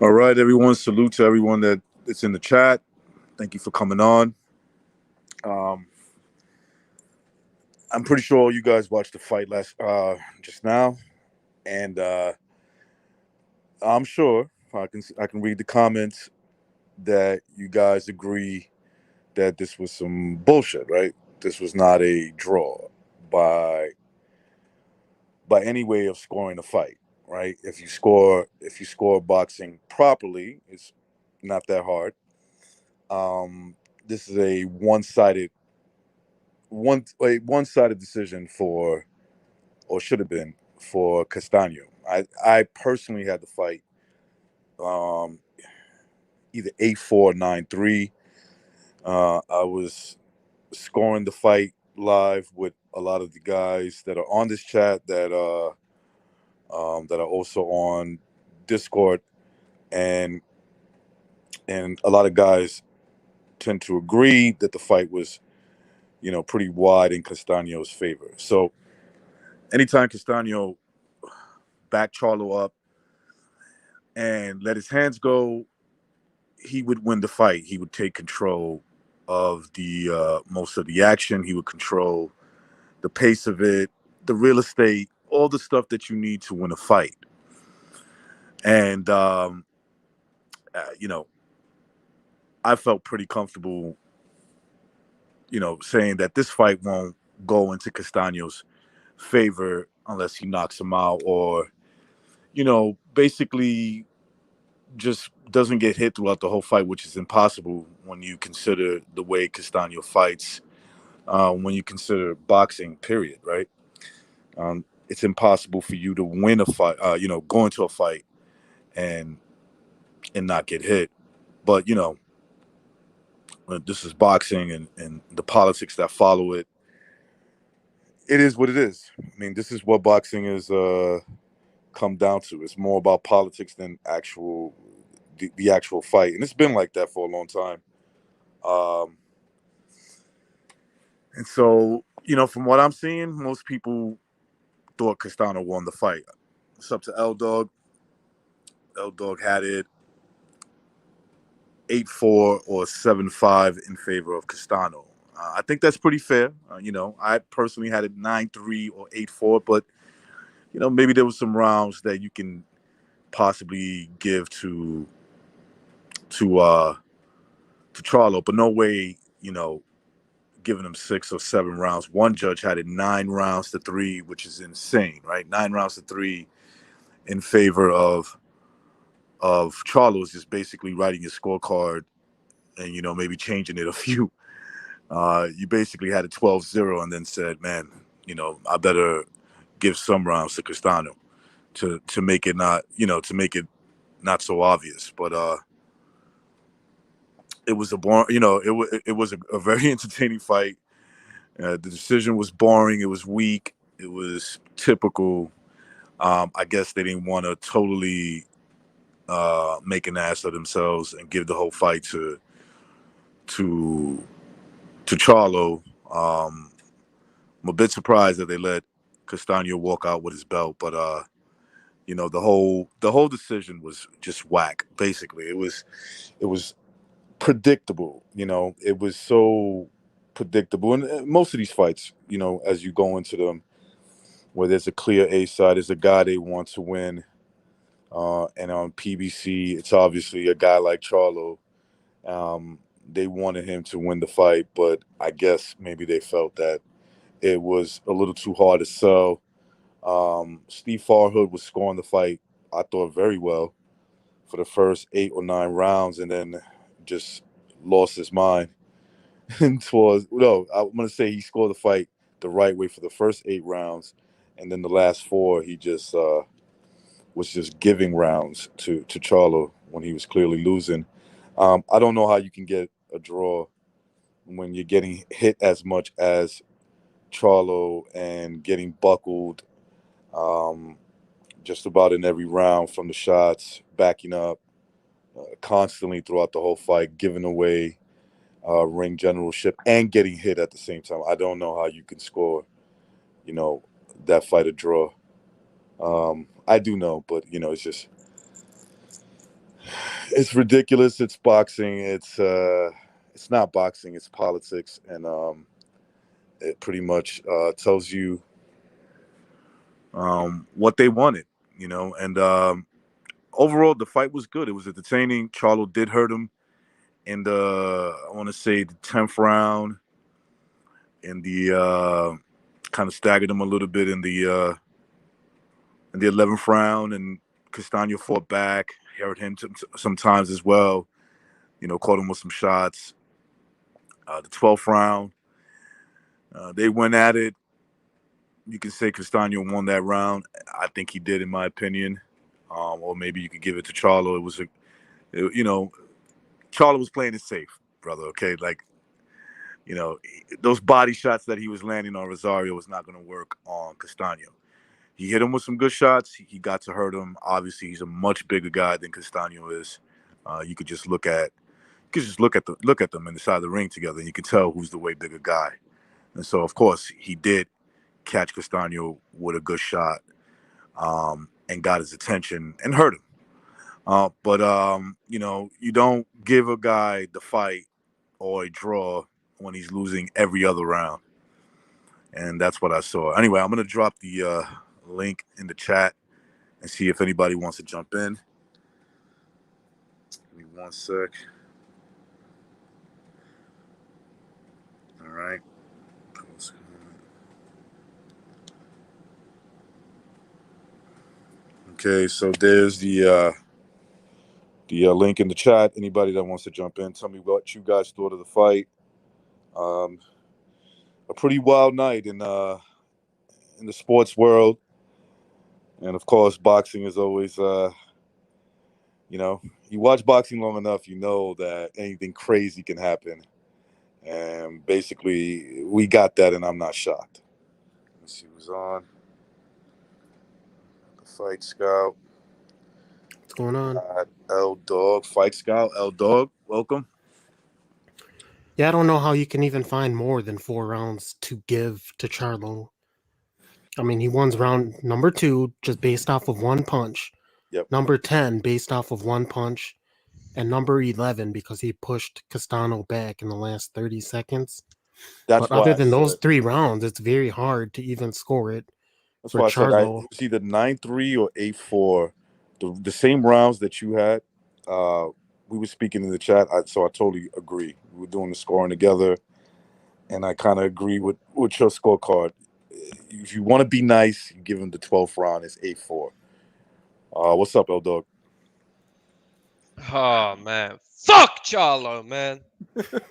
All right, everyone. Salute to everyone that's in the chat. Thank you for coming on. Um, I'm pretty sure you guys watched the fight last just now, and I'm sure I can read the comments that you guys agree that this was some bullshit, right? This was not a draw by by any way of scoring a fight, right? If you score boxing properly, it's not that hard. This is a one-sided decision for, or should have been, for Castano. I personally had the fight um, either 8-4, 9-3. I was scoring the fight live with a lot of the guys that are on this chat that are also on Discord, and a lot of guys tend to agree that the fight was pretty wide in Castano's favor. So anytime Castano backed Charlo up and let his hands go, he would win the fight. He would take control of the most of the action. He would control the pace of it, the real estate, all the stuff that you need to win a fight. And you know, I felt pretty comfortable, saying that this fight won't go into Castano's favor unless he knocks him out, or basically just doesn't get hit throughout the whole fight, which is impossible when you consider the way Castano fights. When you consider boxing, period, right? It's impossible for you to win a fight, go into a fight and not get hit. But this is boxing, and the politics that follow it. It is what it is. I mean, this is what boxing is come down to. It's more about politics than the actual fight, and it's been like that for a long time. Um, and so, from what I'm seeing, most people thought Castano won the fight. It's up to L Dog. L Dog had it 8-4 or 7-5 in favor of Castano. I think that's pretty fair. I personally had it 9-3 or 8-4, but maybe there was some rounds that you can possibly give to uh to Charlo, but no way, giving him 6 or 7 rounds. One judge had it 9 rounds to 3, which is insane, right? 9 rounds to 3 in favor of Charlo is just basically writing his scorecard and maybe changing it a few. You basically had a 12-0 and then said, man, I better give some rounds to Castano to make it not, to make it not so obvious. But it was a boring, it was a very entertaining fight. The decision was boring. It was weak. It was typical. I guess they didn't want to totally make an ass of themselves and give the whole fight to to Charlo. I'm a bit surprised that they let Castano walk out with his belt, but the whole decision was just whack. Basically, it was predictable. It was so predictable, and most of these fights, as you go into them, where there's a clear A side, there's a guy they want to win, and on PBC, it's obviously a guy like Charlo. They wanted him to win the fight, but I guess maybe they felt that it was a little too hard to sell. Steve Farhood was scoring the fight, I thought, very well for the first 8 or 9 rounds, and then just lost his mind. And towards no, I'm gonna say he scored the fight the right way for the first 8 rounds, and then the last four he just was just giving rounds to Charlo when he was clearly losing. I don't know how you can get a draw when you're getting hit as much as Charlo and getting buckled um, just about in every round from the shots, backing up constantly throughout the whole fight, giving away ring generalship, and getting hit at the same time. I don't know how you can score, you know, that fight a draw. I do know, but it's just It's ridiculous. It's boxing. It's not boxing. It's politics, and it pretty much tells you what they wanted, you know. And overall, the fight was good. It was entertaining. Charlo did hurt him in the, I want to say, the 10th round, in the kind of staggered him a little bit in the 11th round, and Castano fought back, hurt him sometimes as well. You know, caught him with some shots. The 12th round, they went at it. You can say Castano won that round. I think he did, in my opinion. Or maybe you could give it to Charlo. You know, Charlo was playing it safe, brother. Okay, like, you know, those body shots that he was landing on Rosario was not going to work on Castano. He hit him with some good shots. He got to hurt him. Obviously, he's a much bigger guy than Castano is. You could just look at them in the side of the ring together, and you can tell who's the way bigger guy. And so, of course, he did catch Castano with a good shot, and got his attention and hurt him. But you know, you don't give a guy the fight or a draw when he's losing every other round, and that's what I saw. Anyway, I'm gonna drop the link in the chat and see if anybody wants to jump in. Give me one sec. All right. Okay, so there's the link in the chat. Anybody that wants to jump in, tell me what you guys thought of the fight. Um, a pretty wild night in the sports world, and of course, boxing is always you know, you watch boxing long enough, you know that anything crazy can happen, and basically we got that, and I'm not shocked. Let's see who's on. The Fight Scout. What's going on? L Dog, Fight Scout, L Dog, welcome. Yeah, I don't know how you can even find more than 4 rounds to give to Charlo. I mean, he won round number 2 just based off of one punch, Yep. number 10 based off of one punch, and number 11 because he pushed Castano back in the last 30 seconds. That's But why other I than those said. 3 rounds, it's very hard to even score it That's for why I said it Charlo. was either 9-3 or 8-4. The same rounds that you had. Uh, we were speaking in the chat, so I totally agree. We were doing the scoring together, and I kind of agree with your scorecard. If you want to be nice, you give him the 12th round. It's 8-4. What's up, L Dog? Oh man, fuck Charlo, man.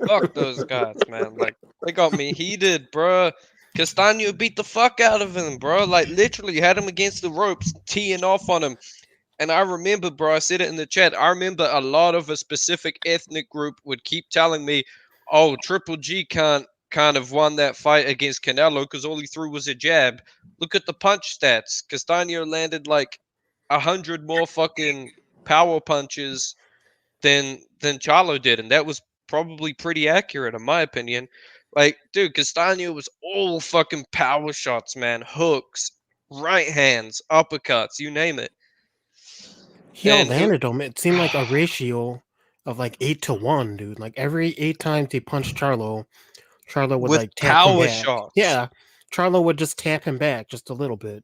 Fuck those guys, man. Like they got me heated, bro. Castano beat the fuck out of him, bro. Like literally had him against the ropes, teeing off on him. And I remember, bro, I said it in the chat. I remember a lot of a specific ethnic group would keep telling me, "Oh, Triple G can't kind of won that fight against Canelo because all he threw was a jab. Look at the punch stats. Castano landed like 100 more fucking power punches than Charlo did, and that was probably pretty accurate in my opinion. Like, dude, Castano was all fucking power shots, man, hooks, right hands, uppercuts, you name it. He And it, outlanded him. It seemed like a ratio of like 8 to 1, dude. Like every 8 times he punched Charlo, Charlo would with like tap him power back. shots. Yeah, Charlo would just tap him back just a little bit.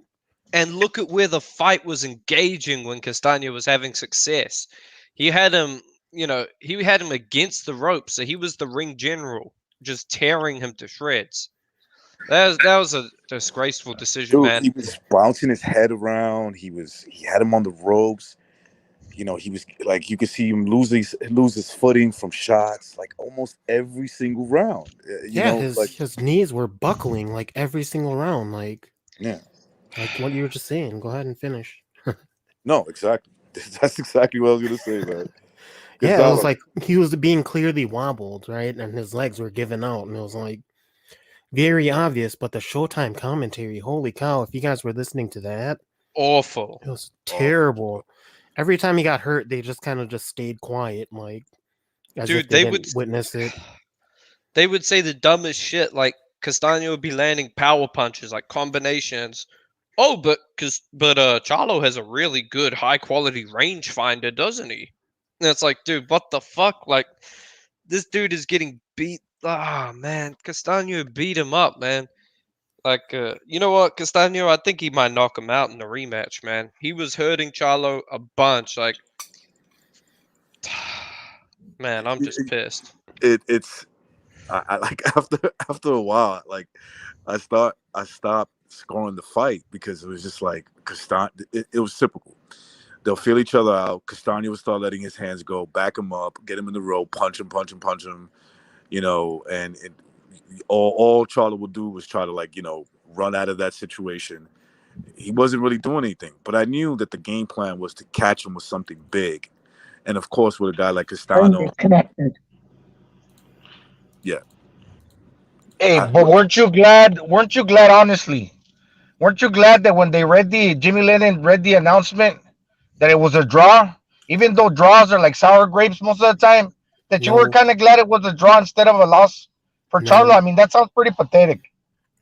And look at where the fight was engaging when Castano was having success. He had him, he had him against the ropes, so he was the ring general, just tearing him to shreds. That was a disgraceful decision, Dude, man. he was bouncing his head around. He had him on the ropes. You know, he was like, you could see him lose his footing from shots like almost every single round. You Yeah, know, his like, his knees were buckling like every single round. yeah. Like what you were just saying. Go ahead and finish. No, exactly. That's exactly what I was gonna say, man. Because Yeah, it was like he was being clearly wobbled, right? And his legs were giving out, and it was like very obvious. But the Showtime commentary, holy cow! If you guys were listening to that, Awful. it was oh, terrible. Every time he got hurt, they just kind of just stayed quiet, like as if Dude, they didn't witness it. they would say the dumbest shit like Castano would be landing power punches like combinations. Oh, but Charlo has a really good high quality rangefinder, doesn't he? And it's like, dude, what the fuck? Like, this dude is getting beat. Ah, man, Castano beat him up, man. Like, you know what, Castano? I think he might knock him out in the rematch, man. He was hurting Charlo a bunch. Like, man, I'm just pissed. It's I like after a while, like I stopped scoring the fight because it was just like Castano. It was typical. They'll feel each other out. Castano would start letting his hands go, back him up, get him in the rope, punch him, punch him, punch him. And all Charlo would do was try to, like, run out of that situation. He wasn't really doing anything, but I knew that the game plan was to catch him with something big, and of course with a guy like Castano, yeah. Hey, but weren't you glad? Weren't you glad? Honestly, weren't you glad that when they read Jimmy Lennon read the announcement that it was a draw, even though draws are like sour grapes most of the time, that you were No, kind of glad it was a draw instead of a loss for Charlo? no, I mean, that sounds pretty pathetic.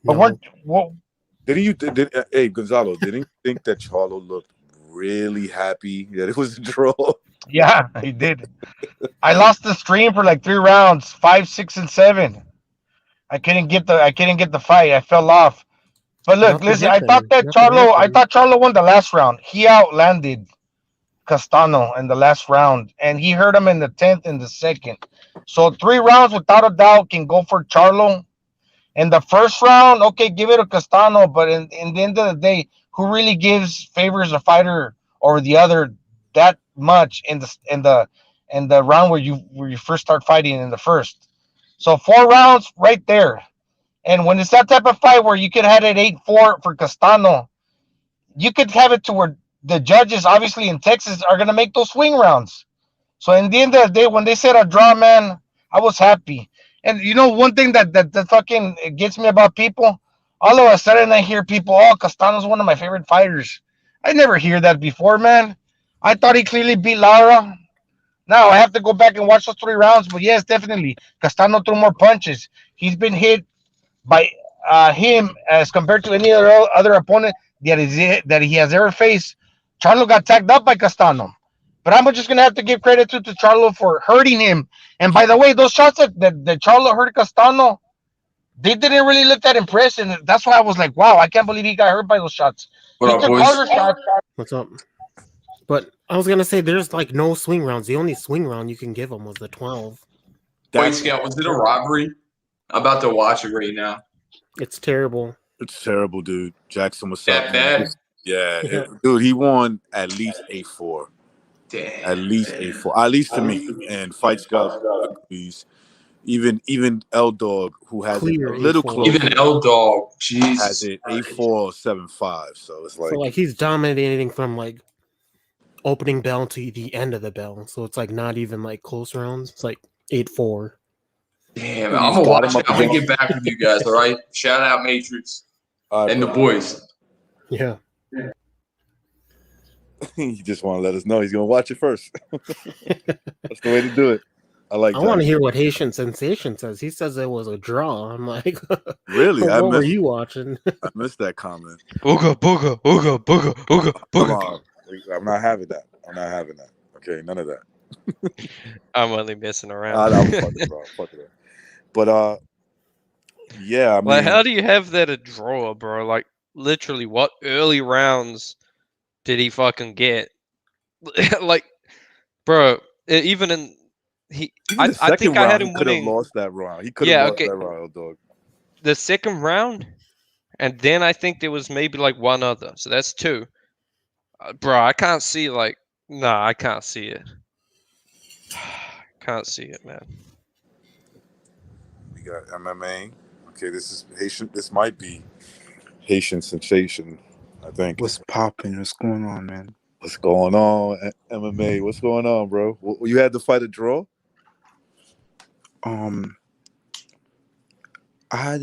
But no. Didn't you? Hey, Gonzalo, didn't you think that Charlo looked really happy that it was a draw? Yeah, he did. I lost the stream for like 3 rounds, 5, 6, and 7. I couldn't get the fight. I fell off. But look, Nothing listen, I thought happened. that Nothing Charlo I happened. thought Charlo won the last round. He outlanded Castano in the last round, and he hurt him in the 10th and the second. So 3 rounds without a doubt can go for Charlo. In the first round, okay, give it to Castano, but in the end of the day, who really gives favors a fighter over the other that much in the round where you first start fighting in the first? So 4 rounds right there. And when it's that type of fight where you could have it 8-4 for Castano, you could have it to where the judges, obviously in Texas, are gonna make those swing rounds. So in the end of the day, when they said a draw, man, I was happy. And you know, one thing that fucking gets me about people, all of a sudden I hear people, oh, Castano's one of my favorite fighters. I never hear that before, man. I thought he clearly beat Lara. Now I have to go back and watch those 3 rounds, but yes, definitely, Castano threw more punches. He's been hit by him as compared to any other opponent that he has ever faced. Charlo got tagged up by Castano. But I'm just gonna have to give credit to Charlo for hurting him. And by the way, those shots that Charlo hurt Castano, they didn't really look that impressive. That's why I was like, wow, I can't believe he got hurt by those shots. What He up, took boys? harder shots. What's up? But I was gonna say there's like no swing rounds. The only swing round you can give him was the 12. Wait, Scout, was it a robbery? I'm about to watch it right now. It's terrible. It's terrible, dude. Jackson, what's That up? bad? Yeah. Dude, he won at least 8-4. Damn. At least 8-4. At least to me. And Fight Scout agrees. Even L Dog, who has it Clear a little 8-4. closer, Even L Dog, has Jesus. it 8-4 or 7-5. So it's So like, like he's dominating from like opening bell to the end of the bell. So it's like not even like close rounds. It's like 8-4. Damn, You I'm gonna start watch him it. up I'm gonna against- get back with you guys. All right. Shout out Matrix all right, and the bro. boys. Yeah. You just want to let us know he's gonna watch it first. That's the way to do it. I like I that. want to hear what Haitian Sensation says. He says it was a draw. I'm like, Really? what were you watching? I missed that comment. Ooga booga, ooga booga, ooga Come booga. on. I'm not having that. I'm not having that. Okay, none of that. I'm only messing I around. was fucking, bro. Fuck it. But yeah, I mean, Like, how do you have that a draw, bro? Like, literally, what early rounds did he fucking get? Like, bro, even in even the I second think I had round, him he could have winning lost that round. He could have Yeah, lost okay. that round, dog. the second round, and then I think there was maybe like one other. So that's two. Bro, I can't see like, nah, I can't see it. Can't see it, man. We got MMA. Okay, this is Haitian. This might be Haitian Sensation, I think. What's popping? What's going on, man? What's going on, MMA? What's going on, bro? You had to fight a draw? I had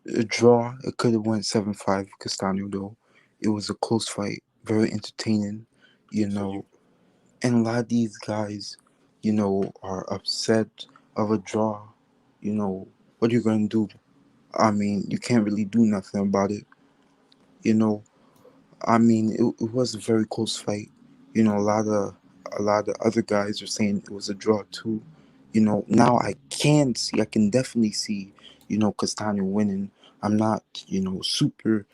a draw. It could have went 7-5 Castano though. It was a close fight, very entertaining, and a lot of these guys, are upset of a draw. What are you gonna do? I mean, you can't really do nothing about it. I mean, it was a very close fight. A lot a lot of other guys are saying it was a draw too. Now I can definitely see, Castano winning. I'm not, super,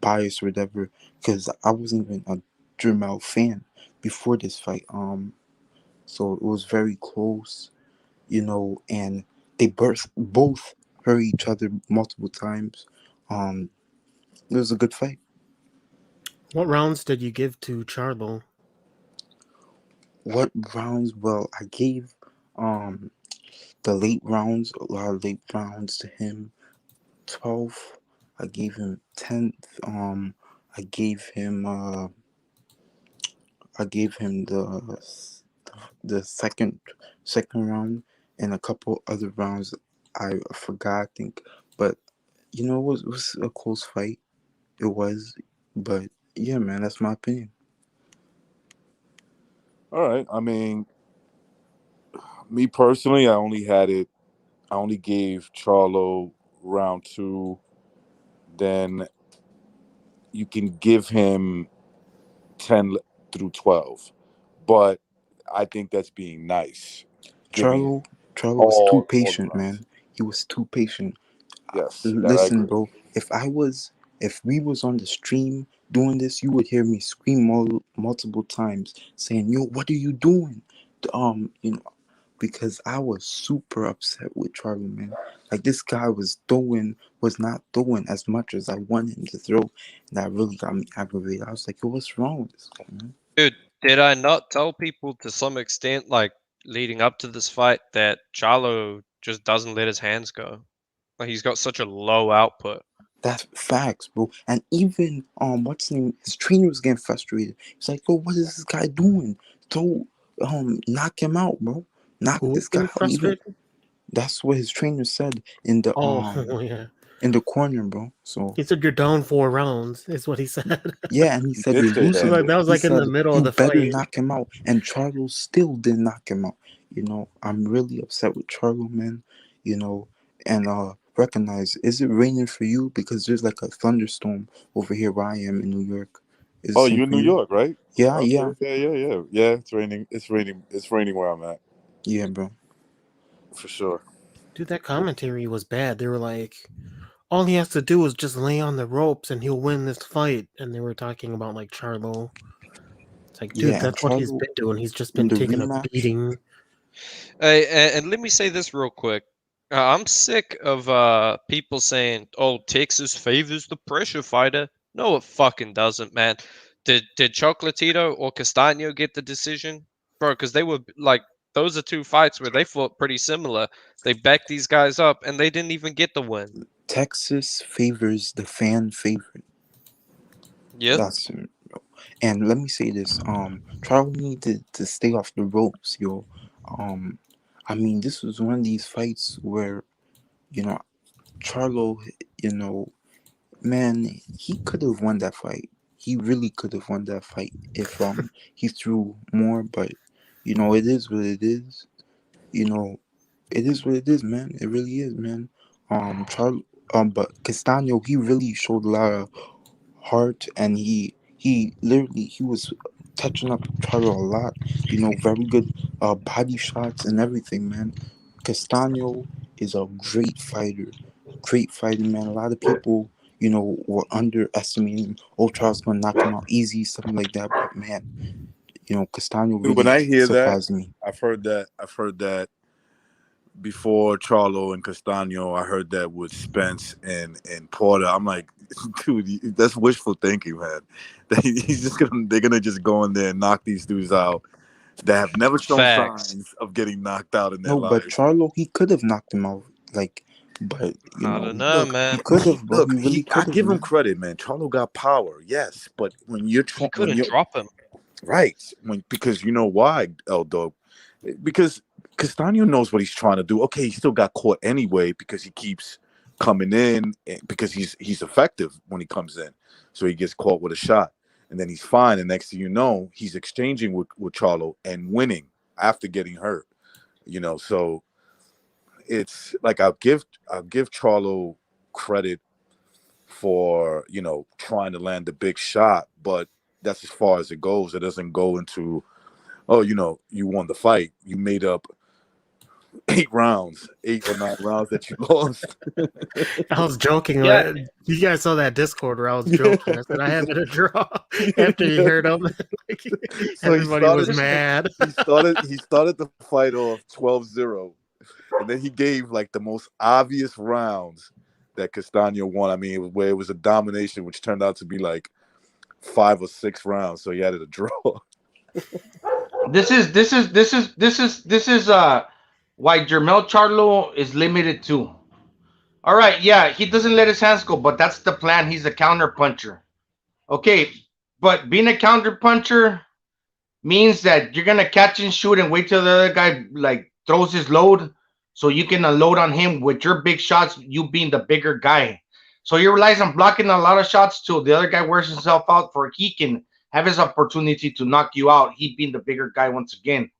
biased or whatever, because I wasn't even a Jermel fan before this fight. So it was very close, and they both hurt each other multiple times. Um, it was a good fight. What rounds did you give to Charlo? What rounds? Well, I gave um the late rounds, a lot of late rounds to him. 12th, I gave him 10th. I gave him the second round, and a couple other rounds I forgot, I think. But it was a close fight. It was, but yeah, man, that's my opinion. All right. I mean, me personally, I only gave Charlo round two. Then you can give him 10 through 12. But I think that's being nice, giving Charlo, him Charlo was too all the patient, rounds. man. He was too patient. Yes, that I Listen, agree. bro. If we was on the stream doing this, you would hear me scream multiple times, saying, "Yo, what are you doing?" Because I was super upset with Charlie, man. Like, this guy was not throwing as much as I wanted him to throw, and that really got me aggravated. I was like, "Yo, what's wrong with this guy, man?" Dude, did I not tell people to some extent, like leading up to this fight, that Charlo just doesn't let his hands go? Like he's got such a low output. That's facts, bro. And even what's his name? His trainer was getting frustrated. He's like, "Yo, what is this guy doing? Throw, knock him out, bro. Knock Who was this guy getting out." Even frustrated? that's what his trainer said in the Oh, yeah. corner, bro. So He said you're down 4 rounds, is what he said. yeah, and he He said did you're say that. losing. Like, that was He like in the said middle of you the better fight. knock him out, and Charlo still didn't knock him out. I'm really upset with Charlo, man. You know, and recognize, is it raining for you? Because there's like a thunderstorm over here where I am in New York. Is the Oh, same you're in for New you? York, right? Yeah, Okay. yeah, Yeah, yeah, yeah. Yeah, it's raining. It's raining. It's raining where I'm at, yeah, bro. for sure. Dude, that commentary was bad. They were like, all he has to do is just lay on the ropes and he'll win this fight. And they were talking about like Charlo. It's like, dude, Yeah, and that's what he's Charlo been doing. He's just in been the taking a rematch. beating. Hey, and let me say this real quick. I'm sick of people saying, "Oh, Texas favors the pressure fighter." No, it fucking doesn't, man. Did Chocolatito or Castano get the decision, bro? Because they were like, those are two fights where they fought pretty similar. They backed these guys up, and they didn't even get the win. Texas favors the fan favorite. Yep. That's And let me say this, Charlo needed to stay off the ropes, yo. Um, I mean, this was one of these fights where, you know, Charlo, you know, man, he could have won that fight. He really could have won that fight if he threw more, but it is what it is. You know, it is what it is, man. It really is, man. Charlo, but Castano, he really showed a lot of heart, and he was touching up Charlo a lot. Very good body shots and everything, man. Castano is a great fighter, man. A lot of people, were underestimating him. Oh, Charles gonna knock him out easy, something like that. But man, Castano Dude, when really I hear that, surprised me. I've heard that before Charlo and Castano. I heard that with Spence and Porter. I'm like, dude, that's wishful thinking, man. They're gonna just go in there and knock these dudes out that have never shown Facts. signs of getting knocked out in their No, but life. Charlo, he could have knocked him out, like, but I don't know, Look, he man. could have, bro. He really I could have, give him man. credit, man. Charlo got power, yes, but He when couldn't you're drop him. right, because you know why, L Dog, because Castaño knows what he's trying to do. Okay, he still got caught anyway because he keeps coming in, because he's effective when he comes in, so he gets caught with a shot, and then he's fine. And next thing you know, he's exchanging with Charlo and winning after getting hurt. So it's like I'll give Charlo credit for trying to land the big shot, but that's as far as it goes. It doesn't go into, oh, you won the fight. You made up 8 rounds, 8 or 9 rounds that you lost. I was joking. Yeah. You guys saw that Discord where I was joking. I said I have it a draw after you heard him. Like, So everybody was mad. he started the fight off 12-0, and then he gave like the most obvious rounds that Castano won. I mean, where it was a domination, which turned out to be like 5 or 6 rounds. So he had it a draw. This is why Jermel Charlo is limited too. All right, yeah, he doesn't let his hands go, but that's the plan. He's a counter puncher. Okay, but being a counter puncher means that you're gonna catch and shoot and wait till the other guy like throws his load, so you can unload on him with your big shots. You being the bigger guy, so he relies on blocking a lot of shots till the other guy wears himself out for he can have his opportunity to knock you out. He being the bigger guy once again.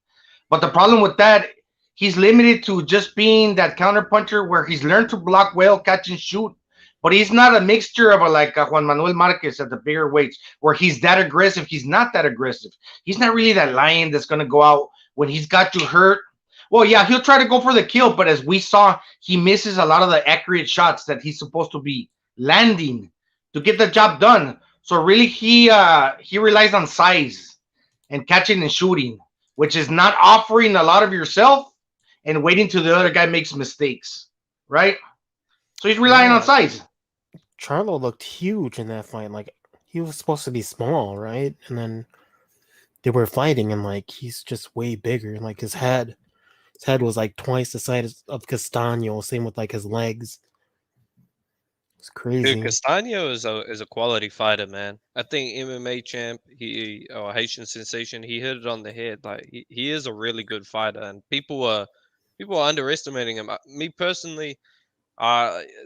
But the problem with that, he's limited to just being that counter puncher where he's learned to block well, catch and shoot. But he's not a mixture of a Juan Manuel Marquez at the bigger weights where he's that aggressive. He's not that aggressive. He's not really that lion that's going to go out when he's got you hurt. Well, yeah, he'll try to go for the kill, but as we saw, he misses a lot of the accurate shots that he's supposed to be landing to get the job done. So really, he relies on size and catching and shooting, which is not offering a lot of yourself and waiting till the other guy makes mistakes, right? So he's relying on size. Charlo looked huge in that fight. Like, he was supposed to be small, right? And then they were fighting, and like he's just way bigger. Like his head was like twice the size of Castano. Same with like his legs. It's crazy. Dude, Castano is a quality fighter, man. I think MMA champ, or Haitian sensation, he hit it on the head. Like he is a really good fighter, and people are underestimating him. Me personally,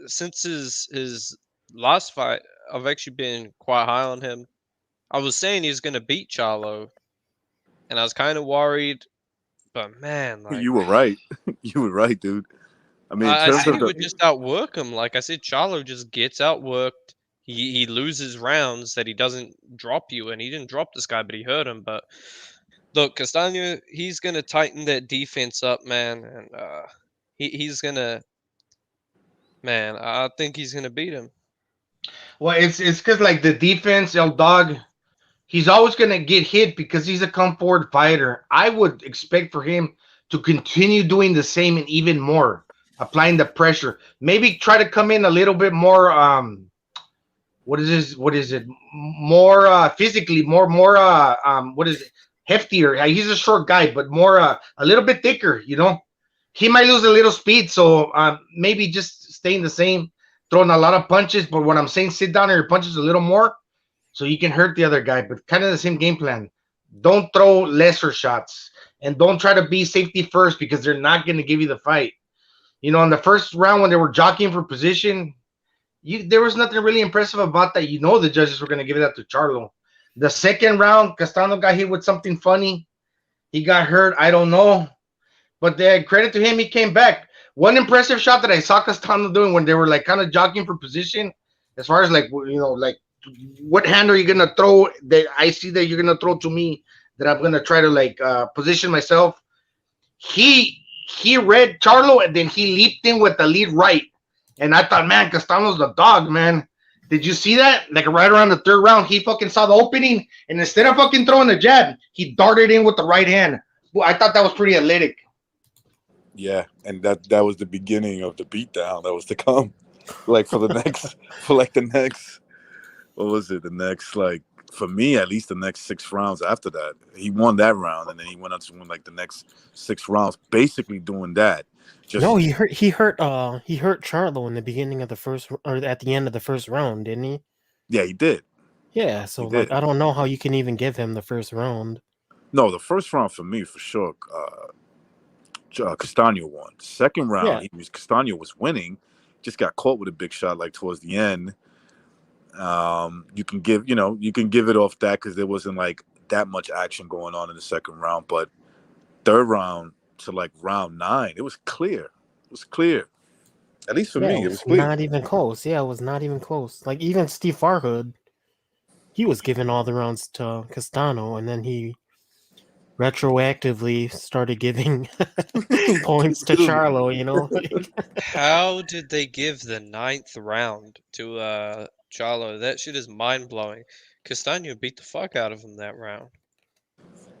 since his last fight, I've actually been quite high on him. I was saying he's gonna beat Charlo, and I was kind of worried, but man, like You were right. You were right, dude. I mean, in I terms said of he would just outwork him. Like I said, Charlo just gets outworked. He loses rounds that he doesn't drop you, and he didn't drop this guy, but he hurt him. But look, Castano, he's gonna tighten that defense up, man, and he's gonna, man. I think he's gonna beat him. Well, it's because like the defense, El Dog, he's always gonna get hit because he's a come forward fighter. I would expect for him to continue doing the same and even more, applying the pressure. Maybe try to come in a little bit more. What is this? What is it? More physically, more what is it? Heftier. He's a short guy, but more a little bit thicker. You know, he might lose a little speed, so maybe just staying the same, throwing a lot of punches. But what I'm saying, sit down on your punches a little more, so you can hurt the other guy. But kind of the same game plan. Don't throw lesser shots, and don't try to be safety first because they're not going to give you the fight. You know, in the first round when they were jockeying for position, there was nothing really impressive about that. You know, the judges were going to give that to Charlo. The second round, Castano got hit with something funny. He got hurt. I don't know. But credit to him, he came back. One impressive shot that I saw Castano doing when they were like kind of jockeying for position, as far as like, you know, like what hand are you going to throw that I see that you're going to throw to me that I'm going to try to like position myself. He read Charlo and then he leaped in with the lead right. And I thought, man, Castano's the dog, man. Did you see that? Like right around the third round, he fucking saw the opening, and instead of fucking throwing the jab, he darted in with the right hand. Well, I thought that was pretty athletic. Yeah, and that was the beginning of the beatdown that was to come. Like for the next, what was it? The next, like for me at least, the next 6 rounds after that, he won that round, and then he went on to win like the next 6 rounds, basically doing that. No, he hurt Charlo in the beginning of the first, or at the end of the first round, didn't he? Yeah, he did. Yeah, so like I don't know how you can even give him the first round. No, the first round for me for sure. Castano won. Second round, Castano was winning, just got caught with a big shot like towards the end. You can give it off that because there wasn't like that much action going on in the second round, but third round to like round 9, it was clear. It was clear. At least for me, it was clear. Not even close. Yeah, it was not even close. Like even Steve Farhood, he was giving all the rounds to Castano, and then he retroactively started giving points to Literally. Charlo. You know, How did they give the 9th round to Charlo? That shit is mind blowing. Castano beat the fuck out of him that round.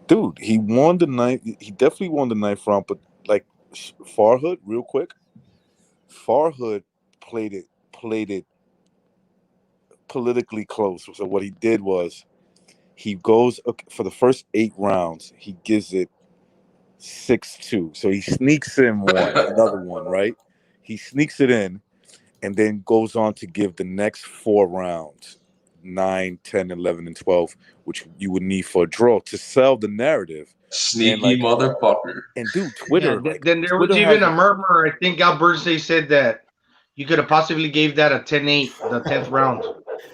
Dude, he won the ninth. He definitely won the ninth round. But like Farhood, real quick, Farhood played it politically close. So what he did was he goes for the first 8 rounds. He gives it 6-2. So he sneaks in another one, right? He sneaks it in, and then goes on to give the next 4 rounds 9, 10, 11, and 12, which you would need for a draw to sell the narrative. Sneaky motherfucker. And dude, Yeah, Twitter, then there was Twitter even has a murmur. I think Al Bernstein said that you could have possibly gave that a 10-8, the 10th round,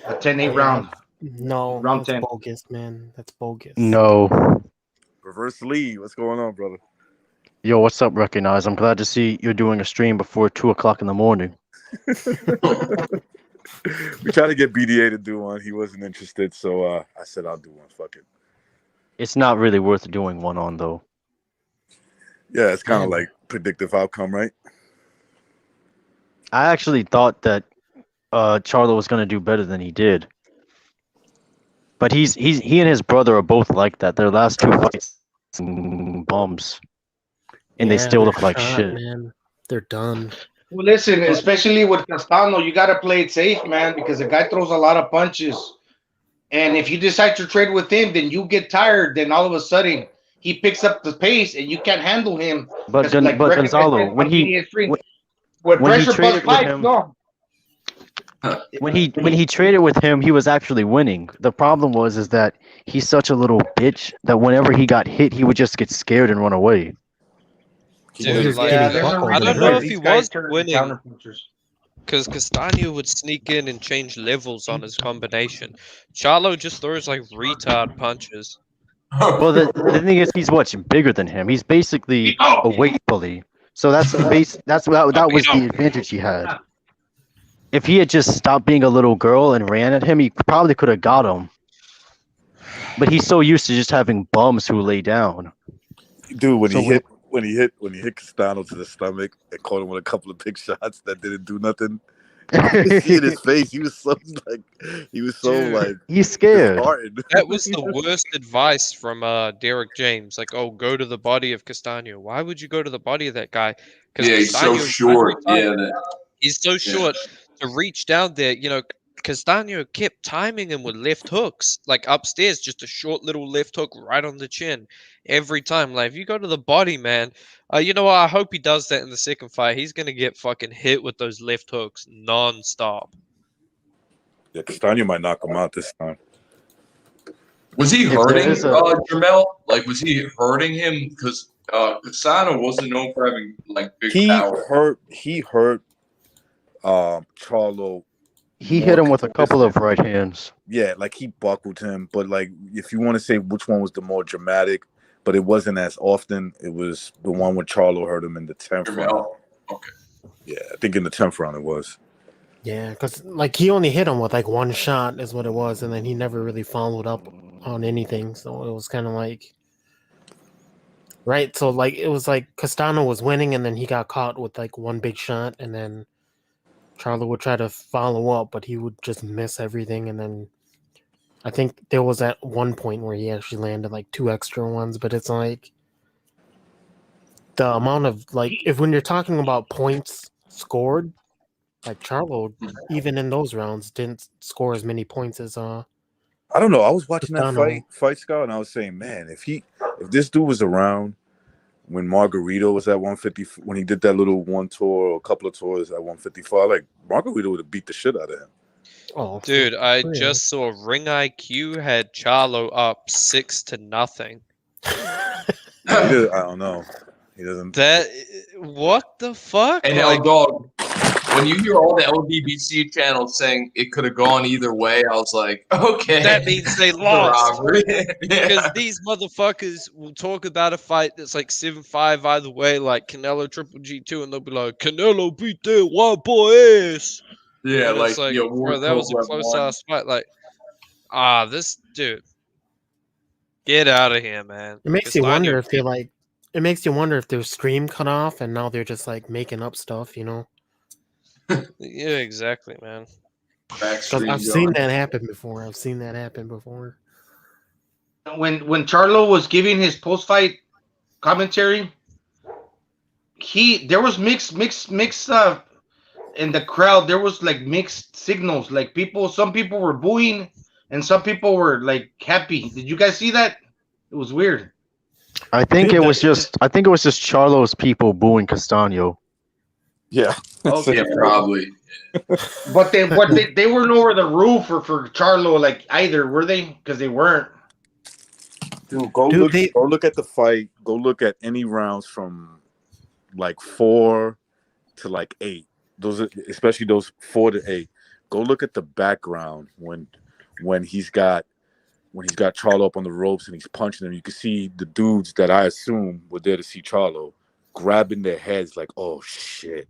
a 10-8 Yeah. round, no, round that's 10. bogus, man. That's bogus. No. Reverse Lee. What's going on, brother? Yo, what's up, Recognize? I'm glad to see you're doing a stream before 2 o'clock in the morning. We tried to get BDA to do one. He wasn't interested, so I said I'll do one. Fuck it. It's not really worth doing one on, though. Yeah, it's kind of Yeah. like predictive outcome, right? I actually thought that Charlo was going to do better than he did. But he and his brother are both like that. Their last 2 fights, bums. And they still they're look like shot, shit. man. They're done. Well, listen, especially with Castano, you got to play it safe, man, because the guy throws a lot of punches. And if you decide to trade with him, then you get tired. Then all of a sudden, he picks up the pace, and you can't handle him. But, 'Cause like Greg Gonzalo, said, when he Armenian Street, when- when when he pressure traded bust with pipes, him- no. when he traded with him, he was actually winning. The problem is that he's such a little bitch that whenever he got hit, he would just get scared and run away. Dude, he was like, getting there's a buckled I reason don't and know why if hurt. he these guys was turn winning. counter punchers. Because Castano would sneak in and change levels on his combination. Charlo just throws like retard punches. Well, the thing is, he's much bigger than him. He's basically a weight bully. So that was the advantage he had. If he had just stopped being a little girl and ran at him, he probably could have got him. But he's so used to just having bums who lay down. Dude, when So he hit Castano to the stomach and caught him with a couple of big shots that didn't do nothing. You could see in his face, he was so Dude. like He's scared. disheartened. That was the worst advice from Derek James. Like, oh, go to the body of Castano. Why would you go to the body of that guy? Yeah, he's so Castano, short. every Yeah, time he's so short to reach down there. You know, Castano kept timing him with left hooks, like upstairs, just a short little left hook right on the chin every time. Like, if you go to the body, man, you know what? I hope he does that in the second fight. He's gonna get fucking hit with those left hooks non-stop. Yeah, Castano might knock him out this time. Was he If there hurting is a- Jamel? Like, was he hurting him? Because Castano wasn't known for having like big He power. hurt Charlo. He more hit him with a couple of consistent. right hands. Yeah, like he buckled him, but like if you want to say which one was the more dramatic, but it wasn't as often, it was the one when Charlo hurt him in the 10th round. Jamel. Okay. Yeah, I think in the 10th round it was. Yeah, because like he only hit him with like one shot is what it was, and then he never really followed up on anything. So it was kind of like, right? So like it was like Castano was winning, and then he got caught with like one big shot, and then Charlo would try to follow up, but he would just miss everything. And then I think there was at one point where he actually landed like 2 extra ones, but it's like the amount of like if when you're talking about points scored. Like Charlo, even in those rounds, didn't score as many points as I don't know. I was watching that Castano. fight Scout, and I was saying, man, if this dude was around when Margarito was at 150, when he did that little one tour or a couple of tours at 155, like Margarito would have beat the shit out of him. Oh, Dude, I real. just saw Ring IQ had Charlo up 6-0. I don't know. He doesn't. That what the fuck? And Like, Dog, when you hear all the LDBC channels saying it could have gone either way, I was like, okay. that means they The lost. robbery. Because Yeah. these motherfuckers will talk about a fight that's like 7-5 either way, like Canelo Triple G2, and they'll be like, Canelo beat that white boy ass. Yeah, And it's like, like, yo, bro, that was a Ward close won. ass fight. Like, This dude, get out of here, man. It makes you wonder Castano if they're like. It makes you wonder if their stream cut off and now they're just like making up stuff, you know? Yeah, exactly, man. Because I've seen that happen before. I've seen that happen before. When Charlo was giving his post fight commentary, there was mixed in the crowd. There was like mixed signals. Like some people were booing and some people were like happy. Did you guys see that? It was weird. I think it was just Charlo's people booing Castano. Yeah. Okay. Yeah, probably. But they weren't over the roof for Charlo like either, were they? Because they weren't. Dude, go look at the fight. Go look at any rounds from like 4 to like 8. Those are, especially those 4 to 8. Go look at the background when he's got Charlo up on the ropes and he's punching him. You can see the dudes that I assume were there to see Charlo grabbing their heads like, oh shit.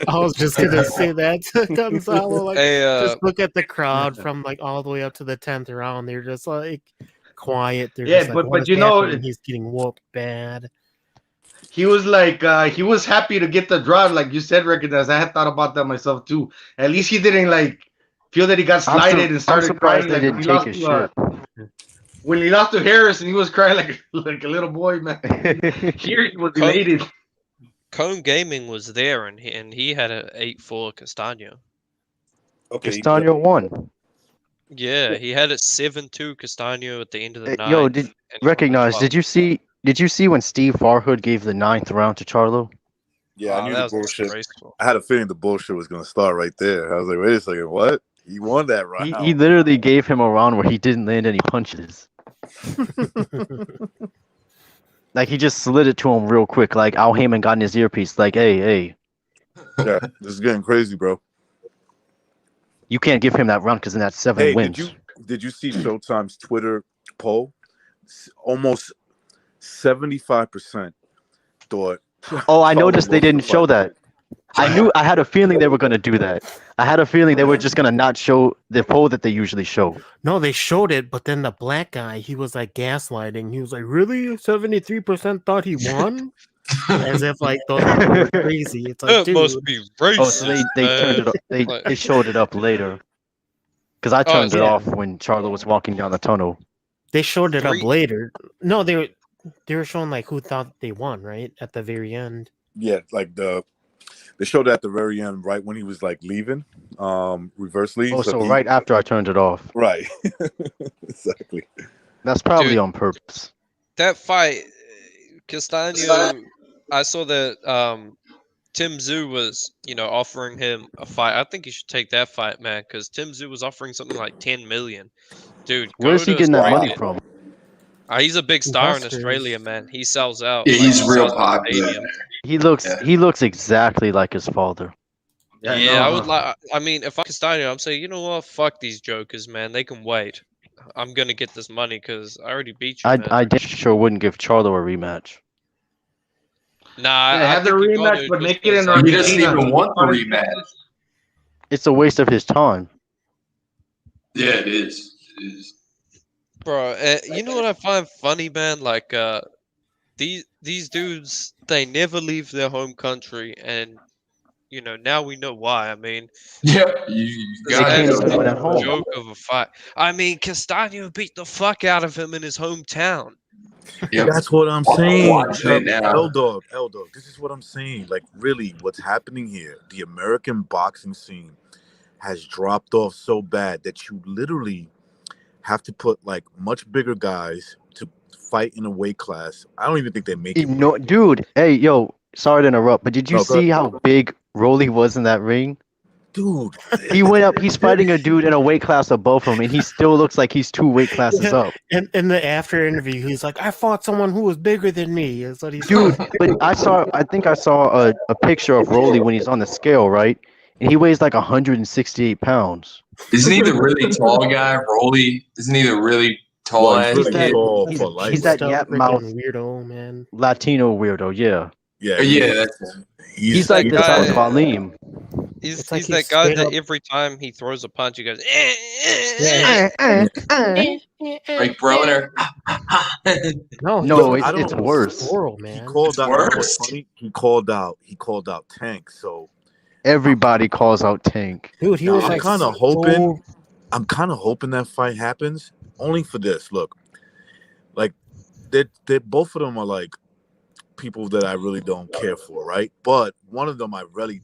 I was just gonna say that to Gonzalo. Like, Hey, just look at the crowd from like all the way up to the 10th round. They're just like quiet. They're Yeah, just like, but you know, he's getting whooped bad. He was like, he was happy to get the draw, like you said, Recognize. I had thought about that myself too. At least he didn't like feel that he got slighted and started crying. They Like didn't take his shit. when he lost to Harris and he was crying like a little boy, man. Here he was elated. Cone Gaming was there, and he had an 8-4 Castano. Okay. Castano won. Yeah, he had it 7-2 Castano at the end of the night. Yo, Did you see when Steve Farhood gave the 9th round to Charlo? Yeah, I knew that the was bullshit. disgraceful. I had a feeling the bullshit was gonna start right there. I was like, wait a second, what? He won that round. He literally gave him a round where he didn't land any punches. Like he just slid it to him real quick. Like Al Heyman got in his earpiece. Like, hey. Yeah, this is getting crazy, bro. You can't give him that round because then that's 7 wins. Did you see Showtime's Twitter poll? Almost 75% thought. Oh, I noticed they didn't show that. I had a feeling they were gonna do that. I had a feeling they were just gonna not show the poll that they usually show. No, they showed it, but then the black guy, he was like gaslighting. He was like, "Really? 73% thought he won?" As if like those are crazy. It's like, That must be racist. Oh, so they turned it up. They showed it up later. Because I turned it off when Charlo was walking down the tunnel. They showed it up later. No, they were showing like who thought they won, right? At the very end. Yeah, like they showed it at the very end, right when he was like leaving, reverse leave. Oh, so right after I turned it off. Right. Exactly. That's probably on purpose. That fight, Castano, I saw that Tim Tszyu was, offering him a fight. I think he should take that fight, man, because Tim Tszyu was offering something like 10 million. Dude, where's he getting that money from? He's a big star in Australia, man. He sells out. Yeah, he's real popular. He looks exactly like his father. Yeah, I would like. I mean, if I'm Castano, I'm saying, you know what? Fuck these jokers, man. They can wait. I'm gonna get this money because I already beat you. I sure wouldn't give Charlo a rematch. Nah, yeah, have the rematch, but make it in Argentina. He doesn't even want the rematch. It's a waste of his time. Yeah, it is. It is. Bro, you know what I find funny, man? Like, these dudes, they never leave their home country, and now we know why. I mean, yeah, you got a joke of a fight. I mean, Castano beat the fuck out of him in his hometown. Yep. That's what I'm saying. L-Dog, this is what I'm saying. Like, really, what's happening here? The American boxing scene has dropped off so bad that you literally have to put like much bigger guys to fight in a weight class. I don't even think they make it. No, dude. Hey, yo, sorry to interrupt, but did you see how big Rolly was in that ring? Dude, he went up. He's fighting a dude in a weight class above him, and he still looks like he's 2 weight classes up. And in the after interview, he's like, "I fought someone who was bigger than me." Is what he's dude. But I think I saw a picture of Rolly when he's on the scale, right? And he weighs like 168 pounds. Isn't he the really tall guy, Rolly? Isn't he the really tall? He's that yap mouth weirdo, man. Latino weirdo, yeah. Yeah, Yeah, that's He's like the that size of guy- Aleem. He's It's like he's he's that guy straight that up- every time he throws a punch, he goes. Yeah. like Broner. No, No, he's I like don't- a worse. squirrel, he man. called out. You know what's worse. funny? He called out Tank. So Everybody calls out Tank. Dude, he Now, was I'm like kinda so- hoping- I'm kind of hoping that fight happens only for this. Look, like they both of them are like people that I really don't care for, right? But one of them I really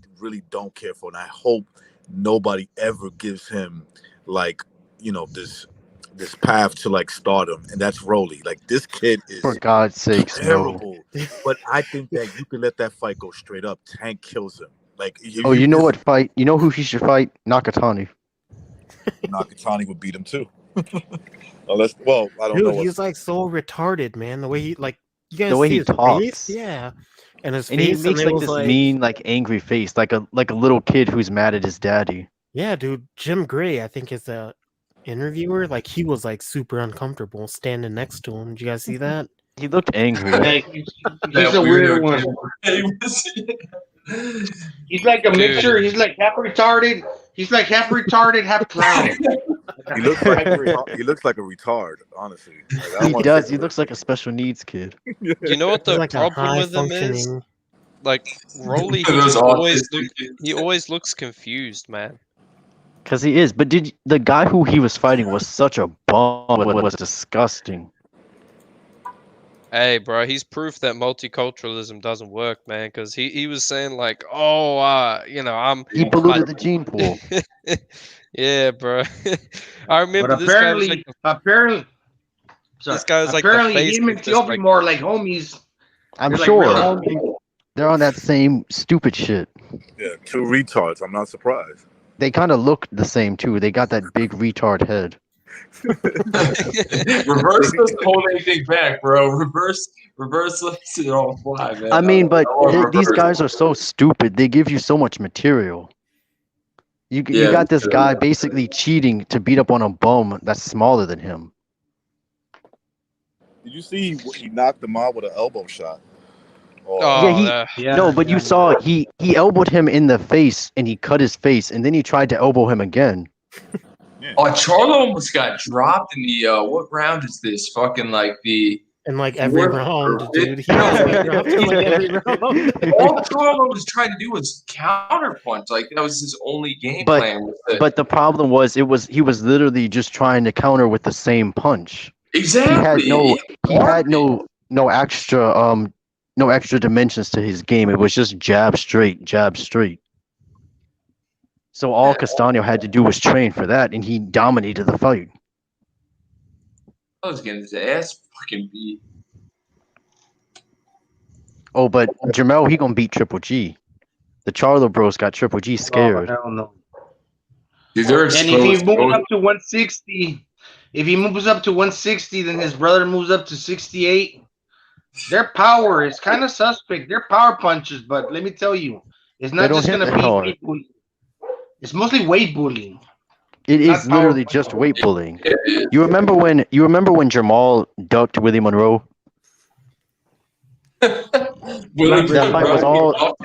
don't care for, and I hope nobody ever gives him like this path to like stardom, and that's Rolly. Like this kid is For God's sakes, no. terrible. But I think that you can let that fight go straight up. Tank kills him. Like Oh, you know what fight? You know who he should fight? Nakatani. Nakatani would beat him too. Unless, well, I don't Dude, know. he's like so retarded, man. The way he like you guys The way see he his talks. face? Yeah. And his And he face makes and it like was this like mean, like angry face, like a little kid who's mad at his daddy. yeah, dude, Jim Gray, I think is the interviewer. Like he was like super uncomfortable standing next to him. Did you guys see that? He looked angry. Like, he's That a weird weirdo one. kid. He's like a Dude. mixture. He's like half retarded. He's like half retarded, half clown. He looks like he looks like a retard, honestly. Like, I don't He wanna does. say He looks like a special needs kid. You know what He's the like a problem high with him is? functioning. Like Rolly, he Those just always autistic kids. he always looks confused, man. Cause he is. But the guy who he was fighting was such a bum? Was disgusting. Hey, bro, he's proof that multiculturalism doesn't work, man. Because he was saying like, oh, I'm He polluted the gene pool. yeah, bro. I remember But this guy was apparently, this guy was like the apparently face him of and just, Tiofi like- more like homies. I'm They're like sure real homies. they're on that same stupid shit. Yeah, two retards. I'm not surprised. They kind of look the same too. They got that big retard head. Reverse doesn't hold anything back, bro. Reverse lets it all fly, man. I mean, but I love these reverse. guys are so stupid. They give you so much material. You Yeah, got this true. guy basically cheating to beat up on a bum that's smaller than him. Did you see he knocked him out with an elbow shot? Oh, Yeah, No, but you saw he elbowed him in the face and he cut his face and then he tried to elbow him again. Oh, Charlo almost got dropped in the what round is this? Fucking like the And like every Work round, for dude. it. He was like, dropped him like every round. all Charlo was trying to do was counterpunch. Like that was his only game But- plan. With it. But the problem was he was literally just trying to counter with the same punch. exactly, He had no extra dimensions to his game. It was just jab straight, jab straight. So all Castano had to do was train for that, and he dominated the fight. I was getting his ass fucking beat. Oh, but Jamel, he gonna beat Triple G. The Charlo Bros got Triple G scared. Oh, hell no. Dude, they're And if he exposed. moves up to 160, then his brother moves up to 68. Their power is kind of suspect. They're power punches, but let me tell you, it's They not don't just hit gonna that be hard. weight bullying. It's mostly weight bullying. It Not is literally power just weight bullying. It is. You remember when Jamal ducked Willie Monroe? Willie That fight was all-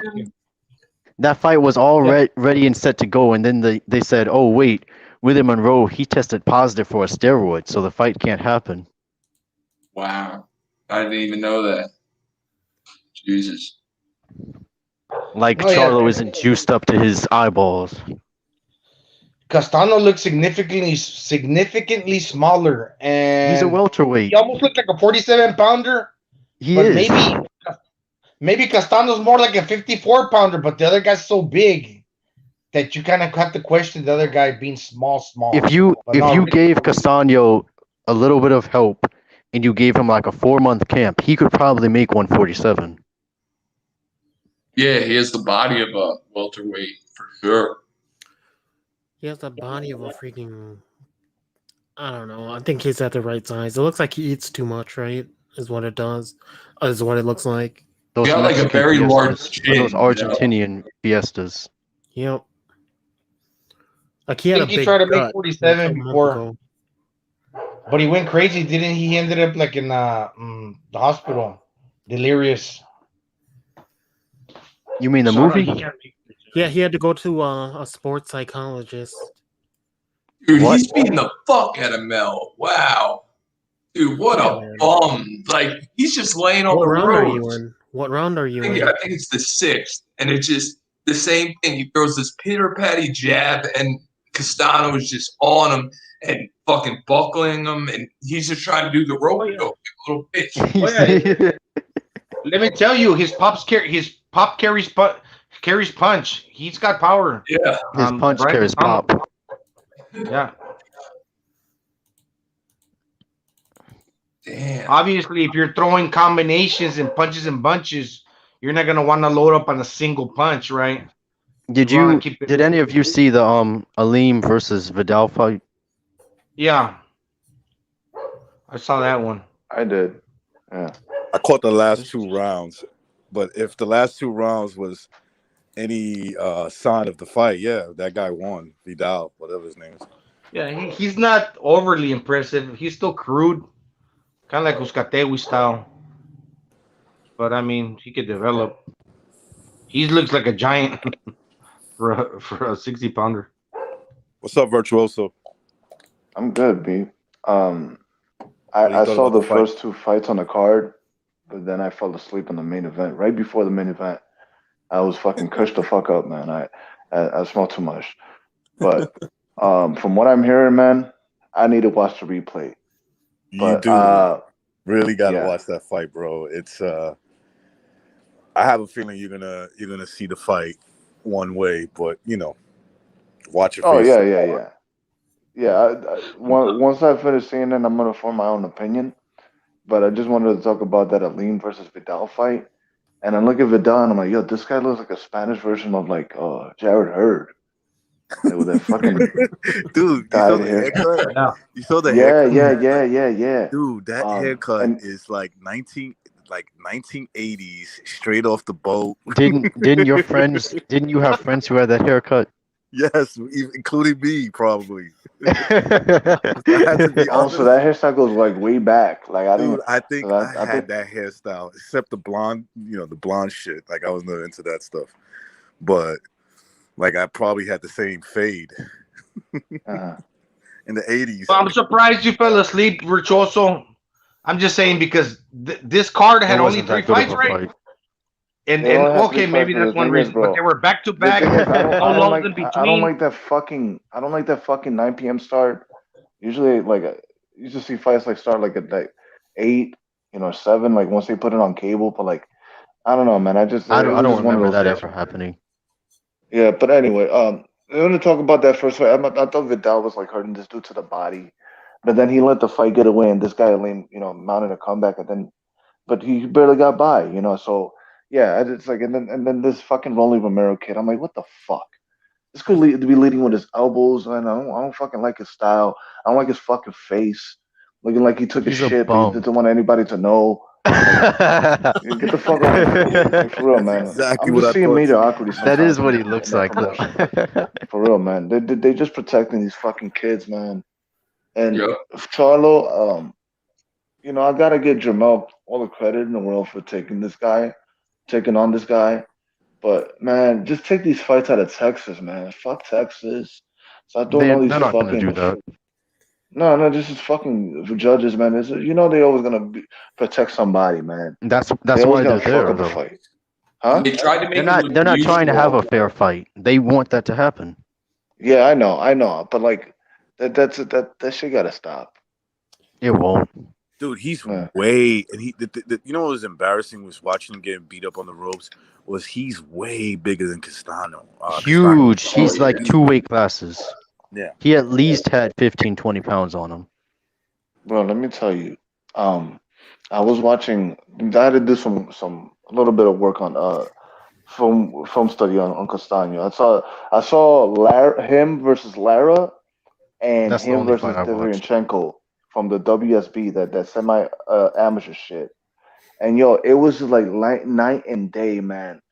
That fight was all ready and set to go, and then they said, "Oh wait, Willie Monroe, he tested positive for a steroid, so the fight can't happen." Wow, I didn't even know that. Jesus. Like Oh, yeah. Charlo isn't juiced up to his eyeballs. Castano looks significantly smaller, and He's a welterweight. he almost looked like a 47-pounder. He But is. maybe Castano's more like a 54-pounder, but the other guy's so big that you kind of have to question the other guy being small. If you But no, really- gave Castano a little bit of help and you gave him like a 4-month camp, he could probably make 147. Yeah, he has the body of a welterweight for sure. He has the body of a freaking. I don't know. I think he's at the right size. It looks like he eats too much, right? Is what it does. Is what it looks like. Those got, like, a Mexican very large fiestas, chin, those you know? Argentinian fiestas. Yep. Like he I had a think he big tried to make gut 47 like a month before. ago. But he went crazy, didn't he? He ended up like in the hospital, delirious. You mean the So no, movie? he can't make it. Yeah, he had to go to a sports psychologist. Dude, What? he's beating the fuck out of Mel. Wow. Dude, what Yeah, a man. bum. Like, he's just laying on What the round are you ropes. in? What round are you I in? think it's the 6th. And it's just the same thing. He throws this Peter Patty jab, and Castano is just on him and fucking buckling him. And he's just trying to do the rope yeah. go, little bitch. Oh yeah. Let me tell you, his pop carries punch. He's got power. His punch Brian carries Castano. pop. Yeah. Damn. Obviously, if you're throwing combinations and punches and bunches, you're not gonna want to load up on a single punch, right? Wanna keep it. Did any of you see the Aleem versus Vidal fight? Yeah, I saw that one. I did. Yeah. I caught the last 2 rounds, but if the last 2 rounds was any sign of the fight, yeah, that guy won. Vidal, whatever his name is. Yeah, he's not overly impressive. He's still crude, kind of like Uzcategui style. But I mean, he could develop. He looks like a giant for a 60-pounder. What's up, Virtuoso? I'm good, B. What do you I thought saw about the the fight? first 2 fights on the card, but then I fell asleep in the main event. Right before the main event, I was fucking cursed the fuck up, man. I smelled too much. But from what I'm hearing, man, I need to watch the replay. You But do really got to yeah. watch that fight, bro. It's I have a feeling you're gonna see the fight one way, but watch it for Oh yeah, yourself. yeah, yeah. Yeah, once I finish seeing it, I'm gonna form my own opinion. But I just wanted to talk about that Aline versus Vidal fight. And I look at Vidal and I'm like, yo, this guy looks like a Spanish version of like Jared Hurd. Like with that fucking Dude, you saw dyed the hair. haircut? Yeah. You saw the Yeah, haircut? yeah. Dude, that haircut And is like 1980s, straight off the boat. Didn't you have friends who had that haircut? Yes, including me, probably. I had to be also honest. that hairstyle goes like way back. Like I Dude, didn't, I think 'cause I had that hairstyle, except the blonde, the blonde shit. Like I was not into that stuff. But like I probably had the same fade uh, in the 80s. Well, I'm surprised you fell asleep, Virtuoso. I'm just saying because this card It had only wasn't 3 that good of fights, a right? fight. And they only have 3 okay, fights, maybe but that's the one thing is, reason. But bro, they were back to the back. thing is, No lulls in I don't between. like that fucking, I don't like that fucking 9 p.m. start. Usually, like, you just see fights like start like at like 8, 7, like once they put it on cable. But like, I don't know, man. It I was don't just one of remember those that days. ever happening. Yeah, but anyway, I want to talk about that first fight. I thought Vidal was like hurting this dude to the body, but then he let the fight get away, and this guy, mounted a comeback, but he barely got by, So yeah, it's like, and then this fucking Rolly Romero kid, I'm like, what the fuck? This could be leading with his elbows, and I don't fucking like his style. I don't like his fucking face, looking like he took a He's a shit, but he bum. didn't want anybody to know. Get the fuck out of here, like for real, That's man. exactly I'm what just I seeing thought too. mediocrity That is sometimes what he in looks that like, though. promotion. For real, man. They just protecting these fucking kids, man. And Yep. Charlo, I gotta give Jamel all the credit in the world for taking on this guy. But man, just take these fights out of Texas, man. Fuck Texas. Stop doing all these They're not gonna do fucking. that. No, this is fucking judges, man. They always gonna protect somebody, man. That's They always why gonna they're fuck there, up the though. fight, huh? They tried to make it look They're not trying to have mutual. a fair fight. They want that to happen. Yeah, I know, but like that shit gotta stop. It won't. Dude, he's Yeah. way, and what was embarrassing was watching him getting beat up on the ropes. Was he's way bigger than Castano. Huge. Oh, He's like yeah. 2 weight classes. Yeah. He at least had 15, 20 pounds on him. Bro, let me tell you. I was watching. I had to do a little bit of work on film study on Castano. I saw him versus Lara and That's the him only fight versus I watched. Deverenchenko from the WSB, that semi amateur shit. And yo, it was just like night and day, man.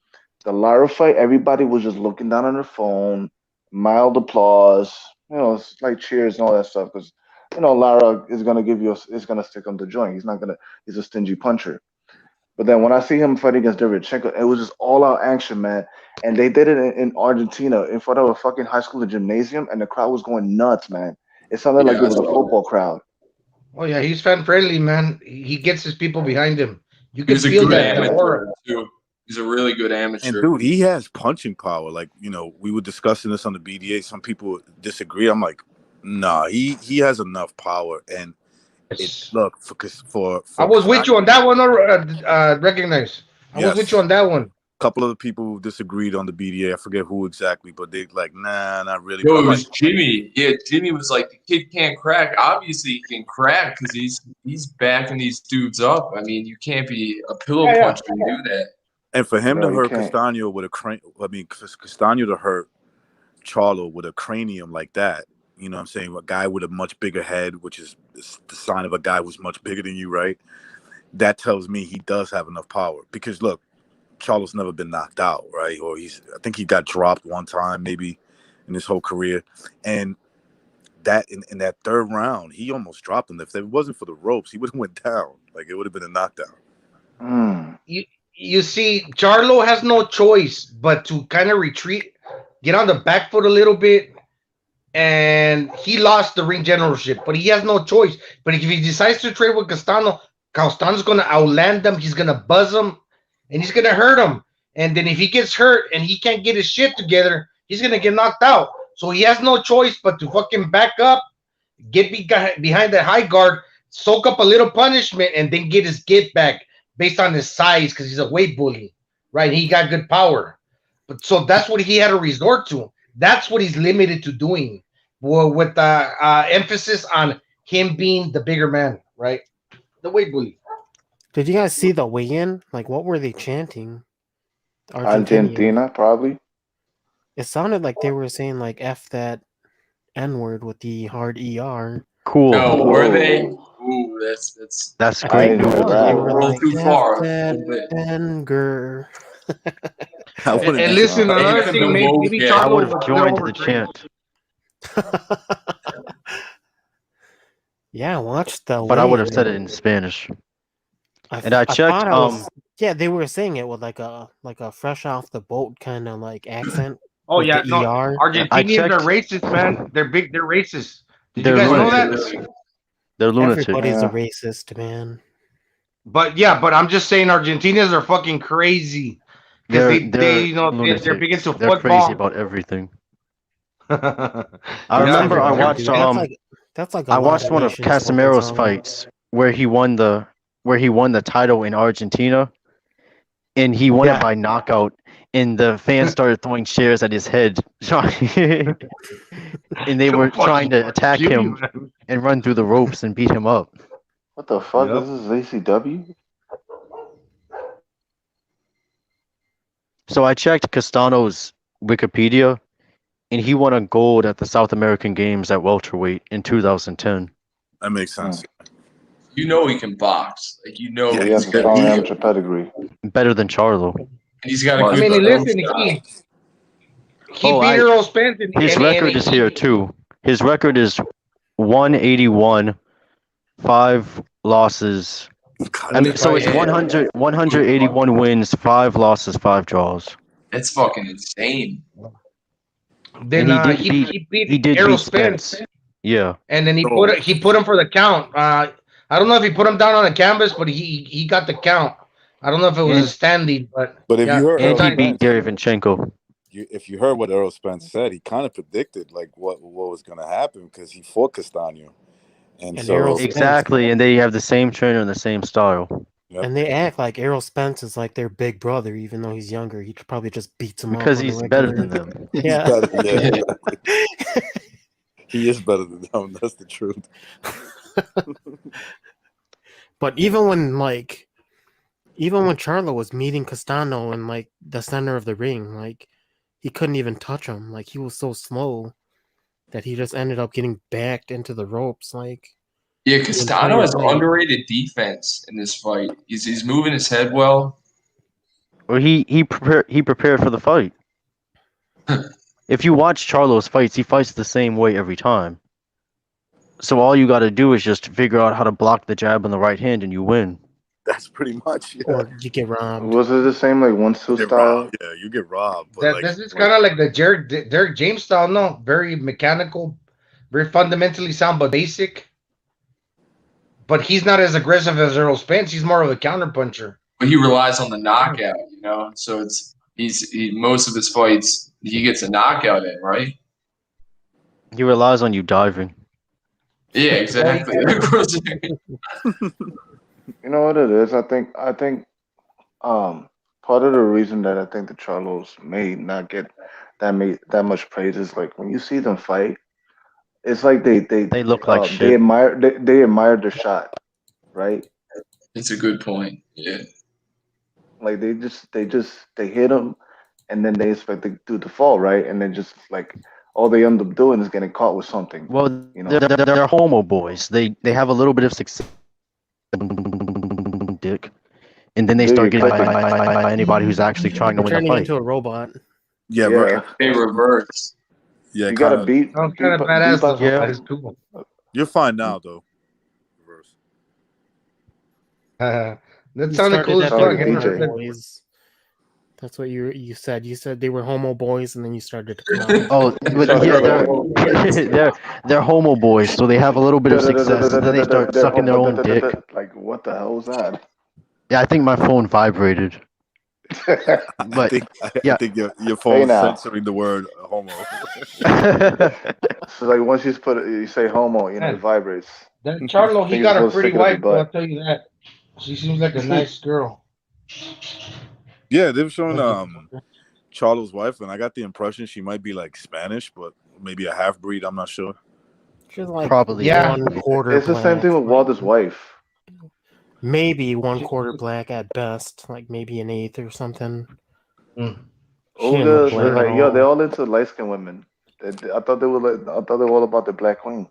The Lara fight, everybody was just looking down on their phone, mild applause, it's like cheers and all that stuff. Because Lara is gonna is gonna stick on the joint. He's not gonna. He's a stingy puncher. But then when I see him fighting against Derevchenko, it was just all out action, man. And they did it in Argentina in front of a fucking high school gymnasium, and the crowd was going nuts, man. It sounded like Yeah, it I was a saw that. football crowd. Oh yeah, he's fan friendly, man. He gets his people behind him. You He can was a feel good that the aura. amateur too. He's a really good And amateur. dude, he has punching power. Like, we were discussing this on the BDA. Some people disagree. I'm like, nah, he has enough power. And look I for was with you on that one. Recognize. I was with you yes, on that one. a couple of the people who disagreed on the BDA. I forget who exactly, but they like, nah, not really. No, But it I'm like, was Jimmy. Yeah, Jimmy was like, the kid can't crack. Obviously, he can crack because he's backing these dudes up. I mean, you can't be a pillow Yeah, yeah. puncher and do that. and for him to No, you hurt can't. Castano with a crane, I mean, Castano to hurt Charlo with a cranium like that. You know what I'm saying? A guy with a much bigger head, which is the sign of a guy who's much bigger than you, right? That tells me he does have enough power. Because look, Charlo's never been knocked out, right? Or I think he got dropped one time, maybe in his whole career. And that in that third round, he almost dropped him. If it wasn't for the ropes, he would have went down. Like it would have been a knockdown. Mm. You see, Charlo has no choice but to kind of retreat, get on the back foot a little bit, and he lost the ring generalship, but he has no choice. But if he decides to trade with Castano, Castano's going to outland him. He's going to buzz him, and he's going to hurt him. And then if he gets hurt and he can't get his shit together, he's going to get knocked out. So he has no choice but to fucking back up, get behind the high guard, soak up a little punishment, and then get his get back based on his size because he's a weight bully, right? He got good power. But so that's what he had to resort to. That's what he's limited to doing, well, with the emphasis on him being the bigger man, right? The weight bully. Did you guys see the weigh-in? Like, what were they chanting? Argentinians. Argentina, probably. It sounded like they were saying like "f that n-word" with the hard er. Cool. No, were they? Oh. Ooh, that's That's I I great think didn't it hear news. was. They that. were a little like too "f far. A that little bit. anger." I wouldn't And be listen, surprised. another Even thing, the maybe, woke maybe guy. I Charlo would was have a joined little the overtrained. chant, Yeah, watch the but I would have weigh-in. said it in Spanish. I And I checked. thought I was. Yeah, they were saying it with like a fresh off the boat kind of like accent Oh with yeah, the no, er. I Argentinians are checked. racist, man. They're big. They're racist. Did you They're guys know lunatics. that? They're lunatics. Everybody's a Yeah. racist, man. But yeah, but I'm just saying, Argentinians are fucking crazy because They're they're big lunatics. into They're crazy football. about everything. I That's remember I everybody, watched dude. That's like a I lot watched of one of nations fucking Casamaro's song. fights where he won the title in Argentina, and he won it by knockout, and the fans started throwing chairs at his head, and they were trying to attack Jimmy, him man. and run through the ropes and beat him up. What the fuck? Yep. This is ACW? So I checked Castano's Wikipedia, and he won a gold at the South American Games at welterweight in 2010. That makes sense. You know he can box. Like you know Yeah, He he's has a got strong and amateur pedigree. Better than Charlo. he's got a Well, I good mean, better. listen, shot. he Oh, beat Earl Spence, His record is here too. His record is 181, 5 losses. I mean, so it's 181 wins, 5 losses, 5 draws. That's fucking insane. Then And he beat did Errol beat Spence. Yeah. and then he Oh. put him for the count. I don't know if he put him down on the canvas, but he got the count. I don't know if it was And- a standing, but But if yeah, you heard And he Earl beat Spence, Gary Vinchenko. if you heard what Earl Spence said, he kind of predicted like what was going to happen because he fought Castano, and And so Errol Spence- Exactly, and they have the same trainer and the same style. Yep. And they act like Errol Spence is like their big brother, even though he's younger. He probably just beats him Because up. on the he's better regular. than them. He's Yeah. better, yeah, he is better than them. That's the truth. But even when Charlo was meeting Castano in like the center of the ring, like he couldn't even touch him. Like he was so slow that he just ended up getting backed into the ropes. Like Yeah, Castano has fight. underrated defense in this fight. He's moving his head well. Well, he prepared for the fight. If you watch Charlo's fights, he fights the same way every time. So all you got to do is just figure out how to block the jab on the right hand, and you win. That's pretty much or you get robbed. Was it the same like 1-2 get style? robbed. Yeah, you get robbed. But That like, this is kind of like the Derek James style. No, very mechanical, very fundamentally sound, but basic. But he's not as aggressive as Earl Spence. He's more of a counterpuncher. But he relies on the knockout, So most of his fights he gets a knockout in, right? He relies on you diving. Yeah, exactly. You know what it is? I think part of the reason that I think the Charlos may not get that much praise is like when you see them fight, it's like They look like they shit. admire their shot, right? It's a good point. Yeah. Like they hit them, and then they expect the dude to fall, right? And then just like all they end up doing is getting caught with something. Well, You know, they're homo boys. They have a little bit of success, dick, and then they start getting by anybody who's actually trying to win the Turning fight. into a robot. yeah, yeah. right. They reverse. Yeah, You gotta kinda, beat. Sounds beat kind of by- badass. beat by- Though. That is cool. you're fine now though. Reverse. That You sounded cool as Sounded fuck. like homo DJ. boys. That's what you said. You said they were homo boys, and then you started to come out. Oh, but yeah, they're homo boys, so they have a little bit of success, and then they start sucking their own dick. Like what the hell was that? Yeah, I think my phone vibrated. I But think yeah. I think your phone's now. censoring the word homo. So like once you say homo, it vibrates. That Charlo, he Think got it's a supposed to pretty stick it up wife. your I'll butt. tell you that. She seems like a nice girl. Yeah, they were showing Charlo's wife, and I got the impression she might be like Spanish, but maybe a half breed. I'm not sure. She's like Probably. Yeah. 1/4 It's the same black, thing with like, Walter's wife. maybe 1/4 black at best, like maybe an eighth or something. Mm. She didn't look Olga, black at like, yo, they're all. all into light skinned women. I thought they were all about the black queen.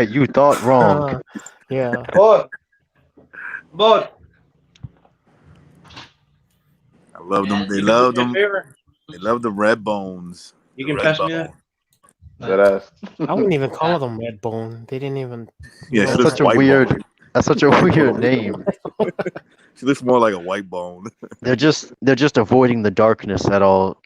You thought wrong. Yeah. But I love them. They You can love do me a them. favor? They love the red bones. You The can red pass me bone. that. That ass. I wouldn't even call them red bone. They didn't even. Yeah, That's she That's looks such a white weird. bone. That's such a weird name. She looks more like a white bone They're just avoiding the darkness at all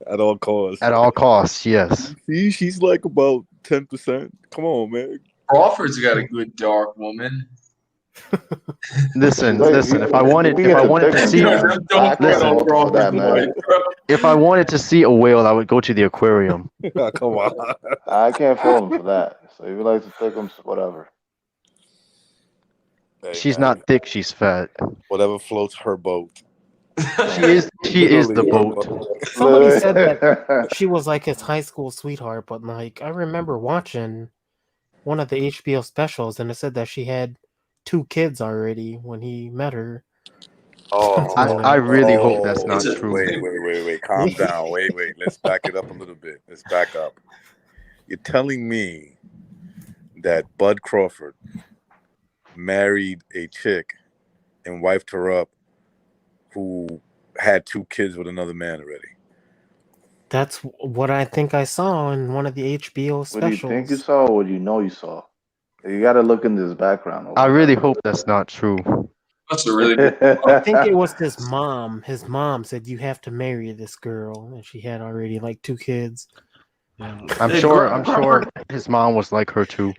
at all costs. Yes. See, she's like about 10%. Come on, man. Crawford's got a good dark woman. Listen. Like, If I wanted to see, Don't Black get on woman, for Crawford's that, man. wife, bro. if I wanted to see a whale, I would go to the aquarium. Come on. I can't fault him for that. So if he likes to take them, whatever. Hey, She's man, not thick. She's fat. whatever floats her boat. She is the boat. Somebody said that she was like his high school sweetheart, but like I remember watching one of the HBO specials, and it said that she had 2 kids already when he met her. Oh, I really hope that's not It's a- true. Wait. Calm down. Wait. Let's back it up a little bit. Let's back up. You're telling me that Bud Crawford married a chick and wifed her up who had 2 kids with another man already. That's what I think I saw in one of the HBO What do you specials. think you saw or what you saw? You got to look into his background. I really hope that's not true. That's a really good. I think it was his mom. His mom said you have to marry this girl, and she had already like 2 kids. I'm sure his mom was like her too.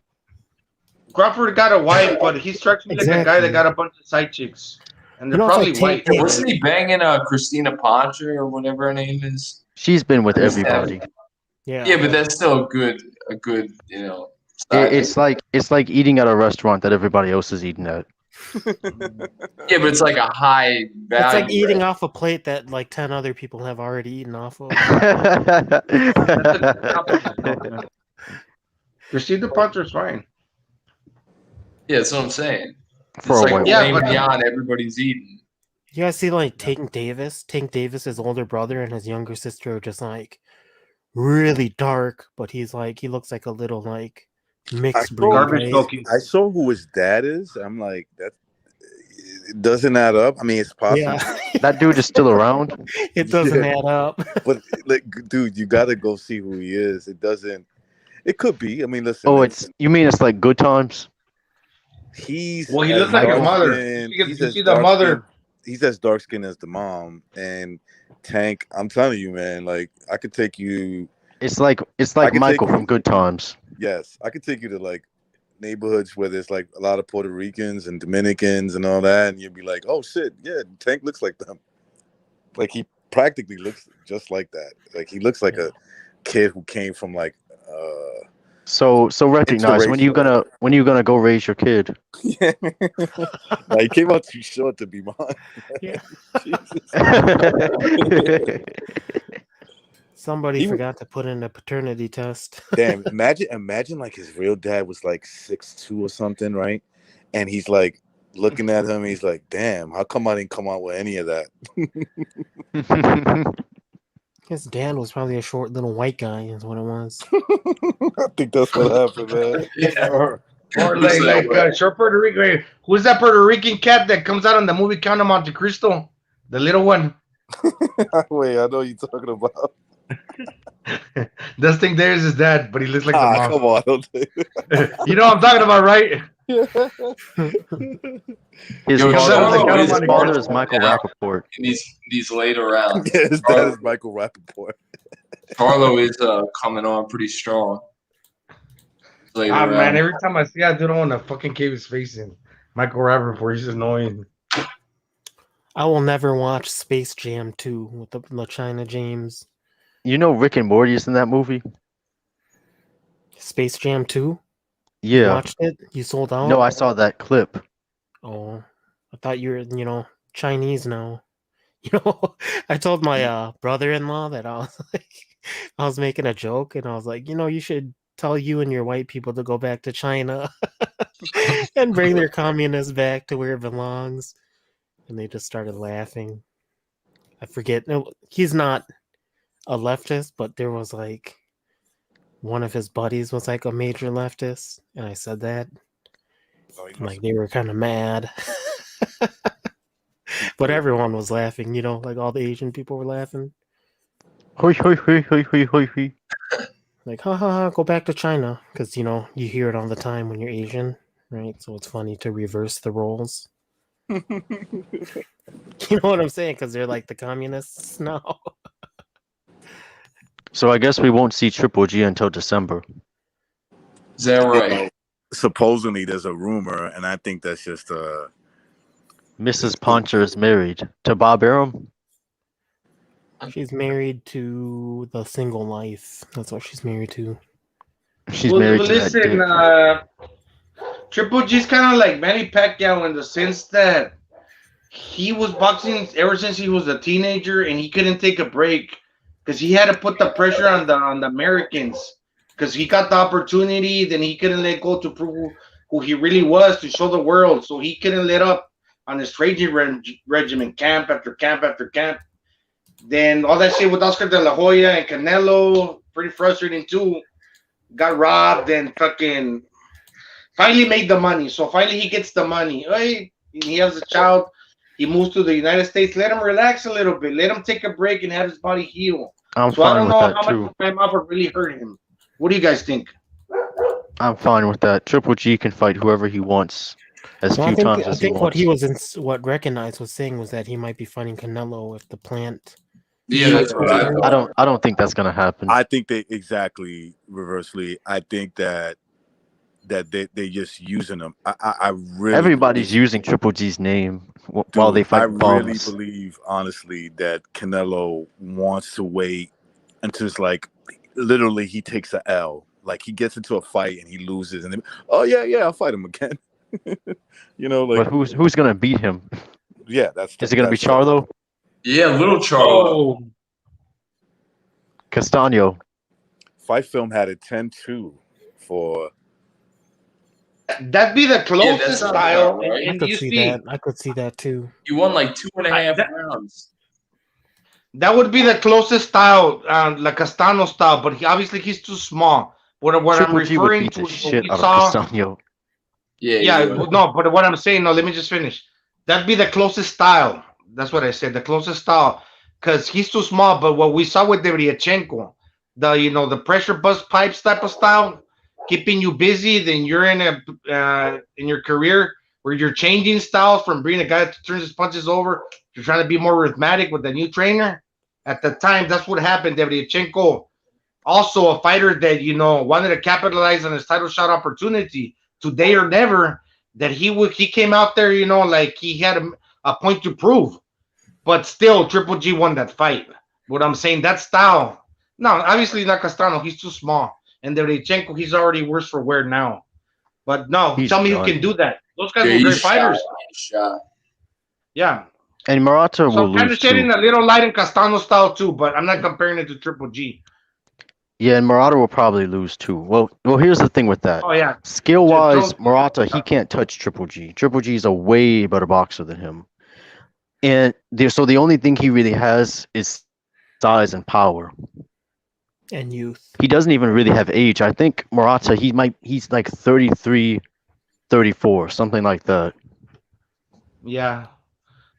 Crawford got a wife, but he strikes me like a guy Exactly. that got a bunch of side chicks, and they're You know, it's probably like white. Tank Wasn't he banging Christina Pancha or whatever her name is? She's been with everybody. Yeah. Yeah, but that's still a good, side It's like eating at a restaurant that everybody else is eating at. Yeah, but it's like a high value. It's like eating off a plate that like 10 other people have already eaten off of. Christina Pancha's fine. Yeah, that's what I'm saying. For It's a like while. Yeah, way but- beyond everybody's eating. You guys see like Tank Davis? Tank Davis' older brother and his younger sister are just like really dark, but he looks like a little like mixed breed. Garbage right? smoking. I saw who his dad is. I'm like, that it doesn't add up. I mean, it's possible, Yeah, That dude is still around. it doesn't Yeah. add up. but like, dude, you got to go see who he is. It doesn't. It could be. I mean, listen. Oh, you mean it's like Good Times? He's Well, he as looks like his dark Michael. mother. skinned. You He's as see the dark skinned. mother. He's as dark skinned as the mom. And Tank, I'm telling you, man. Like I could take you. It's like I could take Michael from you. Good Times. Yes, I could take you to like neighborhoods where there's like a lot of Puerto Ricans and Dominicans and all that, and you'd be like, "Oh shit, yeah, Tank looks like them." Like he practically looks just like that. Like he looks like a kid who came from like So recognize interracial. when you gonna go raise your kid? Yeah, like, he came out too short to be mine. Yeah. Jesus. Somebody He was, forgot to put in a paternity test. damn. Imagine like his real dad was like 6'2" or something, right? And he's like looking at him. He's like, "Damn, how come I didn't come out with any of that?" His dad was probably a short little white guy, is what it was. I think that's what happened, man. Yeah. Or Looks that way. short Puerto Rican. Who's that Puerto Rican cat that comes out in the movie Count of Monte Cristo? The little one. Wait, I know you're talking about. This thing there is his dad, but he looks like the mom. Come on, don't say You know what I'm talking about, right? His Yo, father is Michael Rappaport. In these later rounds. Yeah, his dad is Michael Rappaport. Charlo is coming on pretty strong. Later Man, round. every time I see, I do don't want to fucking cave his face in. Michael Rappaport, he's annoying. I will never watch Space Jam 2 with the LaChina James. You know Rick and Morty is in that movie? Space Jam 2? You Yeah. watched it? You sold out? No, I saw that clip. Oh, I thought you were, Chinese now. I told my brother-in-law that I was like, I was making a joke, and I was like, you should tell you and your white people to go back to China and bring their communists back to where it belongs. And they just started laughing. I forget. No, he's not a leftist, but there was like one of his buddies was like a major leftist, and I said that. Like they were kind of mad. But everyone was laughing, like all the Asian people were laughing. Hoi, hoi, hoi, hoi, hoi, hoi, hoi. Like, ha ha ha, go back to China. Because, you hear it all the time when you're Asian, right? So it's funny to reverse the roles. You know what I'm saying? Because they're like the communists now. So I guess we won't see Triple G until December. Is that right? Supposedly, there's a rumor, and I think that's just Mrs. Poncher is married to Bob Arum. She's married to the single life. That's what she's married to. She's married to that dick. Triple G's kind of like Manny Pacquiao in the sense that he was boxing ever since he was a teenager, and he couldn't take a break because he had to put the pressure on the Americans because he got the opportunity, then he couldn't let go to prove who he really was to show the world. So he couldn't let up on his training regimen, camp after camp after camp. Then all that shit with Oscar De La Hoya and Canelo, pretty frustrating too. Got robbed and fucking finally made the money. So finally he gets the money. Hey, he has a child. He moves to the United States. Let him relax a little bit. Let him take a break and have his body heal. I'm So I fine don't with know that how too. much time off would really hurt him. What do you guys think? I'm fine with that. Triple G can fight whoever he wants as Well, few times I as he think wants. what Recognized was saying was that he might be fighting Canelo if the plant. Yeah, that's what I thought. I don't think that's gonna happen. I think they exactly reversely. I think that they just using them. I really Everybody's using Triple G's name while dude, they fight I really bums. believe honestly that Canelo wants to wait until it's like literally he takes a L. Like he gets into a fight and he loses, and then I'll fight him again. But who's gonna beat him? Yeah, Is it gonna be Charlo? Yeah, little Charlo. Castano. Fight Film had a 10-2 for. That'd be the closest sounds style. about right. And I you could see see, that. I could see that too. You won like 2.5 rounds. that would be the closest style, like Castano style. But he's too small. What I'm Triple G would referring beat to the is what shit we out saw. of Castano. Yeah, no, but what I'm saying, no, let me just finish. That'd be the closest style. That's what I said, the closest style, because he's too small. But what we saw with Devyachenko, the pressure bust pipes type of style, keeping you busy, then you're in your career where you're changing styles from being a guy that turns his punches over to trying to be more rhythmic with the new trainer. At the time, that's what happened. Davychenko, also a fighter that wanted to capitalize on his title shot opportunity today or never. That he came out there, like he had a point to prove, but still Triple G won that fight. What I'm saying, that style. No, obviously not Castano. He's too small, and Davychenko, he's already worse for wear now. But no, He's tell me who done. can do that. Those guys Yeah, were he's great shot. fighters. He's shot. Yeah. And Murata So will I'm kind lose of shedding too. a little light in Castano style too, but I'm not comparing it to Triple G. Yeah, and Murata will probably lose too. Well, here's the thing with that. Oh yeah. Skill-wise, Just Murata, he can't touch Triple G. Triple G is a way better boxer than him. And so the only thing he really has is size and power. And youth. He doesn't even really have age. I think Murata, he's like 33, 34, something like that. Yeah.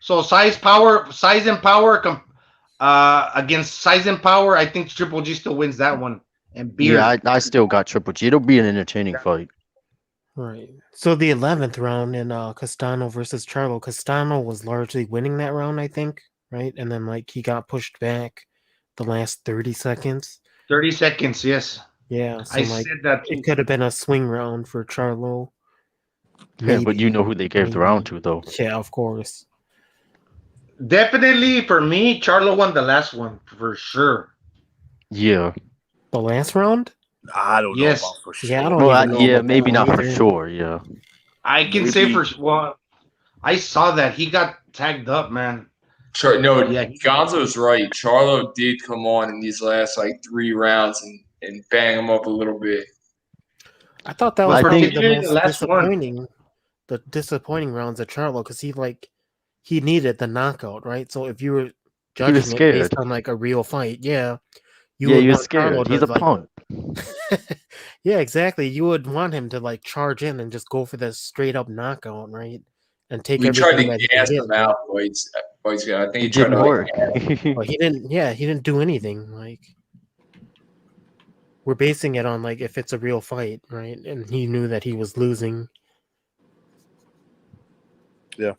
So size and power against size and power, I think Triple G still wins that one. And Yeah, beard. I still got Triple G. It'll be an entertaining fight. Right. So the 11th round in Castano versus Charlo, Castano was largely winning that round, I think, right? And then like he got pushed back the last 30 seconds. 30 seconds, yes. Yeah, so I like said that too. it could have been a swing round for Charlo. Yeah, but you know who they gave the round to, though. Yeah, of course. Definitely for me, Charlo won the last one for sure. Yeah. The last round? I don't know Yes. about for sure. Yeah, I don't Well, even know yeah, about maybe that not for either. sure. Yeah. I can say for I saw that he got tagged up, man. No, Yeah. Gonzo's right. Charlo did come on in these last like 3 rounds and bang him up a little bit. I thought that But was probably the particularly the most last one. disappointing rounds at Charlo because he needed the knockout, right? So if you were He was judging it scared. based on like a real fight, yeah, you Yeah, would he was want Charlo scared. He's to a like, punk. yeah, exactly. You would want him to like charge in and just go for the straight up knockout, right? And take We tried everything to that he can gas get. him out, boys. I think he It tried didn't to work. But he didn't. Yeah, he didn't do anything. Like we're basing it on like if it's a real fight, right? And he knew that he was losing. Yeah.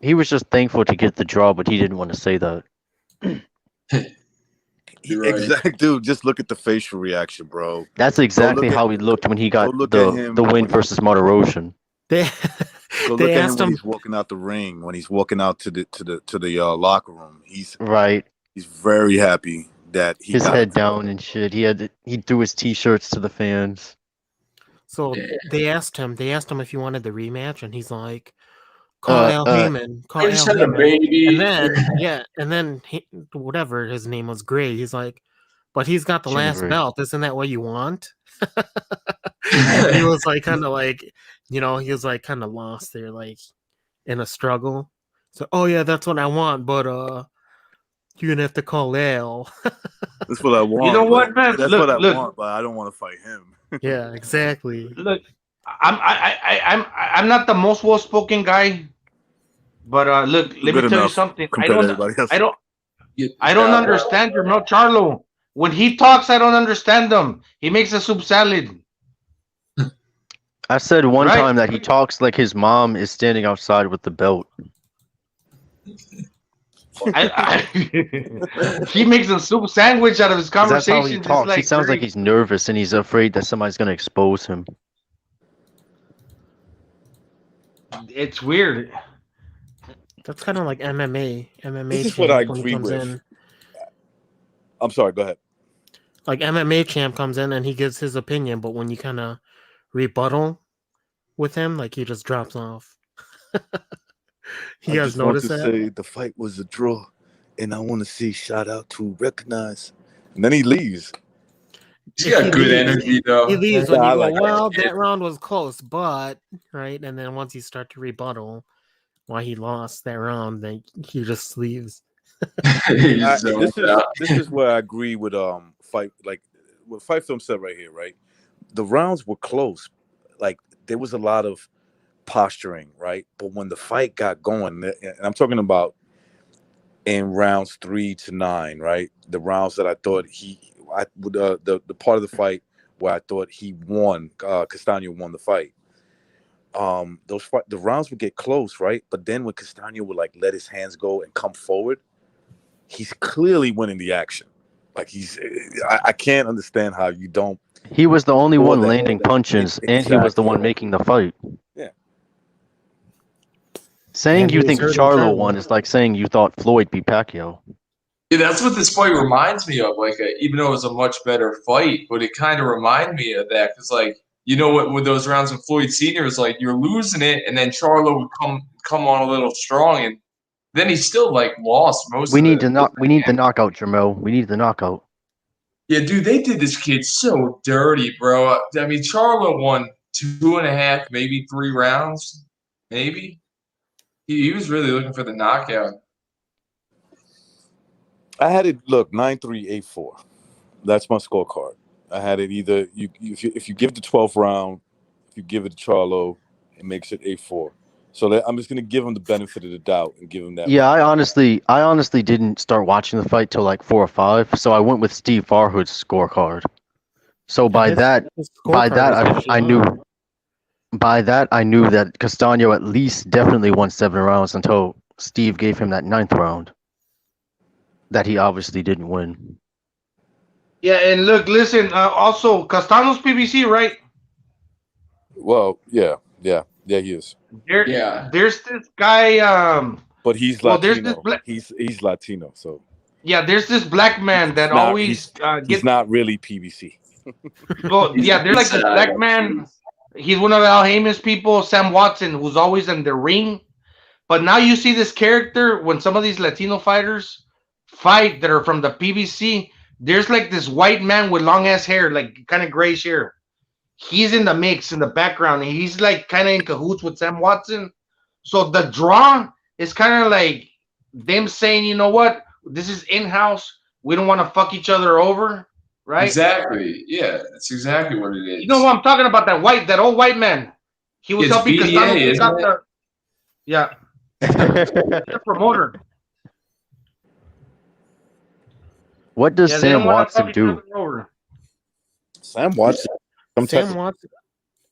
He was just thankful to get the draw, but he didn't want to say that. You're right. Exactly, dude. Just look at the facial reaction, bro. That's exactly how he looked when he got look at him the win when- versus Martirosyan. They Go look they at him asked when him. he's walking out the ring, when he's walking out to the locker room. He's Right. very happy that he His got head the draw. down and shit. He threw his t-shirts to the fans. So Yeah. they asked him if he wanted the rematch, and he's like, "Call Al Heyman, call I Al just had a Heyman." baby. And then whatever his name was, Gray. He's like, "But he's got the Jim last Gray. belt. Isn't that what you want?" And he was like, kind of like, he was like kind of lost there, like in a struggle. So, oh yeah, that's what I want, but you're gonna have to call Al. That's what I want. You know what, but- man? That's Look, what I look. want, but I don't want to fight him. Yeah, exactly. Look, I'm not the most well spoken guy, but look, let me Good tell you enough something. compared to everybody else. I don't understand your no Charlo. When he talks, I don't understand him. He makes a soup salad. I said one Right. time that he talks like his mom is standing outside with the belt. He makes a soup sandwich out of his 'Cause that's how conversation. he just talks. He sounds like very- he's nervous and he's afraid that somebody's gonna expose him. It's weird. That's kind of like MMA. MMA This is what I champ when he agree comes with. in. I'm sorry. Go ahead. Like MMA champ comes in and he gives his opinion, but when you kind of rebuttal with him, like he just drops off. You I guys just want notice to that? say the fight was a draw, and I want to see shout out to recognize, and then he leaves. He's got good energy though. He leaves Yeah, when I you go, like that. well, that round was close, but right, and then once you start to rebuttal why he lost that round, then he just leaves. He's zoned out. This is where I agree with fight like what Fight Film said right here, right? The rounds were close, like there was a lot of posturing, right? But when the fight got going, and I'm talking about in rounds 3 to 9, right? The rounds that I thought the part of the fight where I thought he won. Castano won the fight. The rounds would get close, right? But then when Castano would like let his hands go and come forward, he's clearly winning the action. Like I can't understand how you don't. He was the only Or one that- landing punches, and he was the one making the fight. Yeah. Saying And he you was think hurting Charlo Charlo. won is like saying you thought Floyd beat Pacquiao. Yeah, that's what this fight reminds me of. Like, even though it was a much better fight, but it kind of reminded me of that because, like, you know what? With those rounds with Floyd Senior, is like you're losing it, and then Charlo would come on a little strong, and then he still like lost most. We of need the, to knock. We need the knockout, Jermel. We need the knockout. Yeah, dude, they did this kid so dirty, bro. I mean, Charlo won 2.5, maybe 3 rounds, maybe. He was really looking for the knockout. I had it look 9-3, 8-4. That's my scorecard. I had it either if you give the 12th round, if you give it to Charlo, it makes it 8-4. So I'm just gonna give him the benefit of the doubt and give him that. Yeah, round. I honestly didn't start watching the fight till like 4 or 5, so I went with Steve Farhood's scorecard. So by his that, scorecard was actually I knew. good. By that, I knew that Castano at least definitely won 7 rounds until Steve gave him that 9th round. That he obviously didn't win. Yeah, and look, listen. Also, Castano's PBC, right? Well, yeah, he is. Yeah. There's this guy. But he's Well, there's Latino. He's Latino, so Yeah, there's this black man that not- always he's gets. not really PBC. Well, yeah, there's like this black man. He's one of Al Heyman's people, Sam Watson, who's always in the ring. But now you see this character when some of these Latino fighters fight that are from the PBC. There's like this white man with long ass hair, like kind of grayish hair. He's in the mix in the background, and he's like kind of in cahoots with Sam Watson. So the draw is kind of like them saying, you know what, this is in house. We don't want to fuck each other over, right? Exactly. Yeah, that's exactly what it is. You know what I'm talking about? That old white man. He was It's helping BDA, Castano pick isn't up it? the. Yeah, the promoter. What does Yeah, they Sam don't wanna Watson fuck each do? other over. Sam Watson. Sam Watson,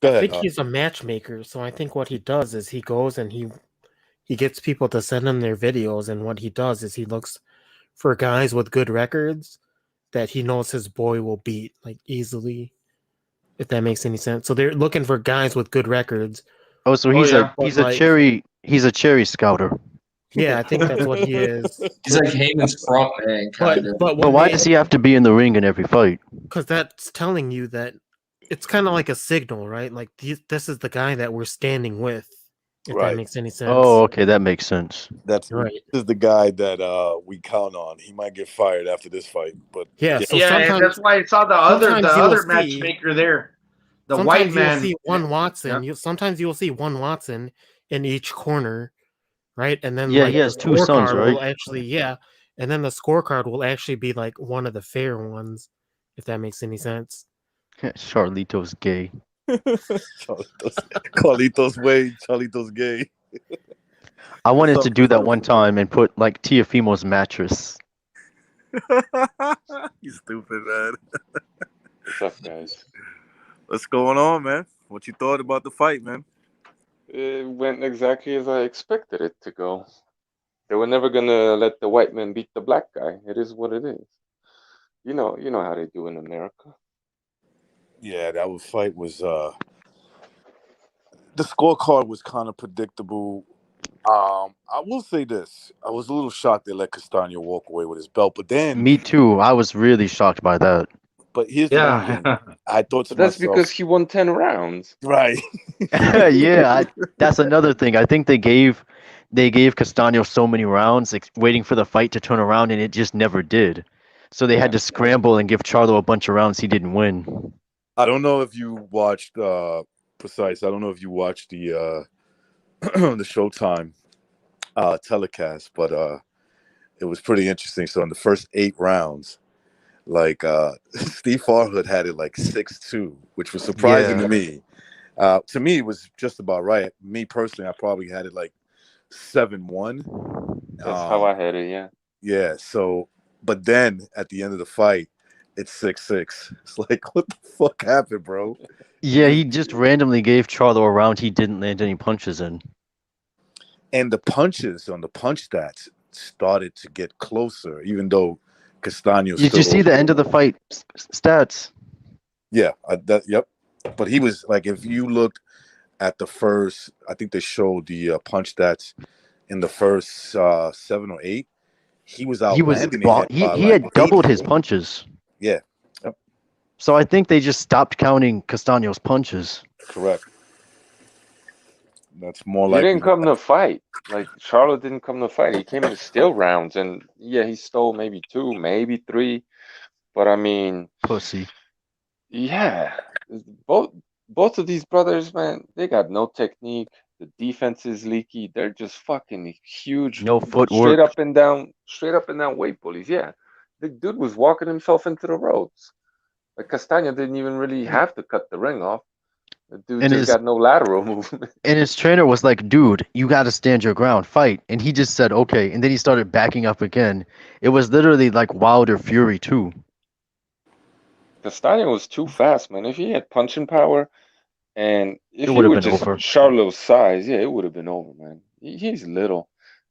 Go I ahead. think he's a matchmaker. So I think what he does is he goes and he gets people to send him their videos, and what he does is he looks for guys with good records that he knows his boy will beat like easily, if that makes any sense. So they're looking for guys with good records. Oh, so Oh, he's yeah. he's a cherry scouter. Yeah, I think that's what he is. He's like Heyman's front man, kind of. But why does he have to be in the ring in every fight? Because that's telling you that it's kind of like a signal, right? Like this is the guy that we're standing with. If Right. that makes any sense. Oh, okay, that makes sense. That's right. This is the guy that we count on. He might get fired after this fight, but Yeah, so Yeah, and sometimes that's why I saw the sometimes you will other see- matchmaker there, the sometimes white you'll man. see one Watson. Yeah. Sometimes you'll see one Watson in each corner, right? And then Yeah, like, he has the 2 sons, scorecard right? will actually, and then the scorecard will actually be like one of the fair ones, if that makes any sense. Charlito's gay. Carlitos Way, Charlitos Gay. I wanted What's to up, do that bro? one time and put like Tiafimo's mattress. You stupid, man. What's up, guys? What's going on, man? What you thought about the fight, man? It went exactly as I expected it to go. They were never gonna let the white man beat the black guy. It is what it is. You know how they do in America. Yeah, that fight was the scorecard was kind of predictable. I will say this. I was a little shocked they let Castano walk away with his belt, but then Me too. I was really shocked by that. but here's the Yeah. thing. I thought to But that's myself, because he won 10 rounds. right. Yeah, that's another thing. I think they gave Castano so many rounds, waiting for the fight to turn around, and it just never did. So they had to scramble and give Charlo a bunch of rounds he didn't win. I don't know if you watched Precise. I don't know if you watched the the Showtime telecast, but it was pretty interesting. So in the first 8 rounds, like Steve Farhood had it like 6-2, which was surprising to me. To me, it was just about right. Me personally, I probably had it like 7-1. That's how I had it, yeah. Yeah. So, but then at the end of the fight, it's 6'6". It's like, what the fuck happened, bro? Yeah, he just randomly gave Charlo a round he didn't land any punches in. And the punches on the punch stats started to get closer, even though Castano Did you see still, the end of the fight stats? yeah, yep. But he was like, if you looked at the first, I think they showed the punch stats in the first 7 or 8. He was outlanding him by He like had doubled 80. his punches. Yeah, yep, So I think they just stopped counting Castano's punches. correct. That's more He didn't likely. come to fight. Like Charlotte didn't come to fight. He came to steal rounds, and yeah, he stole maybe two, maybe three. But I mean, Pussy. yeah, both both of these brothers, man, they got no technique. The defense is leaky. They're just fucking huge, No straight footwork. up and down, straight up and down weight bullies. Yeah, the dude was walking himself into the ropes. Like Castagna didn't even really have to cut the ring off. The dude And just his got no lateral movement. and his trainer was like, "Dude, you got to stand your ground, fight." And he just said, "Okay." And then he started backing up again. It was literally like Wilder Fury too. Castagna was too fast, man. If he had punching power, and It if he would have were been just over. Charlo's size, yeah, it would have been over, man. He's little,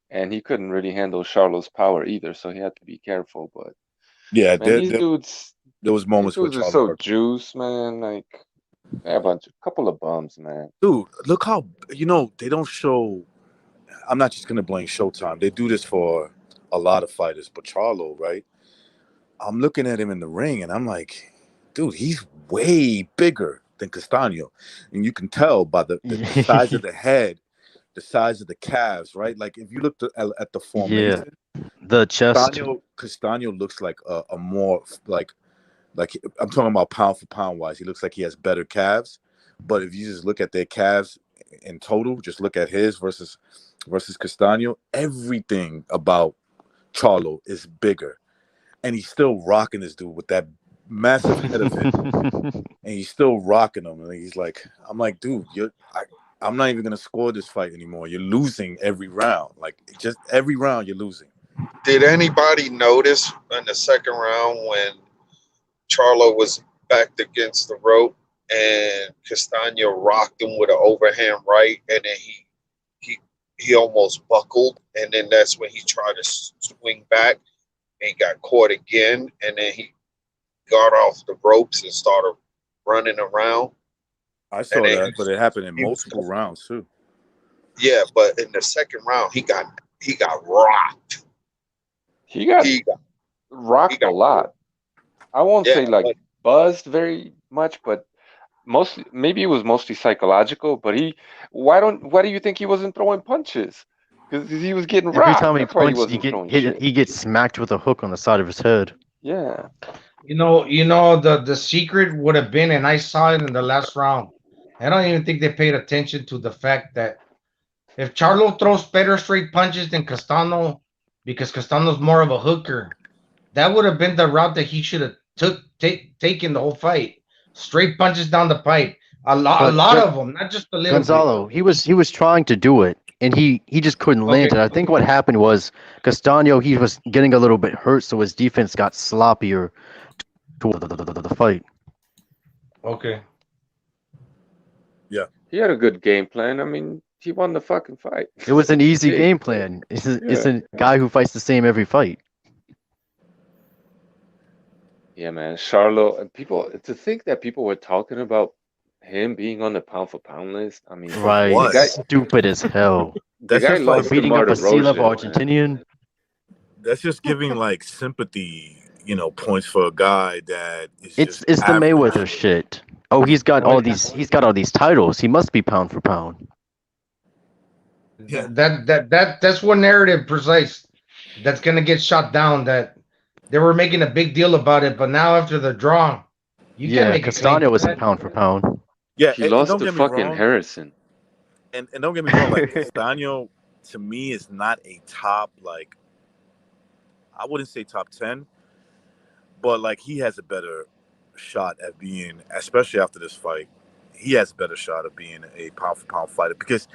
and he couldn't really handle Charlo's power either, so he had to be careful. But Yeah, man, there was these moments where dudes are Charlo so worked. juice, man. Like they're a couple of bums, man. Dude, look how they don't show. I'm not just gonna blame Showtime. They do this for a lot of fighters, but Charlo, right? I'm looking at him in the ring, and I'm like, dude, he's way bigger than Castano, and you can tell by the size of the head, the size of the calves, right? Like if you look at the Yeah, formation, the chest. Castano looks like a more like I'm talking about pound for pound wise. He looks like he has better calves, but if you just look at their calves in total, just look at his versus Castano, everything about Charlo is bigger, and he's still rocking this dude with that massive head of his, and he's still rocking him. And he's like, I'm like, dude, I'm not even gonna score this fight anymore. You're losing every round. Like just every round, you're losing. Did anybody notice in the second round when Charlo was backed against the rope and Castagna rocked him with an overhand right, and then he he almost buckled, and then that's when he tried to swing back and he got caught again, and then he got off the ropes and started running around, I and saw then that, but it happened in he was multiple rounds too. yeah, but in the second round he got rocked. He got He got he rocked a got lot. I won't yeah, say like but buzzed very much, but mostly maybe it was mostly psychological. But why do you think he wasn't throwing punches? Because he was getting Every time rocked. he That's why he punched, wasn't throwing shit. he gets smacked with a hook on the side of his head. Yeah, The secret would have been, and I saw it in the last round. I don't even think they paid attention to the fact that if Charlo throws better straight punches than Castano, because Castano's more of a hooker, that would have been the route that he should have taken the whole fight. Straight punches down the pipe. A But lot of them, not just a little bit. Gonzalo, he was trying to do it, and he just couldn't land Okay, it. I think what happened was Castano, he was getting a little bit hurt, so his defense got sloppier toward the fight. okay. Yeah, he had a good game plan. I mean, he won the fucking fight. It was an easy Hey, game plan. It's yeah, a guy who fights the same every fight. yeah, man. Charlo, and people to think that people were talking about him being on the pound for pound list. I mean, for Right. the what? guy Stupid as hell. the That's guy just For like lost to beating up a Martin C-level Rosian, man. Argentinian. that's just giving like sympathy, points for a guy that is It's just it's the average. Mayweather shit. Oh, he's got all these titles. He must be pound for pound. Yeah, That's one narrative precise that's gonna get shot down. That they were making a big deal about it, but now after the draw, you can't Yeah, make a claim Castano to isn't that. pound for pound. yeah, He and lost don't to get me fucking wrong, Harrison. and don't get me wrong, like Castano to me is not a top, like I wouldn't say top 10, but like he has a better shot at being, especially after this fight, he has a better shot of being a pound for pound fighter because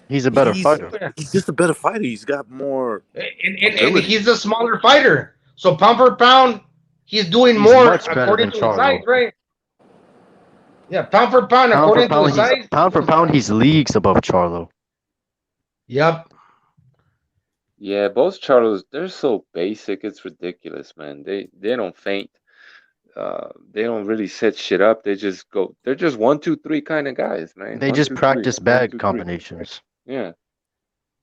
He's a better he's fighter. Yeah. he's just a better fighter. He's got more And ability. he's a smaller fighter, so pound for pound, he's doing He's more much better according than to the size, Charlo. right? Yeah, pound for pound, according to the size. Pound for pound, he's leagues above Charlo. Yep. Yeah, both Charlos, they're so basic. It's ridiculous, man. They don't feint. They don't really set shit up. They just go. They're just 1, 2, 3 kind of guys, man. They One, just two, three. practice One, bag two, three. combinations. Yeah,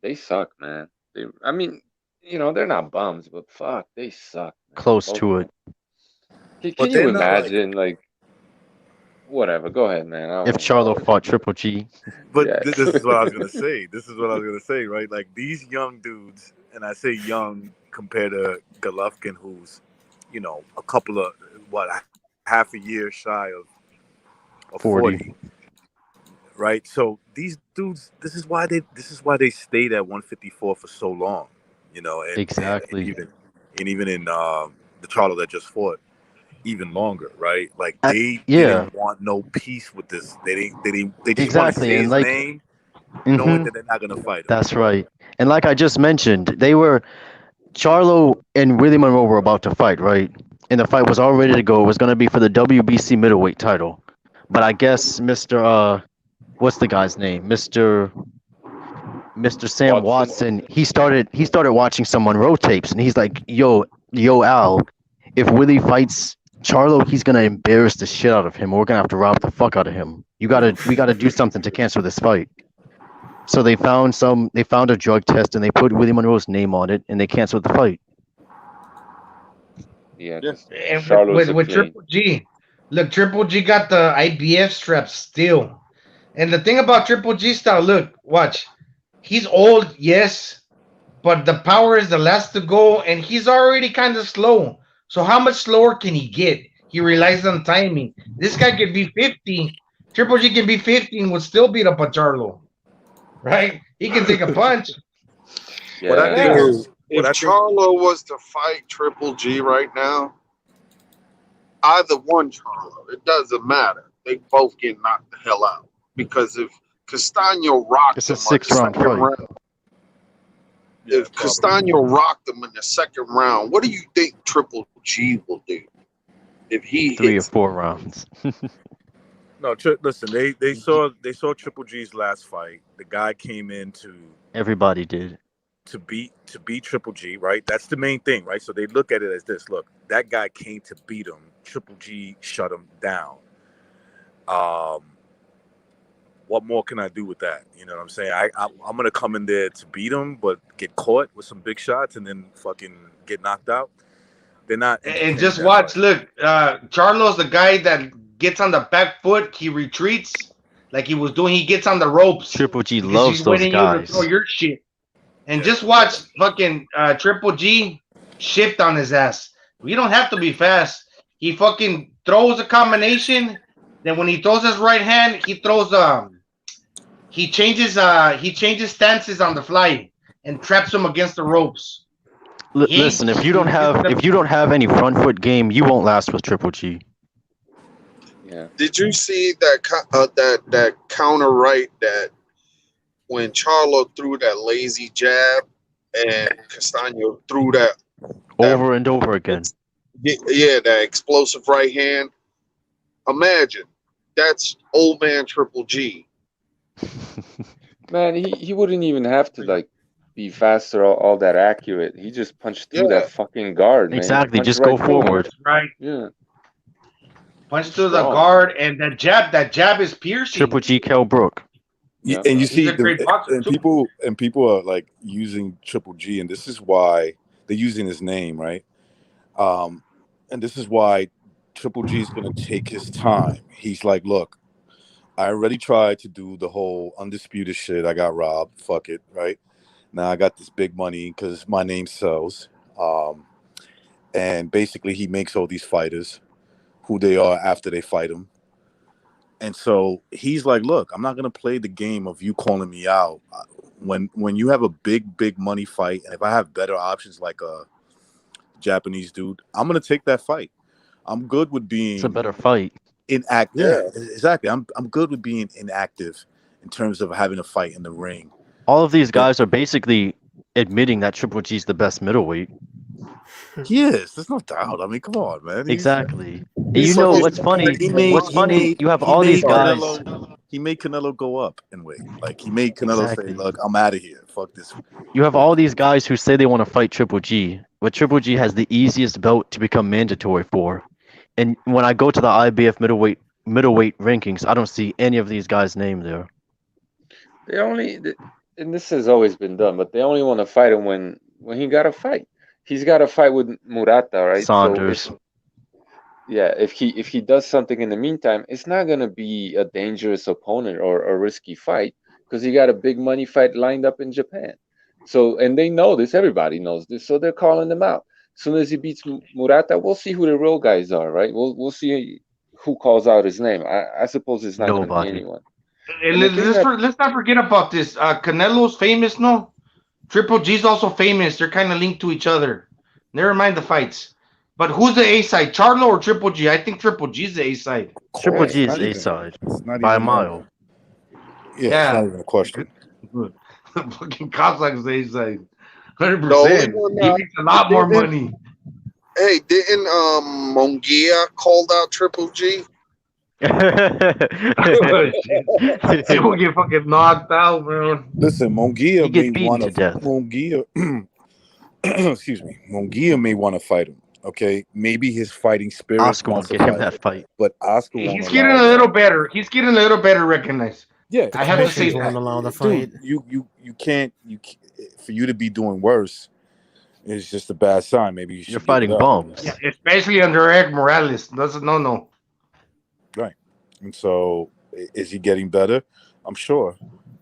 they suck, man. I mean, they're not bums, but fuck, they suck, man. Close Both to of it. them. Can But you they're not like. imagine, like, whatever? Go ahead, man. I If don't Charlo fought Triple G, But Yeah. this is what I was gonna say. This is what I was gonna say, right? Like these young dudes, and I say young compared to Golovkin, who's, a couple of half a year shy of 40, right? So these dudes, this is why they stayed at 154 for so long, and exactly. even in the Charlo that just fought even longer, right? Like they Yeah, didn't want no peace with this. They just want to exactly. say And his like, name, knowing mhm, that they're not gonna fight him. that's right. And like I just mentioned, Charlo and Willie Monroe were about to fight, right? And the fight was all ready to go. It was going to be for the WBC middleweight title. But I guess what's the guy's name? Mr. Sam Watson, he started watching some Monroe tapes, and he's like, yo, Al, if Willie fights Charlo, he's gonna embarrass the shit out of him. We're gonna have to rob the fuck out of him. We gotta do something to cancel this fight. So they found a drug test, and they put Willie Monroe's name on it, and they canceled the fight. Yeah. And Charlo's a with clean. Triple G, look, Triple G got the IBF strap still. And the thing about Triple G style, look, watch, he's old, yes, but the power is the last to go, and he's already kind of slow. So how much slower can he get? He relies on timing. This guy could be 50. Triple G can be 50 and would still beat up a Charlo, right? He can take a punch. What I think Yeah. is, if Charlo was to fight Triple G right now, either one Charlo, it doesn't matter. They both get knocked the hell out. Because if Castano rocked It's a him on the 6-round second fight. round, if Castano rocked him in the second round, what do you think Triple G will do if he 3 or hits? 4 rounds. No, listen. They saw Triple G's last fight. The guy came in Everybody did. to beat Triple G, right? That's the main thing, right? So they look at it as this: look, that guy came to beat him. Triple G shut him down. What more can I do with that? You know what I'm saying? I'm gonna come in there to beat him, but get caught with some big shots and then fucking get knocked out. They're not. And just watch, look, Charlo's the guy that gets on the back foot, he retreats like he was doing. He gets on the ropes. Triple G because loves he's those waiting guys. you to throw your shit. And just watch fucking Triple G shift on his ass. We don't have to be fast. He fucking throws a combination. Then when he throws his right hand, he throws he changes stances on the fly and traps him against the ropes. Listen, if you don't have any front foot game, you won't last with Triple G. Yeah. Did you see that counter right that when Charlo threw that lazy jab and Castano threw that over and over again? Yeah, that explosive right hand. Imagine that's old man Triple G. Man, he wouldn't even have to like be fast or all that accurate. He just punched through that fucking guard, man. Exactly, Punched just right go through forward. him. Right. Yeah. Punch through the guard, and that jab is piercing. Triple G, Kell Brook. Yeah, and you see, He's a great boxer, and too. people are like using Triple G, and this is why they're using his name, right? And this is why Triple G is going to take his time. He's like, look, I already tried to do the whole undisputed shit. I got robbed. Fuck it, right? Now I got this big money because my name sells. And basically he makes all these fighters who they are after they fight him. And so he's like, look, I'm not going to play the game of you calling me out. When you have a big money fight, and if I have better options like a Japanese dude, I'm going to take that fight. I'm good with being... It's a better fight. Inactive. Yeah, exactly. I'm good with being inactive in terms of having a fight in the ring. All of these guys are basically admitting that Triple G's the best middleweight. He is. There's no doubt. I mean, come on, man. Exactly. And He's you know supposed what's to funny? He be made What's he funny? made You have he all these made guys. Canelo go up in weight. Like he made Canelo say, Exactly. "Look, I'm out of here. Fuck this." You have all these guys who say they want to fight Triple G, but Triple G has the easiest belt to become mandatory for. And when I go to the IBF middleweight rankings, I don't see any of these guys' name there. They only, and this has always been done, but they only want to fight him when he got to fight. He's got to fight with Murata, right? So Saunders. if he does something in the meantime, it's not gonna be a dangerous opponent or a risky fight because he got a big money fight lined up in Japan. So and they know this, everybody knows this, so they're calling him out. As soon as he beats Murata, we'll see who the real guys are, right? We'll see who calls out his name. I suppose it's not gonna be Nobody. anyone. And And the thing that let's not forget about this. Canelo's famous, no? Triple G's also famous. They're kind of linked to each other. Never mind the fights. But who's the A side, Charlo or Triple G? I think Triple G's the A side. Triple Course, G is not A even. side It's not by a even. mile. Yeah, it's not even a question. Fucking Cossacks the A side. The only 100%. one He makes a lot more didn't. money. Hey, didn't Munguia called out Triple G? He will get fucking knocked out, bro. Listen, He get beaten to death. Munguia. Excuse me. Munguia may want to fight him. Okay, maybe his fighting spirit Oscar wants won't to get him fight that him, fight. but Oscar won't He's getting allow a little that. better. He's getting a little better recognized. Yeah, The I have to say commissions won't that. allow the fight. dude, you can't for you to be doing worse is just a bad sign. Maybe you You're should give it fighting up. bums. Yeah, especially under Eric Morales. That's a no. Right. And so, is he getting better? I'm sure.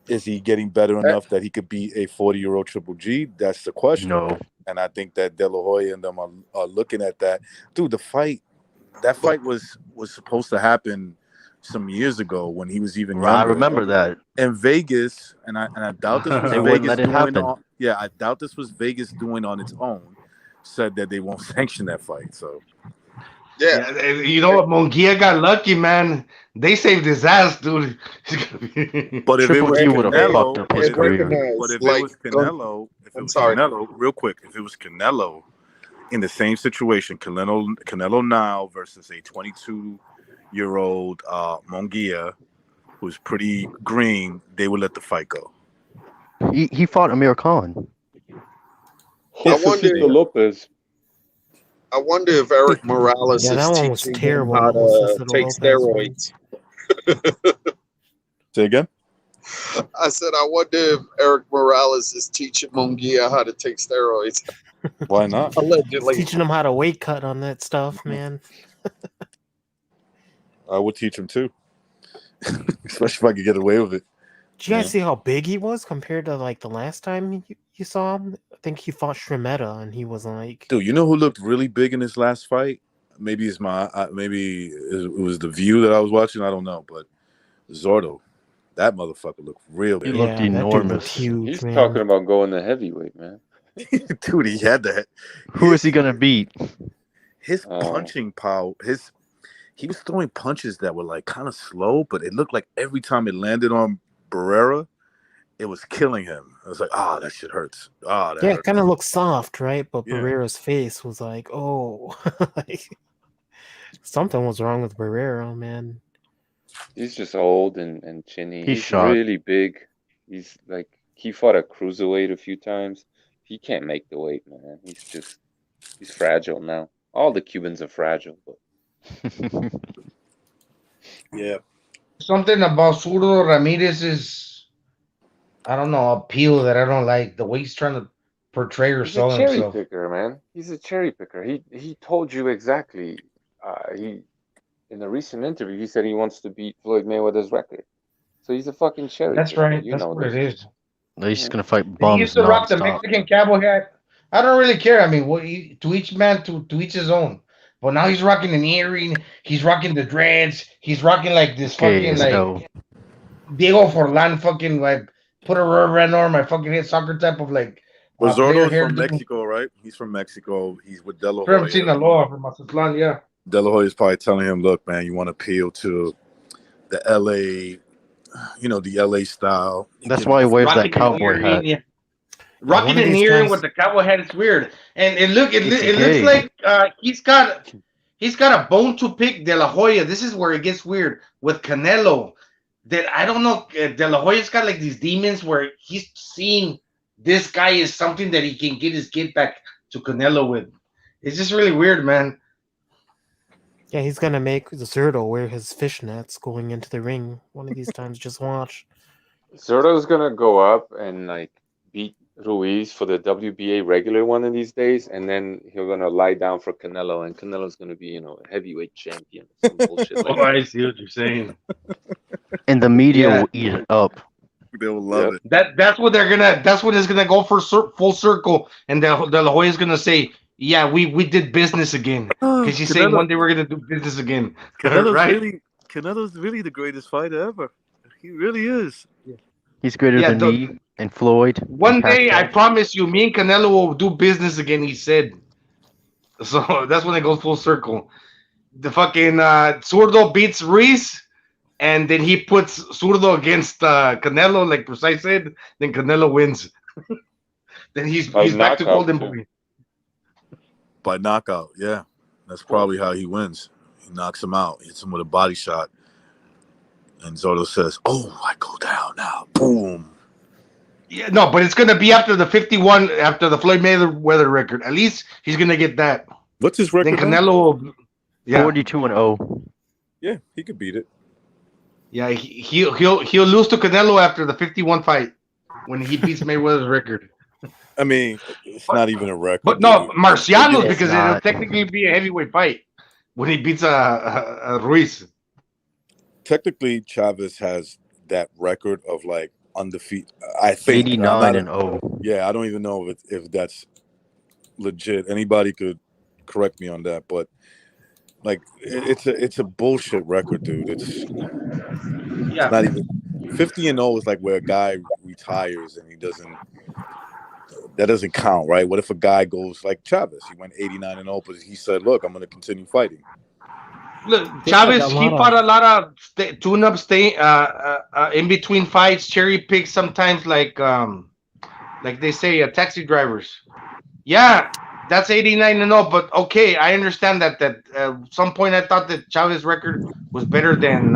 Is he getting better enough that he could beat a 40-year-old Triple G? That's the question. No. And I think that De La Hoya and them are looking at that. Dude, that fight was supposed to happen some years ago when he was even I younger. remember that. In Vegas, and I doubt this was They wouldn't Vegas let it doing happen. on. Yeah, I doubt this was Vegas doing on its own. Said that they won't sanction that fight. So Yeah. Yeah, you know what? Munguia got lucky, man. They saved his ass, dude. but if it Triple was G would have Canelo, fucked up his And career. but recognize, if it like, was Canelo, I'm sorry. real quick, if it was Canelo in the same situation, Canelo now versus a 22-year-old Munguia who's pretty green, they would let the fight go. He fought Amir Khan. I wonder. Jesucito Lopez. I wonder if Eric Morales Yeah, is that one was teaching him terrible. how to Josefito take Lopez, man. steroids. Say again? I said, I wonder if Eric Morales is teaching Munguia how to take steroids. Why not? He's Allegedly. teaching them how to weight cut on that stuff, man. I would teach him too, especially if I could get away with it. Did you guys Yeah. see how big he was compared to like the last time you saw him? I think he fought Shrimeta and he was like, Dude, you know who looked really big in his last fight? Maybe it's maybe it was the view that I was watching. I don't know, but Zordo, that motherfucker looked real He big. looked yeah, that dude looked enormous. huge, He's man. talking about going to heavyweight, man. Dude, he had that. Who is he gonna beat? His Oh. punching power, he was throwing punches that were like kind of slow, but it looked like every time it landed on Barrera, it was killing him. I was like, that shit hurts. That Yeah, it hurts. kind of looked soft, right? But Yeah. Barrera's face was like, oh, like, something was wrong with Barrera, man. He's just old and chinny. He's He's shot. really big. He's like he fought a cruiserweight a few times. He can't make the weight, man. He's fragile now. All the Cubans are fragile, but Yeah. Something about Zurdo Ramirez's, I don't know, appeal that I don't like. The way he's trying to portray or he's a sell cherry himself. picker, man. He's a cherry picker. He told you exactly. He in a recent interview he said he wants to beat Floyd Mayweather's record. So he's a fucking cherry That's picker. right. You That's know what it this. is. He's just gonna fight He bums used to rock the nonstop. Mexican cowboy hat. I don't really care. I mean, to each man, to each his own. But now he's rocking an earring. He's rocking the dreads. He's rocking like this Gay fucking as like hell. Diego Forlan fucking like put a rubber band on my fucking head soccer type of like player Zordo's hair. from Mexico, right? He's from Mexico. He's with De La From Hoya. Sinaloa, from Mazatlan, yeah. De La Hoya's probably telling him, look, man, you want to appeal to the LA, the LA style. That's why he wears that Rocking the cowboy earring, hat. yeah. one Rocky of De these Niro times. with the cowboy hat is weird, and it It's looks gay. like he's got a bone to pick De La Hoya. This is where it gets weird with Canelo. That I don't know. De La Hoya's got like these demons where he's seeing this guy is something that he can get his kid back to Canelo with. It's just really weird, man. Yeah, he's gonna make Zerto wear his fishnets going into the ring one of these times. Just watch. Zerto's gonna go up and like beat Ruiz for the WBA regular one of these days, and then he's gonna lie down for Canelo, and Canelo's gonna be, heavyweight champion, some bullshit like Oh, that. I see what you're saying. And the media Yeah. will eat it up. They will love it. That's what they're gonna. That's what it's gonna go for full circle, and De La Hoya's gonna say, "Yeah, we did business again." Because she's saying one day we're gonna do business again, right? Canelo's really the greatest fighter ever. He really is. He's greater Yeah, than me and Floyd. and one day, I Pacquiao. promise you, me and Canelo will do business again. He said. So that's when it goes full circle. The fucking Zurdo beats Ruiz, and then he puts Zurdo against Canelo, like Precise said. Then Canelo wins. Then he's By back to knockout, Golden too. Boy. By knockout, yeah. That's probably how he wins. He knocks him out, hits him with a body shot. And Zotto says, "Oh, I go down now." Boom. Yeah, no, but it's gonna be after the 51, after the Floyd Mayweather record. At least he's gonna get that. What's his Then record now? Canelo, yeah, 42-0. Yeah, he could beat it. yeah, he'll lose to Canelo after the 51 fight when he beats Mayweather's record. I mean, it's not even a record. But no, dude. Marciano's, It's because it'll not. technically be a heavyweight fight when he beats Ruiz. Technically, Chavez has that record of like undefeated. I think. I'm 89 not- and 0. Yeah, I don't even know if that's legit. Anybody could correct me on that, but like it's a bullshit record, dude. It's Yeah, not even 50-0 is like where a guy retires and he doesn't. That doesn't count, right? What if a guy goes like Chavez? He went 89-0, but he said, "Look, I'm going to continue fighting." look, They Chavez, got a he lot fought of- a lot of tune-up in between fights, cherry pick sometimes, like they say, taxi drivers. Yeah, that's 89-0, but okay, I understand that at some point I thought that Chavez record was better than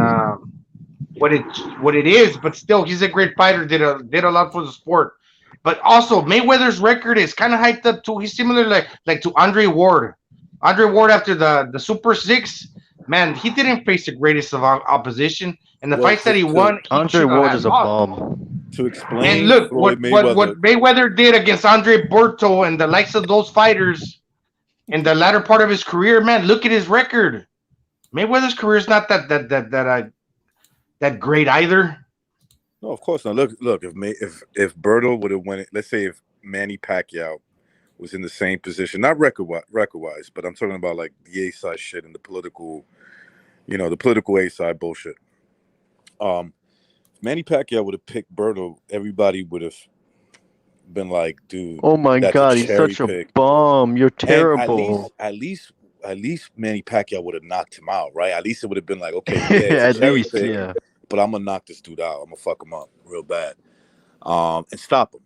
what it is, but still he's a great fighter, did a lot for the sport. But also Mayweather's record is kind of hyped up too. He's similar like to Andre Ward. Andre Ward after the Super 6, man, he didn't face the greatest of opposition. And the Well, fights that he to- won, he Andre should have Ward had is a lost. bum. To explain, And look, Floyd what Mayweather did against Andre Berto and the likes of those fighters in the latter part of his career, man, look at his record. Mayweather's career is not that great either. No, of course not. Look. If Berto would have won it, let's say if Manny Pacquiao was in the same position, not record wise, but I'm talking about like the A side shit and the political A side bullshit. Manny Pacquiao would have picked Berto, everybody would have been like, "Dude, Oh my that's god, a he's cherry such a pick." bum. You're And terrible. at least Manny Pacquiao would have knocked him out, right? At least it would have been like, okay, yeah, it's At a cherry least, pick, yeah. but I'm gonna knock this dude out. I'm gonna fuck him up real bad, and stop him.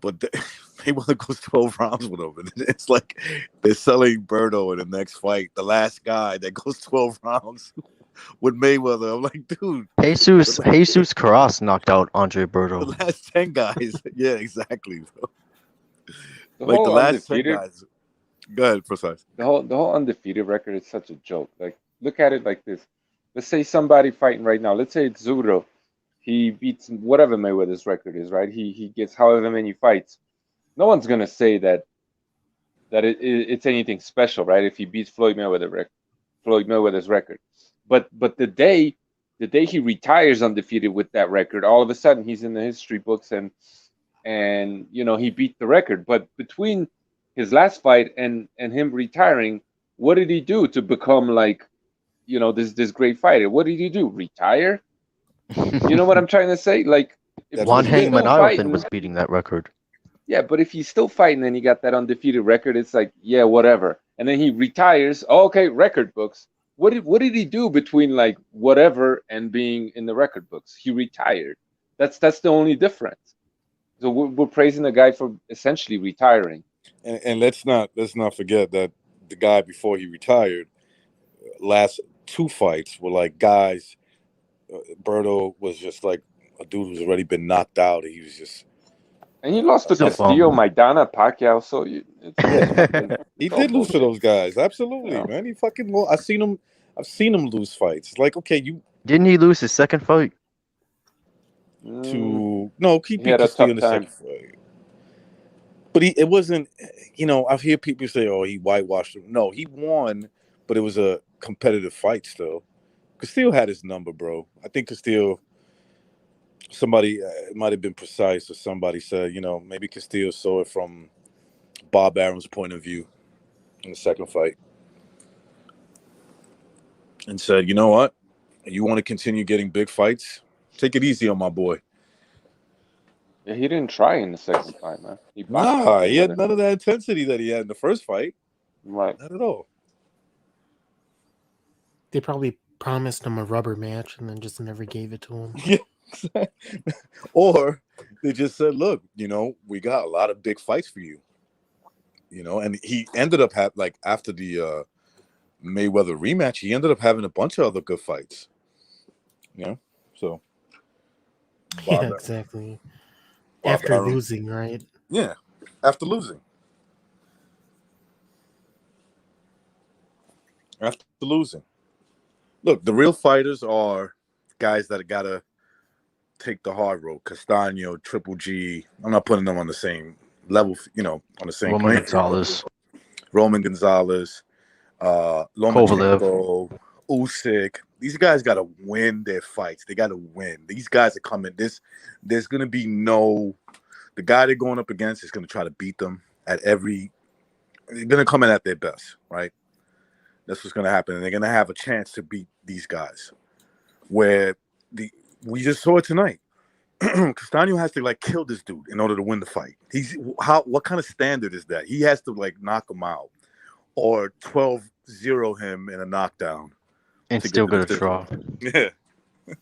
But Mayweather goes 12 rounds with him, and it's like they're selling Berto in the next fight, the last guy that goes 12 rounds with Mayweather. I'm like, dude, Jesus Carras knocked out Andre the Berto. last 10 guys, yeah, exactly, bro. The Like the whole last 10 undefeated, guys. Go ahead, Precise. the whole undefeated record is such a joke. Like, look at it like this. Let's say somebody fighting right now. Let's say it's Zuro. He beats whatever Mayweather's record is, right? He gets however many fights. No one's gonna say that it's anything special, right? If he beats Floyd Mayweather's record. But the day he retires undefeated with that record, all of a sudden he's in the history books and he beat the record. But between his last fight and him retiring, what did he do to become like this great fighter? What did he do? Retire? You know what I'm trying to say? Like, if Juan he's still Hangman fighting, Ireland was beating that record. yeah, but if he's still fighting and he got that undefeated record, it's like, yeah, whatever. And then he retires. Oh, okay, record books. What did he do between like whatever and being in the record books? He retired. That's the only difference. So we're praising the guy for essentially retiring. And let's not forget that the guy before he retired, last two fights were like guys. Berto was just like a dude who's already been knocked out. He was just And he lost to Still Castillo, bum. Maidana, Pacquiao. So he it's all did lose to bullshit. those guys. Absolutely, Yeah. man. He fucking. I've seen him lose fights. It's like, okay, you Didn't he lose his second fight? to no, he He beat had a Castillo tough in the time. second fight. But it wasn't. I've heard people say, "Oh, he whitewashed him." No, he won, but it was a competitive fight still. Castillo had his number, bro. I think Castillo. Somebody it might have been precise, or somebody said, maybe Castillo saw it from Bob Arum's point of view in the second fight, and said, "You know what? You want to continue getting big fights? Take it easy on my boy." Yeah, he didn't try in the second fight, man. He boxed like Nah, he had Mayweather. none of that intensity that he had in the first fight. Right. Not at all. They probably promised him a rubber match and then just never gave it to him. Yeah. Or they just said, "Look, we got a lot of big fights for you." And he ended up after the Mayweather rematch, he ended up having a bunch of other good fights. So Yeah, Bob, exactly. Bob After Arum, losing, right? yeah, after losing, look, the real fighters are guys that gotta take the hard road. Castano, Triple G. I'm not putting them on the same level, on the same Roman playing field. Gonzalez, Roman Gonzalez, Kovalev. Lomachenko, Usyk. These guys got to win their fights. They got to win. These guys are coming. There's going to be the guy they're going up against is going to try to beat them at every. They're going to come in at their best, right? That's what's going to happen, and they're going to have a chance to beat these guys. Where we just saw it tonight. Castano has to kill this dude in order to win the fight. What kind of standard is that? He has to knock him out or 12-0 him in a knockdown And to still get the go to trial. decision. Yeah.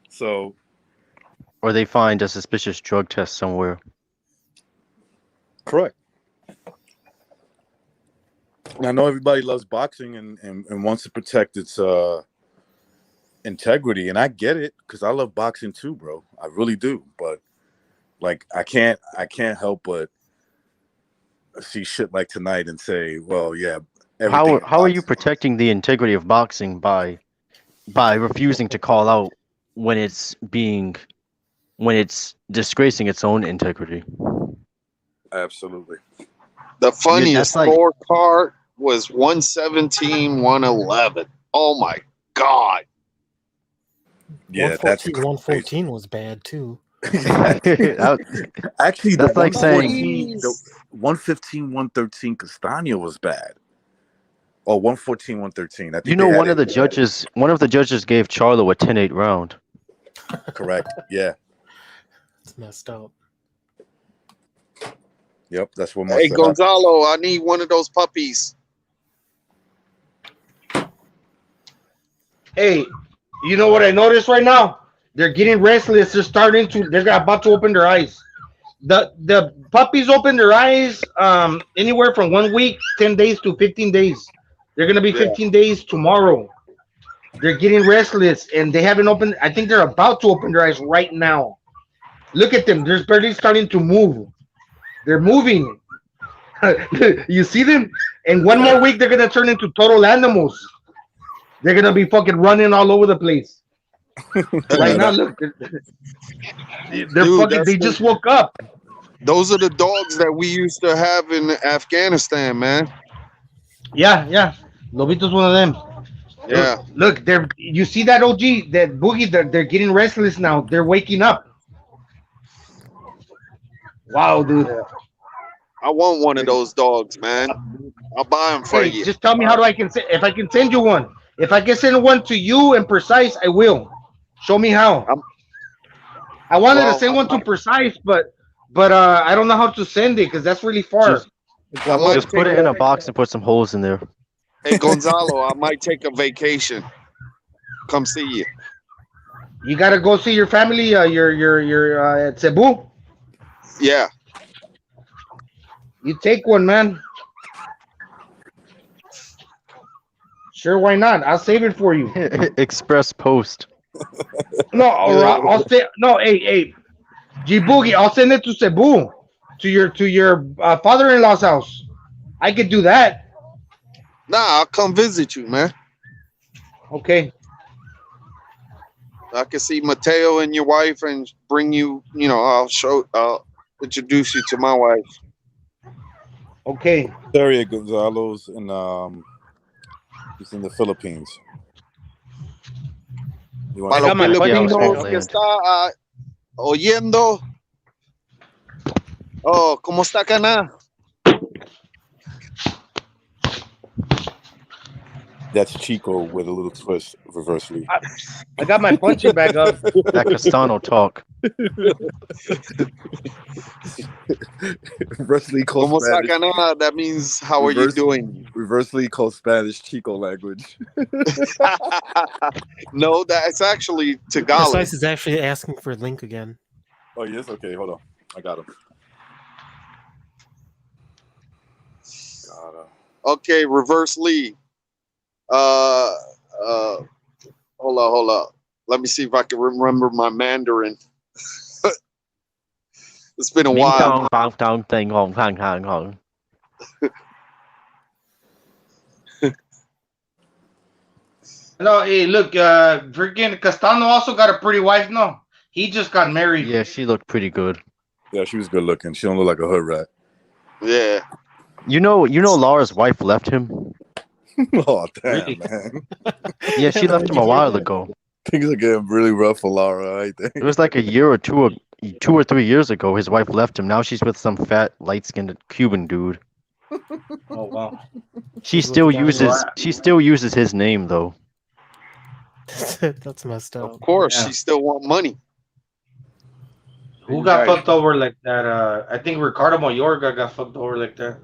So Or they find a suspicious drug test somewhere. correct. And I know everybody loves boxing and wants to protect its integrity, and I get it because I love boxing too, bro. I really do. But I can't help but see shit like tonight and say, well, yeah, everything. How are you protecting the integrity of boxing by refusing to call out when it's disgracing its own integrity? Absolutely. The funniest that's like- scorecard was 117-111. Oh my god. Yeah, that's 114 was bad too. Actually, That's the like saying- 114, the 115-113 Castano was bad. Or 114-113. I think one of the judges gave Charlo a 10-8 round. Correct. Yeah. It's messed up. Yep. That's what. Hey Gonzalo, I need one of those puppies. Hey, you know what I noticed right now? They're getting restless. They're about to open their eyes. The puppies open their eyes anywhere from 1 week, 10 days to 15 days. They're gonna be 15 days tomorrow. They're getting restless and they haven't opened. I think they're about to open their eyes right now. Look at them. They're barely starting to move. They're moving. You see them? And 1 more week, they're gonna turn into total animals. They're gonna be fucking running all over the place. Right now, look, they just woke up. Those are the dogs that we used to have in Afghanistan, man. Yeah. Lobito's one of them. Yeah. Look, you see that OG, that boogie, they're getting restless now. They're waking up. Wow, dude. I want one of those dogs, man. I'll buy them for you. Just tell me if I can send you one. If I can send one to you and Precise, I will. Show me how. I wanted to send one to Precise, but I don't know how to send it because that's really far. Just put it in a box and put some holes in there. Hey Gonzalo, I might take a vacation. Come see you. You gotta go see your family. Your at Cebu. Yeah. You take one, man. Sure, why not? I'll save it for you. Express post. No, I'll say no. Hey, G Boogie, I'll send it to Cebu, to your father-in-law's house. I could do that. Nah, I'll come visit you, man. Okay. I can see Mateo and your wife and bring you. I'll introduce you to my wife. Okay. Daria Gonzalo's in he's in the Philippines. You want Para got los my buddy Filipinos knows. que está oyendo. Oh, ¿cómo está Cana? That's Chico with a little twist, reversely. I got my punching bag up. That Castano talk. Reversely called ¿Cómo está Spanish. Cana? That means how are you doing? Reversely called Spanish Chico language. No, that's actually Tagalog. Precise is actually asking for a link again. Oh yes, okay, hold on. I got him. Got him. Okay, reverse Lee. Hold on. Let me see if I can remember my Mandarin. It's been a while. No, hey, look, freaking Castano also got a pretty wife. No, he just got married. Yeah, she looked pretty good. Yeah, she was good looking. She don't look like a hood rat. Yeah. You know, Laura's wife left him. Oh damn, Really? man. Yeah, she left him a while ago. Things are getting really rough for Laura, I think. It was like a year or 2 or 3 years ago. His wife left him. Now she's with some fat, light-skinned Cuban dude. Oh wow. She still uses his name though. That's messed up. Of course, Yeah. she still want money. Who got fucked over like that? I think Ricardo Mayorga got fucked over like that.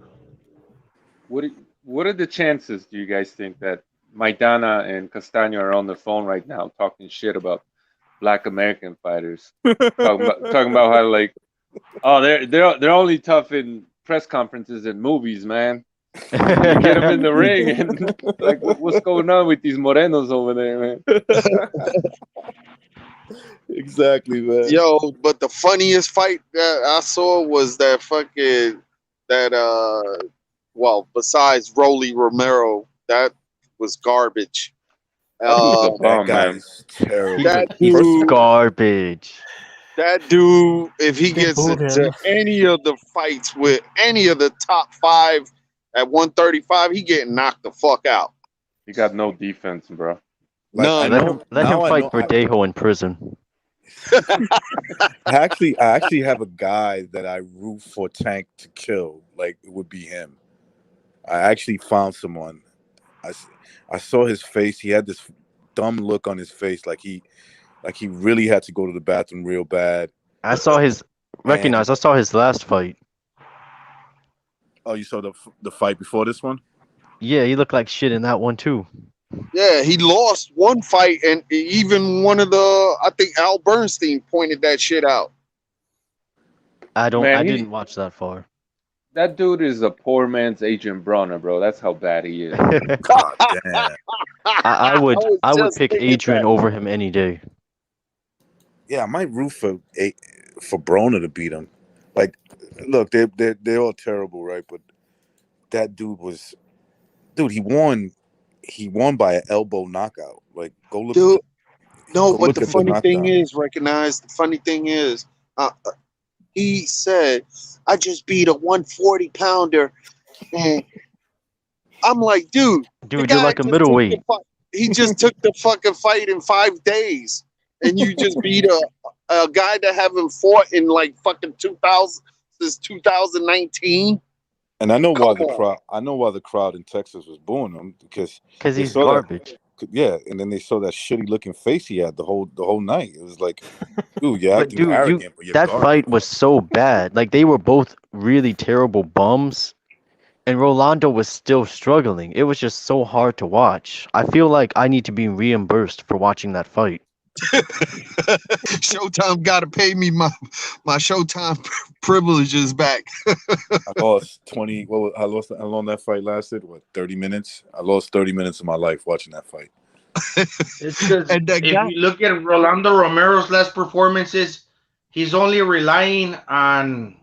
What are the chances, do you guys think, that Maidana and Castano are on the phone right now talking shit about Black American fighters? talking about how, like, oh, they're only tough in press conferences and movies, man. You get them in the ring and like, what's going on with these morenos over there, man? Exactly, man. Yo, but the funniest fight that I saw was that besides Rolly Romero, that was garbage. Was a Um, That bum, man. guy's terrible. that He's dude, garbage. that dude, if he They gets booed into him. any of the fights with any of the top 5 at 135, he getting knocked the fuck out. He got no defense, bro. Like, I None. know, Let him now I fight know- Verdejo in prison. I actually have a guy that I root for Tank to kill. Like it would be him. I actually found someone. I saw his face. He had this dumb look on his face, like he really had to go to the bathroom real bad. I saw his last fight. Oh, you saw the fight before this one? Yeah, he looked like shit in that one too. Yeah, he lost one fight, and even one of I think Al Bernstein pointed that shit out. I Man, didn't watch that far. That dude is a poor man's Agent Bronner, bro. That's how bad he is. God damn. I would was just pick thinking Adrian that. over him any day. Yeah, I might root for Broner to beat him. Like, look, they're all terrible, right? But that dude he won by an elbow knockout. Like, go look. Dude, no, Go but look the at the funny thing knockdown. is, the funny thing is, he said, I just beat a 140 pounder. And I'm like, dude, the Dude, guy you're like a just took the middleweight. fight- He just took the fucking fight in 5 days. And you just beat a guy that haven't fought in like fucking 2000 since 2019. And I know why Come on. the crowd in Texas was booing him because Because they he's saw that- garbage. yeah, and then they saw that shitty looking face he had the whole night. It was like, dude, you're But acting dude, arrogant, but you're that garbage. fight was so bad. Like they were both really terrible bums, and Rolando was still struggling. It was just so hard to watch. I feel like I need to be reimbursed for watching that fight. Showtime got to pay me my Showtime privileges back. I lost 20. I lost how long that fight lasted? What, 30 minutes? I lost 30 minutes of my life watching that fight. It's because And that if guy, you look at Rolando Romero's last performances, he's only relying on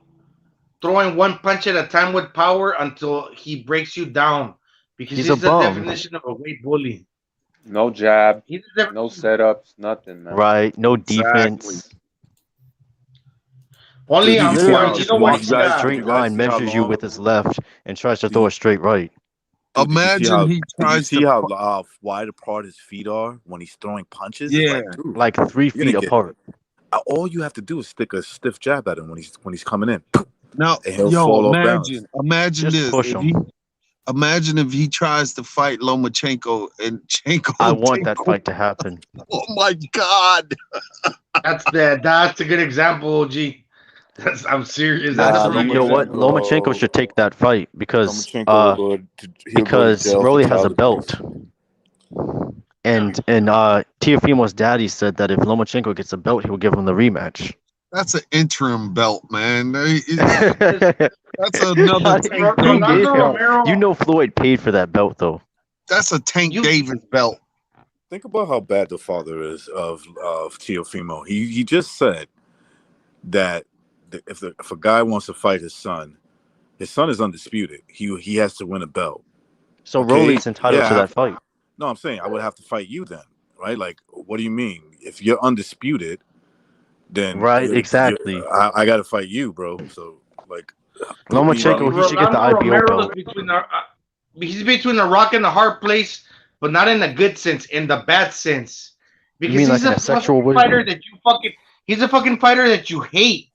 throwing one punch at a time with power until he breaks you down. Because He's a he's the bum. definition of a weight bully. No jab, He's the no setups, nothing, man. Right? No Exactly. defense. only Did He you on see literally how? you just know Did what you walks in a guys? he Did straight you guys line, see how measures you long? with his left, and tries to Did throw you, a straight right. dude, did you see imagine how? he Did you tries see to. how wide apart his feet are when he's throwing punches? It's Yeah, like, dude, Like 3 you're gonna feet get. apart. All you have to do is stick a stiff jab at him when he's coming in, now, and he'll yo, fall off balance. imagine Just this. push him. Imagine if he tries to fight Lomachenko and Chenko I want take that fight to happen. Oh my God. that's a good example, G. I'm serious. That's Nah, a really You know good what? example. Lomachenko should take that fight because Lomachenko will go to, he'll go to jail for Rolly has a child abuse. belt. And Teofimo's daddy said that if Lomachenko gets a belt, he will give him the rematch. That's an interim belt, man. That's Not another even Tank he Davis gave Rolando him. belt. Romero. You know Floyd paid for that belt though. That's a Tank You Davis belt. Think about how bad the father is of Teofimo. He just said that if a guy wants to fight his son is undisputed. He has to win a belt. So Okay, Rolly's entitled yeah. to that fight. No, I'm saying I would have to fight you then, right? Like, what do you mean? If you're undisputed, then Right, exactly. I got to fight you, bro. So like, Lomachenko, he should get the Rolando IBO Romero is belt. he's between a rock and a hard place, but not in a good sense, in the bad sense. You Because mean like he's in a a sexual fucking way? fighter that you fucking he's a fucking fighter that you hate.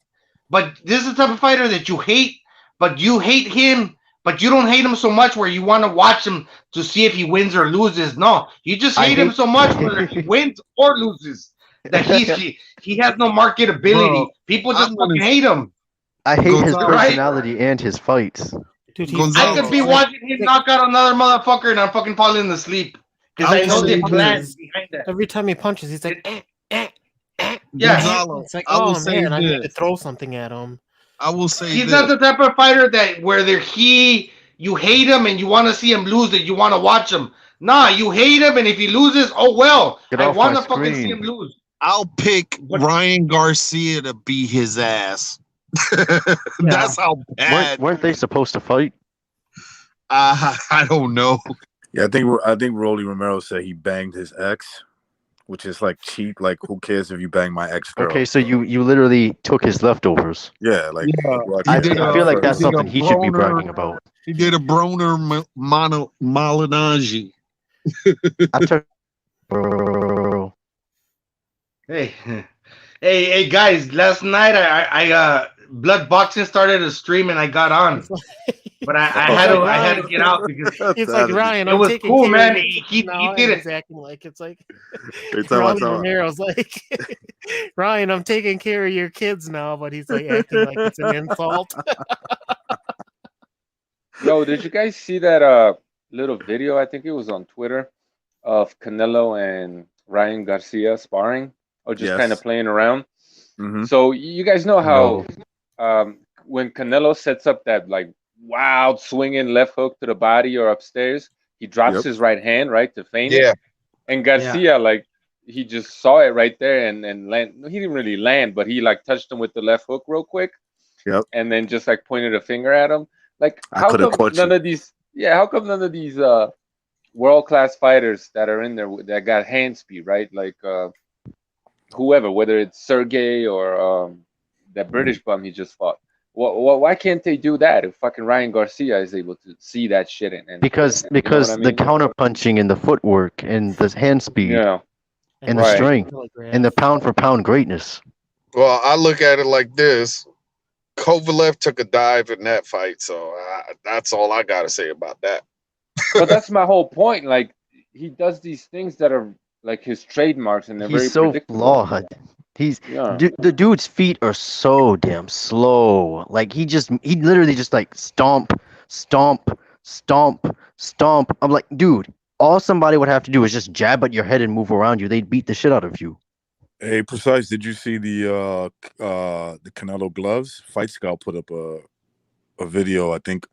But this is the type of fighter that you hate, but you hate him, but you don't hate him so much where you want to watch him to see if he wins or loses. No, you just I hate him hate. so much whether he wins or loses. That he has no marketability. Bro, People I just wanna fucking hate him. I hate his Gonzalo, Right? personality and his fights. Dude, he's Gonzalo, I could be like, watching him knock out another motherfucker and I'm fucking falling asleep. Because I I know will the say plan this. behind that. every time he punches, he's like, Yeah. Gonzalo, It's like, I will oh say man, I need to this. throw something at him. I will say He's this. not the type of fighter that whether you hate him and you want to see him lose, that you want to watch him. Nah, you hate him, and if he loses, oh well. Get I off want my to fucking see screen. him lose. I'll pick But Ryan Garcia to beat his ass. That's how bad. Weren't they supposed to fight? I don't know. Yeah, I think Rolly Romero said he banged his ex, which is like cheap. Like, who cares if you bang my ex girl? Okay, so you literally took his leftovers. Yeah, like Yeah, what, he I, did I feel like that's he did a something he should be Broner. bragging about. He did a Broner Malignaggi. I took. Bro. hey, hey, guys! Last night I blood boxing started a stream and I got on, but I had to get out because It's like, Ryan, it I'm was taking cool, care man. of He now, did and it. he's acting like it's like Wait, time out, Rolly Romero's like, Ryan, I'm taking care of your kids now, but he's like acting like it's an insult. Yo, did you guys see that little video? I think it was on Twitter of Canelo and Ryan Garcia sparring or just kind of Yes. playing around. Mm-hmm. So you guys know how when Canelo sets up that like wild swinging left hook to the body or upstairs, he drops Yep. his right hand right to feint Yeah. it. And Garcia like he just saw it right there and land. He didn't really land, but he like touched him with the left hook real quick. Yep. And then just like pointed a finger at him. Like I how coulda come caught none you. of these? Yeah, how come none of these world-class fighters that are in there that got hand speed, right? Like whoever, whether it's Sergey or that British bum he just fought. Why can't they do that if fucking Ryan Garcia is able to see that shit and Because you know what I the mean? counter punching and the footwork and the hand speed Yeah, and the Right. strength and the pound for pound greatness. Well, I look at it like this. Kovalev took a dive in that fight, so that's all I got to say about that. but that's my whole point. Like he does these things that are like his trademarks and they're very He's so predictable. flawed. Yeah. The dude's feet are so damn slow. Like he literally just like stomp, stomp, stomp, stomp. I'm like, dude, all somebody would have to do is just jab at your head and move around you. They'd beat the shit out of you. Hey, precise. Did you see the Canelo gloves? Fight Scout put up a video. I think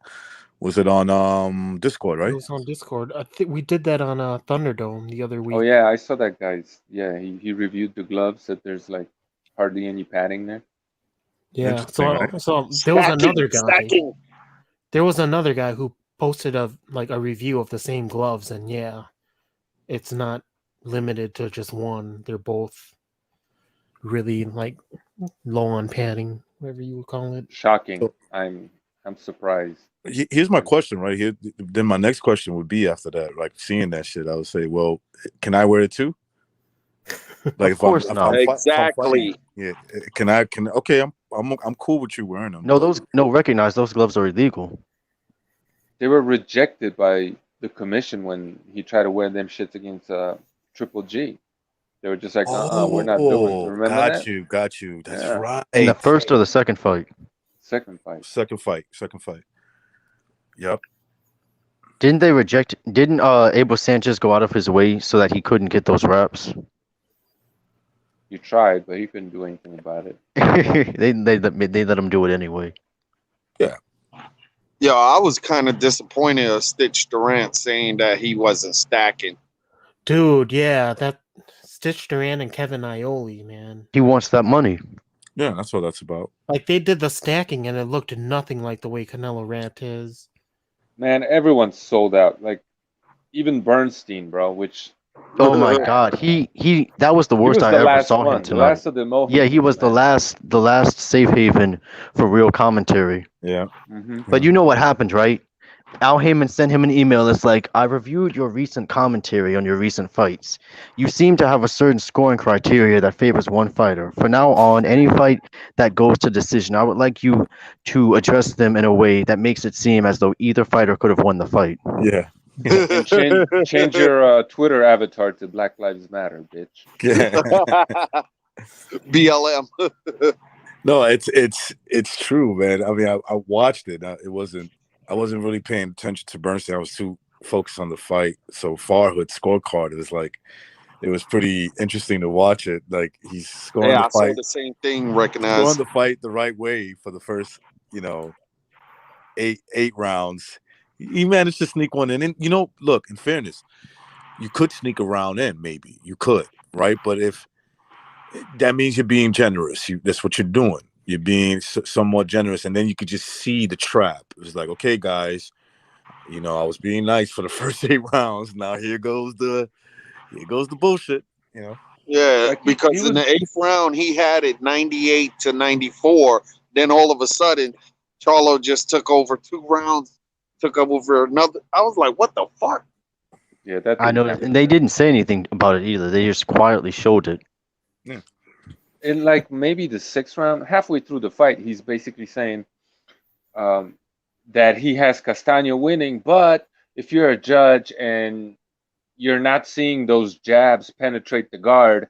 was it on Discord, It right? was on Discord. I think we did that on Thunderdome the other Oh week. yeah, I saw that guy's. Yeah, he reviewed the gloves. That there's like hardly any padding there. Yeah. Interesting, right? So there was Stacking, another guy. stacking. There was another guy who posted a review of the same gloves, and yeah, it's not limited to just one. They're both really like low on padding, whatever you would call it. Shocking. So I'm surprised. here's my question right here. Then my next question would be after that, like seeing that shit, I would say, well, can I wear it too? Like Of course not. if I'm fighting, Exactly. yeah, can okay, I'm cool with you wearing them, No, but recognize those gloves are illegal. They were rejected by the commission when he tried to wear them shits against Triple G. They were just like, we're not doing it. oh, Remember that? got you. That's Yeah. In the right. first or the second fight. Second fight. Second fight. Yep. Didn't they reject? Didn't Abel Sanchez go out of his way so that he couldn't get those wraps? You tried, but he couldn't do anything about it. they let him do it anyway. Yeah. Yo, I was kind of disappointed of Stitch Durant saying that he wasn't stacking. Dude, yeah, that Stitch Duran and Kevin Iole, man. He wants that money. Yeah, that's what that's about. Like they did the stacking, and it looked nothing like the way Canelo Rat is. Man, everyone's sold out. Like even Bernstein, bro. Which Oh my God, he that was the he worst was I the ever last saw him one, the tonight. last of the Mohicans. Yeah, he was the man. last safe haven for real commentary. Yeah. Mhm. But you know what happened, right? Al Heyman sent him an email that's like, I reviewed your recent commentary on your recent fights. You seem to have a certain scoring criteria that favors one fighter. For now on, any fight that goes to decision, I would like you to address them in a way that makes it seem as though either fighter could have won the fight. Yeah. And change your Twitter avatar to Black Lives Matter, bitch. Yeah. BLM. No, it's true, man. I mean, I watched it. I wasn't really paying attention to Bernstein. I was too focused on the fight. So Farhood's scorecard, it was pretty interesting to watch it. Like he's scoring Yeah, the I saw fight, the same thing. scoring Recognized. the fight the right way for the first, eight rounds. He managed to sneak one in. And look, in fairness, you could sneak a round in, maybe. You could, right? But if that means you're being generous. That's what you're doing. You're being somewhat generous, and then you could just see the trap. It was like, okay, guys, I was being nice for the first 8 rounds. Now here goes the bullshit. Yeah, Like because he in was the 8th round he had it 98-94. Then all of a sudden, Charlo just took over 2 rounds, took over another. I was like, what the fuck? yeah, that I didn't know, happen. and they didn't say anything about it either. They just quietly showed it. Yeah. In like maybe the 6th round, halfway through the fight, he's basically saying that he has Castano winning, but if you're a judge and you're not seeing those jabs penetrate the guard,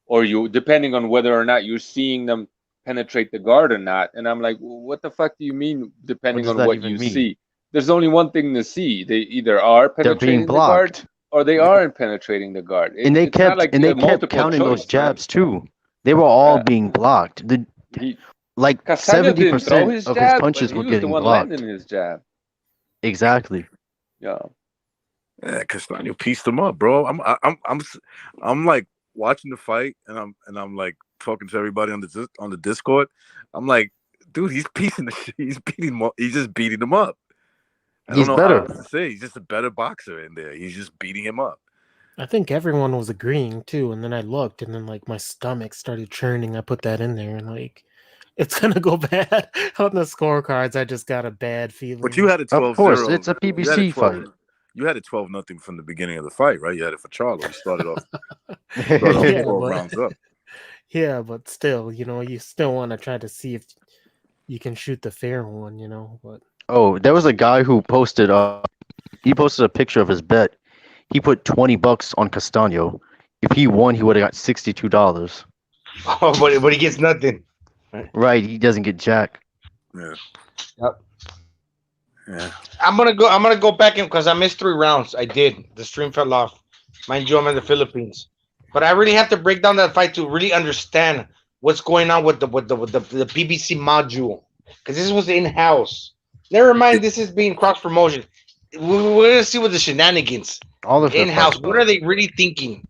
or you depending on whether or not you're seeing them penetrate the guard or not, and I'm like, what the fuck do you mean What depending does on that what even you mean? see? There's only one thing to see. They either are They're being penetrating the guard blocked, or they aren't penetrating the guard. and they It's not kept like you have multiple counting those choice, man. jabs too. They were all Yeah. being blocked. He Like Castano didn't throw 70% his of his jab, punches but were he was the getting one blocked. landing his jab. Exactly. Yeah. Yeah, Castano pieced him up, bro. I'm like watching the fight, and I'm like talking to everybody on the Discord. I'm like, dude, he's piecing the shit. He's beating him up. He's just beating him up. I don't He's know how better. else to say. He's just a better boxer in there. He's just beating him up. I think everyone was agreeing too, and then I looked, and then like my stomach started churning. I put that in there, and like it's gonna go bad on the scorecards. I just got a bad feeling. But you had a 12-0. Of course, it's a You had PBC 12 fight. You had it 12-0 from the beginning of the fight, right? You had it for Charlo. You started off Yeah, 12 but rounds up. yeah, but still, you still want to try to see if you can shoot the fair one, But Oh, there was a guy who posted. He posted a picture of his bet. He put $20 on Castano. If he won, he would have got $62. Oh, but he gets nothing. Right, he doesn't get jack. Yeah. Yep. Yeah. I'm gonna go back in because I missed 3 rounds. I did. The stream fell off. Mind you, I'm in the Philippines. But I really have to break down that fight to really understand what's going on with the PBC module, because this was in house. Never mind, this is being cross promotion. We're gonna see what the shenanigans All of their in house. fights What are. are they really thinking?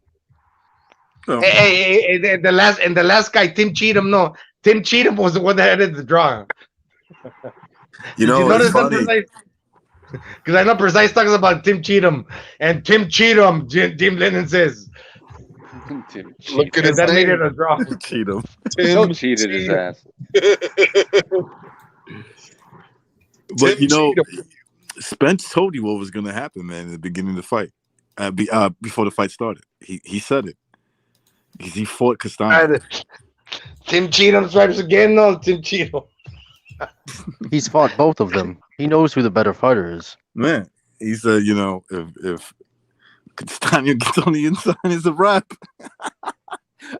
No. Hey, the last guy, Tim Cheatham. No, Tim Cheatham was the one that ended the draw. You Did you know, it's notice that, funny. Precise? Because I know Precise talks about Tim Cheatham, and Tim Cheatham, Tim Lennon says, Tim Look at cheated. and his that made it name, a draw. Cheatham. Still Tim cheated his Cheatham. ass. But you Tim know, Cheatham. Spence told you what was going to happen, man, in the beginning of the fight. Before the fight started, he said it because he fought Castano. Tim Cheatham stripes again. No, Tim Cheatham. He's fought both of them. He knows who the better fighter is. Man, he said, you know, if Castano gets on the inside, it's a wrap.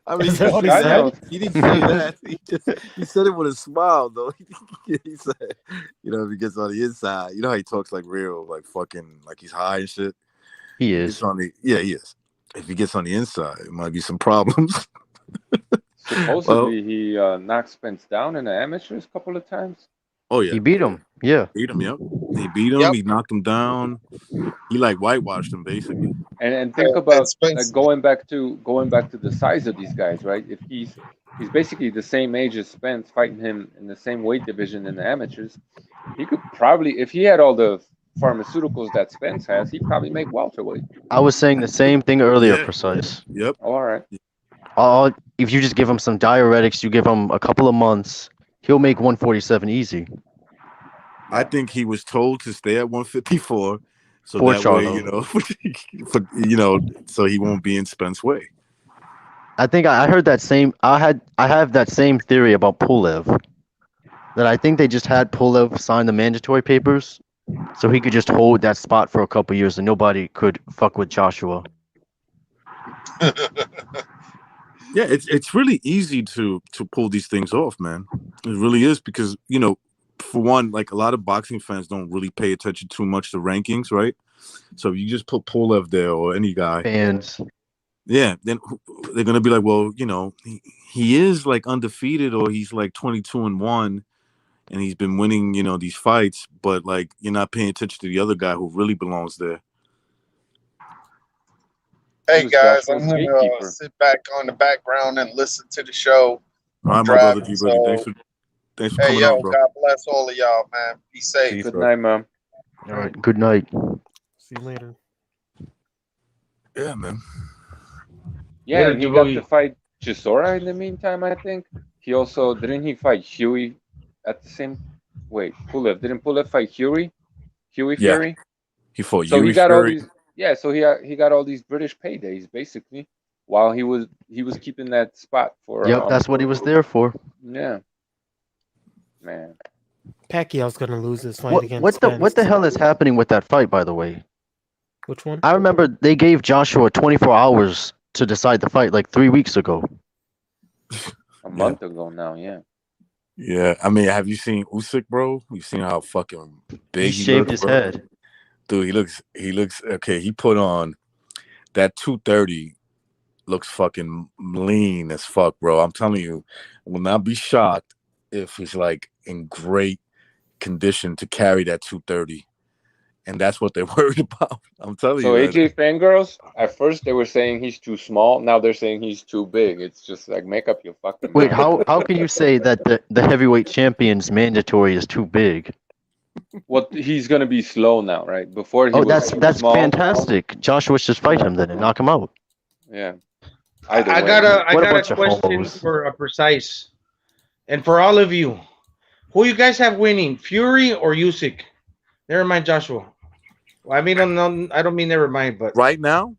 I mean, Is that what he I said? know. he didn't say that. He said it with a smile, though. He said, you know, if he gets on the inside, you know how he talks like real, like fucking, like he's high and shit. He He is. gets on the, yeah, he is. If he gets on the inside, it might be some problems. Supposedly he knocked Spence down in the amateurs a couple of times. Oh yeah, He beat him. Yeah. beat him. Yep, he beat him. Yep. He knocked him down. He like whitewashed him basically. And think And about Spence, like going back to the size of these guys, right? If he's basically the same age as Spence, fighting him in the same weight division in the amateurs, he could probably, if he had all the pharmaceuticals that Spence has, he'd probably make welterweight. I was saying the same thing earlier, Yeah. Precise. Yep. All right. If you just give him some diuretics, you give him a couple of months, he'll make 147 easy. I think he was told to stay at 154, so For that Charlo. way, you know, so he won't be in Spence's way. I think I heard that same. I have that same theory about Pulev. That I think they just had Pulev sign the mandatory papers, so he could just hold that spot for a couple years, and nobody could fuck with Joshua. Yeah, it's really easy to pull these things off, man. It really is because, you know, for one, like a lot of boxing fans don't really pay attention too much to rankings, right? So if you just put Pulev there or any guy, Fans. yeah, then they're gonna be like, well, you know, he is like undefeated or he's like 22-1, and he's been winning, you know, these fights, but like you're not paying attention to the other guy who really belongs there. hey Who's guys, Joshua's I'm gonna gatekeeper? sit back on the background and listen to the show. All right, I'm my brother driving, G Boogie. so Thanks for hey coming yo, on, bro. God bless all of y'all, man. Be safe. Peace, Good bro. night, man. All right. Good night. See you later. Yeah, man. Yeah, Later, and he G got Boogie. to fight Chisora in the meantime, I think. He also didn't he fight Huey at the same wait, didn't Pulev fight Huey? Huey Yeah. Fury? He fought So he Yuri got all Fury. these so he got all these British paydays basically while he was keeping that spot for Yep, that's what he was there for. yeah. Man. Pacquiao's gonna lose this fight against What the Spence. hell is happening with that fight, by the way? Which one? I remember they gave Joshua 24 hours to decide the fight like 3 weeks ago. A month ago now, yeah. Yeah, I mean, have you seen Usyk, bro? You've seen how fucking big He shaved looks, his bro? head. Dude, he looks okay. He put on that 230, looks fucking lean as fuck, bro. I'm telling you, I will not be shocked if he's like in great condition to carry that 230. And that's what they're worried about. I'm telling So you. AJ fangirls, at first they were saying he's too small, now they're saying he's too big. It's just like make up your fucking Wait, mind. how can you say that the heavyweight champion's mandatory is too big? Well, he's gonna be slow now, right? Before he Oh, was too that's small. fantastic. Joshua should fight him then and knock him out. Yeah. I Either way. got What a a bunch of question homos. for a Precise, and for all of you. Who you guys have winning, Fury or Usyk? Never mind, Joshua. Well, I mean, I don't mean never mind, but Right now,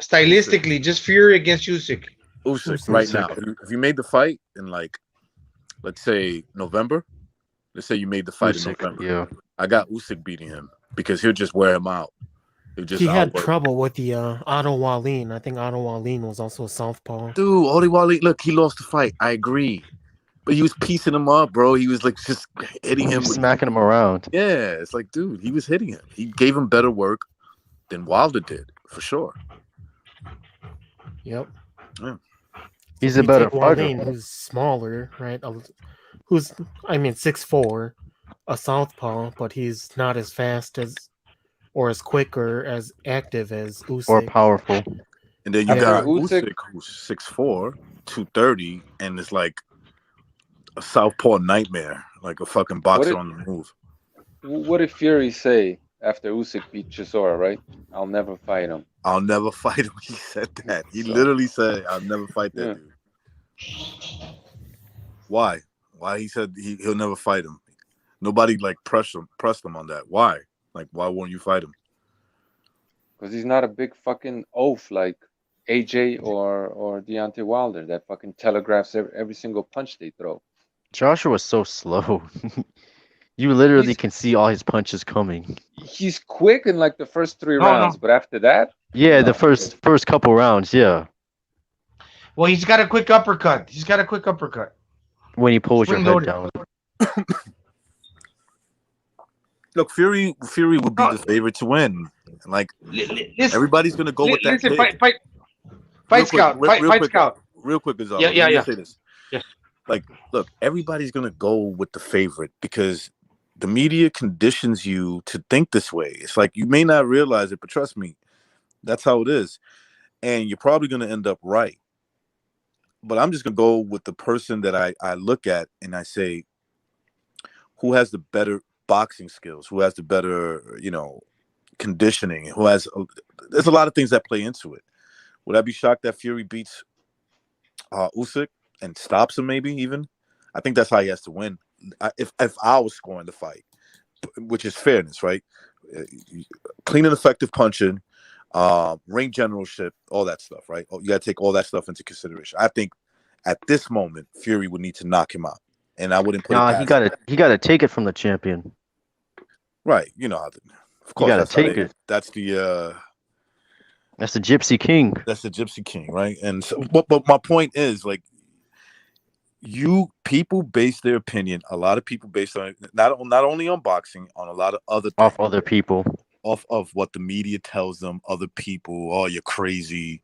stylistically, just Fury against Usyk. Usyk, right now. If you made the fight in like, let's say November, let's say you made the fight in Usyk, November. yeah. I got Usyk beating him because he'll just wear him out. He'll just He had outwork. trouble with the Otto Wallin. I think Otto Wallin was also a southpaw. Dude, Oli Wally, look, he lost the fight. I agree. But he was piecing him up, bro. He was like just hitting him. Smacking him around. Yeah, it's like, dude, he was hitting him. He gave him better work than Wilder did, for sure. Yep. Yeah. He's So a if you better take fighter. Wallin, who's smaller, right? Who's, I mean, 6'4", a southpaw, but he's not as fast as or as quick or as active as Or Usyk. powerful. And then you After got Usyk, Usyk, who's 6'4", 230, and is like a southpaw nightmare, like a fucking What boxer did on the move. what did Fury say after Usyk beat Chisora? Right? I'll never fight him. I'll never fight him. He said that. He So literally said, "I'll never fight that yeah, dude." Why? Why he said he'll never fight him? Nobody like pressed him on that. Why? Like, why won't you fight him? because he's not a big fucking oaf like AJ or Deontay Wilder that fucking telegraphs every single punch they throw. Joshua was so slow. You literally He's can see all his punches coming. he's quick in like the first three No, rounds, no. but after that, Yeah, the no. first couple rounds, yeah. Well, he's got a quick uppercut. When he pulls your Spring head loaded. down. Look, Fury would be No, the favorite to win. Like listen, everybody's gonna go with that listen, pick. fight Real quick, scout, real fight quick, scout. real quick, Gonzalo. Yeah, Let yeah, me yeah. just say this. Yes. Like, look, everybody's gonna go with the favorite because the media conditions you to think this way. It's like you may not realize it, but trust me, that's how it is. And you're probably gonna end up right. But I'm just gonna go with the person that I look at and I say, who has the better boxing skills, who has the better, conditioning, who has there's a lot of things that play into it. Would I be shocked that Fury beats Usyk and stops him? Maybe even. I think that's how he has to win. If I was scoring the fight, which is fairness, right? Clean and effective punching, ring generalship, all that stuff, right? You got to take all that stuff into consideration. I think at this moment, Fury would need to knock him out, and I wouldn't put it Nah, past him. he gotta take it from the champion. Right? Of course, gotta that's how take it. That's the That's the Gypsy King. that's the Gypsy King, right? And so, but my point is, like, people base their opinion. A lot of people base on not only on boxing, on a lot of other things, Off other people. off of what the media tells them. Other people, oh, you're crazy.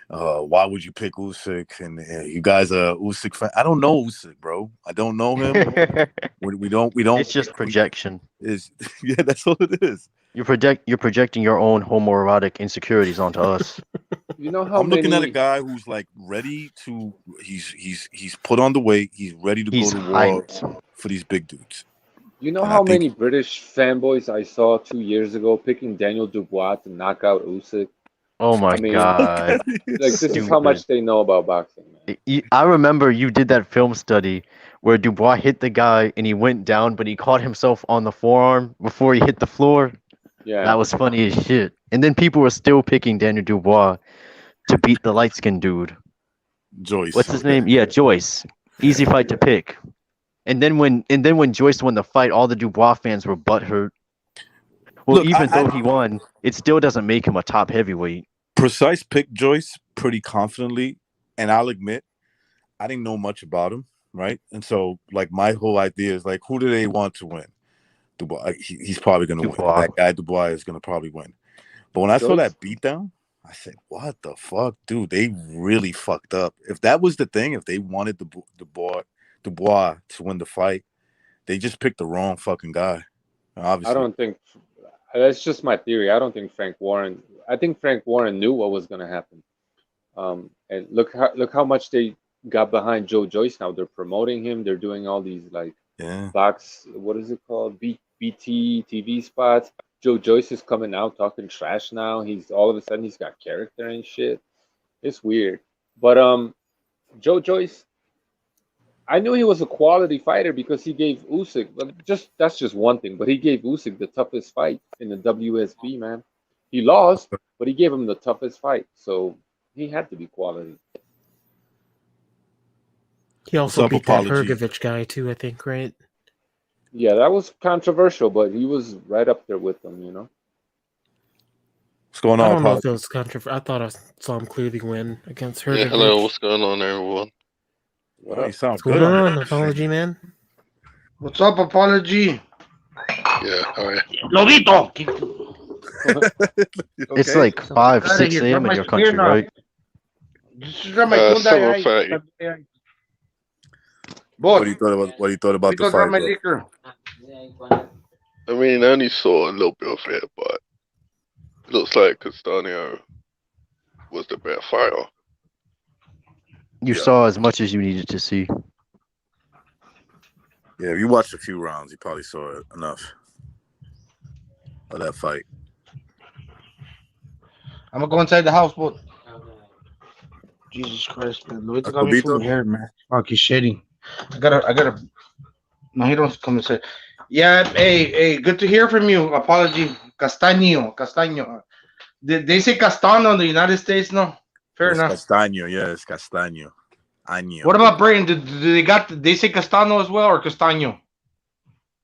Why would you pick Usyk? And you guys are Usyk fan. I don't know Usyk, bro. I don't know him. we don't. It's just projection. Yeah, that's all it is. You're projecting your own homoerotic insecurities onto us. You know how I'm looking at a many guy who's like ready to. He's put on the weight. He's ready to He's go to war hyped. for these big dudes. you know And I how think many British fanboys I saw 2 years ago picking Daniel Dubois to knock out Usyk? Oh my I mean, god. like this is how much Stupid. they know about boxing, man. I remember you did that film study where Dubois hit the guy and he went down, but he caught himself on the forearm before he hit the floor. Yeah. That was funny as shit. And then people were still picking Daniel Dubois to beat the light skinned dude. Joyce. What's his name? Yeah, Joyce. Easy fight to pick. And then when Joyce won the fight, all the Dubois fans were butthurt. Well, Look, even though he won, it still doesn't make him a top heavyweight. Precise pick Joyce pretty confidently, and I'll admit I didn't know much about him, right? And so, like, my whole idea is like, who do they want to win? Dubois. He's probably going to win. Dubois. That guy Dubois is going to probably win. But when I saw Joyce? that beatdown, I said, "What the fuck, dude? They really fucked up. If that was the thing, if they wanted Dubois to win the fight, they just picked the wrong fucking guy. Obviously, I don't think that's just my theory. I don't think Frank Warren. I think Frank Warren knew what was going to happen. And look how much they got behind Joe Joyce now. They're promoting him. They're doing all these like Yeah. box. What is it called? BT TV spots. Joe Joyce is coming out talking trash now. He's all of a sudden he's got character and shit. It's weird. But Joe Joyce, I knew he was a quality fighter because he gave Usyk, but that's just one thing. But he gave Usyk the toughest fight in the WSB, man. He lost, but he gave him the toughest fight, so he had to be quality. He also up, beat that Apology? Hergovich guy too, I think, right? Yeah, that was controversial, but he was right up there with them, you know. What's going I on, don't know if Apology? it was controversial. I thought I saw him clearly win against Yeah, Hergovich. hello, what's going on, everyone? What Oh, up? you sound What's good going on on? that. Apology, man. What's up, Apology? Yeah, all right. Lobito! It's Okay. like 5, Outta 6 here. a.m. Drop in my your spear country, now. right? Just try my tunda. 7-5. What Both. do you thought about the Because drop fight, my bro? liquor. I mean, I only saw a little bit of it, but it looks like Castano was the better fighter. You Yeah. saw as much as you needed to see. Yeah, if you watched a few rounds, you probably saw enough of that fight. I'm gonna go inside the house, both. Jesus Christ, man. Luis got me full Cobito? of hair, man. Fuck, he's shitting. I gotta. No, he don't come inside. Yeah, hey, good to hear from you. Apology, Castaño. They say Castano in the United States, no? Fair It's enough. Castano, yeah, it's Castano. Año. What about Britain? They say Castano as well or Castaño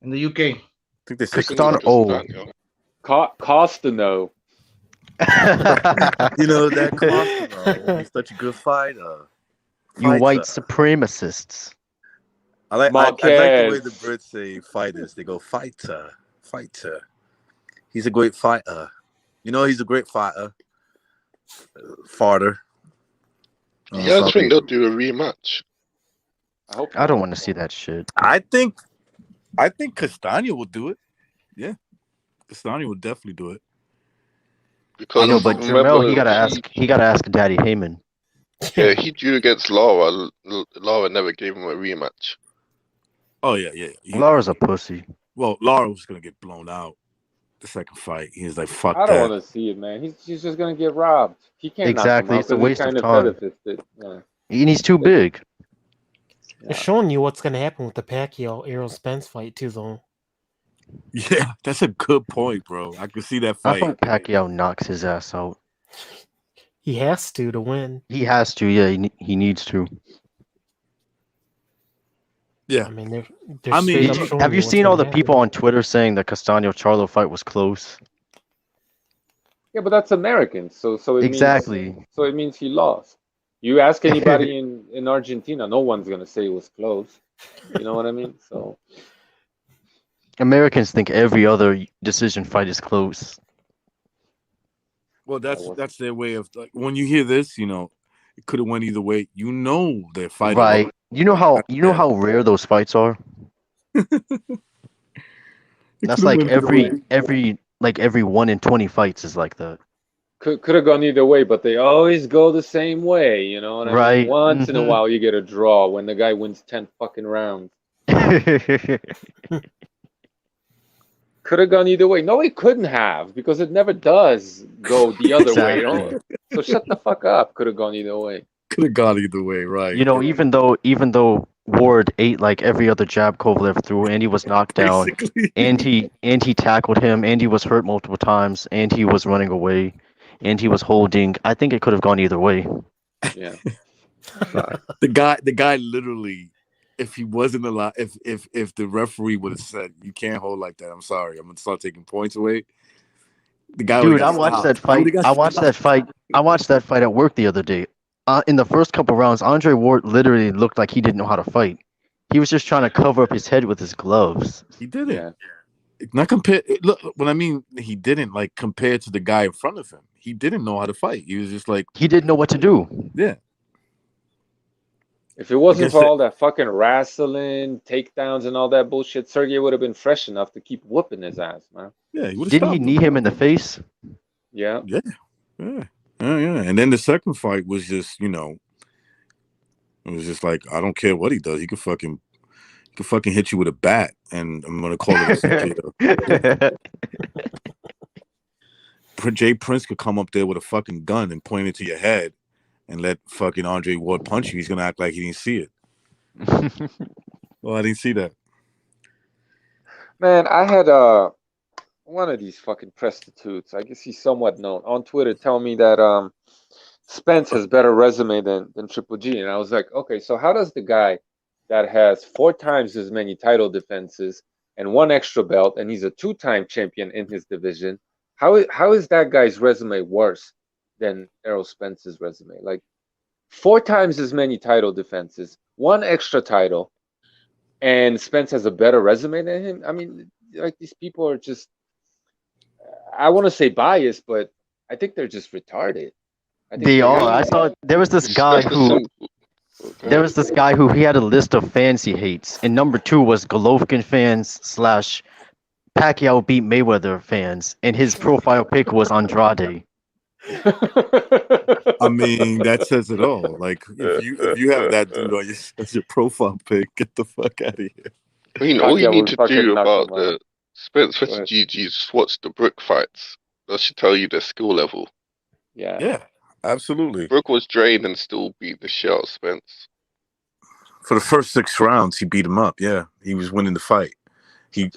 in the UK? I think they say Castano. Castano. Oh. Castano. You know that Castano. He's such a good fighter. You white supremacists. I like the way the Brits say fighters. They go fighter. He's a great fighter. You know he's a great fighter. Farter. You guys think they'll do a rematch? I don't want to see that shit. I think Castano will do it. Yeah, Castano will definitely do it. Because I know, but Jermel, he gotta ask Daddy Heyman. Yeah, he drew against Lara. Lara never gave him a rematch. Oh yeah. Lara's a pussy. Well, Lara was gonna get blown out the second fight. He was like, "Fuck I that." don't want to see it, man. He's just gonna get robbed. He can't Exactly, knock it's a him out waste 'cause of he's time. kind of feather-fisted. Yeah. And he's too big. It's showing you what's gonna happen with the Pacquiao Errol Spence fight too, though. Yeah, that's a good point, bro. I can see that I fight. hope Pacquiao knocks his ass out. He has to win. He has to, yeah. He needs to. Yeah, I mean, they're straight up showing Have you what's seen all gonna the happen. people on Twitter saying the Castano Charlo fight was close? Yeah, but that's American, so it Exactly. means so it means he lost. You ask anybody in Argentina, no one's gonna say it was close. You know what I mean? So Americans think every other decision fight is close. Well, that's their way of like when you hear this, you know, it could have went either way. You know they're fighting. Right. You know how rare those fights are? That's like every 1 in 20 fights is like that. could have gone either way, but they always go the same way. You know what I mean? Right. Once in a while, you get a draw when the guy wins 10 fucking rounds. Could have gone either way. No, it couldn't have because it never does go the other way. You know? So shut the fuck up. Could have gone either way. Could have gone either way, right? You know, even though Ward ate like every other jab Kovalev threw, and he was knocked down, and he tackled him, and he was hurt multiple times, and he was running away, and he was holding. I think it could have gone either way. Yeah. The guy literally, if he wasn't allowed, if the referee would have said you can't hold like that, I'm sorry, I'm gonna start taking points away. The guy, dude, I watched that fight. I watched that fight at work the other day. In the first couple rounds, Andre Ward literally looked like he didn't know how to fight. He was just trying to cover up his head with his gloves. He didn't. Yeah. Not compared. Look, when I mean he didn't, like compared to the guy in front of him, he didn't know how to fight. He was just like he didn't know what to do. Yeah. If it wasn't for all that fucking wrestling, takedowns, and all that bullshit, Sergey would have been fresh enough to keep whooping his ass, man. Yeah, he would have. Didn't he knee him in the face? Yeah. Yeah. And then the second fight was just, you know, it was just like, I don't care what he does. He could fucking hit you with a bat, and I'm gonna call it a Jay Prince could come up there with a fucking gun and point it to your head and let fucking Andre Ward punch you. He's gonna act like he didn't see it. Well, I didn't see that. Man, I had one of these fucking prostitutes, I guess he's somewhat known, on Twitter tell me that Spence has better resume than Triple G. And I was like, okay, so how does the guy that has 4 times as many title defenses and 1 extra belt, and he's a 2-time champion in his division, how is that guy's resume worse than Errol Spence's resume? Like 4 times as many title defenses, 1 extra title, and Spence has a better resume than him? I mean, like, these people are just, I want to say biased, but I think they're just retarded. I think They they're are. I really. saw there was this guy That's the who simple. he had a list of fans he hates, and number 2 was Golovkin fans slash Pacquiao beat Mayweather fans, and his profile pic was Andrade. I mean, that says it all. Like, if you have that dude on your as your profile pic, get the fuck out of here. I mean, all you Pacquiao need would to fucking do knock about him out. the Spence Go versus ahead. GG is just watch the Brook fights. That should tell you their skill level. Yeah. Yeah, absolutely. Brook was drained and still beat the shit out of Spence. For the first 6 rounds, he beat him up. Yeah, he was winning the fight. He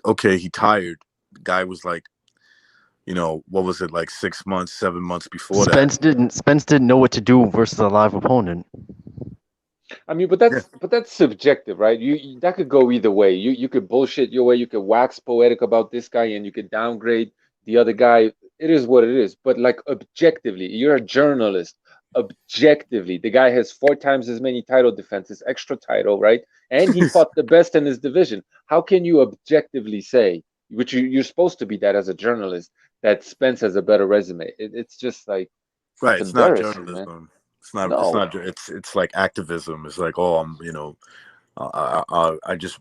tired. The guy was like, what was it, like 6 months, 7 months before Spence didn't know what to do versus a live opponent. I mean, but that. that's subjective, right? That could go either way. You could bullshit your way. You could wax poetic about this guy, and you could downgrade the other guy. It is what it is. But like objectively, you're a journalist. Objectively, the guy has 4 times as many title defenses, extra title, right? And he fought the best in his division. How can you objectively say, which you're supposed to be that as a journalist, that Spence has a better resume? It's just like Right, it's it's not embarrassing, man. journalism. It's not. It's No. not. It's like activism. It's like, oh, I just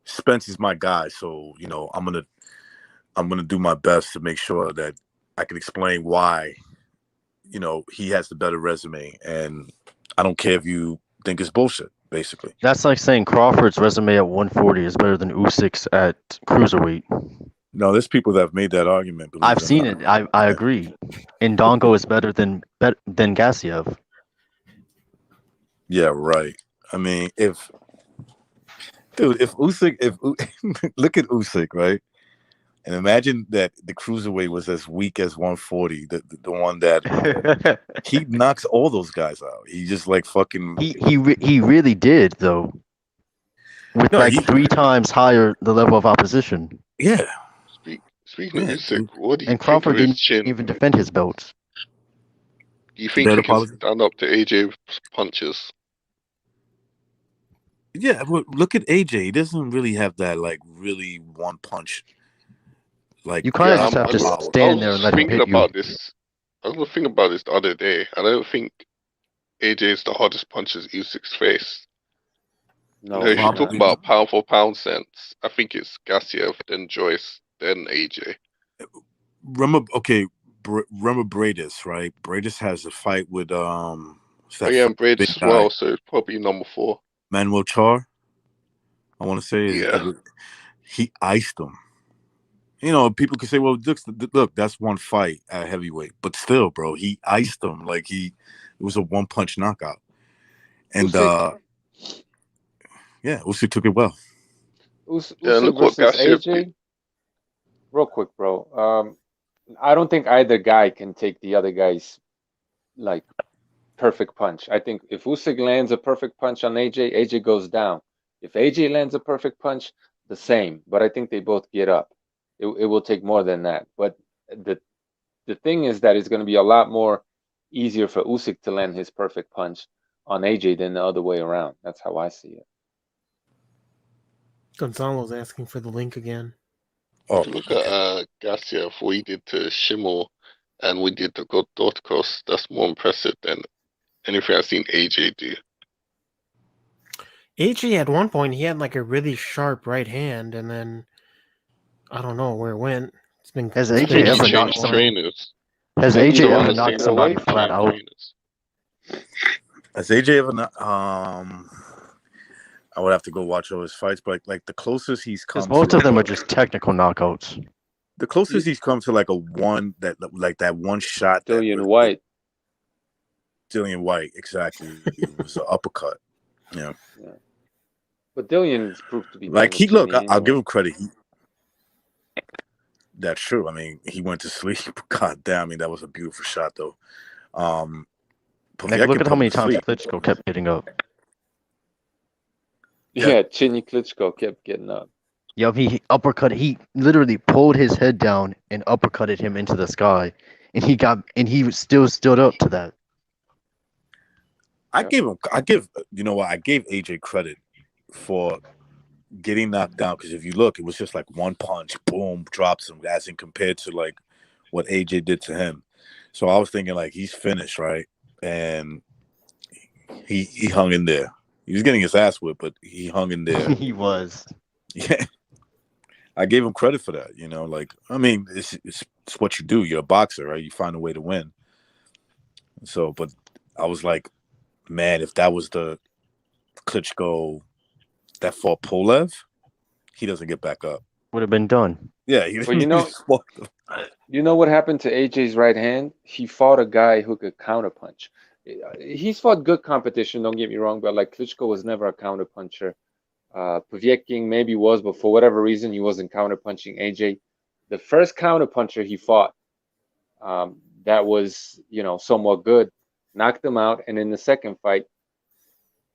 Spence is my guy, so I'm gonna do my best to make sure that I can explain why he has the better resume, and I don't care if you think it's bullshit. Basically, That's like saying Crawford's resume at 140 is better than Usyk's at cruiserweight. no, there's people that have made that argument. Believe I've it or seen not. it. I agree. Ndongo is better than Gassiev. Yeah, right. I mean, if Usyk, look at Usyk, right? And imagine that the cruiserweight was as weak as 140, the one that he knocks all those guys out. He just like fucking. He really did though, with No, like he 3 times higher the level of opposition. yeah. Speaking of Yeah, Usyk, what do you And think of Crawford his didn't chin? even defend his belts. Do you think Better he can policy. stand up to AJ's punches? Yeah, but look at AJ. He doesn't really have that like really one punch. Like You kind of Yeah, just have to power. I stand there was and let him thinking hit you. about this. I was thinking about this the other day. I don't think AJ is the hardest punches Usyk's faced. No, If he's you're not. talking about pound for pound sense, I think it's Gassiev, then Joyce, then AJ. Remember Bradis, right? Bradis has a fight with what's Oh that yeah, and big Braids as guy, well, so it's probably number 4. Manuel Char. I want to say Yeah. he iced him. People could say, "Well, look, that's one fight at heavyweight," but still, bro, he iced him like it was a one punch knockout. And Usyk, Usyk took it well. Yeah, and Usyk look what versus Gassiev did. AJ. Real quick, bro. I don't think either guy can take the other guy's like perfect punch. I think if Usyk lands a perfect punch on AJ, AJ goes down. If AJ lands a perfect punch, the same. But I think they both get up. It will take more than that. But the thing is that it's going to be a lot more easier for Usyk to land his perfect punch on AJ than the other way around. That's how I see it. Gonzalo's asking for the link again. Oh, If you look at Gassiev, what he did to Schimmel and we did to Dortcos, that's more impressive than anything I've seen AJ do. AJ at one point he had like a really sharp right hand, and then I don't know where it went. Has I AJ think he ever knocked changed someone? trainers. Has I think AJ around ever the knocked same somebody time flat out? trainers. Has AJ ever? I would have to go watch all his fights, but like the closest he's come Because most to of them are just technical knockouts. the closest he's come to like a one that one shot that Dillian White. Dillian White, exactly. It was an uppercut. Yeah. But Dillion's proved to be Like better than Chinny I'll give anyway. him credit. That's true. I mean, he went to sleep. God damn, I mean, that was a beautiful shot though. Like, look at how many times Klitschko kept getting up. Yeah, Chinny Klitschko kept getting up. Yup, he uppercut. He literally pulled his head down and uppercutted him into the sky, and he still stood up to that. I gave AJ credit for getting knocked down, because if you look, it was just like one punch, boom, drops him, as in compared to like what AJ did to him. So I was thinking like he's finished, right? and he hung in there. He was getting his ass whipped, but he hung in there. He was. Yeah, I gave him credit for that. Like I mean, it's what you do. You're a boxer, right? You find a way to win. So, but I was like, man, if that was the Klitschko that fought Pulev, he doesn't get back up. Would have been done. Yeah, he But you know, you know what happened to AJ's right hand? He fought a guy who could counterpunch. He's fought good competition, don't get me wrong, but like Klitschko was never a counterpuncher. Povetkin maybe was, but for whatever reason, he wasn't counterpunching AJ. The first counterpuncher he fought, that was, somewhat good, knocked him out. And in the second fight,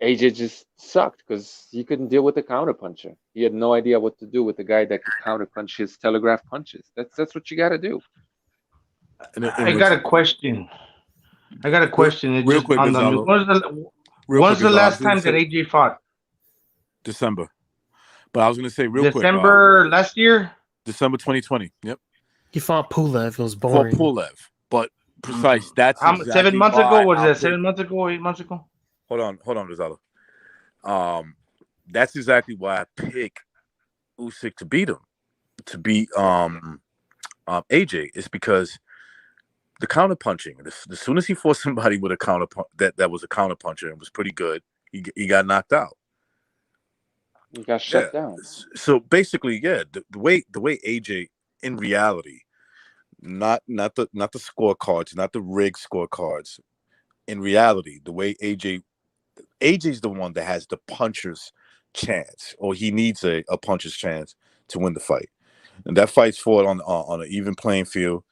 AJ just sucked because he couldn't deal with the counterpuncher. He had no idea what to do with the guy that could counterpunch his telegraph punches. That's what you got to do. I got a question. It's real just quick, on the Gonzalo. When's the last time that AJ fought? December. But I was going to say real quick. December last year? December 2020. Yep. He fought Pulev. It was For boring. Pulev. But precise. That's How, exactly 7 months why ago? Was I'll that pick- 7 months ago? 8 months ago? Hold on, Gonzalo. That's exactly why I pick Usyk to beat him. To beat AJ. It's because the counter punching. As soon as he fought somebody with a counter that was a counter puncher and was pretty good, he got knocked out. He got shut down. So basically, yeah, the way AJ in reality, not the scorecards, not the rigged scorecards. In reality, the way AJ's the one that has the puncher's chance, or he needs a puncher's chance to win the fight. And that fight's fought on an even playing field.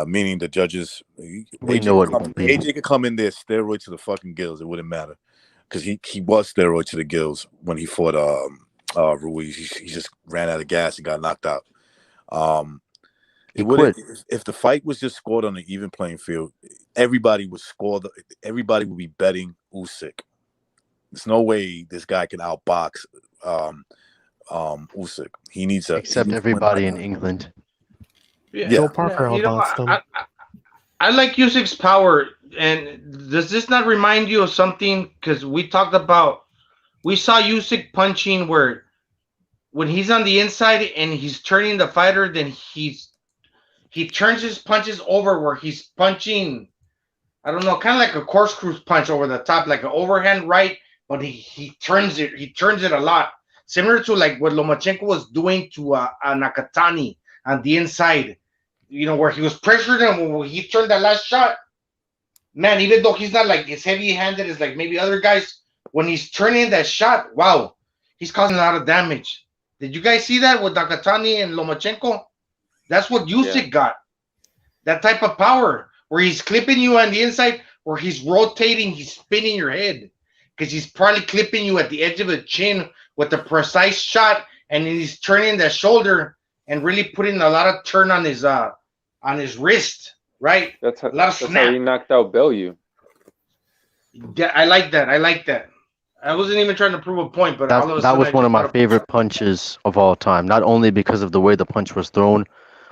Meaning the judges, AJ could come in there steroid to the fucking gills. It wouldn't matter because he was steroid to the gills when he fought Ruiz. He just ran out of gas and got knocked out. It would if the fight was just scored on an even playing field. Everybody would score. Everybody would be betting Usyk. There's no way this guy can outbox Usyk. He needs except everybody in England. Yeah. Joe Parker outboxed him. I like Usyk's power. And does this not remind you of something? Because we saw Usyk punching where when he's on the inside and he's turning the fighter, then he turns his punches over where he's punching, I don't know, kind of like a corkscrew punch over the top, like an overhand right, but he turns it a lot. Similar to like what Lomachenko was doing to Nakatani on the inside. Where he was pressured and when he turned that last shot, man, even though he's not like as heavy-handed as like maybe other guys, when he's turning that shot, wow, he's causing a lot of damage. Did you guys see that with Nakatani and Lomachenko? That's what Usyk got. That type of power where he's clipping you on the inside, where he's rotating, he's spinning your head because he's probably clipping you at the edge of the chin with a precise shot, and then he's turning the shoulder and really putting a lot of turn on his wrist, right? That's how he knocked out Bellew. Yeah, I like that. I wasn't even trying to prove a point, but that was one of my favorite punches of all time. Not only because of the way the punch was thrown,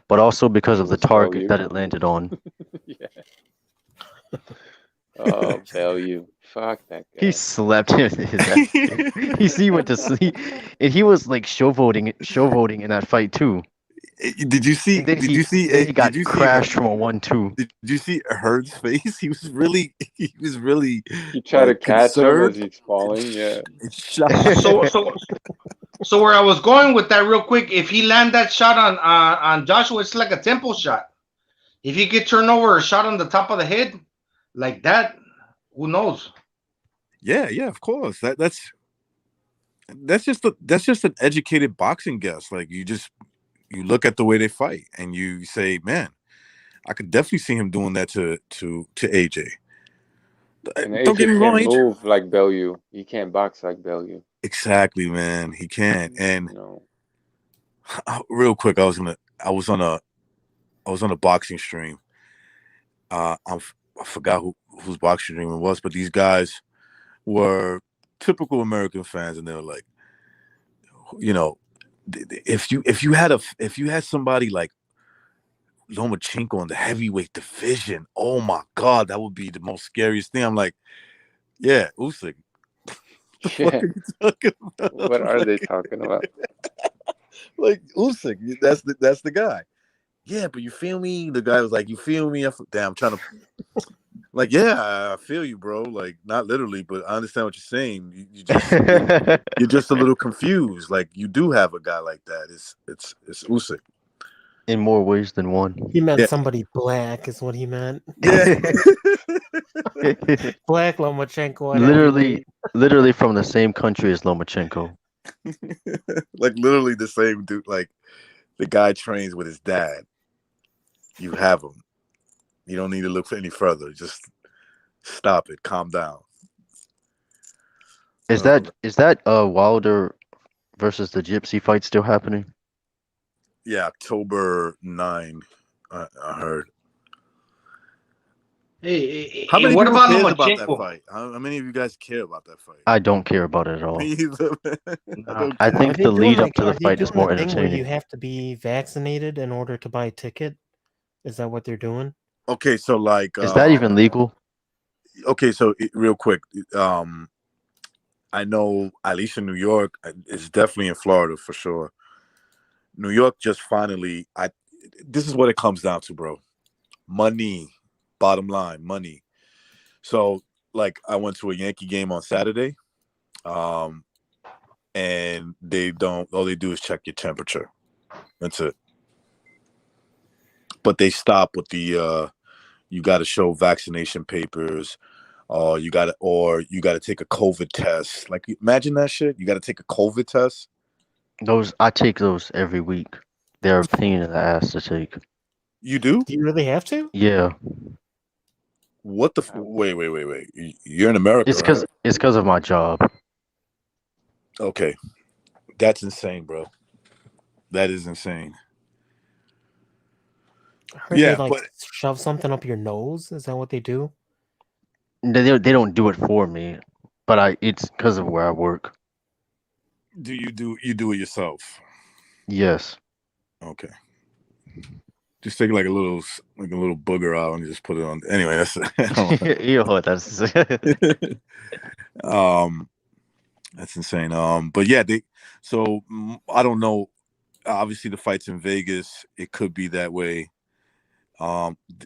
but also because of the target that it landed on. Yeah. Oh, Bellew. Fuck that guy. He slept his ass. He went to sleep, and he was like showboating in that fight too. Did you see? He got crashed from a 1-2. Did you see Hurd's face? He was really. He tried to catch him as he's falling. Yeah. So where I was going with that real quick, if he land that shot on Joshua, it's like a tempo shot. If he could turn over a shot on the top of the head like that, who knows? Yeah, of course. That's just an educated boxing guess. Like you look at the way they fight and you say, man, I could definitely see him doing that to AJ. And AJ can't move like Bellew. He can't box like Bellew. Exactly, man. He can't. And real quick, I was on a boxing stream. I forgot whose boxing stream it was, but these guys were typical American fans, and they were like, if you had somebody like Lomachenko in the heavyweight division. Oh my God, that would be the most scariest thing. I'm like, yeah, Usyk. The fuck Yeah. are you talking about? What are they talking about? Like Usyk, that's the guy. Yeah, but you feel me? The guy was like, you feel me? Damn, I'm trying to like, yeah, I feel you, bro. Like, not literally, but I understand what you're saying. You're just a little confused. Like, you do have a guy like that. It's Usyk. In more ways than one. He meant Yeah. somebody black, is what he meant. Yeah. Black Lomachenko. At literally, heavyweight. literally from the same country as Lomachenko. Like literally the same dude. Like the guy trains with his dad. You have him. You don't need to look any further. Just stop it. Calm down. Is that Wilder versus the Gypsy fight still happening? Yeah, October 9. I heard. Hey, How many what people about cares about that Lomachenko? fight? How many of you guys care about that fight? I don't care about it at all. Me either. I don't I care. think the lead up to the Are they fight is doing more the thing where you entertaining. have to be vaccinated in order to buy a ticket? Is that what they're doing? Okay, so like, Is that even legal? okay, so real quick, I know at least in New York, it's definitely in Florida for sure. New York just finally, this is what it comes down to, bro. Money, bottom line, money. So like, I went to a Yankee game on Saturday, and all they do is check your temperature. That's it. But they stop with the you got to show vaccination papers, or you got to take a COVID test. Like, imagine that shit. You got to take a COVID test. I take those every week. They're a pain in the ass to take. You do? Do you really have to? Yeah. What the? Wait. You're in America, It's because of my job. Okay, that's insane, bro. That is insane. I heard Yeah, they but shove something up your nose. Is that what they do? They don't do it for me, but it's because of where I work. do you do it yourself? Yes. Okay. Just take like a little booger out and just put it on. Anyway, that's that's insane. But yeah, I don't know. Obviously, the fight's in Vegas. It could be that way.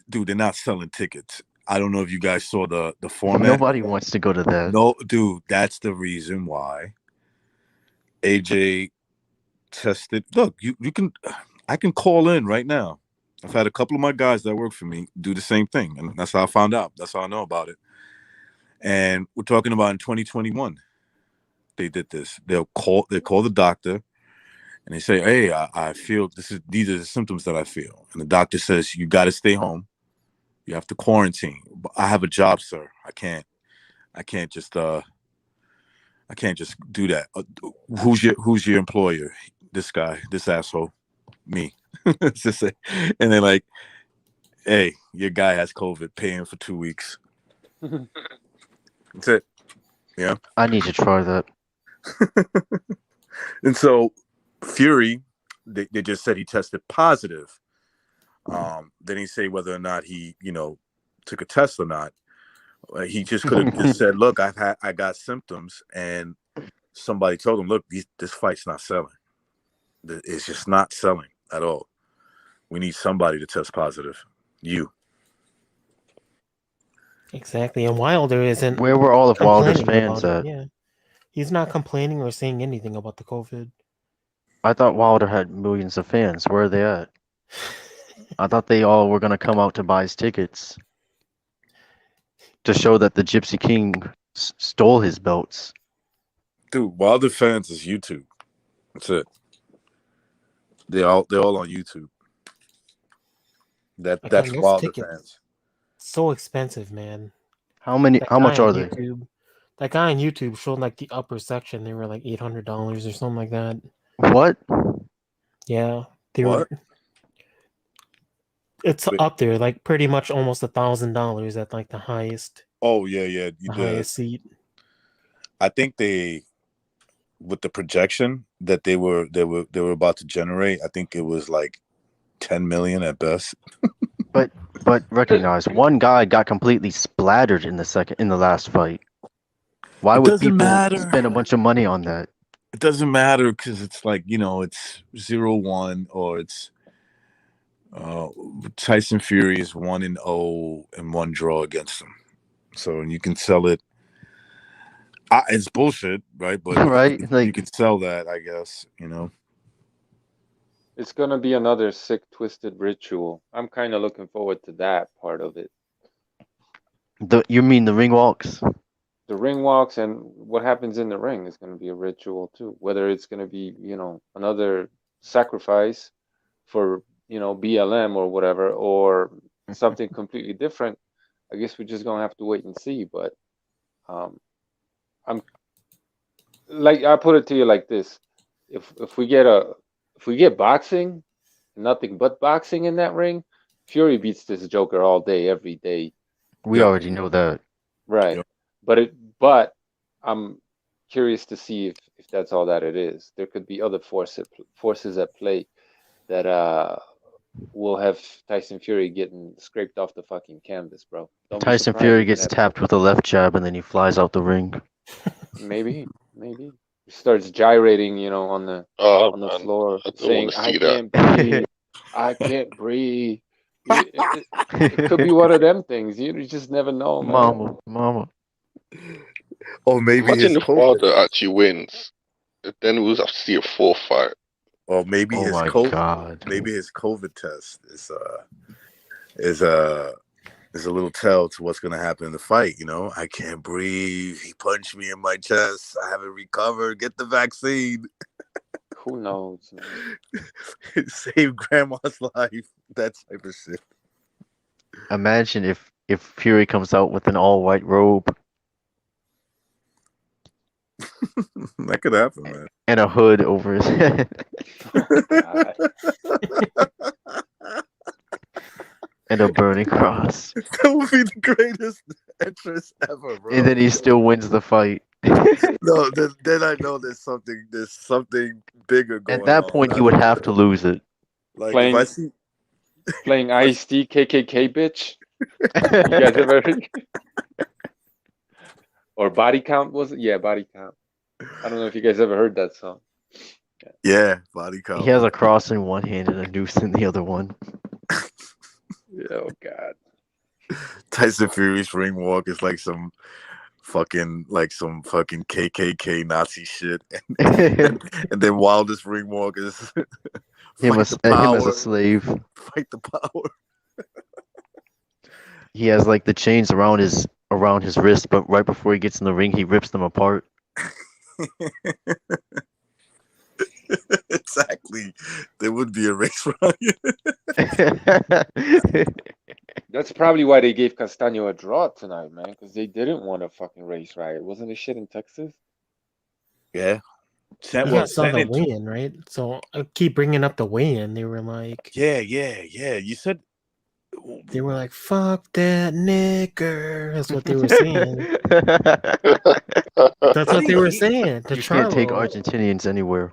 Dude, they're not selling tickets. I don't know if you guys saw the format. Nobody wants to go to that. No, dude, that's the reason why AJ tested. Look, you can. I can call in right now. I've had a couple of my guys that work for me do the same thing, and that's how I found out. That's how I know about it. And we're talking about in 2021, they did this. They call the doctor, and they say, "Hey, I feel these are the symptoms that I feel." And the doctor says, "You got to stay home. You have to quarantine." But I have a job, sir. I can't just do that. Who's your employer? This guy, this asshole, me. Just say, and they're like, "Hey, your guy has COVID. Pay him for 2 weeks." That's it. Yeah. I need to try that. And so Fury, they just said he tested positive. They didn't say whether or not he, took a test or not. He just could have just said, "Look, I got symptoms," and somebody told him, "Look, this fight's not selling. It's just not selling at all. We need somebody to test positive. You." Exactly, and Wilder isn't. Where were all of Wilder's complaining fans about at? it. Yeah, he's not complaining or saying anything about the COVID. I thought Wilder had millions of fans. Where are they at? I thought they all were gonna come out to buy his tickets to show that the Gypsy King stole his belts. Dude, Wilder fans is YouTube. That's it. They're all on YouTube. That's those Wilder tickets, fans. so expensive, man. How much are they? That guy on YouTube showed like the upper section. They were like $800 or something like that. What? Yeah, they What? were. It's up there, like pretty much almost $1,000 at like the highest. Oh yeah, the highest seat. I think with the projection that they were about to generate, I think it was like 10 million at best. But recognize one guy got completely splattered in the last fight. Why It would doesn't people matter. spend a bunch of money on that? It doesn't matter because it's like, it's 0-1 or it's Tyson Fury is 1-0 and 1 draw against him. So you can sell it. It's bullshit, right? But Right? you Like can sell that, I guess. It's gonna be another sick, twisted ritual. I'm kind of looking forward to that part of it. you mean the ring walks? The ring walks and what happens in the ring is gonna be a ritual too. Whether it's gonna be, another sacrifice for, BLM or whatever, or something completely different. I guess we're just gonna have to wait and see. But um, I'm like I put it to you like this: if we get boxing, nothing but boxing in that ring, Fury beats this Joker all day, every day. We Yep. already know that. Right. Yep. But I'm curious to see if that's all that it is. There could be other forces at play that will have Tyson Fury getting scraped off the fucking canvas, bro. Don't be Tyson surprised Fury if gets that tapped with a left jab and then he flies out the ring. maybe he starts gyrating, on the Man, floor, I don't saying, want to "I see that. can't breathe, I can't breathe." It could be one of them things. You just never know, man. Mama. Or maybe Imagine his if COVID. Wilder actually wins. Then we'll have to see a 4-fight. Or maybe Oh his my COVID. God. Maybe his COVID test is a little tell to what's gonna happen in the fight. I can't breathe. He punched me in my chest. I haven't recovered. Get the vaccine. Who knows, man? Save grandma's life. That type of shit. Imagine if Fury comes out with an all-white robe That could happen, man. and a hood over his head Oh, God. and a burning cross. That would be the greatest entrance ever, bro. And then he still wins the fight. No, then I know there's something bigger going At that on. point, he would have to lose it. Like Playing- if I see Playing Ice-T KKK bitch. You guys ever heard? Or Body Count, was it? Yeah, Body Count. I don't know if you guys ever heard that song. yeah, body count. He has a cross in one hand and a noose in the other one. Oh God. Tyson Fury's ring walk is like some fucking KKK Nazi shit, and then Wilder's ring walk is him fight the as power, a slave. fight the power. He has like the chains around his wrist, but right before he gets in the ring, he rips them apart. Exactly. There would be a race riot. That's probably why they gave Castano a draw tonight, man, because they didn't want a fucking race riot. Wasn't this shit in Texas? Yeah. You guys saw the weigh-in, right? So I keep bringing up the weigh-in. They were like, yeah. You said they were like, "Fuck that nigger." That's what they were saying. That's what they were saying to You can't take Charlo. Argentinians anywhere.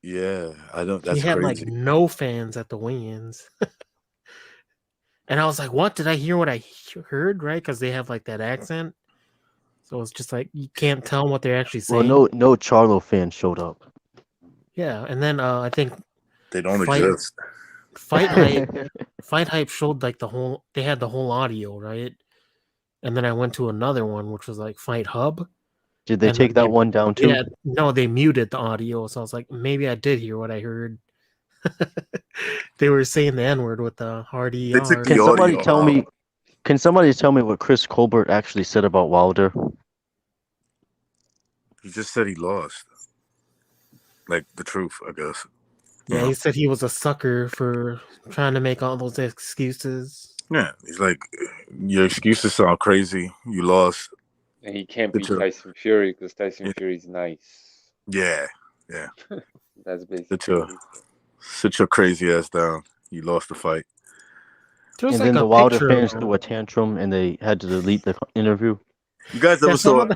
Yeah, I don't. He That's had crazy. like no fans at the weigh-ins. And I was like, "What? Did I hear what I heard?" Right? Because they have like that accent. So it's just like you can't tell what they're actually saying. Well, no Charlo fans showed up. Yeah, and then I think They don't Fight- exist. Fight Hype showed like they had the whole audio, right? And then I went to another one which was like Fight Hub. Did they And take then that one down too? Yeah, no, they muted the audio, so I was like, maybe I did hear what I heard. They were saying the N-word with the hard ER. They took the Can somebody audio tell me? out. Can somebody tell me what Chris Colbert actually said about Wilder? He just said he lost. Like the truth, I guess. Yeah, he said he was a sucker for trying to make all those excuses. Yeah, he's like, your excuses sound crazy. You lost. And he can't beat Good job. Tyson Fury because Tyson Fury's nice. Yeah. That's basically. Sit your crazy ass down. You lost the fight. There's And like then a the Wilder picture fans of threw a tantrum and they had to delete the interview. You guys Yeah, ever saw?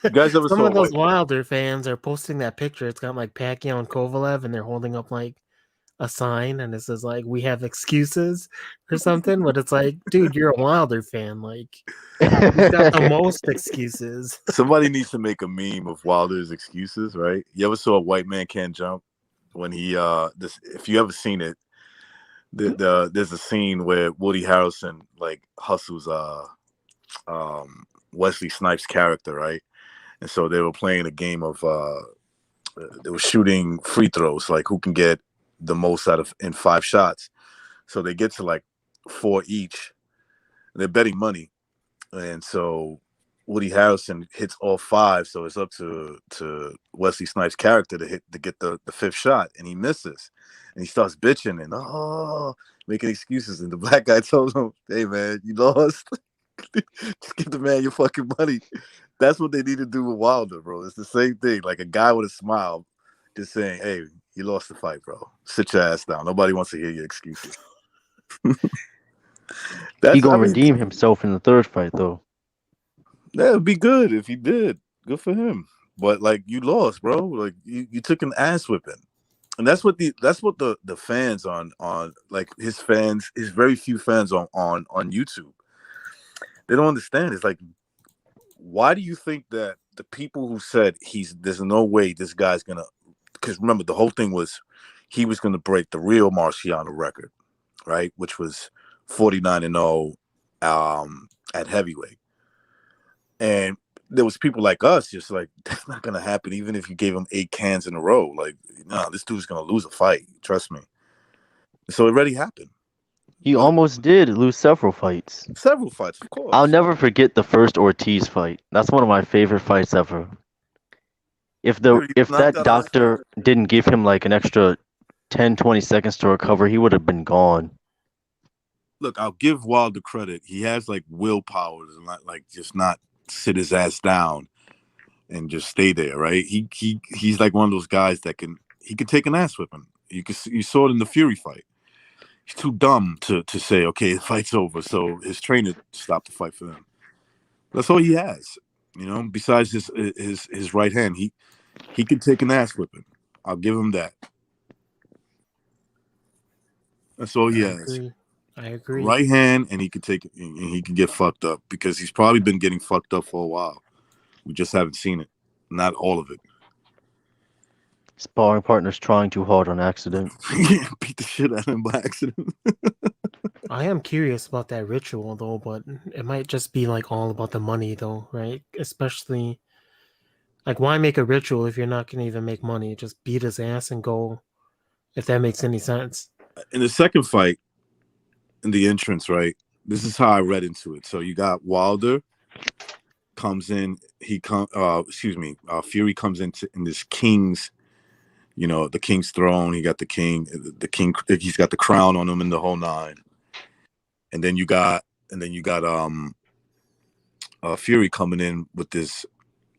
You guys ever some saw? of those Like, Wilder fans are posting that picture. It's got like Pacquiao and Kovalev, and they're holding up like a sign and it says like we have excuses or something, but it's like, dude, you're a Wilder fan. Like he's got the most excuses. Somebody needs to make a meme of Wilder's excuses, right? You ever saw a White Man Can't Jump? When he this, if you ever seen it, there's a scene where Woody Harrelson like hustles Wesley Snipes' character, right? And so they were playing a game of they were shooting free throws, like who can get the most out of in 5 shots. So they get to like 4 each. They're betting money, and so Woody Harrelson hits all 5. So it's up to Wesley Snipes' character to get the 5th shot, and he misses, and he starts bitching and making excuses. And the black guy tells him, "Hey man, you lost. Just give the man your fucking money." That's what they need to do with Wilder, bro. It's the same thing. Like a guy with a smile, just saying, "Hey, you lost the fight, bro. Sit your ass down. Nobody wants to hear your excuses." He gonna redeem himself in the 3rd fight, though. That would be good if he did. Good for him. But like you lost, bro. Like you took an ass whipping. And that's what the fans on like his very few fans on YouTube. They don't understand. It's like, why do you think that the people who said there's no way this guy's gonna, because remember the whole thing was he was gonna break the real Marciano record, right? Which was 49-0 at heavyweight. And there was people like us just like, that's not gonna happen, even if you gave him 8 cans in a row. Like, no, this dude's gonna lose a fight. Trust me. So it already happened. He almost did lose several fights. Several fights, of course. I'll never forget the first Ortiz fight. That's one of my favorite fights ever. If that doctor didn't give him like an extra 10, 20 seconds to recover, he would have been gone. Look, I'll give Wilder credit. He has like willpower to not like just not sit his ass down and just stay there, right? He's like one of those guys that can take an ass whipping. You saw it in the Fury fight. He's too dumb to say, okay, the fight's over. So his trainer stopped the fight for him. That's all he has, besides his right hand. He can take an ass whipping. I'll give him that. That's all he has. I agree. Right hand, and he can get fucked up because he's probably been getting fucked up for a while. We just haven't seen it. Not all of it. Sparring partners trying too hard on accident. Beat the shit out of him by accident. I am curious about that ritual though, but it might just be like all about the money though, right? Especially like, why make a ritual if you're not gonna even make money? Just beat his ass and go, if that makes any sense. In the second fight, in the entrance, right? This is how I read into it. So you got Wilder comes in. Fury comes in this king's, the king's throne. He got the king. He's got the crown on him and the whole 9. And then you got Fury coming in with this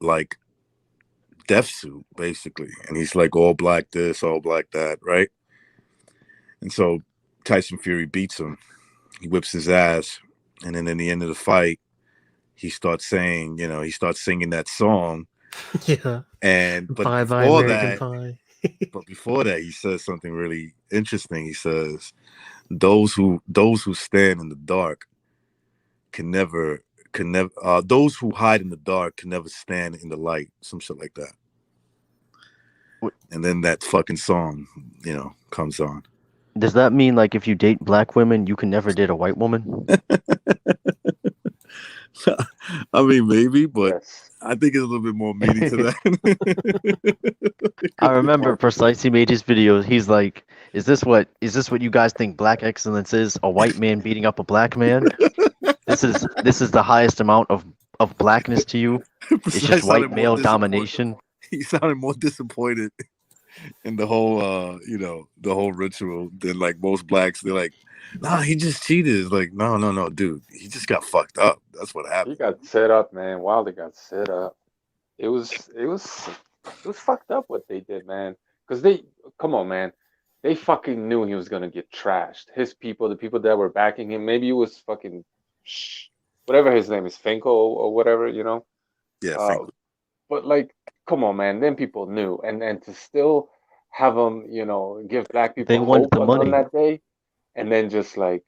like death suit basically, and he's like all black this, all black that, right? And so Tyson Fury beats him. He whips his ass, and then in the end of the fight, he starts singing that song. Yeah. But before that, he says something really interesting. He says, those who stand in the dark those who hide in the dark can never stand in the light. Some shit like that. And then that fucking song, comes on. Does that mean like if you date black women, you can never date a white woman? I mean, maybe, but I think it's a little bit more meaning to that. I remember Precisely made his video. He's like, "Is this what you guys think black excellence is? A white man beating up a black man? This is the highest amount of blackness to you? It's just white male domination." He sounded more disappointed in the whole the whole ritual than like most blacks. They're like, nah, he just cheated. It's like, no, dude, he just got fucked up. That's what happened. He got set up, man. Wilder got set up. It was fucked up what they did, man. Because come on, man, they fucking knew he was gonna get trashed. His people, the people that were backing him, maybe it was fucking whatever his name is, Finko or whatever, Yeah, Finko. But like, come on, man. Then people knew, and to still have them, give black They people wanted hope the on money. that day, and then just like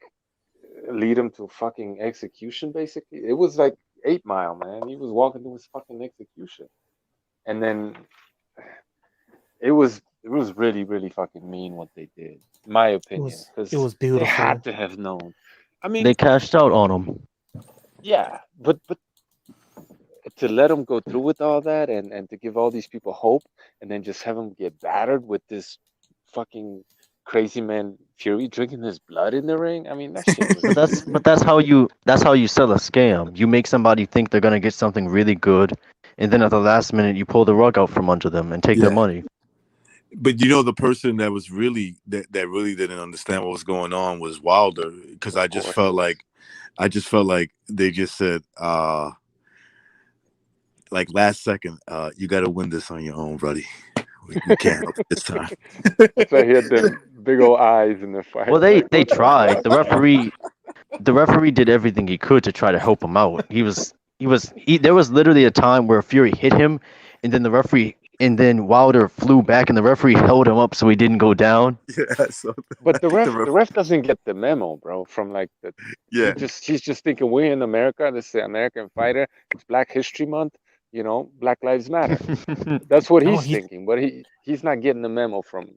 lead them to fucking execution. Basically, it was like 8 Mile, man. He was walking to his fucking execution, and then it was really really fucking mean what they did, in my opinion, It because was they beautiful. had to have known. I They mean, cashed out on him. yeah, but to let them go through with all that and to give all these people hope and then just have them get battered with this fucking crazy man Fury drinking his blood in the ring. I mean, that shit was. But that's how you sell a scam. You make somebody think they're gonna get something really good, and then at the last minute you pull the rug out from under them and take their Yeah. money. But the person that was really that really didn't understand what was going on was Wilder, because Of course. I just felt like they just said, like last second, you got to win this on your own, buddy. We can't help it this time. That's why he had them big old eyes in the fight. Well, they Like, they what the tried. fuck? The referee did everything he could to try to help him out. There was literally a time where Fury hit him, and then Wilder flew back, and the referee held him up so he didn't go down. Yeah, so But I the think ref doesn't get the memo, bro. From like yeah, he's just thinking we're in America. This is the American fighter. It's Black History Month. Black Lives Matter. That's what No, he's thinking. But he's not getting the memo from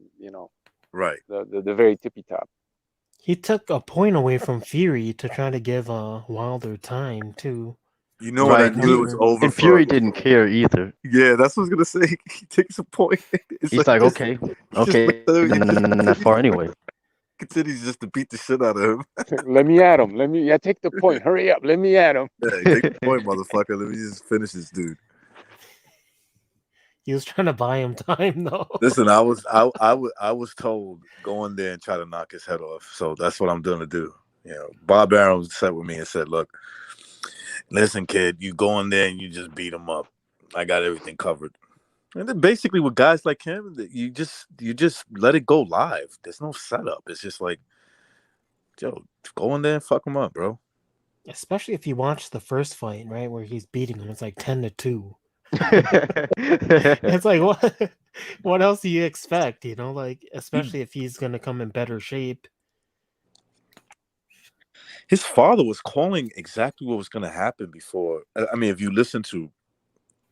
right. the very tippy top. he took a point away from Fury to try to give Wilder time too. You know when I Right. knew it was over And for Fury didn't care either. yeah, that's what I was gonna say. He takes a point. It's He's like, just, okay, just okay, not that far anyway. continues just to beat the shit out of him. Let me at him. Take the point. Hurry up. Let me at him. Yeah, take the point, motherfucker. Let me just finish this dude. He was trying to buy him time though. Listen, I was told go in there and try to knock his head off. So that's what I'm gonna do. Bob Arum sat with me and said, "Look, listen, kid, you go in there and you just beat him up. I got everything covered." And then basically with guys like him, you just let it go live. There's no setup. It's just like, yo, go in there and fuck him up, bro. Especially if you watch the first fight, right, where he's beating him, it's like 10-2. It's like what else do you expect? Like especially if he's gonna come in better shape. His father was calling exactly what was going to happen before. I mean, if you listen to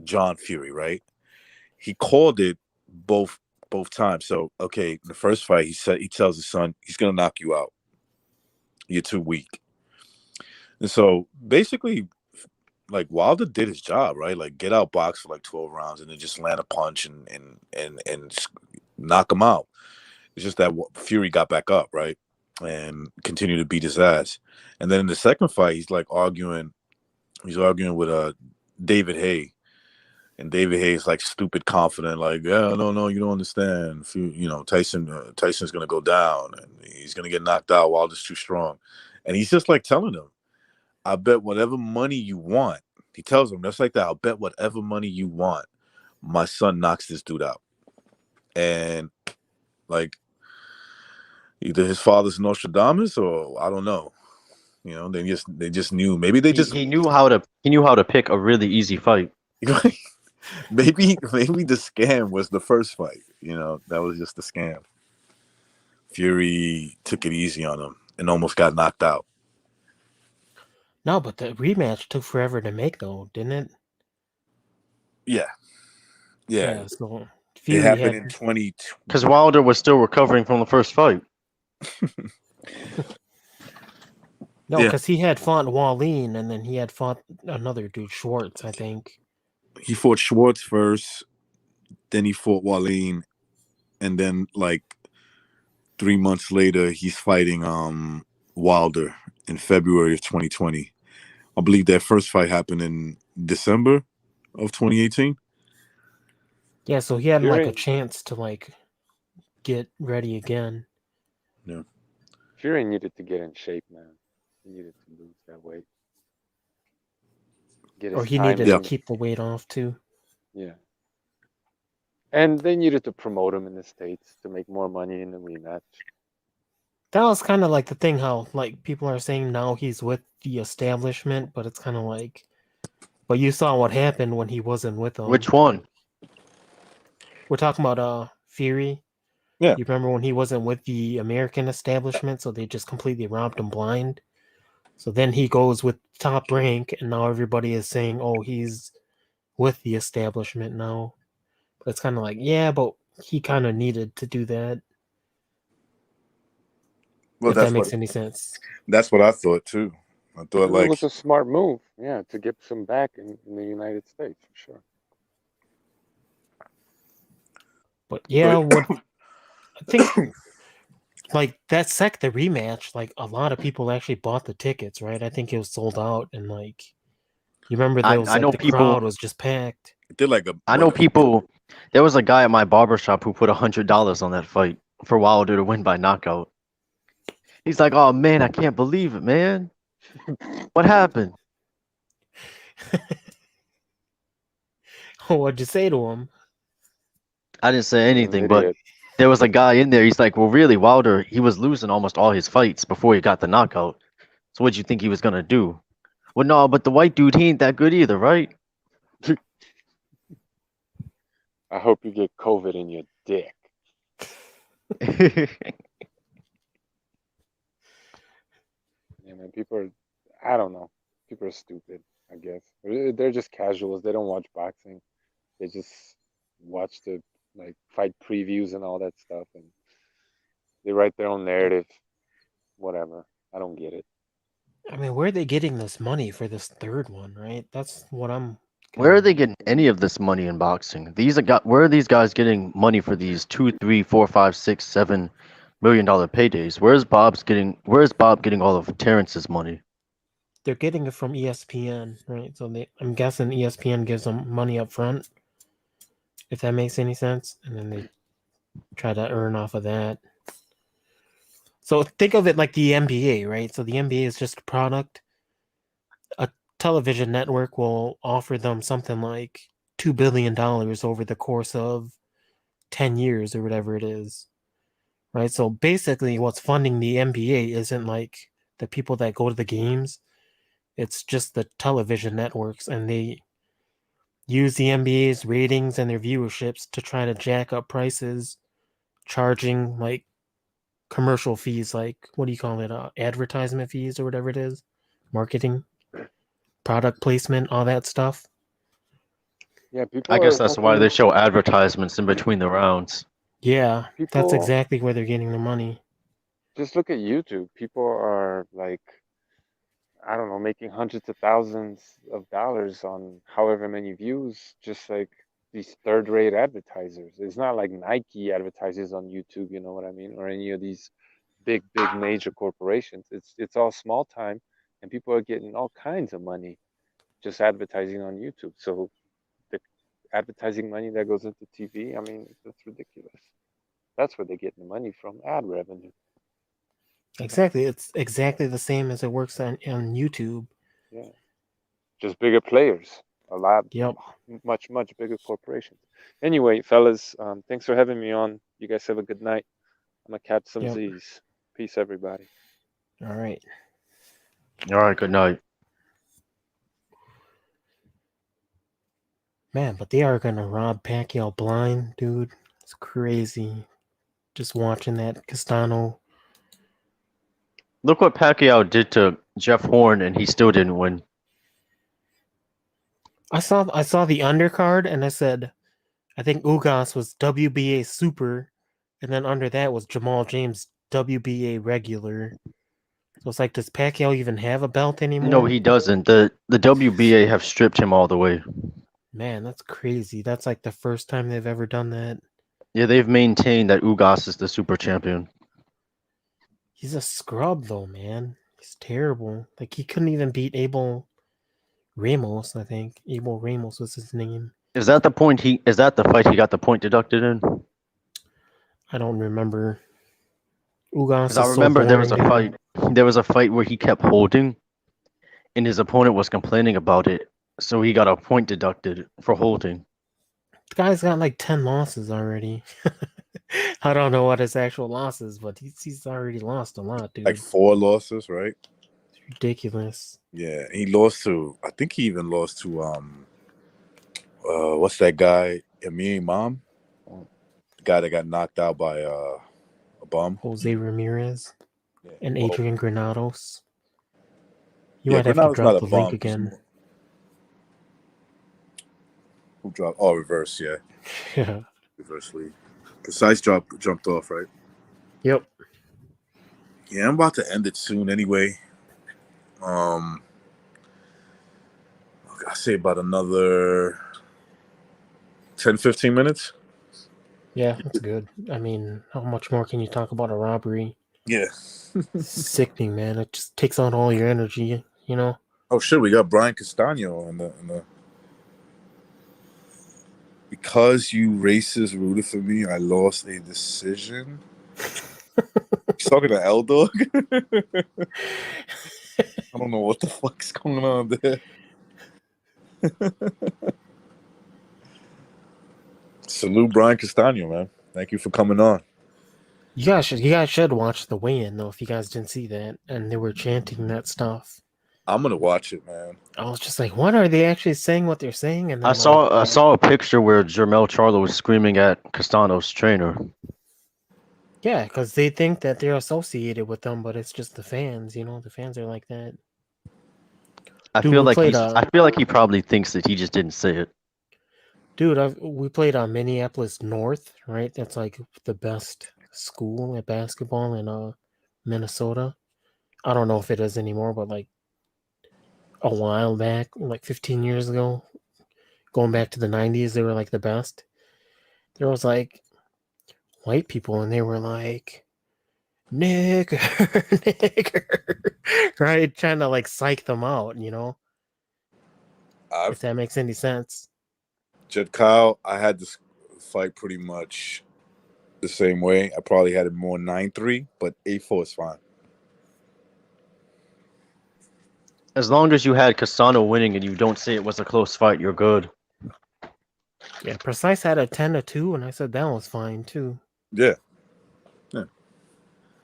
John Fury, right? He called it both times. So, okay, the first fight, he tells his son, he's going to knock you out. You're too weak. And so, basically, like Wilder did his job, right? Like get out box for like 12 rounds and then just land a punch and knock him out. It's just that Fury got back up, right? And continued to beat his ass. And then in the second fight, he's arguing with David Haye. And David Haye's like stupid confident, like, yeah, no, you don't understand. Tyson's gonna go down and he's gonna get knocked out. Wilder's too strong. And he's just like telling him, I bet whatever money you want. He tells him, that's like that, I'll bet whatever money you want, my son knocks this dude out. And like either his father's Nostradamus or I don't know. They just knew. Maybe they just he knew how to pick a really easy fight. maybe the scam was the first fight. That was just the scam. Fury took it easy on him and almost got knocked out. No, but the rematch took forever to make though, didn't it? Yeah. So It Fury happened had in 2020. Because Wilder was still recovering from the first fight. no, Yeah. because he had fought Wallin and then he had fought another dude, Schwartz, I think. He fought Schwartz first, then he fought Wallin, and then like 3 months later he's fighting Wilder in February of 2020. I believe that first fight happened in December of 2018. Yeah, so he had like a chance to like get ready again. Yeah. Fury needed to get in shape, man. He needed to lose that weight. Or he needed to keep the weight off too. Yeah. And they needed to promote him in the States to make more money in the rematch. That was kind of like the thing how like people are saying now he's with the establishment, but it's kind of like, but you saw what happened when he wasn't with them. Which one? We're talking about Fury. Yeah. You remember when he wasn't with the American establishment, so they just completely robbed him blind? So then he goes with Top Rank, and now everybody is saying, oh, he's with the establishment now. But it's kind of like, yeah, but he kind of needed to do that. Well, if that makes any sense. That's what I thought too. I thought It was a smart move, yeah, to get some back in the United States for sure. But yeah, what I think, like that the rematch, like a lot of people actually bought the tickets, right? I think it was sold out, and like you remember there was I know the people. crowd was just packed. Did like I know people. There was a guy at my barbershop who put $100 on that fight for Wilder to win by knockout. He's like, "Oh man, I can't believe it, man. What happened?" What'd you say to him? I didn't say anything, but idiot. there was a guy in there. He's like, "Well, really, Wilder, he was losing almost all his fights before he got the knockout. So what'd you think he was gonna do?" Well, no, but the white dude, he ain't that good either, right? I hope you get COVID in your dick. Yeah, man, people are, I don't know. People are stupid, I guess. They're just casuals. They don't watch boxing. They just watch the like fight previews and all that stuff, and they write their own narrative. Whatever. I don't get it. I mean, where are they getting this money for this third one, right? That's what I'm. Where are they getting any of this money in boxing? Where are these guys getting money for these 2, 3, 4, 5, 6, $7 million paydays? Where's Bob getting all of Terrence's money? They're getting it from ESPN, right? So I'm guessing ESPN gives them money up front, if that makes any sense, and then they try to earn off of that. So think of it like the NBA, right? So the NBA is just a product. A television network will offer them something like $2 billion over the course of 10 years or whatever it is, right? So basically what's funding the NBA isn't like the people that go to the games. It's just the television networks, and they use the NBA's ratings and their viewerships to try to jack up prices, charging like commercial fees, like what do you call it, advertisement fees or whatever it is, marketing, product placement, all that stuff. Yeah, people I are guess that's why fucking. they show advertisements in between the rounds. Yeah, that's People exactly where they're getting their money. just look at YouTube. People are like, I don't know, making hundreds of thousands of dollars on however many views, just like these third-rate advertisers. It's not like Nike advertises on YouTube, you know what I mean, or any of these big major corporations. It's all small time, and people are getting all kinds of money just advertising on YouTube. So the advertising money that goes into TV, I mean, that's ridiculous. That's where they're getting the money from, ad revenue. Exactly. It's exactly the same as it works on YouTube. Yeah, just bigger players, a lot, Yep. much bigger corporations. Anyway, fellas, thanks for having me on. You guys have a good night. I'm gonna catch some Yep. Z's. Peace, everybody. All right. All right, good night. Man, but they are gonna rob Pacquiao blind, dude. It's crazy. Just watching that Castano. Look what Pacquiao did to Jeff Horn, and he still didn't win. I saw the undercard, and I said, I think Ugas was WBA super, and then under that was Jamal James WBA regular. So it's like, does Pacquiao even have a belt anymore? No, he doesn't. The WBA have stripped him all the way. Man, that's crazy. That's like the first time they've ever done that. Yeah, they've maintained that Ugas is the super champion. He's a scrub though, man. He's terrible. Like he couldn't even beat Abel Ramos, I think. Abel Ramos was his name. Is that the fight he got the point deducted in? I don't remember. Ugas is I remember so there was a boring, fight. There was a fight where he kept holding, and his opponent was complaining about it, so he got a point deducted for holding. The guy's got like 10 losses already. I don't know what his actual losses, but he's already lost a lot, dude. Like 4 losses, right? It's ridiculous. Yeah, he lost to. I think he even lost to what's that guy? Amir Imam, the guy that got knocked out by a bum. Jose Ramirez Yeah. and Well, Adrian Granados. You yeah, might have to Granada's not drop a the link bum. He's again. more- Who dropped? Oh, reverse. Yeah, Yeah. reverse lead. Precise jumped off, right? Yep. Yeah, I'm about to end it soon anyway. I say about another 10, 15 minutes. Yeah, that's good. I mean, how much more can you talk about a robbery? Yeah. Sickening, man. It just takes out all your energy, you know? Oh shit, we got Brian Castano in the. Because you racist rooted for me, I lost a decision. He's talking to L Dog. I don't know what the fuck's going on there. Salute Brian Castano, man. Thank you for coming on. You guys should watch the weigh-in though if you guys didn't see that, and they were chanting that stuff. I'm gonna watch it, man. I was just like, what are they actually saying? What they're saying? And then, I saw a picture where Jermel Charlo was screaming at Castano's trainer. Yeah, because they think that they're associated with them, but it's just the fans. You know, the fans are like that. I Dude, feel we like played, I feel like he probably thinks that he just didn't say it. Dude, we played on Minneapolis North, right? That's like the best school at basketball in Minnesota. I don't know if it is anymore, but like a while back, like 15 years ago, going back to the 90s, they were like the best. There was like white people, and they were like, nigger, nigger, right? Trying to like psych them out, you know? If that makes any sense. Jed Kyle, I had this fight pretty much the same way. I probably had it more 9-3, but 8-4 is fine. As long as you had Castano winning and you don't say it was a close fight, you're good. Yeah, Precise had a 10-2, and I said that was fine too. Yeah.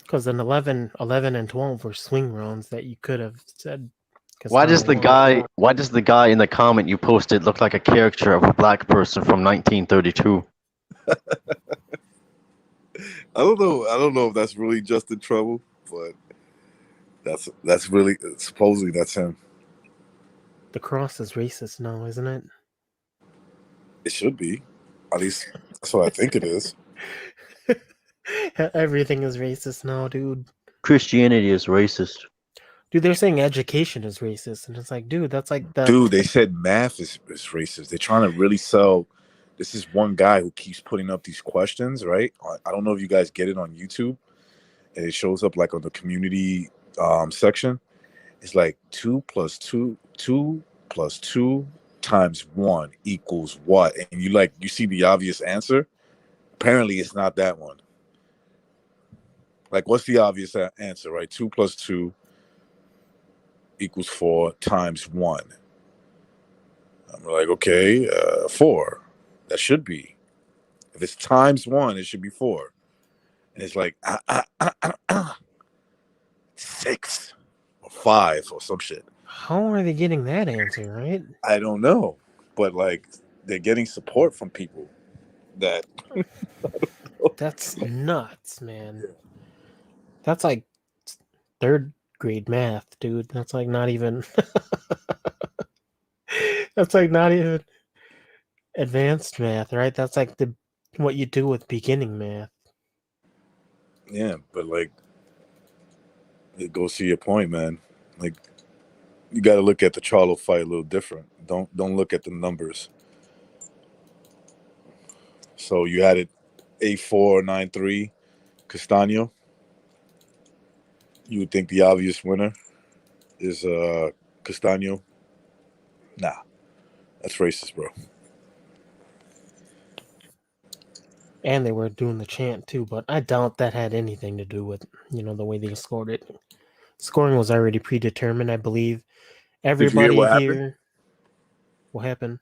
Because an 11 and 12 were swing rounds that you could have said. Why does Castano the guy in the comment you posted look like a character of a black person from 1932? I don't know if that's really Justin Trouble, but that's really supposedly that's him. The cross is racist now, isn't it? It should be. At least that's what I think it is. Everything is racist now, dude. Christianity is racist. Dude, they're saying education is racist, and it's like, dude, that's like the Dude, they said math is racist. They're trying to really sell. This is one guy who keeps putting up these questions, right? I don't know if you guys get it on YouTube, and it shows up like on the community section. It's like 2 + 2 + 2 times 1 equals what? And you see the obvious answer. Apparently, it's not that one. Like, what's the obvious answer, right? 2 + 2 equals 4 times 1. I'm like, okay, 4. That should be. If it's times 1, it should be 4. And it's like 6 or 5 or some shit. How are they getting that answer, right? I don't know, but like they're getting support from people that. That's nuts, man. That's like 3rd grade math, dude. That's like not even. That's like not even advanced math, right? That's like what you do with beginning math. Yeah, but like, it goes to your point, man. Like, you got to look at the Charlo fight a little different. Don't look at the numbers. So you had it 8-4, 9-3, Castano. You would think the obvious winner is Castano. Nah, that's racist, bro. And they were doing the chant too, but I doubt that had anything to do with, the way they scored it. Scoring was already predetermined, I believe. Everybody what here. happened? What happened?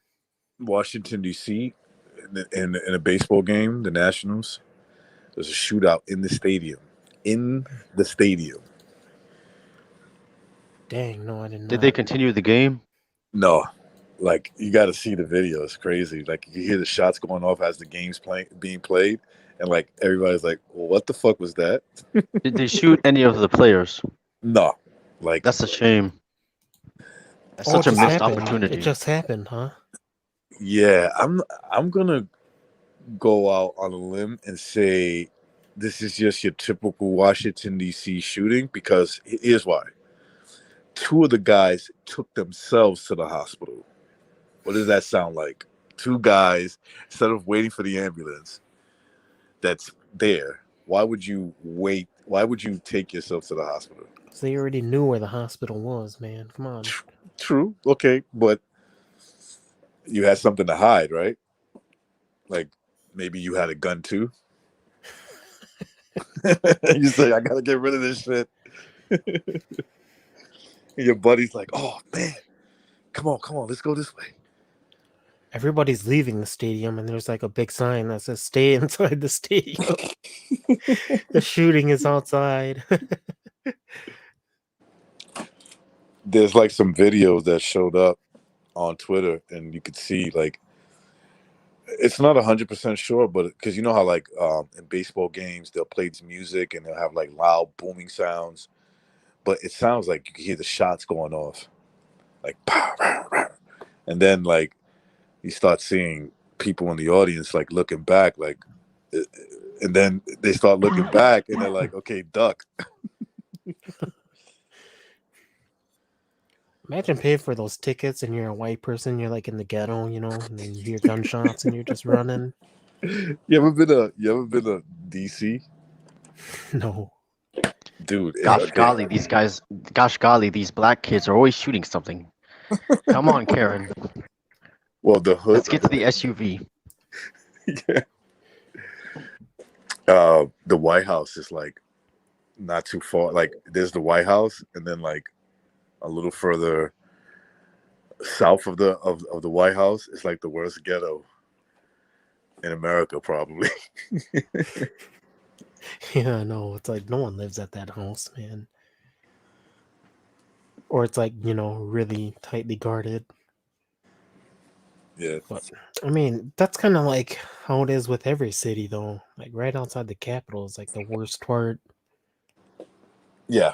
Washington, D.C., in a baseball game, the Nationals, there's a shootout in the stadium. In the stadium. Dang, no, I didn't know. Did they continue the game? No. Like you got to see the video. It's crazy. Like you hear the shots going off as the game's being played, and like everybody's like, well, "What the fuck was that?" Did they shoot any of the players? No, like That's a shame. That's Oh, it such a just missed happened. It opportunity. just happened, huh? yeah, I'm gonna go out on a limb and say this is just your typical Washington D.C. shooting because here's why. Two of the guys took themselves to the hospital. What does that sound like? Two guys, instead of waiting for the ambulance that's there, why would you wait? Why would you take yourself to the hospital? So they already knew where the hospital was, man. Come on. True, okay, but you had something to hide, right? Like maybe you had a gun too. You say, I gotta get rid of this shit. And your buddy's like, oh man, come on, let's go this way. Everybody's leaving the stadium, and there's like a big sign that says "Stay inside the stadium." The shooting is outside. There's like some videos that showed up on Twitter, and you could see like it's not 100% sure, but because you know how like in baseball games they'll play this music and they'll have like loud booming sounds, but it sounds like you can hear the shots going off, like pow, pow, pow. And then like you start seeing people in the audience like looking back, like, and then they start looking back and they're like, okay, duck. Imagine paying for those tickets and you're a white person, you're like in the ghetto, you know, and then you hear gunshots and you're just running. You ever been to DC? No. Dude, Gosh golly, these black kids are always shooting something. Come on, Karen. Well, the hood. Let's get to the SUV. Yeah. The White House is like not too far. Like there's the White House, and then like a little further south of the White House is like the worst ghetto in America, probably. Yeah, I know. It's like no one lives at that house, man. Or it's like, you know, really tightly guarded. Yeah. But I mean, that's kind of like how it is with every city, though. Like right outside the capital is like the worst part. Yeah.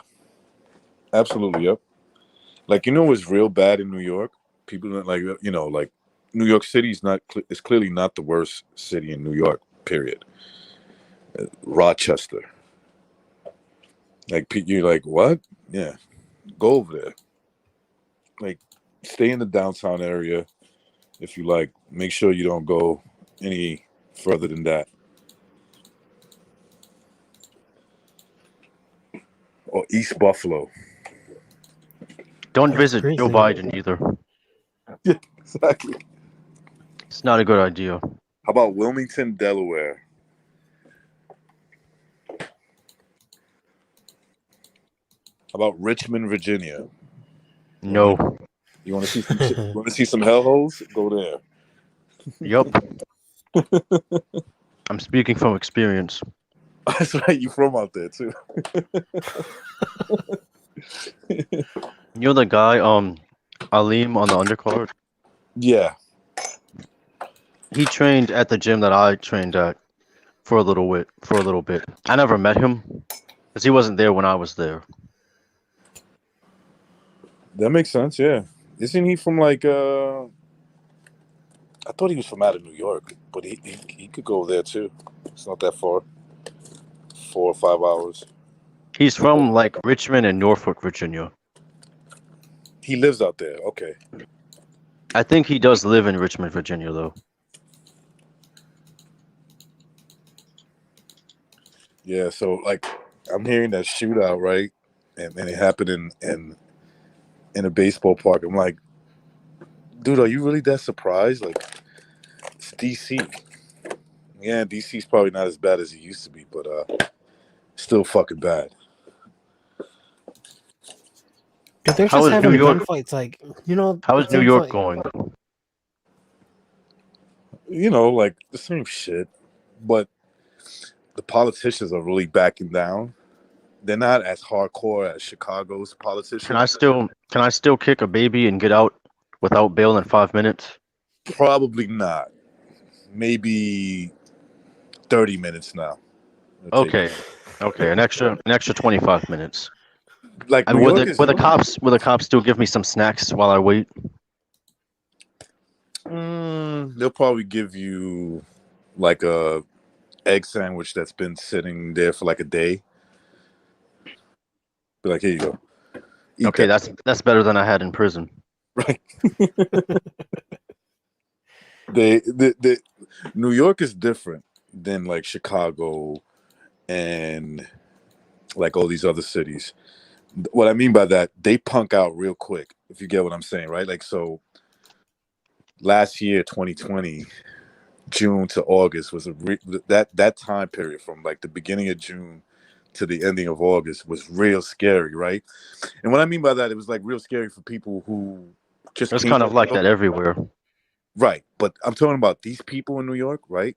Absolutely. Yep. Like you know what's real bad in New York? People don't like like New York City is clearly not the worst city in New York. Period. Rochester. Like you're like what? Yeah. Go over there. Like stay in the downtown area. If you like, make sure you don't go any further than that. Or East Buffalo. Don't That's visit crazy. Joe Biden either. Yeah, exactly. It's not a good idea. How about Wilmington, Delaware? How about Richmond, Virginia? No. You want to see some? You want to see some hellholes? Go there. Yup. I'm speaking from experience. That's right. You from out there too. You're the guy, Aleem on the undercard. Yeah. He trained at the gym that I trained at for a little bit. I never met him because he wasn't there when I was there. That makes sense. Yeah. Isn't he from like? I thought he was from out of New York, but he could go there too. It's not that far. 4 or 5 hours. He's from like Richmond and Norfolk, Virginia. He lives out there. Okay. I think he does live in Richmond, Virginia, though. Yeah. So like, I'm hearing that shootout, right? And it happened in a baseball park. I'm like, dude, are you really that surprised? Like, it's DC. Yeah, DC's probably not as bad as it used to be, but still fucking bad. Dude, they're How just is having New York? gunfights, like, you know. How it is New seems York like- going? You know, like the same shit, but the politicians are really backing down. They're not as hardcore as Chicago's politicians. Can I still kick a baby and get out without bail in 5 minutes? Probably not. Maybe 30 minutes now. It'll take Okay, okay, an extra 25 minutes. like And New York is. will the cops still give me some snacks while I wait? They'll probably give you like a egg sandwich that's been sitting there for like a day. Be like, here you go. Eat Okay, that. that's better than I had in prison. Right. The New York is different than like Chicago and like all these other cities. What I mean by that, they punk out real quick, if you get what I'm saying, right? Like, so last year, 2020, June to August was that time period from like the beginning of June to the ending of August was real scary, right? And what I mean by that, it was like real scary for people who just It's came kind to of like New York. that everywhere. Right. But I'm talking about these people in New York, right?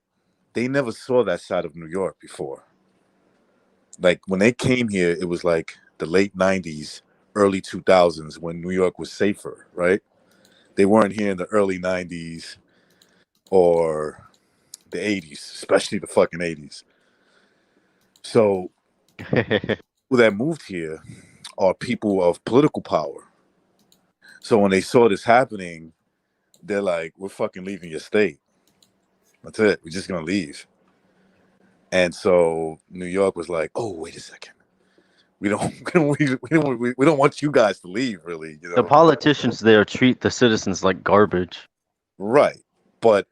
They never saw that side of New York before. Like when they came here, it was like the late 90s, early 2000s when New York was safer, right? They weren't here in the early 90s or the 80s, especially the fucking 80s. So people that moved here are people of political power. So when they saw this happening, they're like, we're fucking leaving your state. That's it. We're just going to leave. And so New York was like, oh, wait a second. We don't want you guys to leave, really. You The know, politicians there treat the citizens like garbage. right? But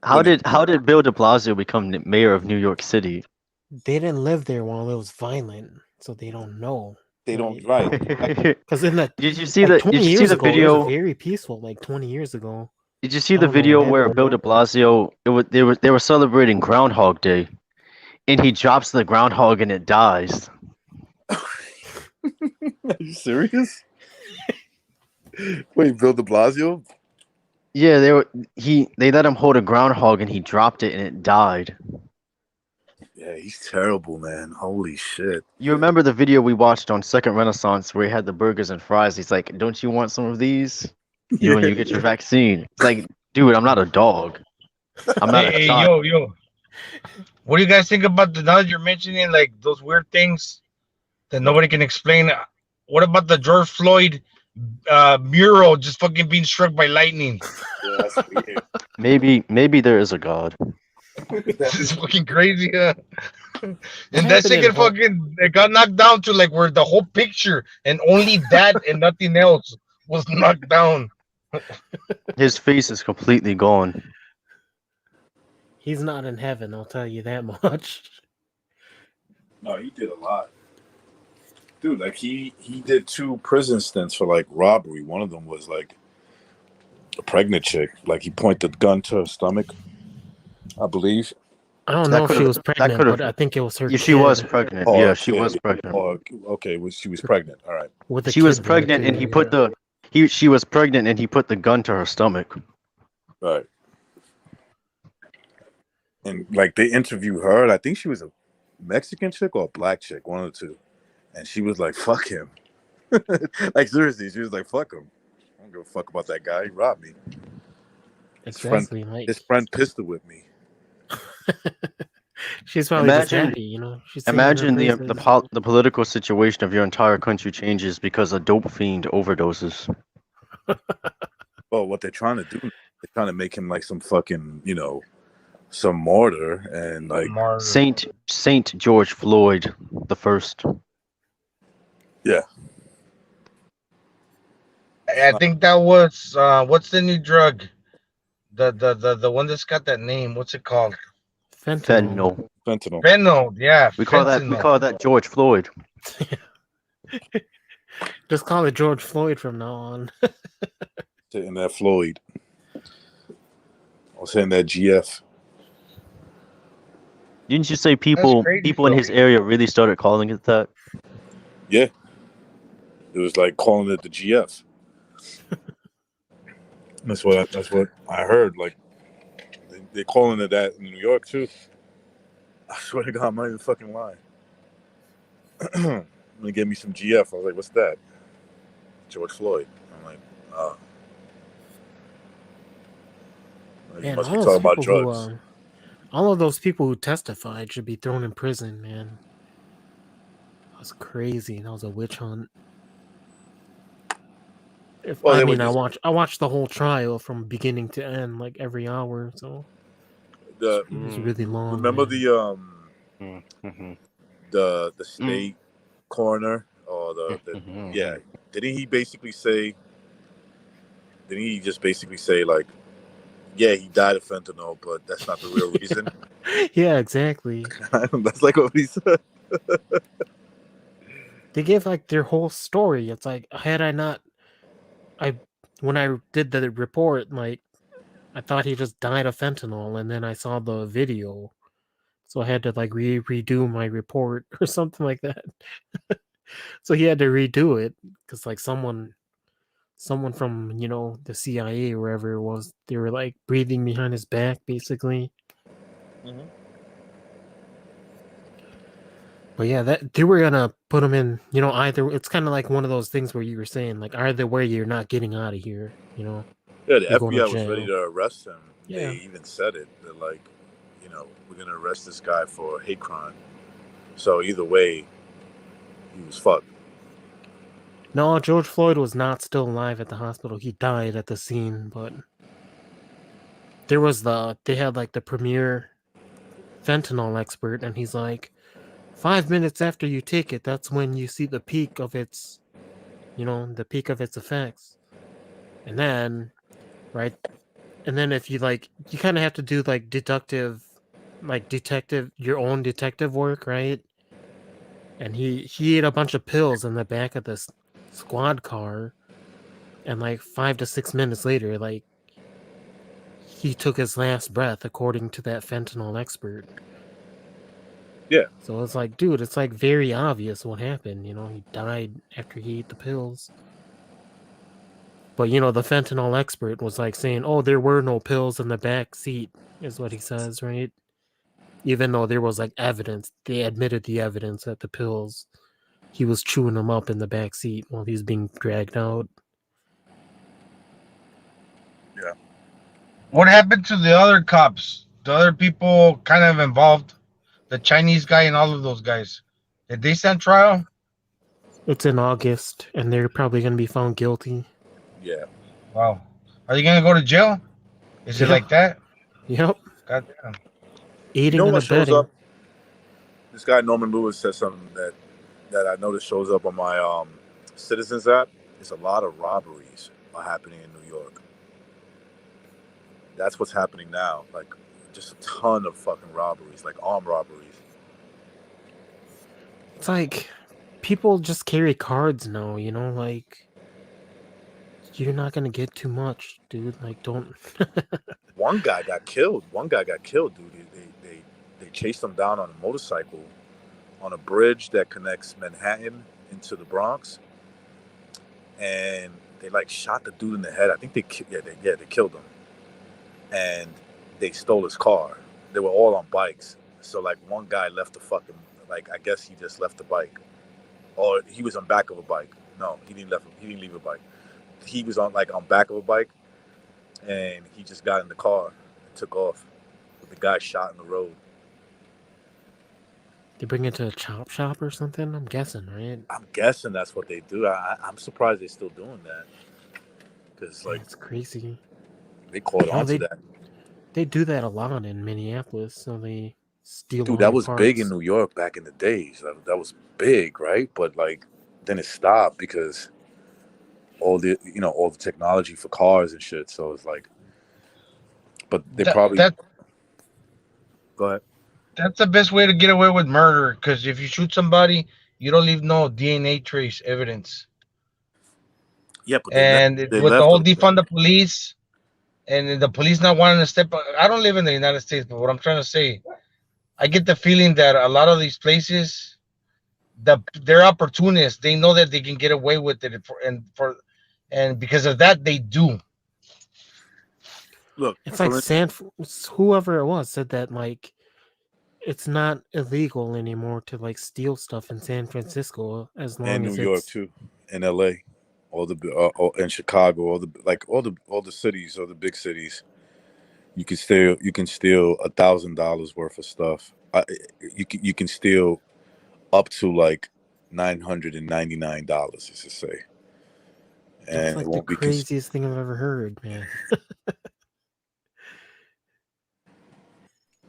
How when it, did Bill de Blasio become the mayor of New York City? They didn't live there while it was violent, so they don't know. they don't, Right? right? Because in that, Did you see like the 20 Did you see years the ago, it was video? very peaceful. Like 20 years ago, Did you see I the don't know what video where happened. Bill de Blasio? They were celebrating Groundhog Day, and he drops the groundhog and it dies. Are you serious? Wait, Bill de Blasio? Yeah, they let him hold a groundhog and he dropped it and it died. Yeah, he's terrible, man. Holy shit. You remember the video we watched on Second Renaissance where he had the burgers and fries? He's like, "Don't you want some of these? When you get your vaccine." It's like, dude, I'm not a dog. I'm not a Hey, child. yo. What do you guys think about now that you're mentioning like those weird things that nobody can explain? What about the George Floyd mural just fucking being struck by lightning? Yeah, that's weird. Maybe there is a god. This is fucking crazy. And that happened in second Hong- fucking it got knocked down to like where the whole picture and only that and nothing else was knocked down. His face is completely gone. He's not in heaven, I'll tell you that much. No, he did a lot. Dude, like he did 2 prison stints for like robbery. One of them was like a pregnant chick. Like he pointed the gun to her stomach, I believe. I don't That know if she could've- was that pregnant, could've- but I think it was her. Yeah, she kid was pregnant. Yeah, she was pregnant. Okay, she was pregnant. All right. with the She was kid there, pregnant, and too, he yeah. put the she was pregnant, and he put the gun to her stomach. Right. And like they interviewed her, and I think she was a Mexican chick or a black chick, one of the two. And she was like, fuck him. Like seriously, she was like, fuck him. I don't give a fuck about that guy. He robbed me. Exactly. His friend pistol with me. She's probably just Imagine- happy, you know. She's singing her Imagine the praises. the political situation of your entire country changes because a dope fiend overdoses. Oh, what they're trying to do, they're trying to make him like some fucking, some martyr and like Saint George Floyd the first. yeah. I think that was what's the new drug? The one that's got that name. What's it called? Fentanyl. Fentanyl. Yeah. We call that George Floyd. Just call it George Floyd from now on. Saying that Floyd. I was saying that GF. Didn't you say people in his area really started calling it that? Yeah. It was like calling it the GF. That's what I heard. Like they're calling it that in New York too. I swear to God, I'm not even fucking lying. I'm gonna get me some GF. I was like, what's that? George Floyd. I'm like, He Man, must be talking about drugs. all of those people who testified should be thrown in prison, man. That was crazy. That was a witch hunt. Well, I they were mean, just I watched the whole trial from beginning to end, like every hour. So the. it was really long, Remember man. The state coroner or the yeah. Didn't he basically say? Didn't he just basically say like, yeah, he died of fentanyl, but that's not the real reason? Yeah, exactly. That's like what he said. They gave like their whole story. It's like had I not, I when I did the report, like I thought he just died of fentanyl, and then I saw the video, so I had to like redo my report or something like that. So he had to redo it because like someone from the CIA or wherever it was, they were like breathing behind his back basically. But yeah, that they were gonna put him in, either it's kind of like one of those things where you were saying like either way you're not getting out of here, Yeah, the you're going to FBI was ready jail. to arrest him. Yeah. They even said it. They're like, we're gonna arrest this guy for hate crime. So either way, he was fucked. No, George Floyd was not still alive at the hospital. He died at the scene, but they had like the premier fentanyl expert, and he's like, 5 minutes after you take it, that's when you see the peak of its, the peak of its effects. And then, right? And then if you like, you kind of have to do like your own detective work, right? And he ate a bunch of pills in the back of this squad car, and like 5 to 6 minutes later, like he took his last breath, according to that fentanyl expert. Yeah. So it's like, dude, it's like very obvious what happened. He died after he ate the pills. But the fentanyl expert was like saying, "Oh, there were no pills in the back seat," is what he says, right? Even though there was like evidence, they admitted the evidence that the pills, he was chewing them up in the back seat while he was being dragged out. Yeah. What happened to the other cops? The other people kind of involved, the Chinese guy and all of those guys. Did they stand trial? It's in August, and they're probably going to be found guilty. Yeah. Wow. Are you gonna go to jail? Is it Yeah. like that? Yep. Goddamn. Aiding and What shows abetting. up? This guy Norman Lewis said something that I noticed shows up on my Citizens app. There's a lot of robberies are happening in New York. That's what's happening now. Like, just a ton of fucking robberies, like armed robberies. It's like people just carry cards now, like you're not gonna get too much, dude. Like, don't. One guy got killed. Dude. They chased him down on a motorcycle on a bridge that connects Manhattan into the Bronx, and they like shot the dude in the head. I think they killed him, and they stole his car. They were all on bikes, so like one guy left the fucking, like, I guess he just left the bike, or he was on back of a bike. No, he didn't leave a bike. He was on back of a bike, and he just got in the car and took off with the guy shot in the road. They bring it to a chop shop or something, I'm guessing, right? I'm guessing that's what they do. I'm surprised they're still doing that, because like, it's crazy. They caught on to that. They do that a lot in Minneapolis, so they steal. Dude, that was big in New York back in the days. That was big, right? But like, then it stopped because all the technology for cars and shit. So it's like, but they probably. Go ahead. That's the best way to get away with murder, because if you shoot somebody, you don't leave no DNA trace evidence. Yeah, but with the whole defund the police, and the police not wanting to step. I don't live in the United States, but what I'm trying to say, I get the feeling that a lot of these places, they're opportunists. They know that they can get away with it, and because of that, they do. Look, it's like whoever it was said that like it's not illegal anymore to like steal stuff in San Francisco as long as New York too, in LA, all the in Chicago, all the cities, all the big cities. You can steal $1,000 worth of stuff. You can steal up to like $999. Let's just say, That's and it like the won't be craziest thing I've ever heard, man.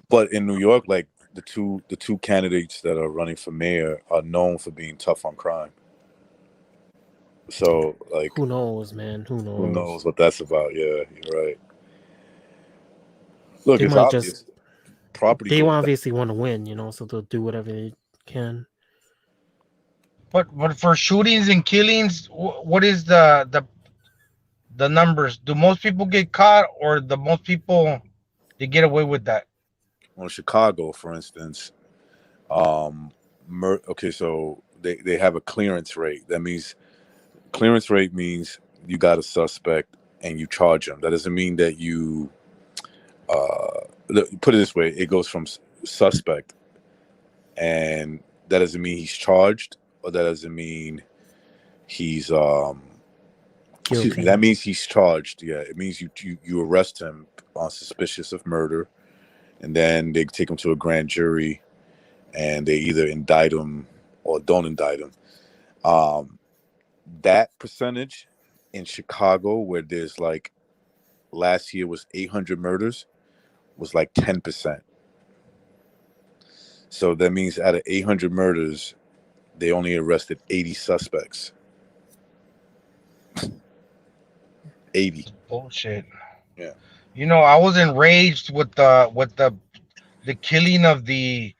But in New York, like the two candidates that are running for mayor are known for being tough on crime. So like, Who knows, man? Who who knows? knows what that's about? Yeah, you're right. Look, They it's might just obvious. Property they goes down. obviously want to win, so they'll do whatever they can. But for shootings and killings, what is the numbers? Do most people get caught, or the most people they get away with that? Well, Chicago, for instance, um, okay, so they have a clearance rate. That means clearance rate means you got a suspect and you charge him. That doesn't mean that you put it this way. It goes from suspect, and that doesn't mean he's charged, or that doesn't mean he's excuse me. Guilty. That means he's charged. Yeah, it means you arrest him on suspicious of murder, and then they take him to a grand jury, and they either indict him or don't indict him. Um, that percentage in Chicago, where there's like last year was 800 murders, was like 10%. So that means out of 800 murders, they only arrested 80 suspects. 80. Bullshit. Yeah. I was enraged with the killing of the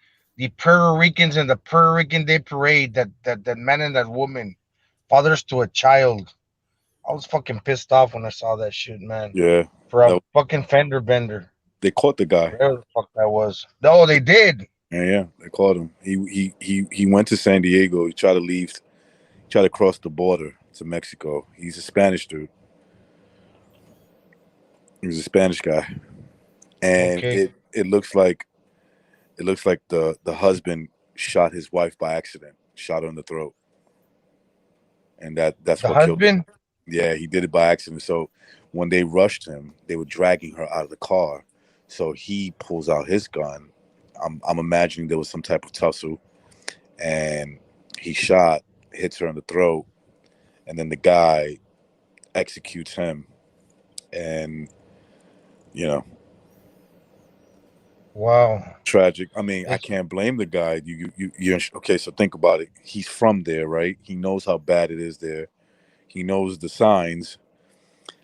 Puerto Ricans in the Puerto Rican Day Parade. That man and that woman, fathers to a child. I was fucking pissed off when I saw that shit, man. Yeah. For a That, fucking fender bender, they caught the guy. whatever the fuck that was. No, they did. Yeah, they caught him. He went to San Diego. He tried to leave, tried to cross the border to Mexico. He's a Spanish dude. He was a Spanish guy, and Okay. it looks like the husband shot his wife by accident, shot her in the throat, and that's The what killed him. husband. Yeah, he did it by accident. So when they rushed him, they were dragging her out of the car. So he pulls out his gun. I'm imagining there was some type of tussle, and he shot, hits her in the throat, and then the guy executes him, and you know, Wow. tragic. I mean, I It's can't blame the guy. You're okay. So think about it. He's from there, right? He knows how bad it is there. He knows the signs.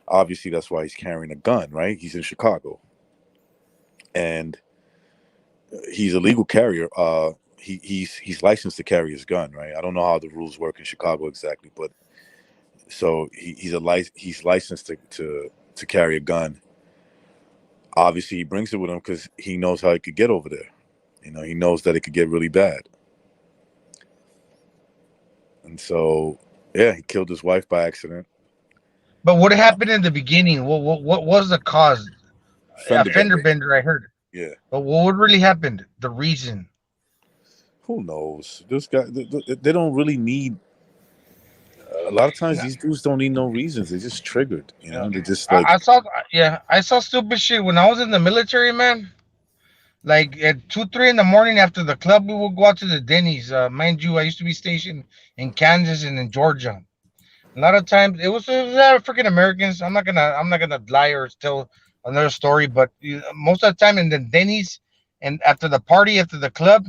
Obviously, that's why he's carrying a gun, right? He's in Chicago, and he's a legal carrier. He's licensed to carry his gun, right? I don't know how the rules work in Chicago exactly, but so he's licensed to carry a gun. Obviously, he brings it with him because he knows how he could get over there. He knows that it could get really bad, and so yeah, he killed his wife by accident. But what happened in the beginning? What was the cause? A Fender fender bender. bender, I heard. Yeah. But what really happened? The reason? Who knows? This guy, they don't really need. A lot of times, No, these dudes don't need no reasons. They're just triggered. no. They're just like, I saw. Yeah, I saw stupid shit when I was in the military, man. Like at 2, 3 in the morning after the club, we would go out to the Denny's. Mind you, I used to be stationed in Kansas and in Georgia. A lot of times it was a lot of freaking Americans. I'm not gonna lie or tell another story, but most of the time in the Denny's and after the party, after the club,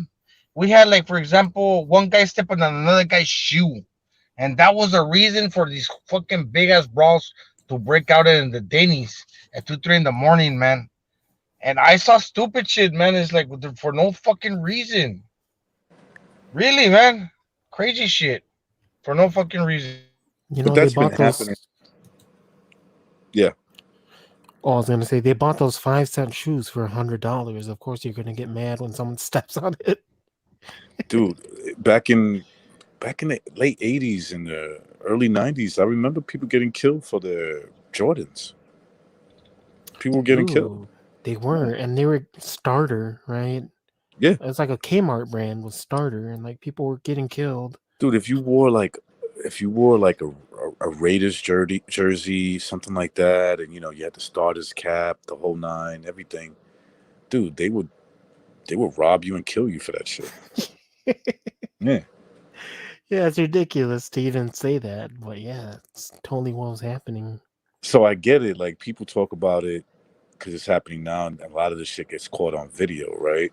we had, like, for example, one guy stepping on another guy's shoe, and that was a reason for these fucking big ass brawls to break out in the Denny's at 2, 3 in the morning, man. And I saw stupid shit, man. It's like for no fucking reason, really, man. Crazy shit for no fucking reason. but They that's been bought those. happening. Yeah, Oh, I was gonna say they bought those 5-cent shoes for $100. Of course, you're gonna get mad when someone steps on it. dude. Back in the late '80s and the early '90s, I remember people getting killed for their Jordans. People were getting killed. Ooh, they were, and they were starter, right? Yeah, It's like a Kmart brand was starter, and like people were getting killed. dude. If you wore like a a Raiders jersey, something like that, and you had the starters cap, the whole nine, everything. Dude, they would rob you and kill you for that shit. Yeah. Yeah, it's ridiculous to even say that, but yeah, it's totally what was happening. So I get it. Like people talk about it because it's happening now, and a lot of this shit gets caught on video, right?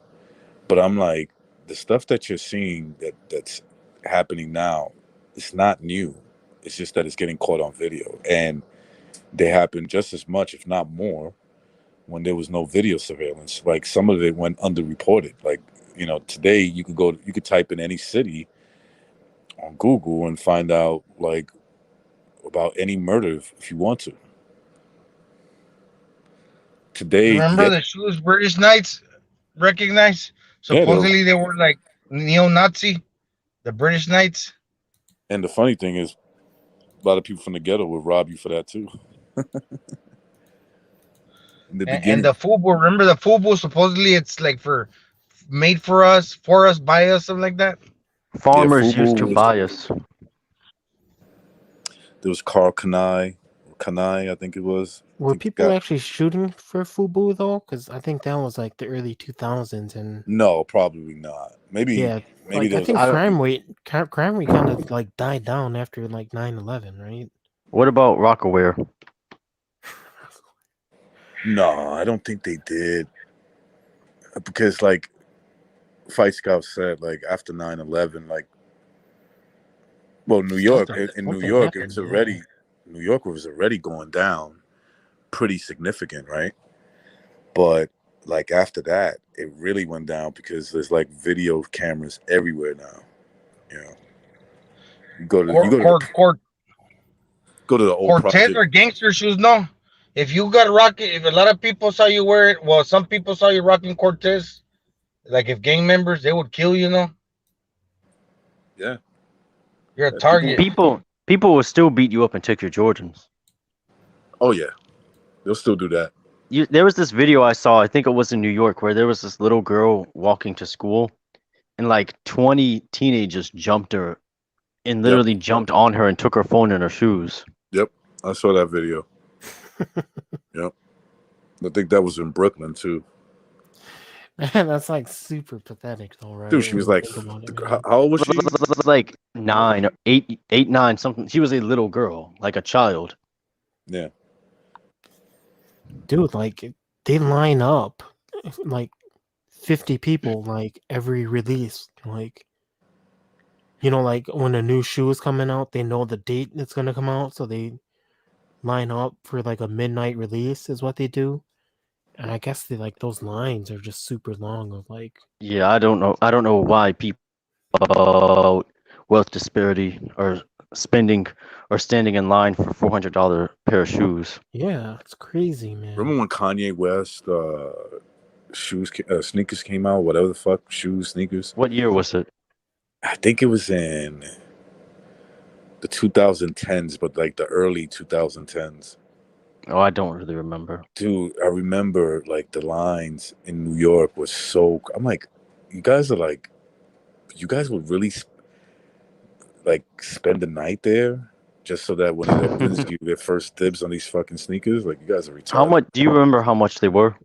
But I'm like, the stuff that you're seeing that's happening now, it's not new. It's just that it's getting caught on video, and they happen just as much, if not more, when there was no video surveillance. Like some of it went underreported. Like today you could type in any city on Google and find out like about any murder if you want to. Today, Remember the shoes British Knights recognized? yeah, Supposedly they were like neo-Nazi, the British Knights. and the funny thing is, a lot of people from the ghetto would rob you for that too. In the And beginning, the FUBU, remember the FUBU? Supposedly it's like for made for us, by us, something like that. yeah, Farmers used to Fubu was buy us. there was Carl Kanai, I think it was. I Were think people actually shooting for Fubu though? Because I think that was like the early 2000s, and no, probably not. Maybe yeah, maybe like there I was think I don't. crime rate kind of like died down after like 9/11, right? What about Rockaware? no, I don't think they did because like Fight Scout said, like after 9/11, like well, New York in New Something York, it happened. was Yeah. New York was already going down pretty significant, right? But like after that, it really went down because there's like video cameras everywhere now. You know, you go to go to the old Cortez project. or gangster shoes, no. If you got rocking, if a lot of people saw you wear it, well, some people saw you rocking Cortez. Like if gang members, they would kill you, no. Yeah, You're a people. target. People will still beat you up and take your Jordans. Oh yeah, they'll still do that. There was this video I saw, I think it was in New York, where there was this little girl walking to school, and like 20 teenagers jumped her and Yep, literally jumped on her and took her phone and her shoes. yep. I saw that video. Yep, I think that was in Brooklyn too. Man, that's like super pathetic, though, right? Dude, she When was you like, think about it, how man. old was she? Like 9 or 8, 9, something. She was a little girl, like a child. Yeah, Dude, like they line up like 50 people like every release. Like like when a new shoe is coming out, they know the date it's gonna come out, so they line up for like a midnight release is what they do. And I guess like those lines are just super long of like Yeah, I don't know. I don't know why people about wealth disparity or spending or standing in line for $400 pair of shoes. yeah, it's crazy, man. remember when Kanye West sneakers came out? Whatever the fuck, sneakers. What year was it? I think it was in the 2010s, but like the early 2010s. Oh, I don't really remember. Dude, I remember like the lines in New York was so. I'm like, you guys would really like spend the night there just so that when it opens, you get first dibs on these fucking sneakers. Like you guys are retarded. How much? Do you remember how much they were?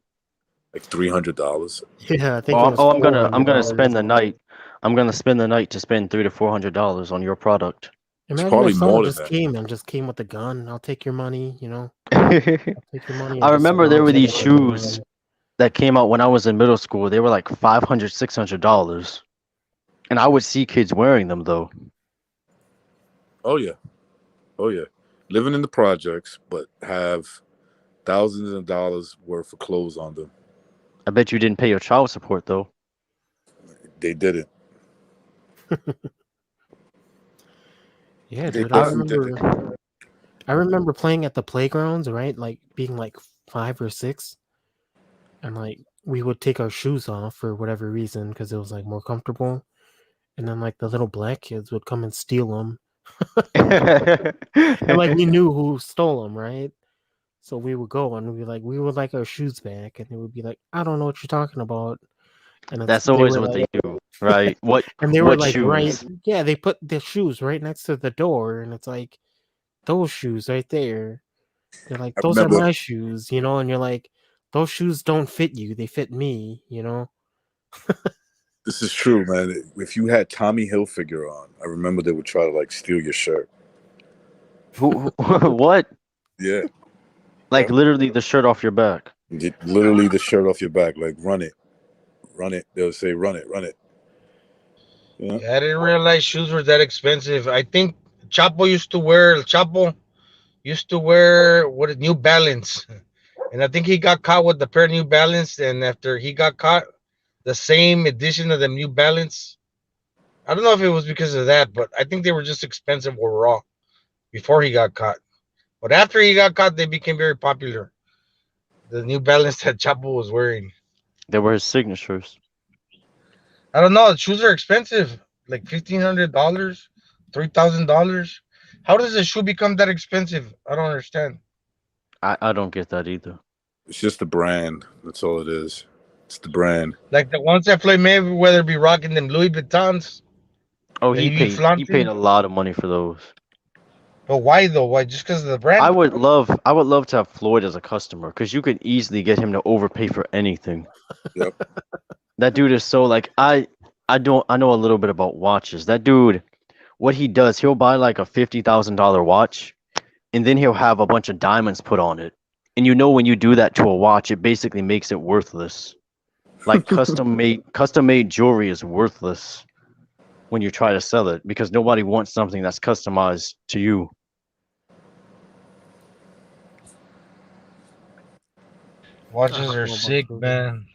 Like $300. Yeah, I think it was I'm gonna spend the $400. night. I'm gonna spend the night to spend $300 to $400 on your product. It's Imagine probably if someone more than just came with a gun. I'll take your money, I take your money and just remember there rob were these everybody. shoes that came out when I was in middle school. They were like $500, $600, and I would see kids wearing them though. Oh yeah. Oh yeah. Living in the projects, but have thousands of dollars worth of clothes on them. I bet you didn't pay your child support though. They didn't. Yeah, They dude, I definitely didn't. remember playing at the playgrounds, right? Like being like 5 or 6, and like we would take our shoes off for whatever reason because it was like more comfortable, and then like the little black kids would come and steal them, and like we knew who stole them, right? So we would go and we would like our shoes back, and they would be like, I don't know what you're talking about, and That's they always were what like, they do, right? and they were What like right, shoes? yeah, they put the shoes right next to the door, and it's like those shoes right there. They're like, I those are remember my shoes, you know, and you're like, those shoes don't fit you, they fit me, you know. this is true, man. If you had Tommy Hilfiger on, I remember they would try to like steal your shirt. What? Yeah, Like literally the shirt off your back. get literally the shirt off your back. Like run it, run it. They'll say run it, run it. Yeah, Yeah, I didn't realize shoes were that expensive. I think Chapo used to wear what is New Balance, and I think he got caught with the pair of New Balance. And after he got caught, the same edition of the New Balance. I don't know if it was because of that, but I think they were just expensive overall before he got caught. But after he got caught, they became very popular. The New Balance that Chapo was wearing. They were his signatures. I don't know. The shoes are expensive, like $1,500, $3,000. How does a shoe become that expensive? I don't understand. I don't get that either. it's just the brand. That's all it is. It's the brand. Like the ones that Floyd Mayweather be rocking them Louis Vuittons Oh, that he he be paid flaunting. a lot of money for those. But why though? Why just because of the I brand? would love to have Floyd as a customer because you could easily get him to overpay for anything. Yep. That dude is so like I know a little bit about watches. That dude, what he does, he'll buy like a $50,000 watch, and then he'll have a bunch of diamonds put on it. And you know when you do that to a watch, it basically makes it worthless. Like custom made jewelry is worthless when you try to sell it because nobody wants something that's customized to you. I Watches don't are know about sick, shoes. man.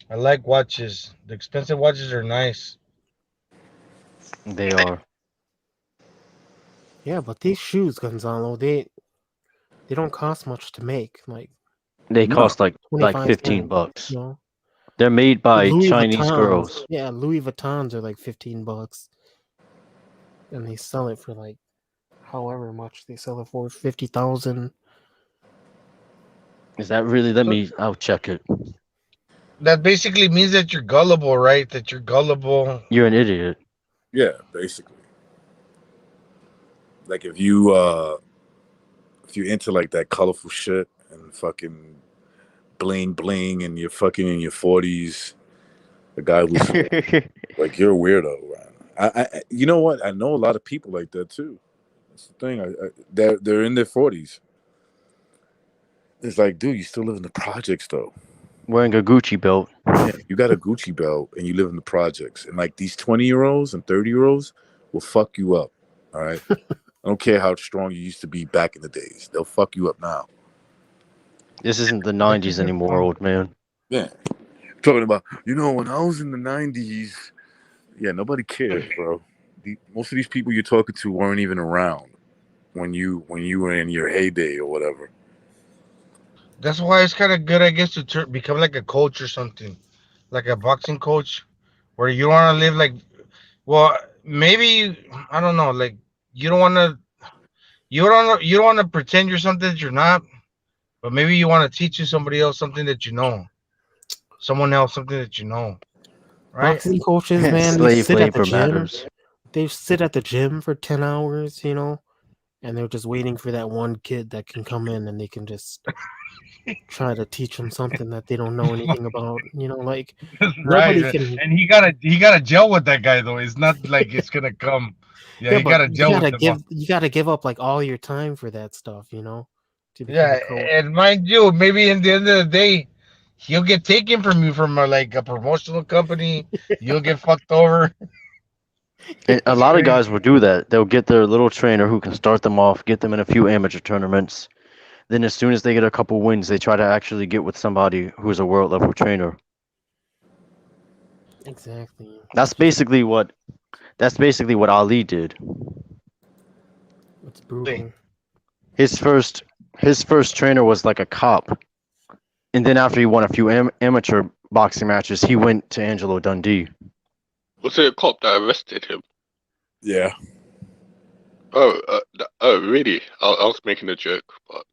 I like watches. The expensive watches are nice. They are. Yeah, but these shoes, Gonzalo, they don't cost much to make, like They No. cost like 25 15 cents, bucks. you know. They're made The by Louis Chinese Vuittons, girls. yeah, Louis Vuittons are like $15, and they sell it for like however much they sell it for, 50,000. Is that really? I'll check it. That basically means that you're gullible, right? That you're gullible. You're an idiot. Yeah, basically. Like if you're into like that colorful shit and fucking bling bling and you're fucking in your 40s, the guy who's like you're a weirdo, man. You know what? I know a lot of people like that too. That's the thing. They're in their 40s. It's like, dude, you still live in the projects though. Wearing a Gucci belt. Yeah, you got a Gucci belt and you live in the projects, and like these 20-year-olds and 30-year-olds will fuck you up. All right. I don't care how strong you used to be back in the days. They'll fuck you up now. This isn't the That's a 90s good anymore, point. old man. Yeah. Talking about, when I was in the 90s, yeah, nobody cared, bro. Most of these people you're talking to weren't even around when you were in your heyday or whatever. That's why it's kind of good, I guess, to become like a coach or something, like a boxing coach, where you want to live like, well, maybe I don't know, like you don't want to, you don't want to pretend you're something that you're not, but maybe you want to teach you somebody else something that you know, someone else something that you know, right? Boxing coaches, man, Slave labor matters. they sit at the gym for 10 hours, you know, and they're just waiting for that one kid that can come in and they can just try to teach them something that they don't know anything about, you know, like That's nobody right. can. And he gotta gel with that guy though. It's not like it's gonna come. Yeah, Yeah, you but gotta gel with them. you gotta give up like all your time for that stuff, you know, to become Yeah, a coach. and mind you, maybe in the end of the day, he'll get taken from you from like a promotional company. You'll get fucked over. And a It's lot of crazy. guys will do that. They'll get their little trainer who can start them off, get them in a few amateur tournaments. Then as soon as they get a couple wins, they try to actually get with somebody who's a world level trainer. Exactly. That's basically what Ali did. It's brutal. His first trainer was like a cop. And then after he won a few amateur boxing matches, he went to Angelo Dundee. Was it a cop that arrested him? Yeah. Oh, really? I was making a joke, but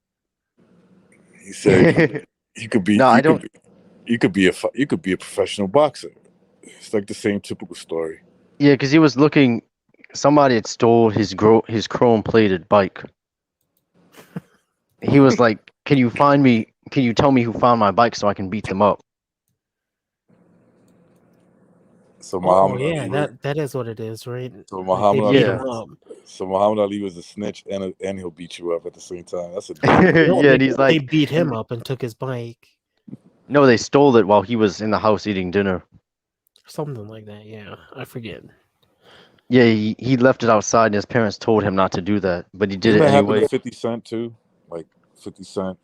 He said you could be No, I don't. you could be a professional boxer. It's like the same typical story. Yeah, because he was looking. Somebody had stole his chrome plated bike. He was like, "Can you find me? Can you tell me who found my bike so I can beat them up?" So Oh Muhammad yeah, Ali was that is what it is, right? so Like they Muhammad beat Ali Yeah, him up. so Muhammad Ali was a snitch and he'll beat you up at the same time. That's a dope movie. No, yeah, and he's they like, beat him up and took his bike, "No, they stole it while he was in the house eating dinner." something like that. Yeah, I forget. Yeah, he left it outside, and his parents told him not to do that, but he did Didn't it that happen to anyway. 50 Cent too? Like 50 Cent,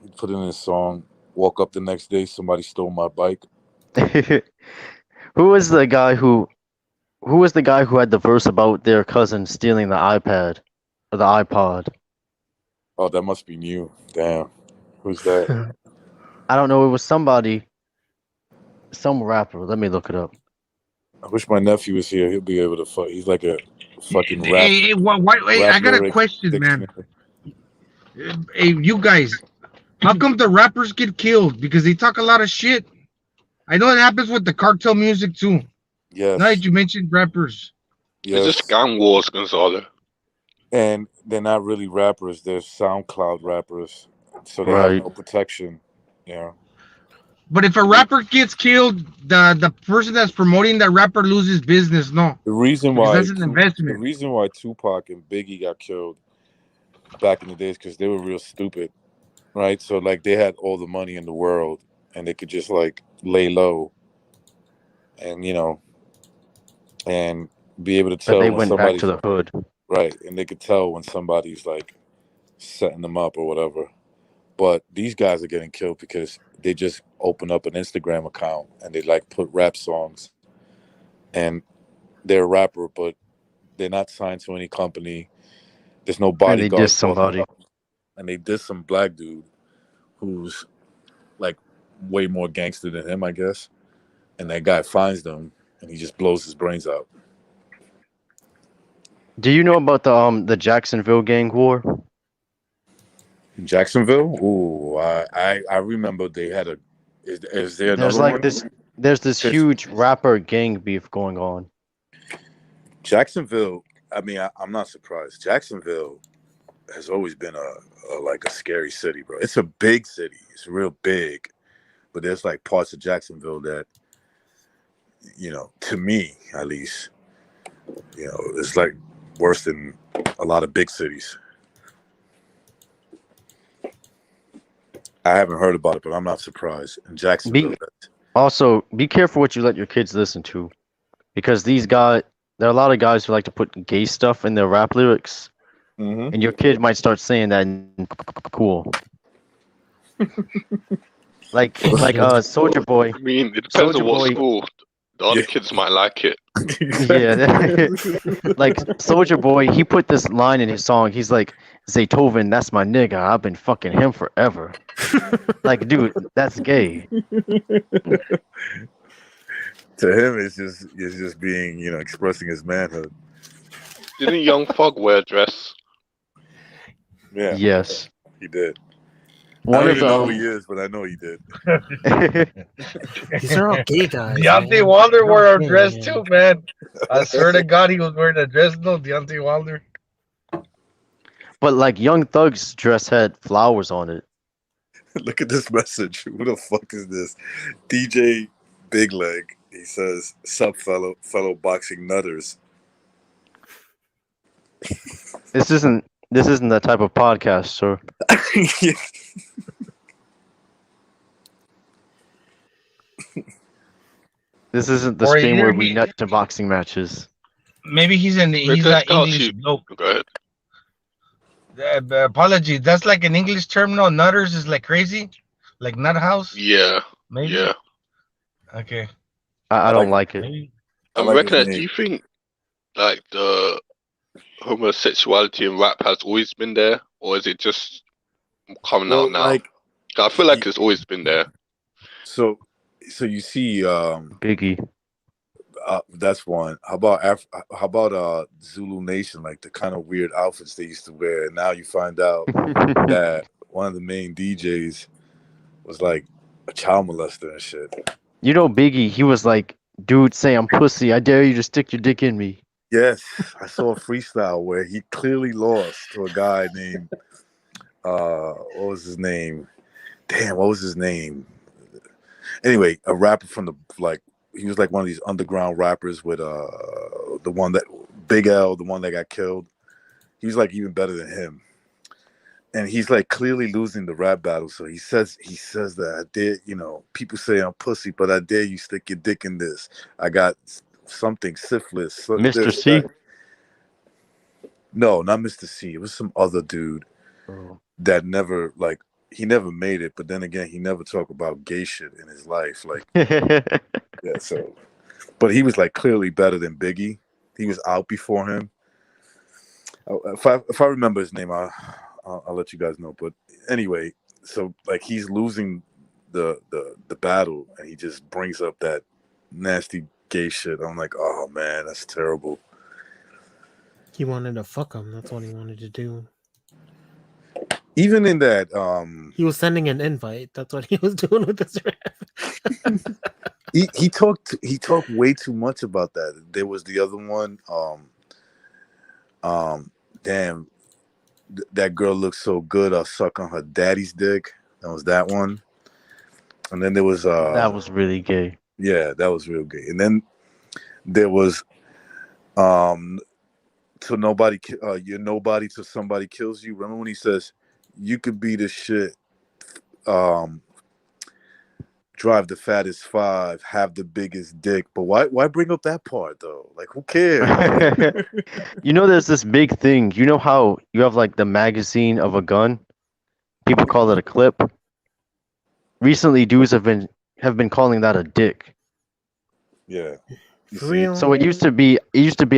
he put in his song, woke up the next day, somebody stole my bike. Who was the guy who? Who was the guy who had the verse about their cousin stealing the iPad or the iPod? Oh, that must be new. Damn. Who's that? I don't know. It was somebody, some rapper. Let me look it up. I wish my nephew was here. He'll be able to fuck. He's like a fucking Hey, wait, rap I got a lyric question, man. dictionary. Hey, you guys, how come the rappers get killed? Because they talk a lot of shit. I know it happens with the cartel music too. Now that Yes, you mentioned rappers, It's just yes. gang wars, Gonzalo. And they're not really rappers. They're SoundCloud rappers. So they have Right. no protection. Yeah. but if a rapper gets killed, the person that's promoting that rapper loses business. No, The reason because why that's an the investment. reason why Tupac and Biggie got killed back in the days because they were real stupid, right? So like they had all the money in the world and they could just like lay low and and be able to But tell they when went back to somebody's the hood. right, and they could tell when somebody's like setting them up or whatever. But these guys are getting killed because they just open up an Instagram account and they like put rap songs and they're a rapper, but they're not signed to any company. There's no And they dissed bodyguards walking somebody. up, and they did some black dude who's like way more gangster than him, I guess. And that guy finds them, and he just blows his brains out. Do you know about the Jacksonville gang war? In Jacksonville, ooh, I remember they had a. Is there There's another like one? this. There's this 'Cause huge rapper gang beef going on. Jacksonville. I mean, I'm not surprised. Jacksonville has always been a like a scary city, bro. It's a big city. It's real big, but there's like parts of Jacksonville that to me at least, it's like worse than a lot of big cities. I haven't heard about it, but I'm not surprised. In Jacksonville, Be be careful what you let your kids listen to, because there are a lot of guys who like to put gay stuff in their rap lyrics, mm-hmm. and your kid might start saying that cool. Like Soldier Boy. I mean, it depends Soldier on what Boy. school. The other Yeah. kids might like it. Yeah, like Soldier Boy, he put this line in his song. He's like, "Zaytoven, that's my nigga. I've been fucking him forever." Like, dude, that's gay. To him, it's just being expressing his manhood. Didn't Young Thug wear a dress? Yeah, Yes. he did. I One don't of even know who the he is, but I know he did. These are all gay guys. Deontay man. Wilder They're all wore a gay, dress man. too, man. I swear to God, he was wearing a dress. No, Deontay Wilder. but like Young Thug's dress had flowers on it. Look at this message. Who the fuck is this? DJ Big Leg. He says, "Sup, fellow boxing nutters." This isn't that type of podcast, sir. This isn't the Or stream either where we he, nut to boxing matches. maybe he's an English. No, Go ahead. apology. That's like an English term. No, nutters is like crazy, like nut house. Yeah. Maybe. Yeah. Okay. I don't like it. Maybe. I I like reckon his that. Do name. you think like the homosexuality in rap has always been there, or is it just coming Well, out now? like, 'Cause I feel like it's always been there. so you see, Biggie. that's one. How about Zulu Nation, like the kind of weird outfits they used to wear, and now you find out that one of the main DJs was like a child molester and shit. You know Biggie, he was like, "Dude, say I'm pussy. I dare you to stick your dick in me." Yes, I saw a freestyle where he clearly lost to a guy named what was his name? Damn, what was his name? Anyway, a rapper from the like he was like one of these underground rappers with the one that Big L, the one that got killed. He was like even better than him. And he's like clearly losing the rap battle. So he says that I dare, people say I'm pussy, but I dare you stick your dick in this. I got something syphilis. Mr. This, C. that. No, not Mr. C. It was some other dude Oh. that never like he never made it. But then again, he never talked about gay shit in his life. Like yeah, so but he was like clearly better than Biggie. He was out before him. If I remember his name, I'll let you guys know. But anyway, so like he's losing the battle, and he just brings up that nasty gay shit. I'm like, oh man, that's terrible. He wanted to fuck him. That's what he wanted to do. Even in that, He was sending an invite. That's what he was doing with this rap. he talked way too much about that. There was the other one. Damn, that girl looks so good. I'll suck on her daddy's dick. That was that one. And then there was That was really gay. yeah, that was real gay. And then there was till nobody you're nobody till somebody kills you. Remember when he says you could be the shit, drive the fattest 5, have the biggest dick, but why bring up that part though? Like who cares? There's this big thing. You know how you have like the magazine of a gun? People call it a clip. Recently, dudes have been calling that a dick. Yeah. You For see? real? So it used to be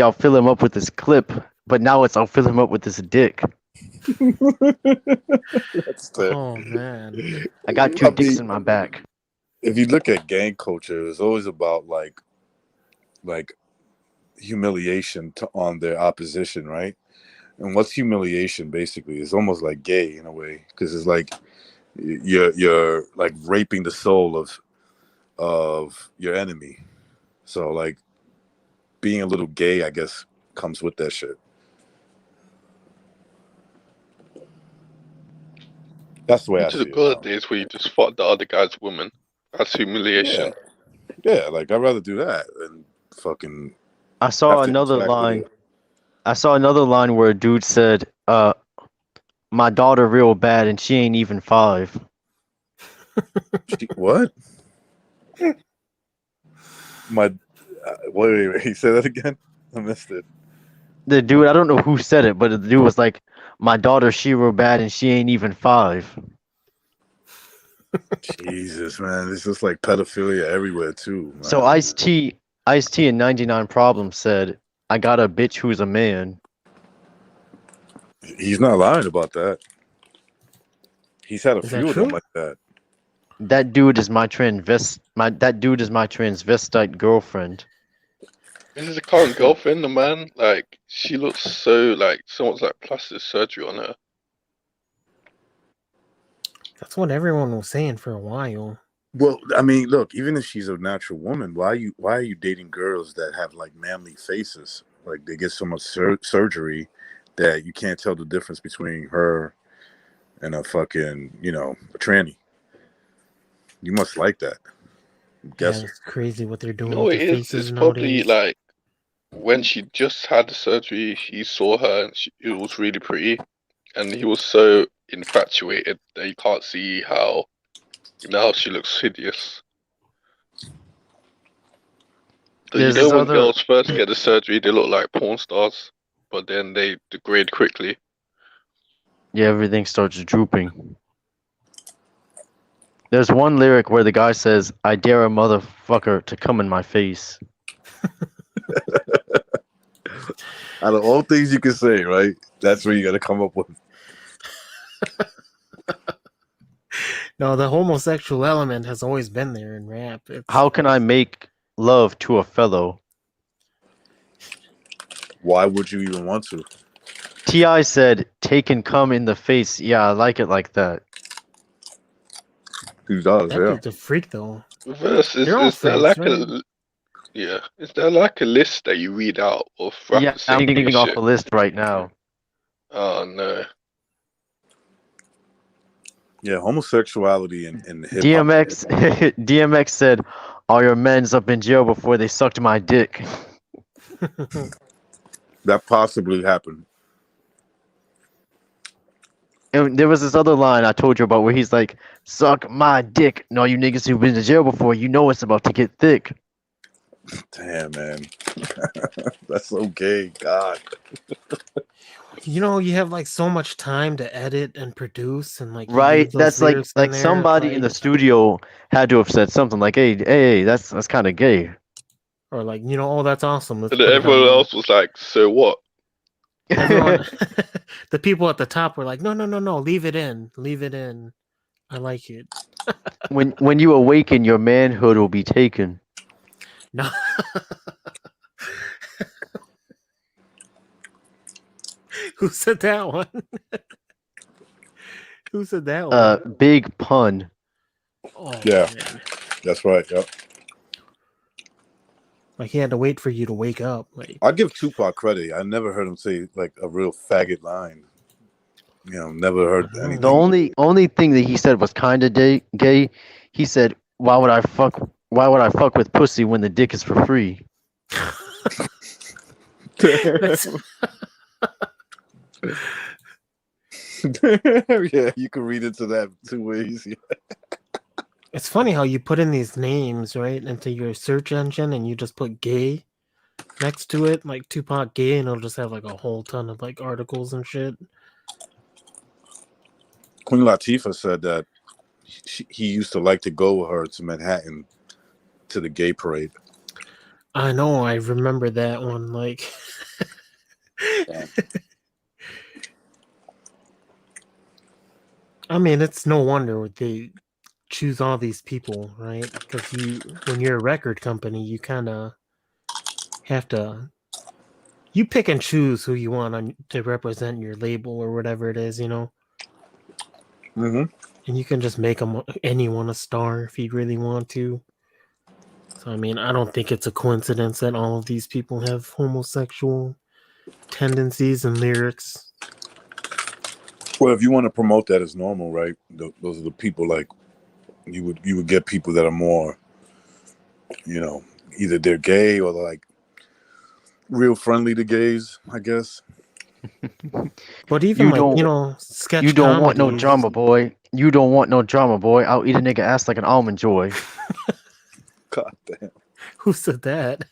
I'll fill him up with this clip, but now it's I'll fill him up with this dick. That's the, Oh man. I got 2 dicks in my back. if you look at gang culture, it's always about like humiliation on their opposition, right? And what's humiliation basically? It's almost like gay in a way, because it's like you're like raping the soul of your enemy. So like being a little gay, I guess, comes with that shit. That's the way I To see the it. good days where you just fuck the other guy's woman. That's humiliation. Yeah, like I'd rather do that than fucking I saw another line. I saw another line where a dude said, my daughter real bad and she ain't even 5. What? Wait, he said that again? I missed it. The dude, I don't know who said it, but the dude was like, my daughter, she real bad and she ain't even 5. Jesus, man, it's just like pedophilia everywhere too, man. So Ice-T and 99 Problems said, I got a bitch who's a man. He's not lying about that. He's had a Is few that of them true? like that. That dude is my transvestite girlfriend. This is a current girlfriend, the man. Like, she looks so like someone's like plastic surgery on her. That's what everyone was saying for a while. Well, I mean, look, even if she's a natural woman, why are you dating girls that have like manly faces? Like they get so much surgery that you can't tell the difference between her and a fucking, a tranny. You must like that. I'm Yeah, guessing. it's crazy what they're doing You know with what their it is? faces It's probably nowadays. like when she just had the surgery, he saw her and it was really pretty, and he was so infatuated that you can't see how now she looks hideous. There's When other girls first get the surgery, they look like porn stars, but then they degrade quickly. Yeah, everything starts drooping. There's one lyric where the guy says, I dare a motherfucker to come in my face. Out of all things you can say, right? That's what you got to come up with. No, the homosexual element has always been there in rap. How can I make love to a fellow? Why would you even want to? T.I. said, take and come in the face. Yeah, I like it like that. He does, That dude's a freak, though. Verse, They're all is there freaks, like right? is there like a list that you read out of Yeah, rappers saying I'm gay thinking off shit? a list right now. Oh no. Yeah, homosexuality in hip hop. DMX DMX said, "All your men's up in jail before they sucked my dick." That possibly happened. And there was this other line I told you about where he's like, "Suck my dick." And all you niggas who've been to jail before, you know it's about to get thick. Damn, man. That's so gay. God. You know, you have like so much time to edit and produce, and like you Right? leave those That's like lyrics in there. It's somebody in the like, studio had to have said something like, hey, that's kind of gay. or like, you know, oh, that's awesome. Let's And put it everyone on. else was like, "So what?" Everyone, the people at the top were like, no, leave it in, leave it in. I like it. When you awaken, your manhood will be taken. No. Who said that one? Who said that one? Big pun. Oh, Yeah, man. that's right. Yep. Like he had to wait for you to wake up. Like I give Tupac credit. I never heard him say like a real faggot line. You know, never heard anything. The only thing that he said was kind of gay. He said, Why would I fuck with pussy when the dick is for free?" Yeah, you can read into that 2 ways. Yeah. It's funny how you put in these names, right, into your search engine and you just put gay next to it, like Tupac gay, and it'll just have like a whole ton of like articles and shit. Queen Latifah said that he used to like to go with her to Manhattan to the gay parade. I know, I remember that one. Like, I mean, it's no wonder they choose all these people, right? Because when you're a record company, you kind of have to, you pick and choose who you want to represent your label or whatever it is, you know. Mm-hmm. And you can just make anyone a star if you really want to. So I mean, I don't think it's a coincidence that all of these people have homosexual tendencies and lyrics. Well, if you want to promote that as normal, right? Those are the people like you would get people that are more, you know, either they're gay or they're like real friendly to gays, I guess. But even sketch you don't want no comedies. drama, boy. You don't want no drama, boy. I'll eat a nigga ass like an almond joy. God damn. Who said that?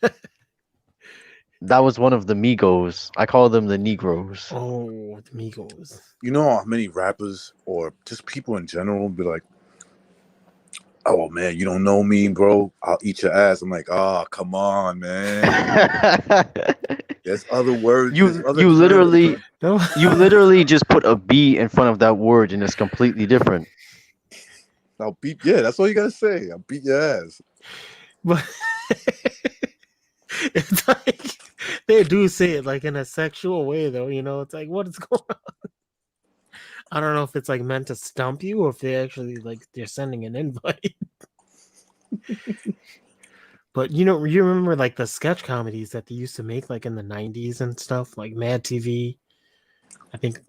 That was one of the Migos. I call them the Negroes. Oh, the Migos. You know how many rappers or just people in general be like, "Oh man, you don't know me, bro. I'll eat your ass." I'm like, "Oh, come on, man." There's other words. You literally no. You literally just put a B in front of that word and it's completely different. I'll beat. Yeah, that's all you gotta say. I'll beat your ass. But it's like they do say it like in a sexual way, though. You know, it's like, what is going on? I don't know if it's like meant to stump you or if they actually like they're sending an invite. But you know, you remember like the sketch comedies that they used to make like in the 90s and stuff, like Mad TV. I think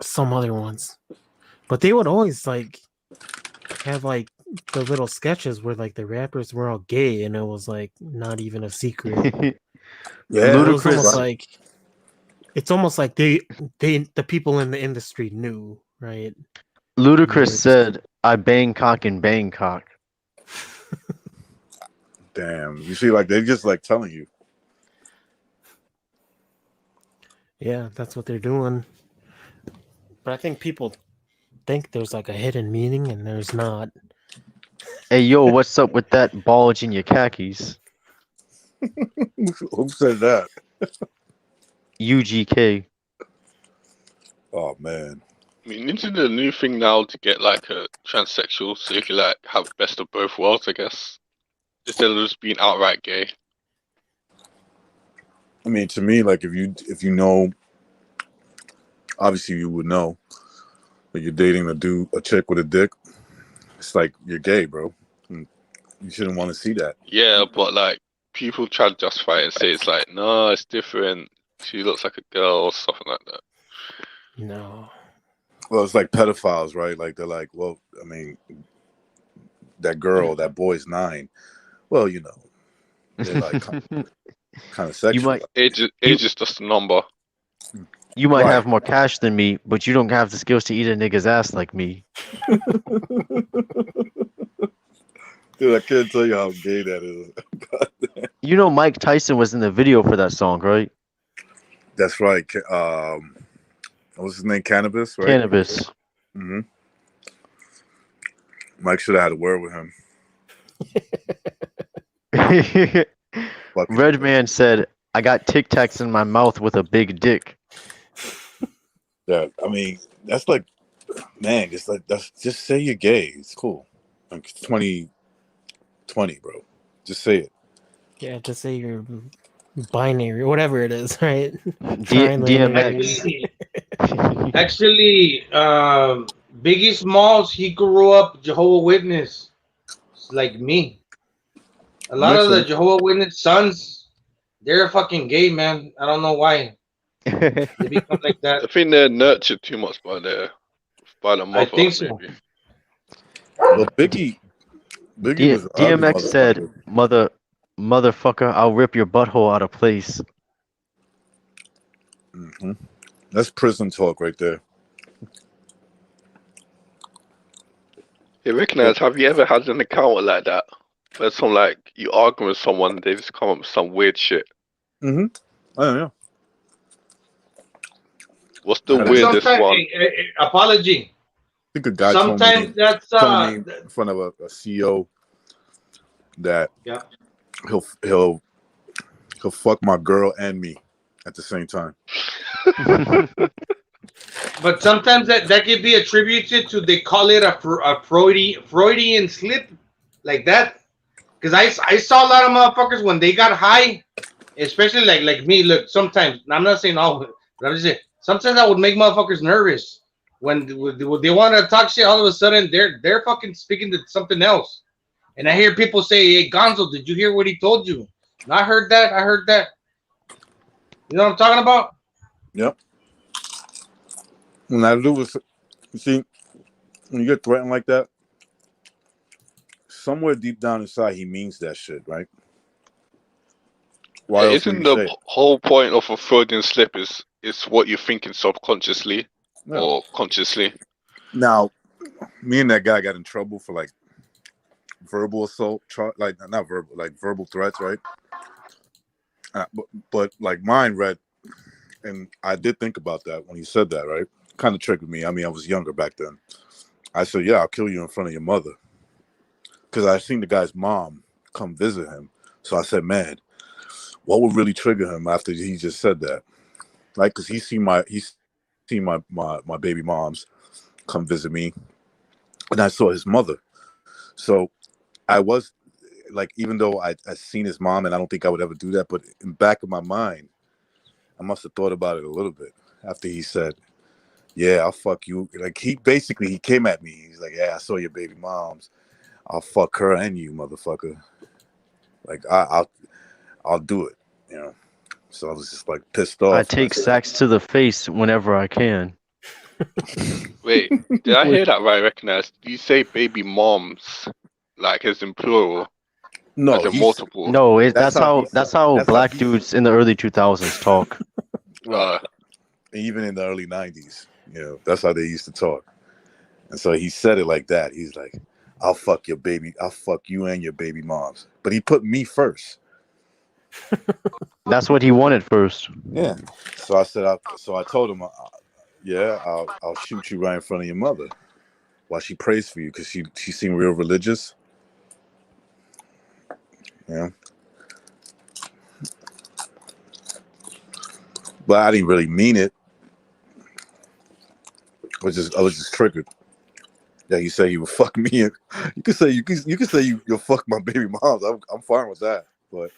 some other ones. But they would always like have like the little sketches where like the rappers were all gay and it was like not even a secret. Yeah, Ludacris. It's almost like the people in the industry knew, right? Ludacris said, "I Bangkok in Bangkok." Damn, you see, like they just like telling you. Yeah, that's what they're doing. But I think people think there's like a hidden meaning and there's not. Hey, yo, what's up with that bulge in your khakis? Who said that? UGK. Oh man. I mean, isn't it a new thing now to get like a transsexual so you can like have best of both worlds, I guess, instead of just being outright gay? I mean, to me, like if you know, obviously you would know that you're dating a chick with a dick. It's like you're gay, bro. You shouldn't want to see that. Yeah, but like people try to justify it and say it's like, no, it's different. She looks like a girl or something like that. No. Well, it's like pedophiles, right? Like they're like, well, I mean, that girl, that boy's 9. Well, they're like kind of You sexual, might you Age is just a number. you might right? have more cash than me, but you don't have the skills to eat a nigga's ass like me. Dude, I can't tell you how gay that is. You know Mike Tyson was in the video for that song, right? That's right. What's his name? Cannabis, right? Cannabis. hmm Mike should have had a word with him. Fucking Redman said, "I got Tic Tacs in my mouth with a big dick." yeah. I mean, that's like, man, it's like that's just say you're gay. It's cool. Like 2020, bro. Just say it. Yeah, just say you're binary, whatever it is, right? DMX. Actually, Biggie Smalls, he grew up Jehovah Witness, like me. A lot Makes of the sense. Jehovah Witness sons, they're fucking gay, man. I don't know why they become like that. I think they're nurtured too much by the I mother, think so. maybe. Well, Biggie was an ugly DMX said, motherfucker. Motherfucker, I'll rip your butthole out of place." That's prison talk right there. Hey, recognize, have you ever had an encounter like that? Where you argue with someone, they just come up with some weird shit. I don't know. What's the But weirdest one? Apology. I think a guy Sometimes that's told me in front of a CEO that he'll fuck my girl and me at the same time. But sometimes that could be attributed to, they call it a Freudian slip, like that. Because I saw a lot of motherfuckers when they got high, especially like me. Look, sometimes I'm not saying all, but I'm just saying sometimes I would make motherfuckers nervous when they want to talk shit. All of a sudden they're fucking speaking to something else, and I hear people say, "Hey Gonzo, did you hear what he told you?" And I heard that. You know what I'm talking about? Yep. When I do was, you see, when you get threatened like that, somewhere deep down inside he means that shit, right? Why else would Isn't he the say it? whole point of a Freudian slip is what you're thinking subconsciously Yeah. or consciously? Now, me and that guy got in trouble for like verbal assault, like not verbal, like verbal threats, right? But like mine read, and I did think about that when he said that, right? Kind of triggered me. I mean, I was younger back then. I said, "Yeah, I'll kill you in front of your mother," because I seen the guy's mom come visit him. So I said, "Man, what would really trigger him after he just said that?" Right? Because he's seen my baby moms come visit me, and I saw his mother. So I was like, even though I seen his mom, and I don't think I would ever do that, but in the back of my mind, I must have thought about it a little bit after he said, "Yeah, I'll fuck you." Like he came at me. He's like, "Yeah, I saw your baby moms. I'll fuck her and you, motherfucker. Like I'll do it." So I was just like pissed off. I take sacks to the face whenever I can. Wait, did I hear that right? Recognize? Did you say baby moms, like as in plural? No, as in multiple. No, that's how black dudes in the early 2000s talk. Even in the early 90s, that's how they used to talk. And so he said it like that. He's like, I'll fuck you and your baby moms. But he put me first. That's what he wanted first. Yeah. So I told him, yeah, I'll shoot you right in front of your mother while she prays for you, because she seemed real religious. Yeah. But I didn't really mean it. I was just triggered. Yeah, you say you would fuck me. You can say you'll fuck my baby moms. I'm fine with that. But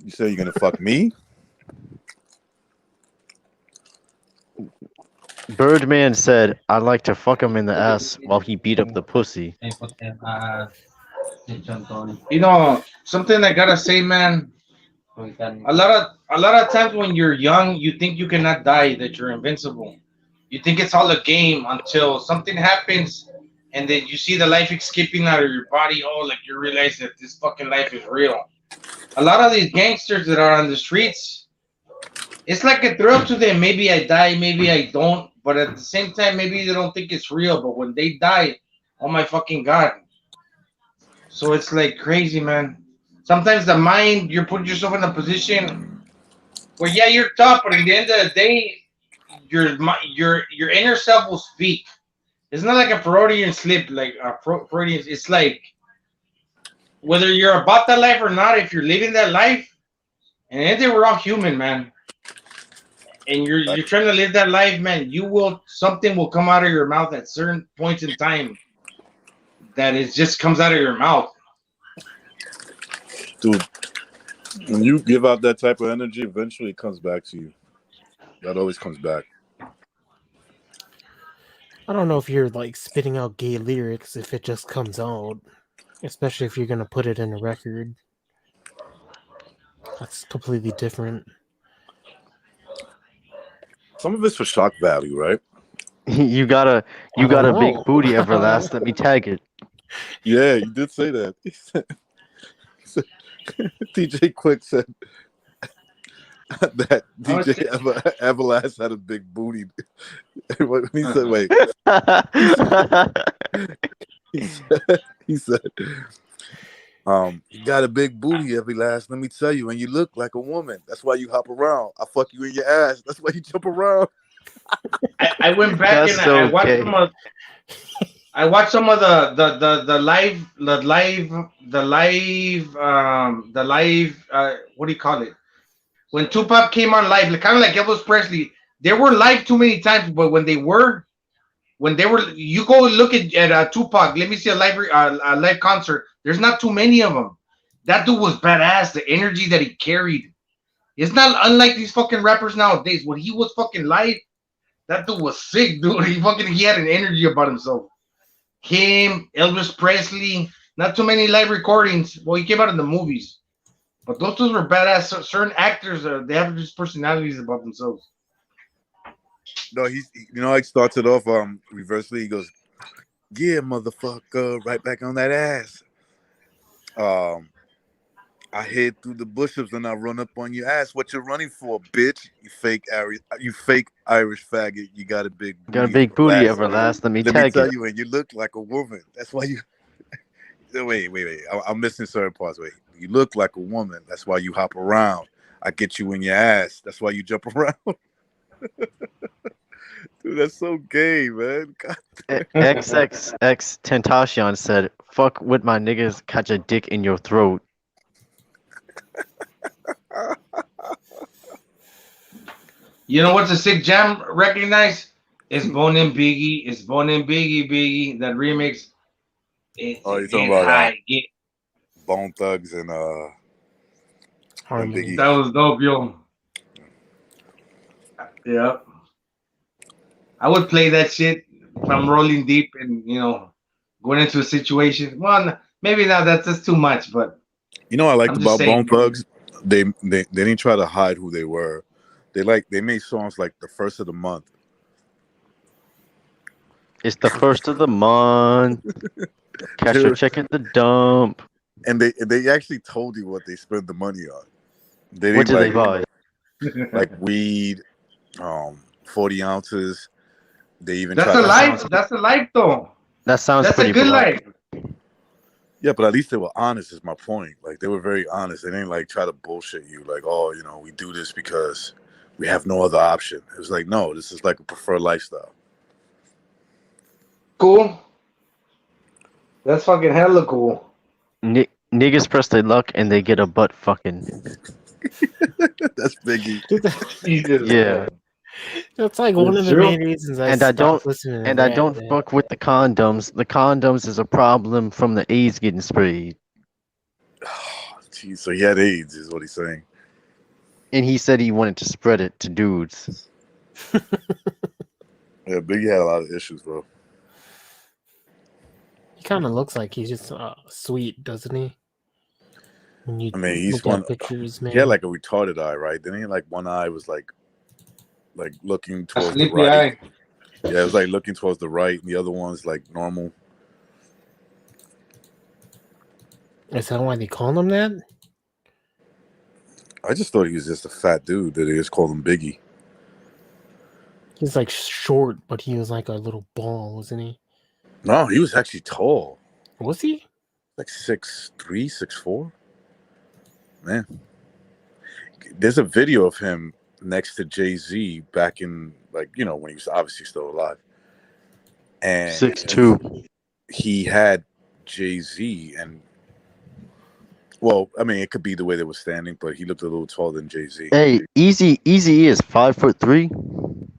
you say you're gonna fuck me? Birdman said, "I'd like to fuck him in the ass while he beat up the pussy." You know, something I gotta say, man. A lot of times when you're young, you think you cannot die, that you're invincible. You think it's all a game until something happens, and then you see the life escaping out of your body. Oh, like you realize that this fucking life is real. A lot of these gangsters that are on the streets, it's like a thrill to them. Maybe I die, maybe I don't. But at the same time, maybe they don't think it's real. But when they die, oh my fucking god! So it's like crazy, man. Sometimes the mind, you put yourself in a position where yeah, you're tough, but at the end of the day, your inner self will speak. It's not like a Freudian slip, like a Freudian. It's like whether you're about that life or not, if you're living that life, and at the end of the day, we're all human, man. And you're trying to live that life, man. You will something will come out of your mouth at certain points in time that it just comes out of your mouth. Dude, when you give out that type of energy, eventually it comes back to you. That always comes back. I don't know if you're like spitting out gay lyrics if it just comes out, especially if you're gonna put it in a record. That's completely different. Some of it's for shock value, right? You got a big booty, Everlast. Let me tag it. Yeah, you did say that. DJ Quick said that DJ Everlast had a big booty. He said, wait. he said, you got a big booty, Everlast. Let me tell you, and you look like a woman. That's why you hop around. I fuck you in your ass. That's why you jump around. I went back and I watched some of. I watched some of the live what do you call it? When Tupac came on live, kind of like Elvis Presley, they were live too many times, but when they were, you go look at Tupac. Let me see a live concert. There's not too many of them. That dude was badass. The energy that he carried, it's not unlike these fucking rappers nowadays. When he was fucking live, that dude was sick, dude. He had an energy about himself. Him, Elvis Presley, not too many live recordings. Well, he came out in the movies, but those two were badass. Certain actors, they have just personalities about themselves. No, he started off reversely. He goes, "Yeah, motherfucker, right back on that ass." I head through the bushes and I run up on your ass. What you running for, bitch? You fake Irish faggot. You got a big booty. Got a big booty, Everlast. Let me tell you, and you look like a woman. That's why you. Wait. I'm missing certain parts. Wait, you look like a woman. That's why you hop around. I get you in your ass. That's why you jump around. Dude, that's so gay, man. XXX Tentacion said, "Fuck with my niggas, catch a dick in your throat." You know what's a sick jam? Recognize? It's Bone and Biggie. It's Bone and Biggie. That remix. You're talking about Bone Thugs and Harmony. That was dope, yo. Yeah. I would play that shit if I'm rolling deep and going into a situation. Well, maybe now that's just too much, but I liked about Bone Thugs. They didn't try to hide who they were. They made songs like the first of the month. It's the first of the month. Cash your check at the dump. And they actually told you what they spent the money on. What did they buy? Like weed, 40 ounces. They even That's a life though. That sounds That's pretty a good black. life. Yeah, but at least they were honest, is my point. Like, they were very honest. They didn't, like, try to bullshit you. Like, oh, we do this because we have no other option. It was like, no, this is, like, a preferred lifestyle. Cool. That's fucking hella cool. Niggas press their luck and they get a butt fucking. That's Biggie. Yeah. That's like one of the main reasons I stopped listening to I don't fuck with the condoms. The condoms is a problem from the AIDS getting sprayed. Jeez, so he had AIDS, is what he's saying. And he said he wanted to spread it to dudes. Yeah, Biggie had a lot of issues, bro. He kind of looks like he's just sweet, doesn't he? When you he's look at pictures, man. He had like a retarded eye, right? Then he like one eye was like looking towards the sleepy right. eye. Yeah, it was like looking towards the right, and the other one's like normal. Is that why they call him that? I just thought he was just a fat dude that they just called him Biggie. He's like short, but he was like a little ball, wasn't he? No, he was actually tall. Was he? Like 6'3", 6'4". Man. There's a video of him next to Jay-Z back in, like, you know, when he was obviously still alive. And 6'2". he had Jay-Z and, well, I mean, it could be the way they were standing, but he looked a little taller than Jay-Z. Hey, Easy is 5'3".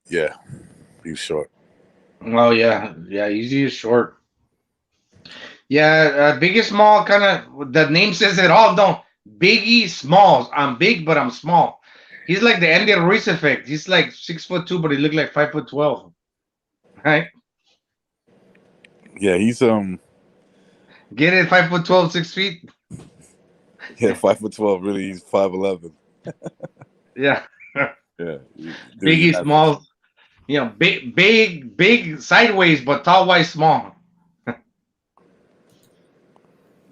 Yeah, he was short. Oh yeah, Easy is short. Yeah, Biggie Small kind of the name says it all. No, Biggie Smalls. I'm big, but I'm small. He's like the Andy Ruiz effect. He's like 6'2", but he looked like 5'12". Right? Yeah, he's Get it? 5'12", 6 feet. yeah, 5'12". Really, he's 5'11". Yeah. Yeah, Biggie Smalls. You know, big sideways, but tall, wide, small.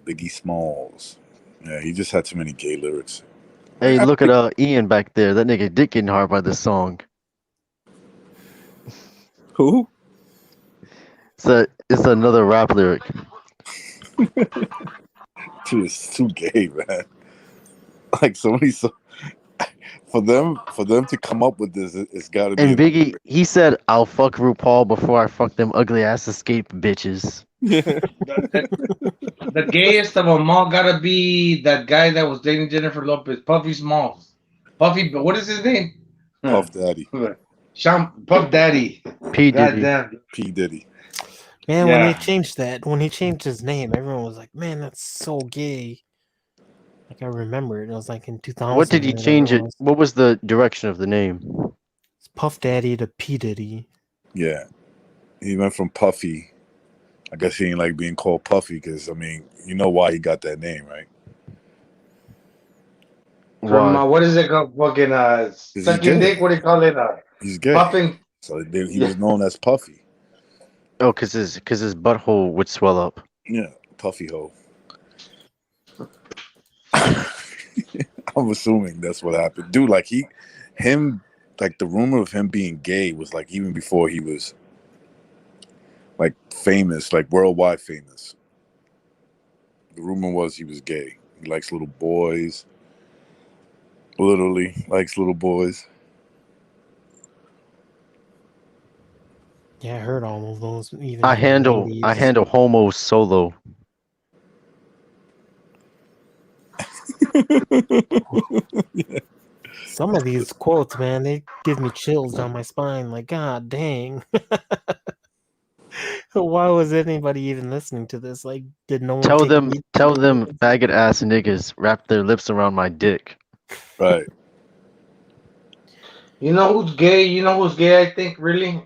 Biggie Smalls. Yeah, he just had too many gay lyrics. Hey, look at Ian back there. That nigga dick getting hard by this song. Who? It's another rap lyric. Dude, it's too gay, man. Like somebody for them to come up with this, it's got to be. And Biggie, he said, "I'll fuck RuPaul before I fuck them ugly ass escape bitches." The gayest of them all gotta be that guy that was dating Jennifer Lopez, Puffy Smalls. Puffy, what is his name? Puff Daddy. Puff Daddy. P Diddy. Goddamn. P Diddy. Man, when he changed his name, everyone was like, "Man, that's so gay." Like I remember it. It was like in 2000. What did he change it? What was the direction of the name? It's Puff Daddy to P Diddy. Yeah, he went from Puffy. I guess he ain't like being called Puffy because, I mean, you know why he got that name, right? From what is it called? Fucking sucking dick. What do you call it? He's gay. Puffing. So he was known as Puffy. Oh, cause his butthole would swell up. Yeah, Puffy hole. I'm assuming that's what happened, dude. Like like the rumor of him being gay was like even before he was like famous, like worldwide famous. The rumor was he was gay. He likes little boys. Literally likes little boys. Yeah, I heard all of those. Even I in the handle 90s. homo solo. Some of these quotes, man, they give me chills down my spine. Like, God dang. Why was anybody even listening to this? Like, did no one Tell take them heed? faggot ass niggas wrap their lips around my dick. Right. You know who's gay? I think really.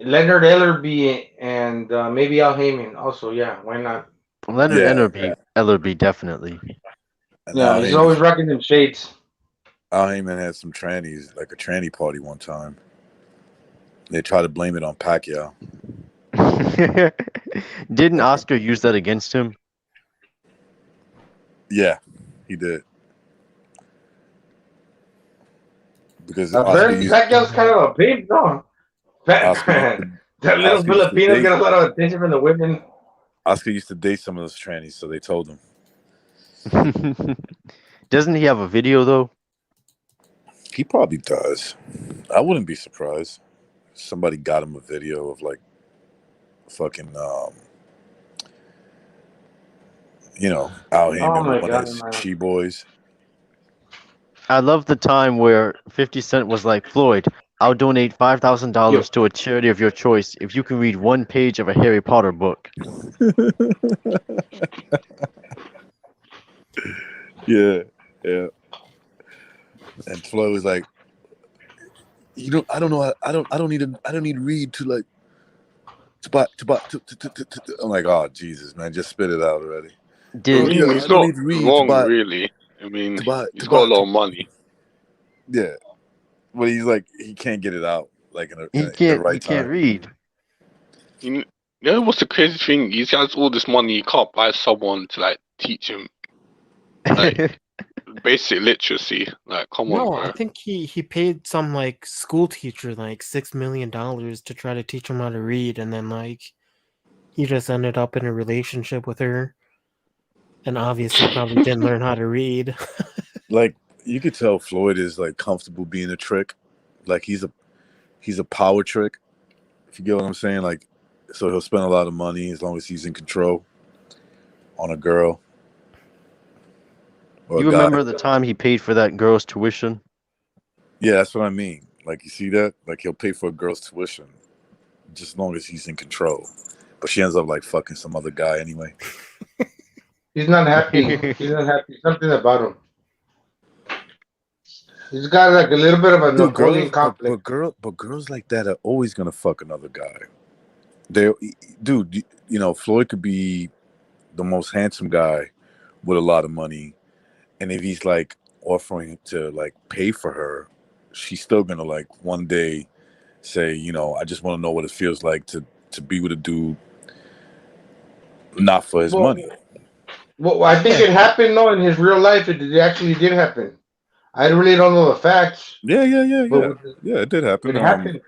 Leonard Ellerby and maybe Al Heyman. Also, yeah, why not? Leonard Ellerby definitely. And Yeah, he's always rocking them shades. Al Heyman had some trannies, like a tranny party one time. They tried to blame it on Pacquiao. Didn't Oscar use that against him? Yeah, he did. Because Pacquiao's kind of a big dog. That little Oscar Filipino get a lot of attention from the women. Oscar used to date some of those trannies, so they told him. Doesn't he have a video though? He probably does. I wouldn't be surprised. Somebody got him a video of like fucking Al Heyman with one of his she boys. I love the time where 50 Cent was like, Floyd, I'll donate $5,000 to a charity of your choice if you can read one page of a Harry Potter book. Yeah. And Floyd was like, I don't need to read to like to buy. I'm like, oh Jesus, man, just spit it out already. He's not wrong, really. I mean, he's got a lot of money. Yeah, but he's like, he can't get it out. like in He the can't. right He can't time. read. You know what's the crazy thing? He has all this money. He can't buy someone to like teach him like basic literacy. Like, come on, No, bro. I think he paid some like school teacher like $6 million to try to teach him how to read, and then like he just ended up in a relationship with her, and obviously probably didn't learn how to read. Like you could tell Floyd is like comfortable being a trick. Like he's a power trick. If you get what I'm saying, like so he'll spend a lot of money as long as he's in control on a girl or a You guy. remember the time he paid for that girl's tuition? Yeah, that's what I mean. Like you see that? Like he'll pay for a girl's tuition just as long as he's in control. But she ends up like fucking some other guy anyway. He's not happy. He's not happy. Something about him. He's got like a little bit of a Dude, Napoleon girls, complex. but girls like that are always gonna fuck another guy. They, dude, you know, Floyd could be the most handsome guy with a lot of money, and if he's like offering to like pay for her, she's still gonna like one day say, you know, I just want to know what it feels like to be with a dude not for his Well, money. well, I think it happened though in his real life. It actually did happen. I really don't know the facts, Yeah, but with it did happen. it happened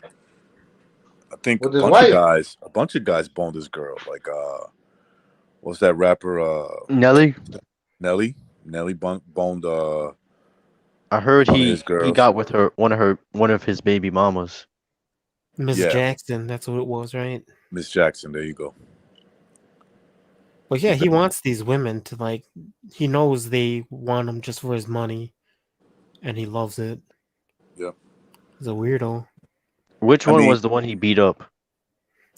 I think with his wife. a bunch of guys boned this girl. Like, what's that rapper? Nelly. Nelly boned I heard one of his he girls. got with one of his baby mamas. Miss Yeah. Jackson, that's what it was, right? Miss Jackson. There you go. But yeah, he wants these women to like. He knows they want him just for his money, and he loves it. Yep. He's a weirdo. Which I one mean- was the one he beat up?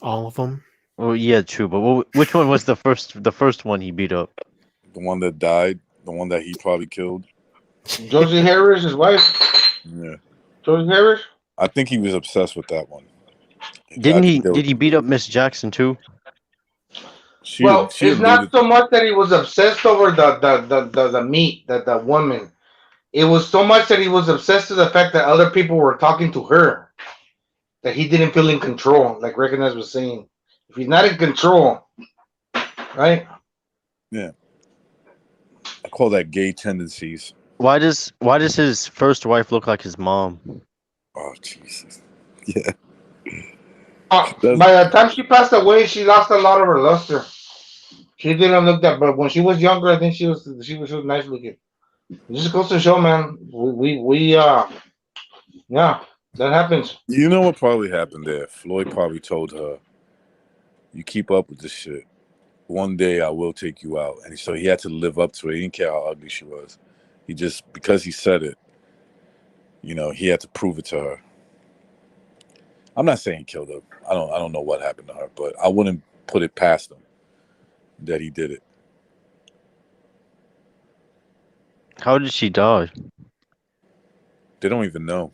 All of them. Well, yeah, true. But which one was the first one he beat up? The one that died. The one that he probably killed. Josie Harris, his wife. Yeah. Josie Harris. I think he was obsessed with that one. Did he beat up Miss Jackson too? She It's alluded- not so much that he was obsessed over the meat, the woman. It was so much that he was obsessed to the fact that other people were talking to her, that he didn't feel in control. Like Recognize was saying, if he's not in control, right? Yeah. I call that gay tendencies. Why does his first wife look like his mom? Oh Jesus. Yeah. By the time she passed away, she lost a lot of her luster. She didn't look that, but when she was younger, I think she was nice looking. It just goes to show, man. Yeah, that happens. You know what probably happened there? Floyd probably told her, "You keep up with this shit. One day I will take you out." And so he had to live up to it. He didn't care how ugly she was. He just, because he said it, you know, he had to prove it to her. I'm not saying he killed her. I don't know what happened to her, but I wouldn't put it past him that he did it. How did she die? They don't even know.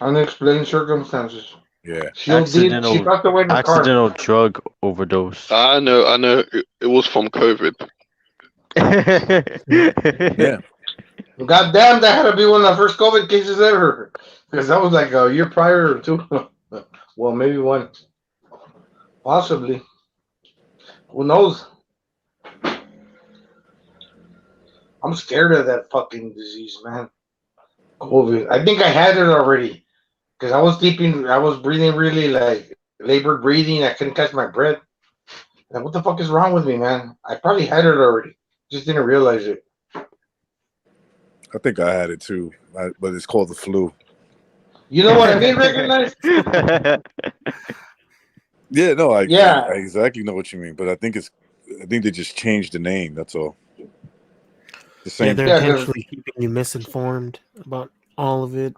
Unexplained circumstances. Yeah. She passed away in the car. Accidental drug overdose. I know. It was from COVID. Yeah. God damn, that had to be one of the first COVID cases ever. Because that was like a year prior or two. Well, maybe one. Possibly. Who knows? I'm scared of that fucking disease, man. COVID. I think I had it already. Because I was breathing really like labored breathing. I couldn't catch my breath. Like, what the fuck is wrong with me, man? I probably had it already. Just didn't realize it. I think I had it too, but it's called the flu. You know what I mean, Recognize? Yeah, no, I Yeah. exactly know what you mean, but I think they just changed the name. That's all. The Yeah, same. they're intentionally keeping you misinformed about all of it.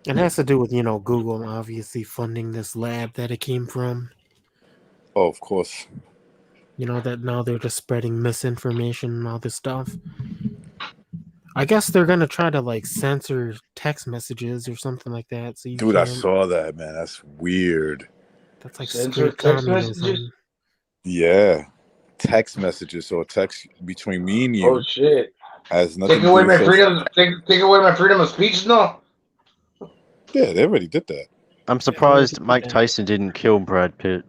It has to do with, Google obviously funding this lab that it came from. Oh, of course. That now they're just spreading misinformation and all this stuff. I guess they're gonna try to like censor text messages or something like that. So Dude, I saw that, man. That's weird. That's like Censor straight text communism. messages? Yeah. Text messages or text between me and you. Oh shit! Has nothing Take to away do my with freedom. Take away my freedom of speech. No. Yeah, they already did that. I'm surprised Mike Tyson didn't kill Brad Pitt.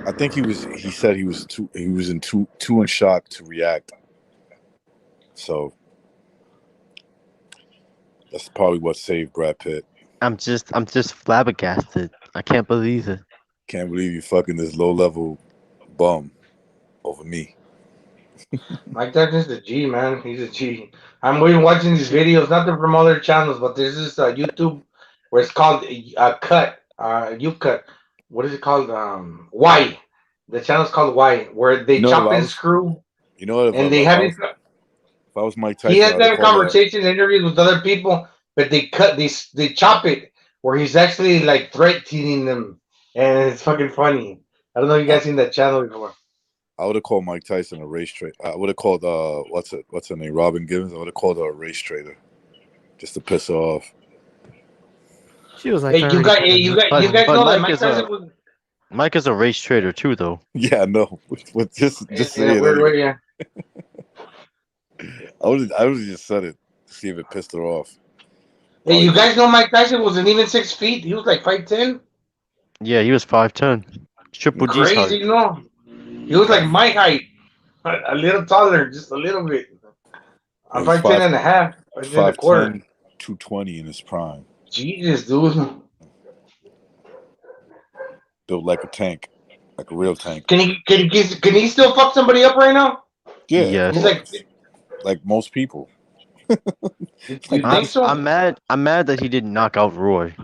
I think he was. He said he was too. He was too in shock to react. So that's probably what saved Brad Pitt. I'm just flabbergasted. I can't believe it. Can't believe you fucking this low level bum over me. Mike Tyson's the G, man. He's a G. I'm been watching these videos, not from other channels, but there's this YouTube where it's called Cut. You Cut. What is it called? Why? The channel's called Why, where they You know, if chop I and was, screw, you know, and they have these. if I was Mike He Tyson, has I'd have that called that. conversations, interviews with other people, but they chop it where he's actually like threatening them, and it's fucking funny. I don't know if you guys seen that channel before. I would have called Mike Tyson a race trader. I would have called what's her name, Robin Givens. I would have called her a race trader, just to piss her off. She was like, Hey, you guys know that Mike Tyson was Mike is a race trader too, though. Yeah, I know. But just in say a weird way, yeah. I would have just said it to see if it pissed her off. Hey, you guys know Mike Tyson wasn't even 6 feet. He was like 5'10". Yeah, he was 5'10". Triple G's height. Crazy, you know. He was like my height, a little taller, just a little bit. I'm 5'10" and a half, 5'10" and a quarter. 220 in his prime. Jesus, dude. Built like a tank, like a real tank. Can he still fuck somebody up right now? Yeah, yes. He's like most people. You think so? I'm mad that he didn't knock out Roy.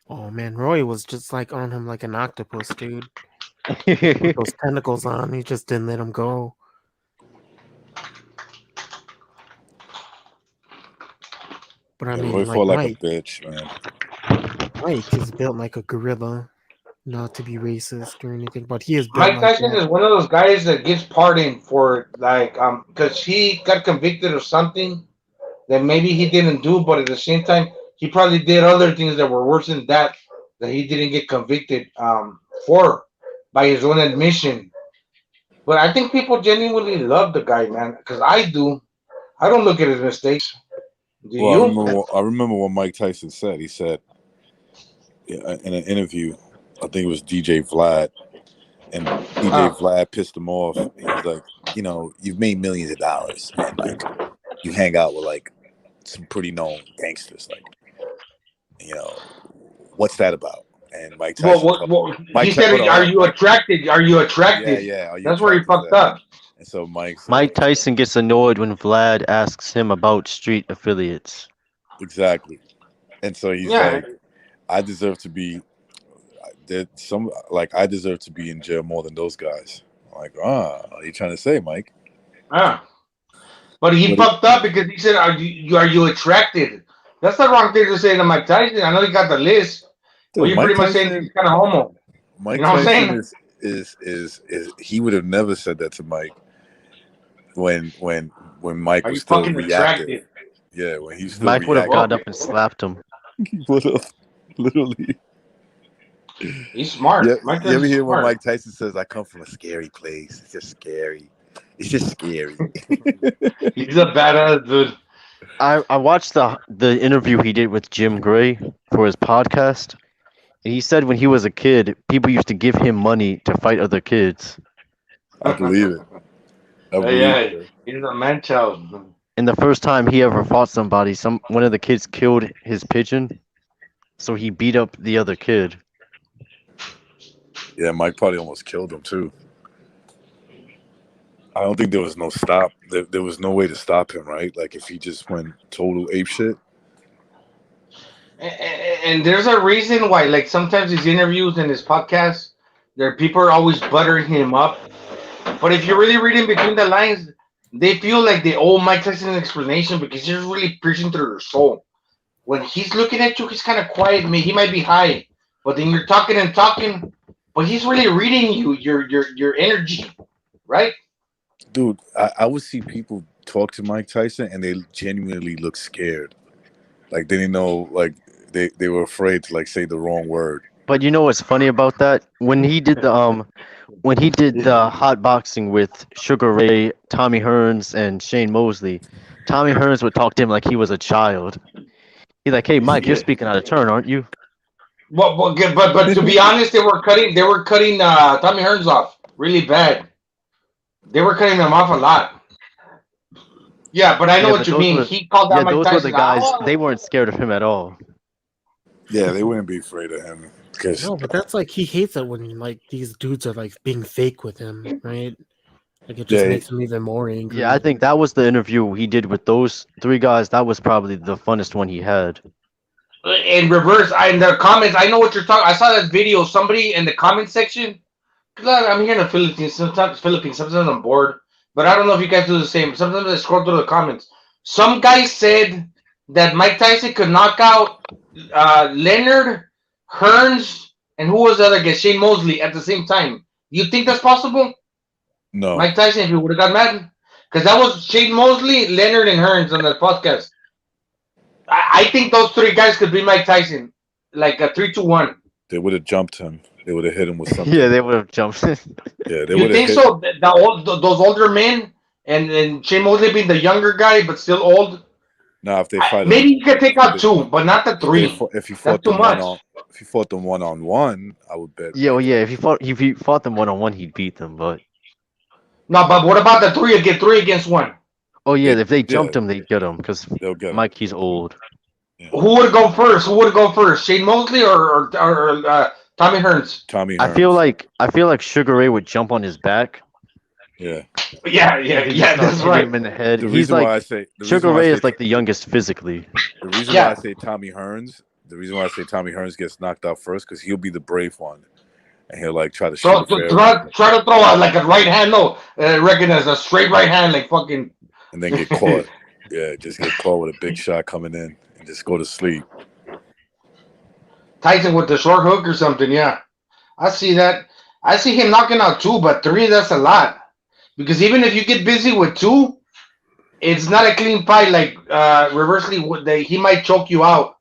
Oh man, Roy was just like on him like an octopus, dude. With those tentacles on, he just didn't let him go. But I mean, Roy like fought like Mike, a bitch, man. Mike is built like a gorilla, not to be racist or anything, but he is built Mike like Tyson that. is one of those guys that gets pardoned for like because he got convicted of something that maybe he didn't do, but at the same time he probably did other things that were worse than that he didn't get convicted for by his own admission. But I think people genuinely love the guy, man, because I do. I don't look at his mistakes. Do Well, you? I remember what Mike Tyson said. He said in an interview, I think it was DJ Vlad, and DJ Vlad pissed him off. He was like, you know, you've made millions of dollars, and like you hang out with like some pretty known gangsters, like, you know, what's that about? And Mike Tyson, he said, "Are you attracted? Are you attracted?" Yeah. That's where he fucked up. And so Mike Tyson gets annoyed when Vlad asks him about street affiliates. Exactly. And so he's like, I deserve to be I deserve to be in jail more than those guys. I'm like, are you trying to say, Mike? But he fucked up because he said, "Are you attracted?" That's the wrong thing to say to Mike Tyson. I know he got the list. Dude, well, you're pretty much saying he's kind of homo. Mike you know Tyson what I'm saying? is he would have never said that to Mike when Mike was still reactive. Yeah, when he's still Mike would have got up and slapped him. He would have, literally. He's smart. You ever hear when Mike Tyson says, "I come from a scary place. It's just scary. It's just scary." He's a badass dude. I watched the interview he did with Jim Gray for his podcast. And he said when he was a kid, people used to give him money to fight other kids. I believe it. He's a man child. And the first time he ever fought somebody, one of the kids killed his pigeon, so he beat up the other kid. Yeah, Mike probably almost killed him too. I don't think there was no stop. There was no way to stop him, right? Like if he just went total ape shit. And there's a reason why, like sometimes his interviews and his podcasts, people are always buttering him up. But if you're really reading between the lines, they feel like they owe Mike Tyson an explanation because he's really preaching through their soul. When he's looking at you, he's kind of quiet. He might be high, but then you're talking, but he's really reading you, your energy, right? Dude, I would see people talk to Mike Tyson and they genuinely look scared. Like they didn't know, like they were afraid to like say the wrong word. But you know what's funny about that? When he did the hot boxing with Sugar Ray, Tommy Hearns, and Shane Mosley, Tommy Hearns would talk to him like he was a child. He's like, hey, Mike, you're speaking out of turn, aren't you? But to be honest, they were cutting Tommy Hearns off really bad. They were cutting him off a lot. Yeah, but I know Yeah, what but you those mean. were He called out Mike those were the Tyson guys. out. They weren't scared of him at all. Yeah, they wouldn't be afraid of him because No, but that's like he hates it when like these dudes are like being fake with him, right? Like it just Yeah. makes him even more angry. Yeah, I think that was the interview he did with those three guys. That was probably the funnest one he had. In reverse, in the comments, I know what you're talking. I saw that video. Somebody in the comment section. Cause I'm here in the Philippines. Sometimes I'm bored. But I don't know if you guys do the same. Sometimes I scroll through the comments. Some guy said that Mike Tyson could knock out Leonard, Hearns, and who was the other guy? Shane Mosley at the same time. You think that's possible? no. Mike Tyson, if he would have got mad? Because that was Shane Mosley, Leonard, and Hearns on the podcast. I think those three guys could be Mike Tyson. Like a 3-2-1. They would have jumped him. They would have hit him with something. Yeah, they would have jumped. Yeah, they You would have think hit. so? Those older men and Shane Mosley being the younger guy but still old. Now, if they fight, Maybe you could take out two, but not the three. If you fought That's too them much. if you fought them 1-on-1, I would bet. Yeah, well, yeah. If he fought them 1-on-1, he'd beat them. But No, but what about the three against one? oh yeah, They- if they jumped yeah. him, they'd get him because They'll get him. Mike, he's old. Who would go first? Shane Mosley or Tommy Hearns? Tommy I Hearns. feel like Sugar Ray would jump on his back. Yeah. Yeah, that's right. Him in the head. The He's reason why I like say Sugar Ray is like the youngest physically. the reason Yeah. why I say Tommy Hearns. The reason why I say Tommy Hearns gets knocked out first because he'll be the brave one, and he'll like try to shoot. Try to throw out like a right hand, recognize a straight right hand, like fucking. And then get caught. Yeah, just get caught with a big shot coming in and just go to sleep. Tyson with the short hook or something, yeah. I see that. I see him knocking out two, but three, that's a lot. Because even if you get busy with two, it's not a clean fight. Like, reversely, he might choke you out.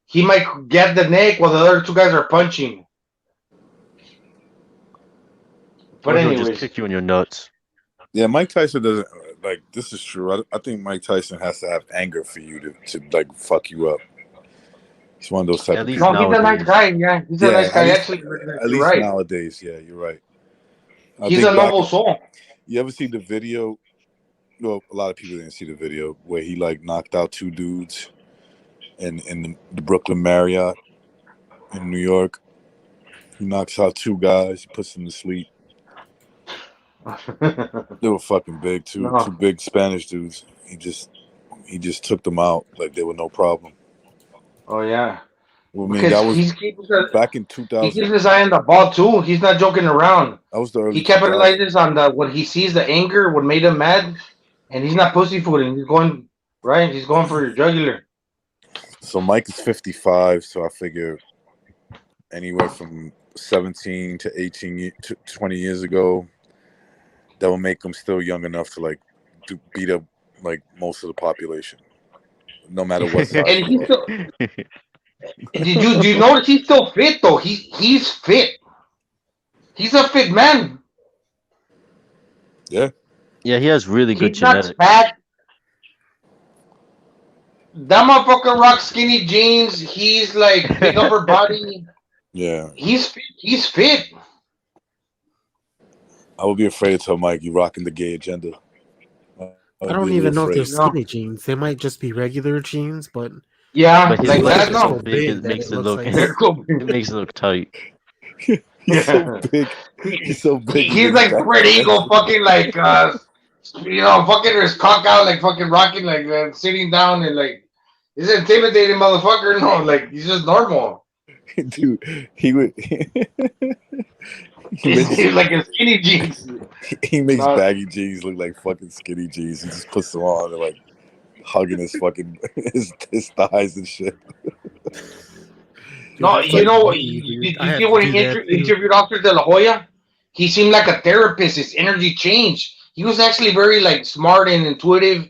He might get the neck while the other two guys are punching. But Or he'll anyways. just kick you in your nuts. Yeah, Mike Tyson doesn't like. This is true. I think Mike Tyson has to have anger for you to like fuck you up. He's one of those type At of least people. No, he's a nice guy, yeah. He's a nice guy. Actually, At you're least right. nowadays, yeah, you're right. I He's think a noble soul. You ever see the video? Well, a lot of people didn't see the video where he like knocked out two dudes in the Brooklyn Marriott in New York. He knocks out two guys, he puts them to sleep. They were fucking big too, No. two big Spanish dudes. He just took them out like they were no problem. Oh, yeah. Well, I mean, Because that was he's keeping back in he 2000. keeps his eye on the ball, too. He's not joking around. That was the early He 2000s. capitalizes on when he sees the anger, what made him mad, and he's not pussyfooting. He's going, right? He's going for your jugular. So Mike is 55, so I figure anywhere from 17 to 18 to 20 years ago, that will make him still young enough to like beat up like most of the population, no matter what size. And he's still, do you notice he's still fit though? He's fit. He's a fit man. Yeah. Yeah, he has really good He's not genetics. fat. That motherfucker rocks skinny jeans. He's like big upper body. Yeah. He's fit. He's fit. I would be afraid to tell Mike you rocking the gay agenda. I don't even know if they're skinny jeans. They might just be regular jeans, but Yeah, But his like legs that. are so No, big, it that makes it it look looks like- it makes it look tight. He's so big. He's so big. he's like Spread Eagle, fucking like fucking his cock out, like fucking rocking, like sitting down and like he's an intimidating motherfucker. No, like he's just normal. Dude, he would. He's like in skinny jeans. He makes No. baggy jeans look like fucking skinny jeans. He just puts them on and like hugging his fucking his thighs and shit. No, It's you like know, me, you dude. I see had when to he do that too. interviewed Oscar De La Hoya? He seemed like a therapist. His energy changed. He was actually very like smart and intuitive.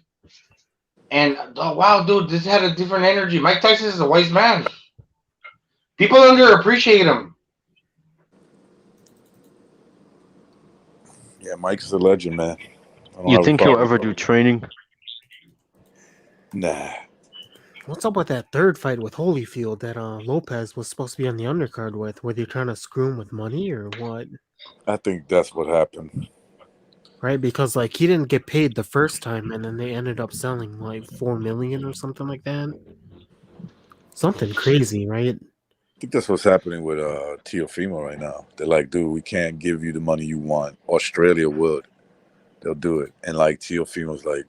And oh, wow, dude, this had a different energy. Mike Tyson is a wise man. People underappreciate him. Yeah, Mike's a legend, man. I don't You have a think he'll problem. ever do training? Nah. What's up with that third fight with Holyfield that Lopez was supposed to be on the undercard with? Were they trying to screw him with money or what? I think that's what happened. Right, because like he didn't get paid the first time, and then they ended up selling like 4 million or something like that. Something crazy, right? I think that's what's happening with Teofimo right now. They're like, dude, we can't give you the money you want. Australia would. They'll do it. And like Teofimo's like,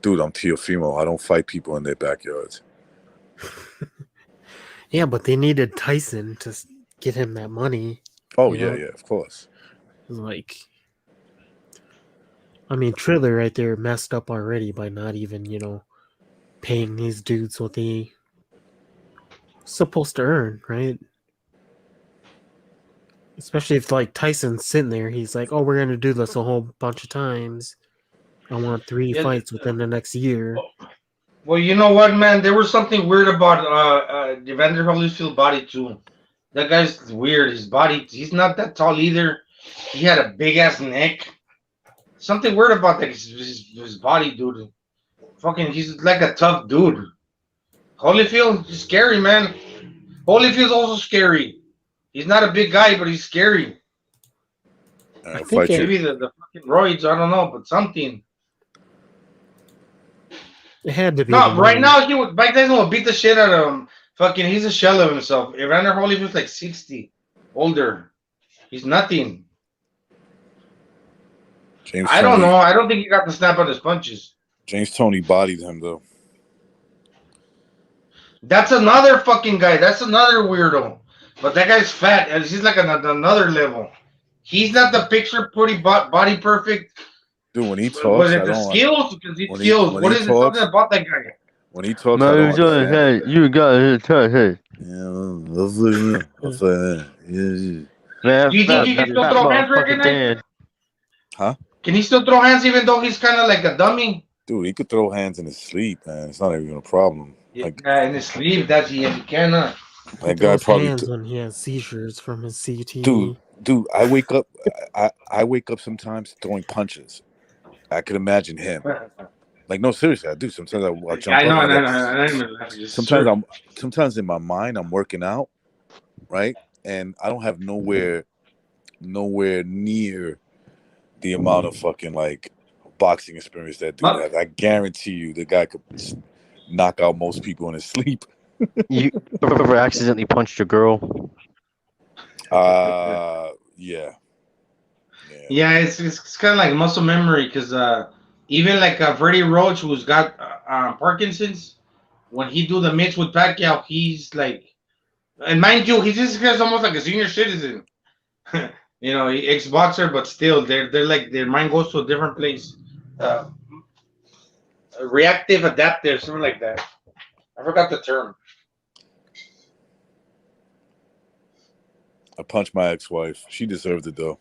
dude, I'm Teofimo. I don't fight people in their backyards. Yeah, but they needed Tyson to get him that money. Oh, you know? yeah, of course. Like, I mean, Triller right there messed up already by not even, paying these dudes what they supposed to earn, right? Especially if like Tyson's sitting there, he's like, "Oh, we're gonna do this a whole bunch of times. I want 3 fights within the next year." Well, you know what, man? There was something weird about Evander Holyfield body too. That guy's weird. His body, he's not that tall either. He had a big ass neck. Something weird about that. His body, dude. Fucking, he's like a tough dude. Holyfield is scary, man. Holyfield's also scary. He's not a big guy, but he's scary. I think Maybe the fucking roids, I don't know, but something. It had to be. No, right now Mike Tyson will beat the shit out of him. Fucking, he's a shell of himself. Evander Holyfield's like 60, older. He's nothing. I don't know. I don't think he got the snap on his punches. James Toney bodied him though. That's another fucking guy. That's another weirdo. But that guy's fat, and he's like another level. He's not the picture pretty body perfect. Dude, when he talks, was it the skills? Because he skills. What is it talking about that guy? When he talks, I don't understand. You got it. Hey. Do you think he can still throw hands right? Huh? Can he still throw hands even though he's kind of like a dummy? Dude, he could throw hands in his sleep, man. It's not even a problem. Yeah, in his sleep, he cannot. That guy probably hands when he has seizures from his CT. Dude, I wake up. I wake up sometimes throwing punches. I could imagine him. Like, no, seriously, I do. Sometimes I jump up. Sometimes in my mind, I'm working out, right? And I don't have nowhere near the amount of fucking like boxing experience that dude has. I guarantee you, the guy could knock out most people in his sleep. You ever accidentally punched a girl? Yeah. Yeah, it's kind of like muscle memory because even like Freddie Roach, who's got Parkinson's, when he do the mitts with Pacquiao, he's like, and mind you, he's almost like a senior citizen. Ex-boxer, but still, they're like their mind goes to a different place. Reactive, adaptive, something like that. I forgot the term. I punched my ex-wife. She deserved it though.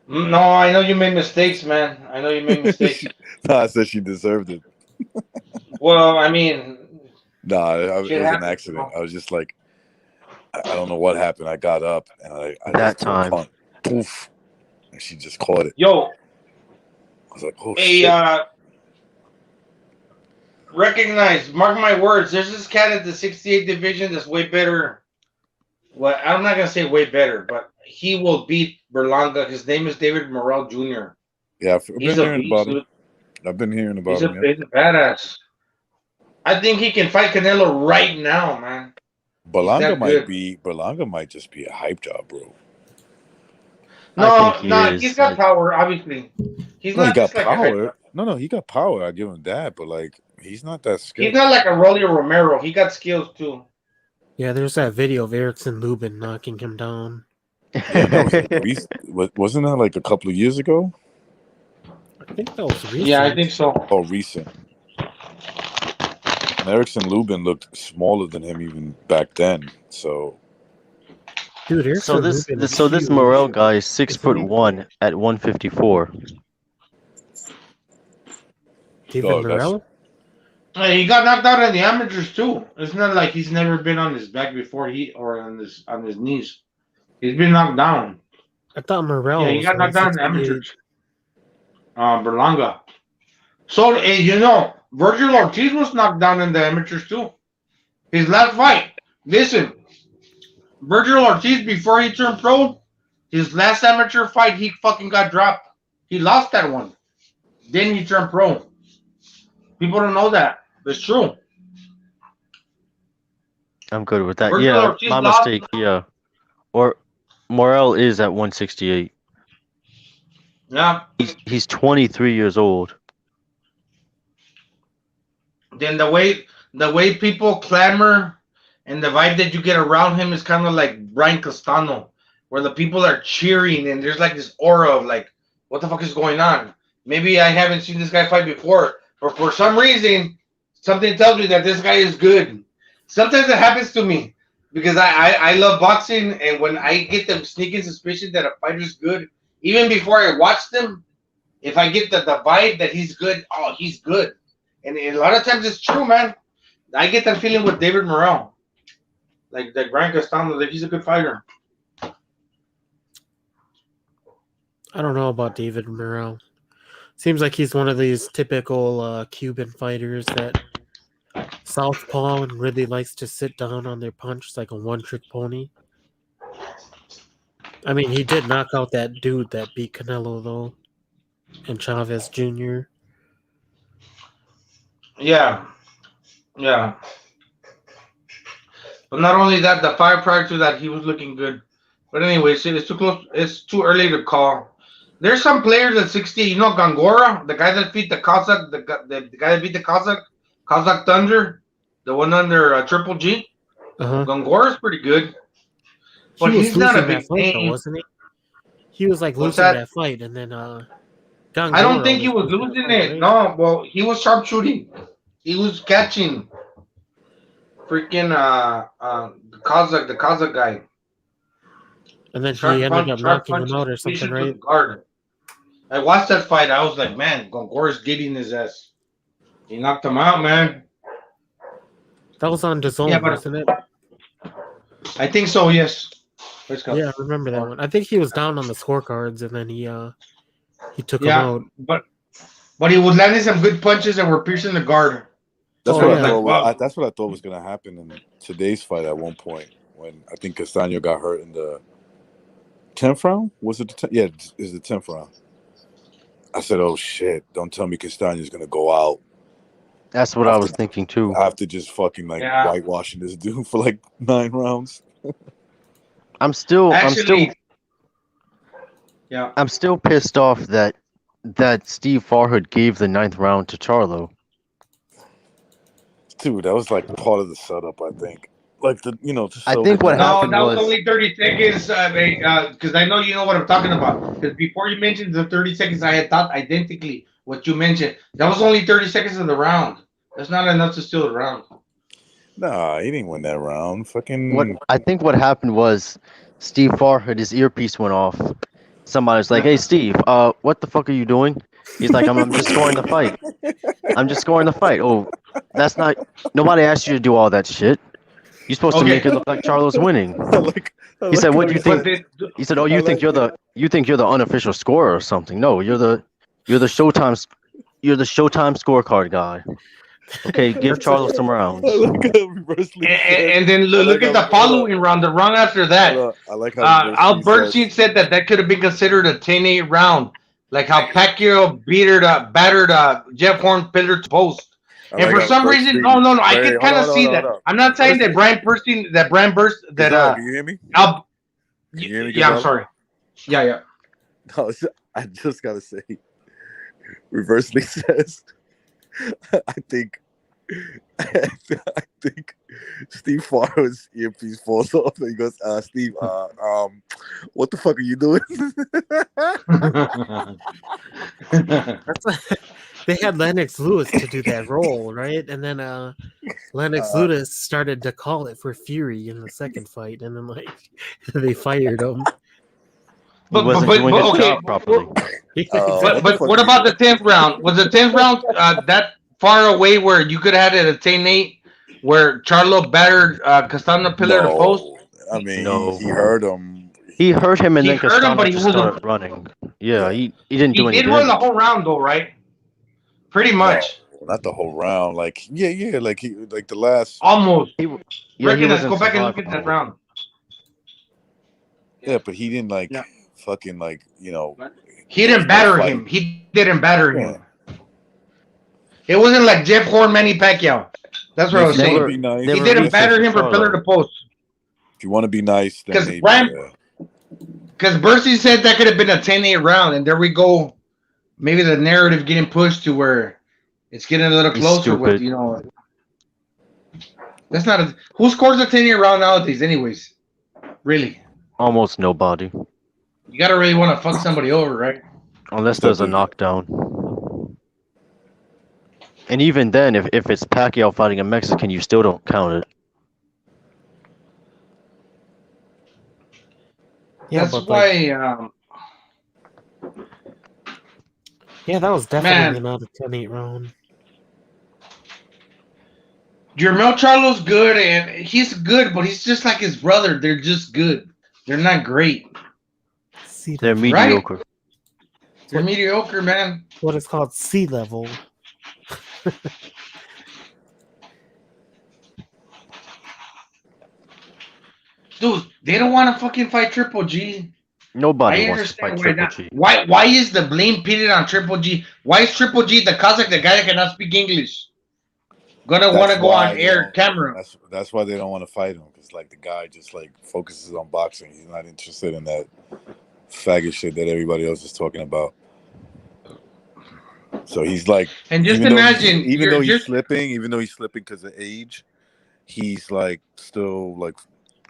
No, I know you made mistakes, man. I know you made mistakes. No, I said she deserved it. Well, I mean, it was an accident. I was just like, I don't know what happened. I got up and I that time, poof, and she just caught it. Yo, I was like, oh shit. Recognize, mark my words. There's this cat at the 68 division that's way better. Well, I'm not gonna say way better, but he will beat Berlanga. His name is David Morrell Jr. Yeah, I've been hearing about him. I've been hearing about him. He's a badass. I think he can fight Canelo right now, man. Berlanga might just be a hype job, bro. No, he's got power. Obviously, he got power. No, he got power. I give him that, but like, he's not that skilled. He's not like a Rolly Romero. He got skills too. Yeah, there's that video of Erickson Lubin knocking him down. Yeah, wasn't that like a couple of years ago? I think that was recent. Yeah, I think so. Oh, recent. And Erickson Lubin looked smaller than him even back then. So, dude, this Morel guy is 6'1" at 154. David Morel? He got knocked out in the amateurs too. It's not like he's never been on his back before or on his knees. He's been knocked down. I thought Morel. Yeah, he got knocked down in the amateurs. Berlanga. So Virgil Ortiz was knocked down in the amateurs too. His last fight. Listen, Virgil Ortiz before he turned pro, his last amateur fight he fucking got dropped. He lost that one. Then he turned pro. People don't know that. It's true. I'm good with that. Virgil Yeah, Ortiz my lost. mistake. Yeah, or Morel is at 168. Yeah. He's 23 years old. Then the way people clamor and the vibe that you get around him is kind of like Brian Castano, where the people are cheering and there's like this aura of like, what the fuck is going on? Maybe I haven't seen this guy fight before, but for some reason, something tells me that this guy is good. Sometimes it happens to me because I love boxing, and when I get the sneaking suspicion that a fighter's good, even before I watch them, if I get the vibe that he's good, oh, he's good. And a lot of times it's true, man. I get that feeling with David Morrell. Like Brian Castano, that he's a good fighter. I don't know about David Morrell. Seems like he's one of these typical Cuban fighters that southpaw and really likes to sit down on their punch like a one-trick pony. I mean, he did knock out that dude that beat Canelo, though, and Chavez Jr. Yeah. Yeah. But not only that, the fight prior to that, he was looking good. But anyway, it's too close. It's too early to call. There's some players at 60. You know, Gongora, the guy that beat the Kazakh, the guy that beat the Kazakh Thunder, the one under Triple G. Gongora's pretty good. But he's not a big fight, name, wasn't he? He was like losing that fight, and then I don't think he was losing it. Right? No, well, he was sharpshooting. He was catching freaking the Kazakh guy. And then he ended up knocking him out or something, right? Guard. I watched that fight. I was like, man, Gongora's getting his ass. He knocked him out, man. That was on DAZN, wasn't it? I think so, yes. Yeah, I remember that one. I think he was down on the scorecards, and then he took him out. But he was landing some good punches and were piercing the guard. That's what I thought. That's what I thought was going to happen in today's fight at one point when I think Castano got hurt in the 10th round. Was it the 10th? Yeah, it's the 10th round. I said, "Oh shit! Don't tell me Castano's going to go out." That's what I was thinking too. After just fucking whitewashing this dude for like 9 rounds. I'm still pissed off that Steve Farhood gave the 9th round to Charlo. Dude, that was like part of the setup, I think. Like I think what happened that was only 30 seconds, because I know you know what I'm talking about. Because before you mentioned the 30 seconds, I had thought identically what you mentioned. That was only 30 seconds of the round. That's not enough to steal the round. Nah, he didn't win that round. Fucking. I think what happened was Steve Farhood, his earpiece went off. Somebody was like, "Hey, Steve, what the fuck are you doing?" He's like, I'm just scoring the fight. I'm just scoring the fight. Oh, that's not. Nobody asked you to do all that shit. You're supposed to make it look like Charlo's winning. He said, "What do you think?" He said, "Oh, you think you're the unofficial scorer or something? No, you're the Showtime scorecard guy." Okay, give Charlo some rounds. And then look at the following round, the round after that. I like how Al Bernstein said that could have been considered a 10-8 round, like how Pacquiao battered Jeff Horn pillar to post. And for some reason, no, I can kind of see that. I'm not saying that Brian Bernstein, can you hear me? Can you hear me? Yeah, I'm sorry. Yeah. No, I just gotta say, Reversely says, I think Steve Farrow's earpiece falls off and he goes, Steve, what the fuck are you doing? They had Lennox Lewis to do that role, right? And then Lennox Lewis started to call it for Fury in the second fight, and then they fired him. But okay, but what about the 10th round? Was the 10th round that far away where you could have had it a 10-8 where Charlo battered Castano pillar to post? I mean, he heard him. He hurt him and then heard him, but he started running. Yeah, he didn't do anything. He did run the whole round though, right? Pretty much. Not the whole round. Like like the last. Almost. He, yeah, he Reckon, let's wasn't go back and look surviving. at that round. Yeah, but he didn't like Yeah. fucking like He didn't start batter fighting. him. He didn't batter Yeah. him. It wasn't like Jeff Horn, Manny Pacquiao. That's what I was If you want to saying. be nice, He Never didn't reached batter for him for pillar to Charlo. post. if you want to be nice, then Because maybe. Because Bercy said that could have been a 10-8 round, and there we go. Maybe the narrative getting pushed to where it's getting a little He's closer with, stupid. That's not a. Who scores a 10-8 round nowadays, anyways? Really? Almost nobody, You gotta really want to fuck somebody over, right? unless there's a knockdown. And even then, if it's Pacquiao fighting a Mexican, you still don't count it. Yeah, That's but why. yeah, that was definitely Man, not a 10-8 round. Jermel Charlo's good, and he's good, but he's just like his brother. They're just good. They're not great. Sea They're level. mediocre. They're mediocre, man. What is called sea level. Dude, they don't want to fucking fight Triple G. Nobody I wants to fight understand why Triple not. G. Why is the blame pitted on Triple G? Why is Triple G the Kazakh, the guy that cannot speak English, gonna want to go on air camera? That's why they don't want to fight him, because like the guy just like focuses on boxing. He's not interested in that faggot shit that everybody else is talking about. So he's like, and just even imagine, though he's slipping because of age, he's like still like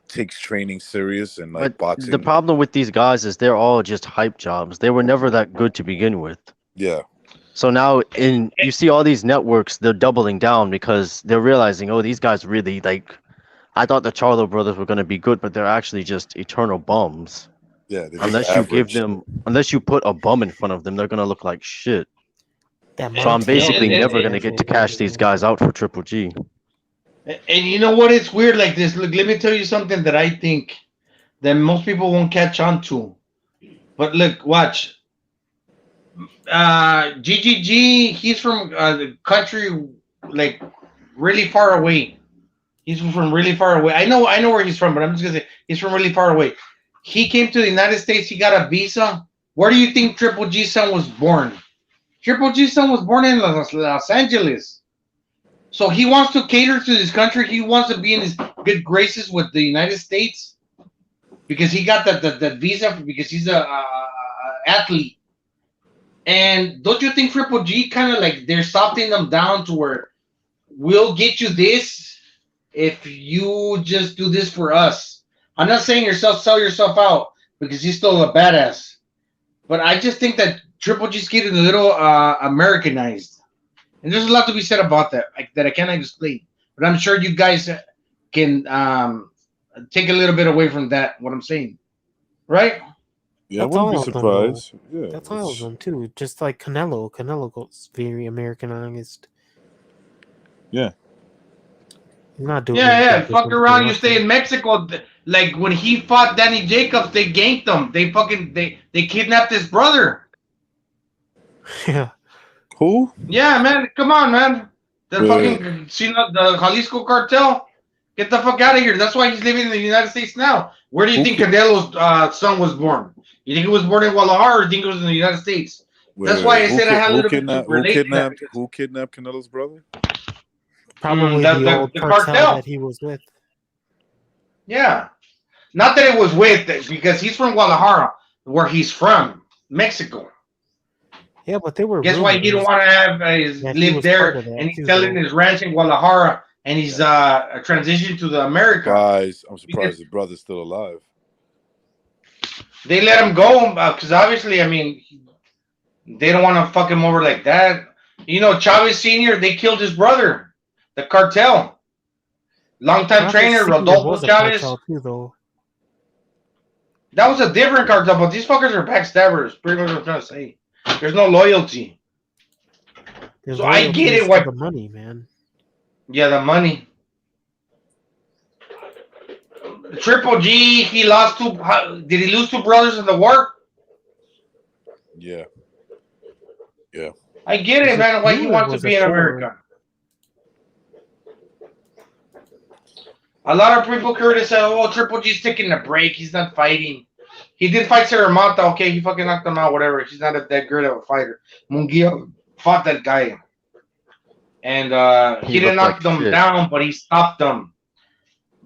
takes training serious and like But boxing. the problem with these guys is they're all just hype jobs. They were never that good to begin with. Yeah. So now you see all these networks, they're doubling down because they're realizing, oh, these guys really like. I thought the Charlo brothers were gonna be good, but they're actually just eternal bums. Yeah. Unless you put a bum in front of them, they're gonna look like shit. So I'm basically never gonna get to cash these guys out for Triple G. And you know what? It's weird like this. Look, let me tell you something that I think that most people won't catch on to. But look, watch. GGG, he's from the country like really far away. He's from really far away. I know where he's from, but I'm just gonna say he's from really far away. He came to the United States. He got a visa. Where do you think Triple G's son was born? Triple G's son was born in Los Angeles. So he wants to cater to this country. He wants to be in his good graces with the United States because he got that visa because he's a athlete. And don't you think Triple G kind of like they're softening them down to where we'll get you this if you just do this for us? I'm not saying sell yourself out because he's still a badass, but I just think that Triple G's getting a little Americanized. And there's a lot to be said about that that I cannot explain. But I'm sure you guys can take a little bit away from that, what I'm saying. Right? Yeah, I wouldn't be surprised. Yeah, that's all of them, too. Just like Canelo. Canelo goes very Americanized. Yeah. He's not doing Fuck around, you stay in Mexico. Like when he fought Danny Jacobs, they ganked him. They kidnapped his brother. Yeah. Who? Yeah, man. Come on, man. The Jalisco cartel. Get the fuck out of here. That's why he's living in the United States now. Where do you think Canelo's son was born? You think he was born in Guadalajara or do you think it was in the United States? That's why I said I had a little bit of relation. Who kidnapped Canelo's brother? Probably the old cartel that he was with. Yeah. Not that it was with, because he's from Guadalajara, where he's from, Mexico. Yeah, but they were. Guess why he didn't want to have live there, and he's selling his ranch in Guadalajara, and he's transitioned to the America. Guys, I'm surprised his brother's still alive. They let him go because obviously, I mean, they don't want to fuck him over like that. You know, Chavez Senior, they killed his brother, the cartel, longtime trainer Rodolfo Chavez. That was a different cartel, but these fuckers are backstabbers. Pretty much what I'm trying to say. There's no loyalty. So I get it. Why the money, man? Yeah, the money. Triple G, he lost two. Did he lose two brothers in the war? Yeah. Yeah. I get Was it, it man. Why he 2 or wants to was be it in 4? America. A lot of people Curtis say, "Oh, Triple G's taking a break. He's not fighting." He did fight Saramata. Okay, he fucking knocked him out. Whatever. He's not that good of a fighter. Munguia fought that guy, and he He didn't looked like knock them shit. down, but he stopped them.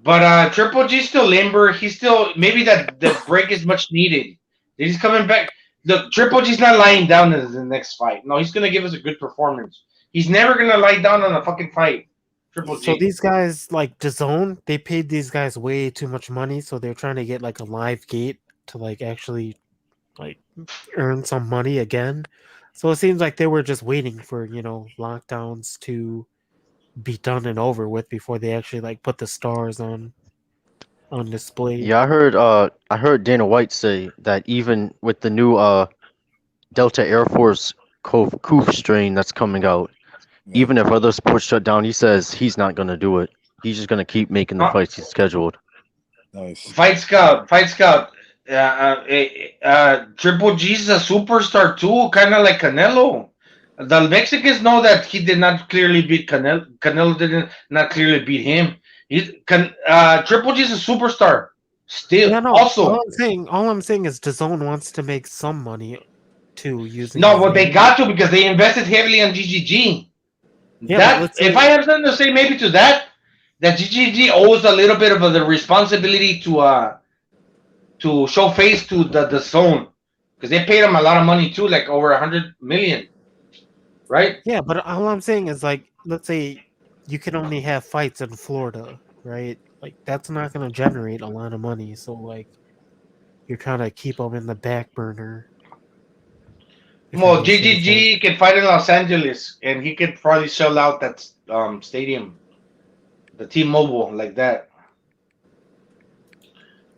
But Triple G's still limber. He's still maybe that break is much needed. He's coming back. Look, Triple G's not lying down in the next fight. No, he's gonna give us a good performance. He's never gonna lie down on a fucking fight. Triple So G. these guys, like DAZN, they paid these guys way too much money, so they're trying to get like a live gate to like actually like earn some money again. So it seems like they were just waiting for, lockdowns to be done and over with before they actually like put the stars on display. Yeah, I heard Dana White say that even with the new Delta Air Force Coof strain that's coming out, Yeah. even if other sports shut down, he says he's not gonna do it. He's just gonna keep making the fights he's scheduled. Nice. Fight Scout. Triple G's a superstar too, kind of like Canelo. The Mexicans know that he did not clearly beat Canelo. Canelo didn't not clearly beat him. Triple G's a superstar. Still, Yeah, no. also, All I'm saying is DAZN wants to make some money too using no, his but they name. got to because they invested heavily on GGG. Yeah, but let's If say- I have something to say, maybe to that GGG owes a little bit of the responsibility to show face to the zone because they paid him a lot of money too, like over 100 million, right? Yeah, but all I'm saying is like, let's say you can only have fights in Florida, right? Like that's not going to generate a lot of money. So like, you're trying to keep them in the back burner. if that Well, makes any sense. GGG can fight in Los Angeles, and he could probably sell out that stadium, the T-Mobile, like that.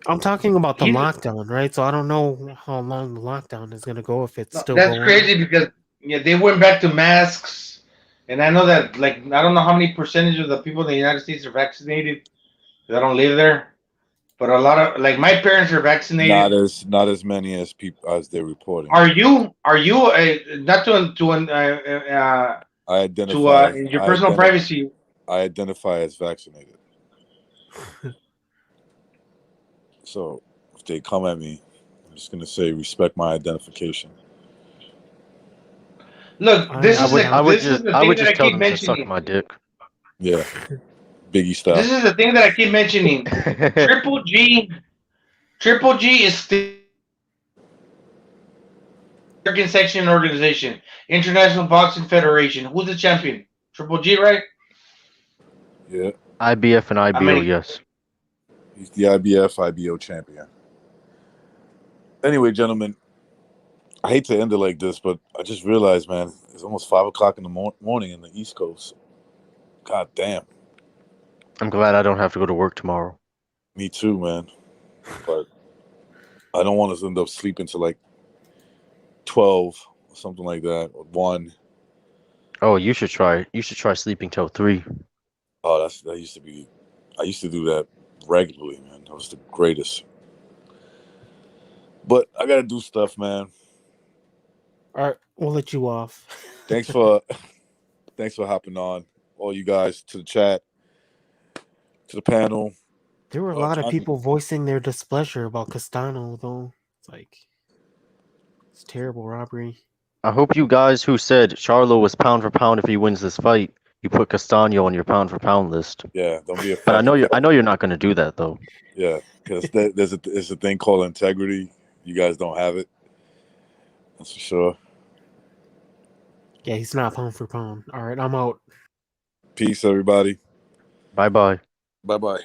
I'm talking about the He's- lockdown, right? So I don't know how long the lockdown is going to go if it's still That's going. crazy because they went back to masks, and I know that I don't know how many percentage of the people in the United States are vaccinated. I don't live there, but a lot of my parents are vaccinated. Not as many as people as they're reporting. Are you not I identify in your personal privacy? I identify as vaccinated. So if they come at me, I'm just gonna say respect my identification. Look, I this is would the thing that just I tell keep them to suck mentioning. my dick. Yeah, Biggie style. This is the thing that I keep mentioning. Triple G is still American Section Organization, International Boxing Federation. Who's the champion? Triple G, right? Yeah, IBF and IBO, many- yes. he's the IBF IBO champion. Anyway, gentlemen, I hate to end it like this, but I just realized, man, it's almost 5:00 in the morning in the East Coast. God damn. I'm glad I don't have to go to work tomorrow. Me too, man. But I don't want us to end up sleeping till like 12 or something like that, or 1. Oh, you should try sleeping till 3. Oh, that used to be. I used to do that regularly, man. That was the greatest. But I gotta do stuff, man. All right, we'll let you off. Thanks for hopping on, all you guys, to the chat, to the panel. There were a lot of Johnny. people voicing their displeasure about Castano, though. It's terrible robbery. I hope you guys who said Charlo was pound for pound if he wins this fight, you put Castano on your pound for pound list. Yeah, don't be a. But I know you're not going to do that though. Yeah, because there's a thing called integrity. You guys don't have it. That's for sure. Yeah, he's not pound for pound. All right, I'm out. Peace, everybody. Bye bye. Bye bye.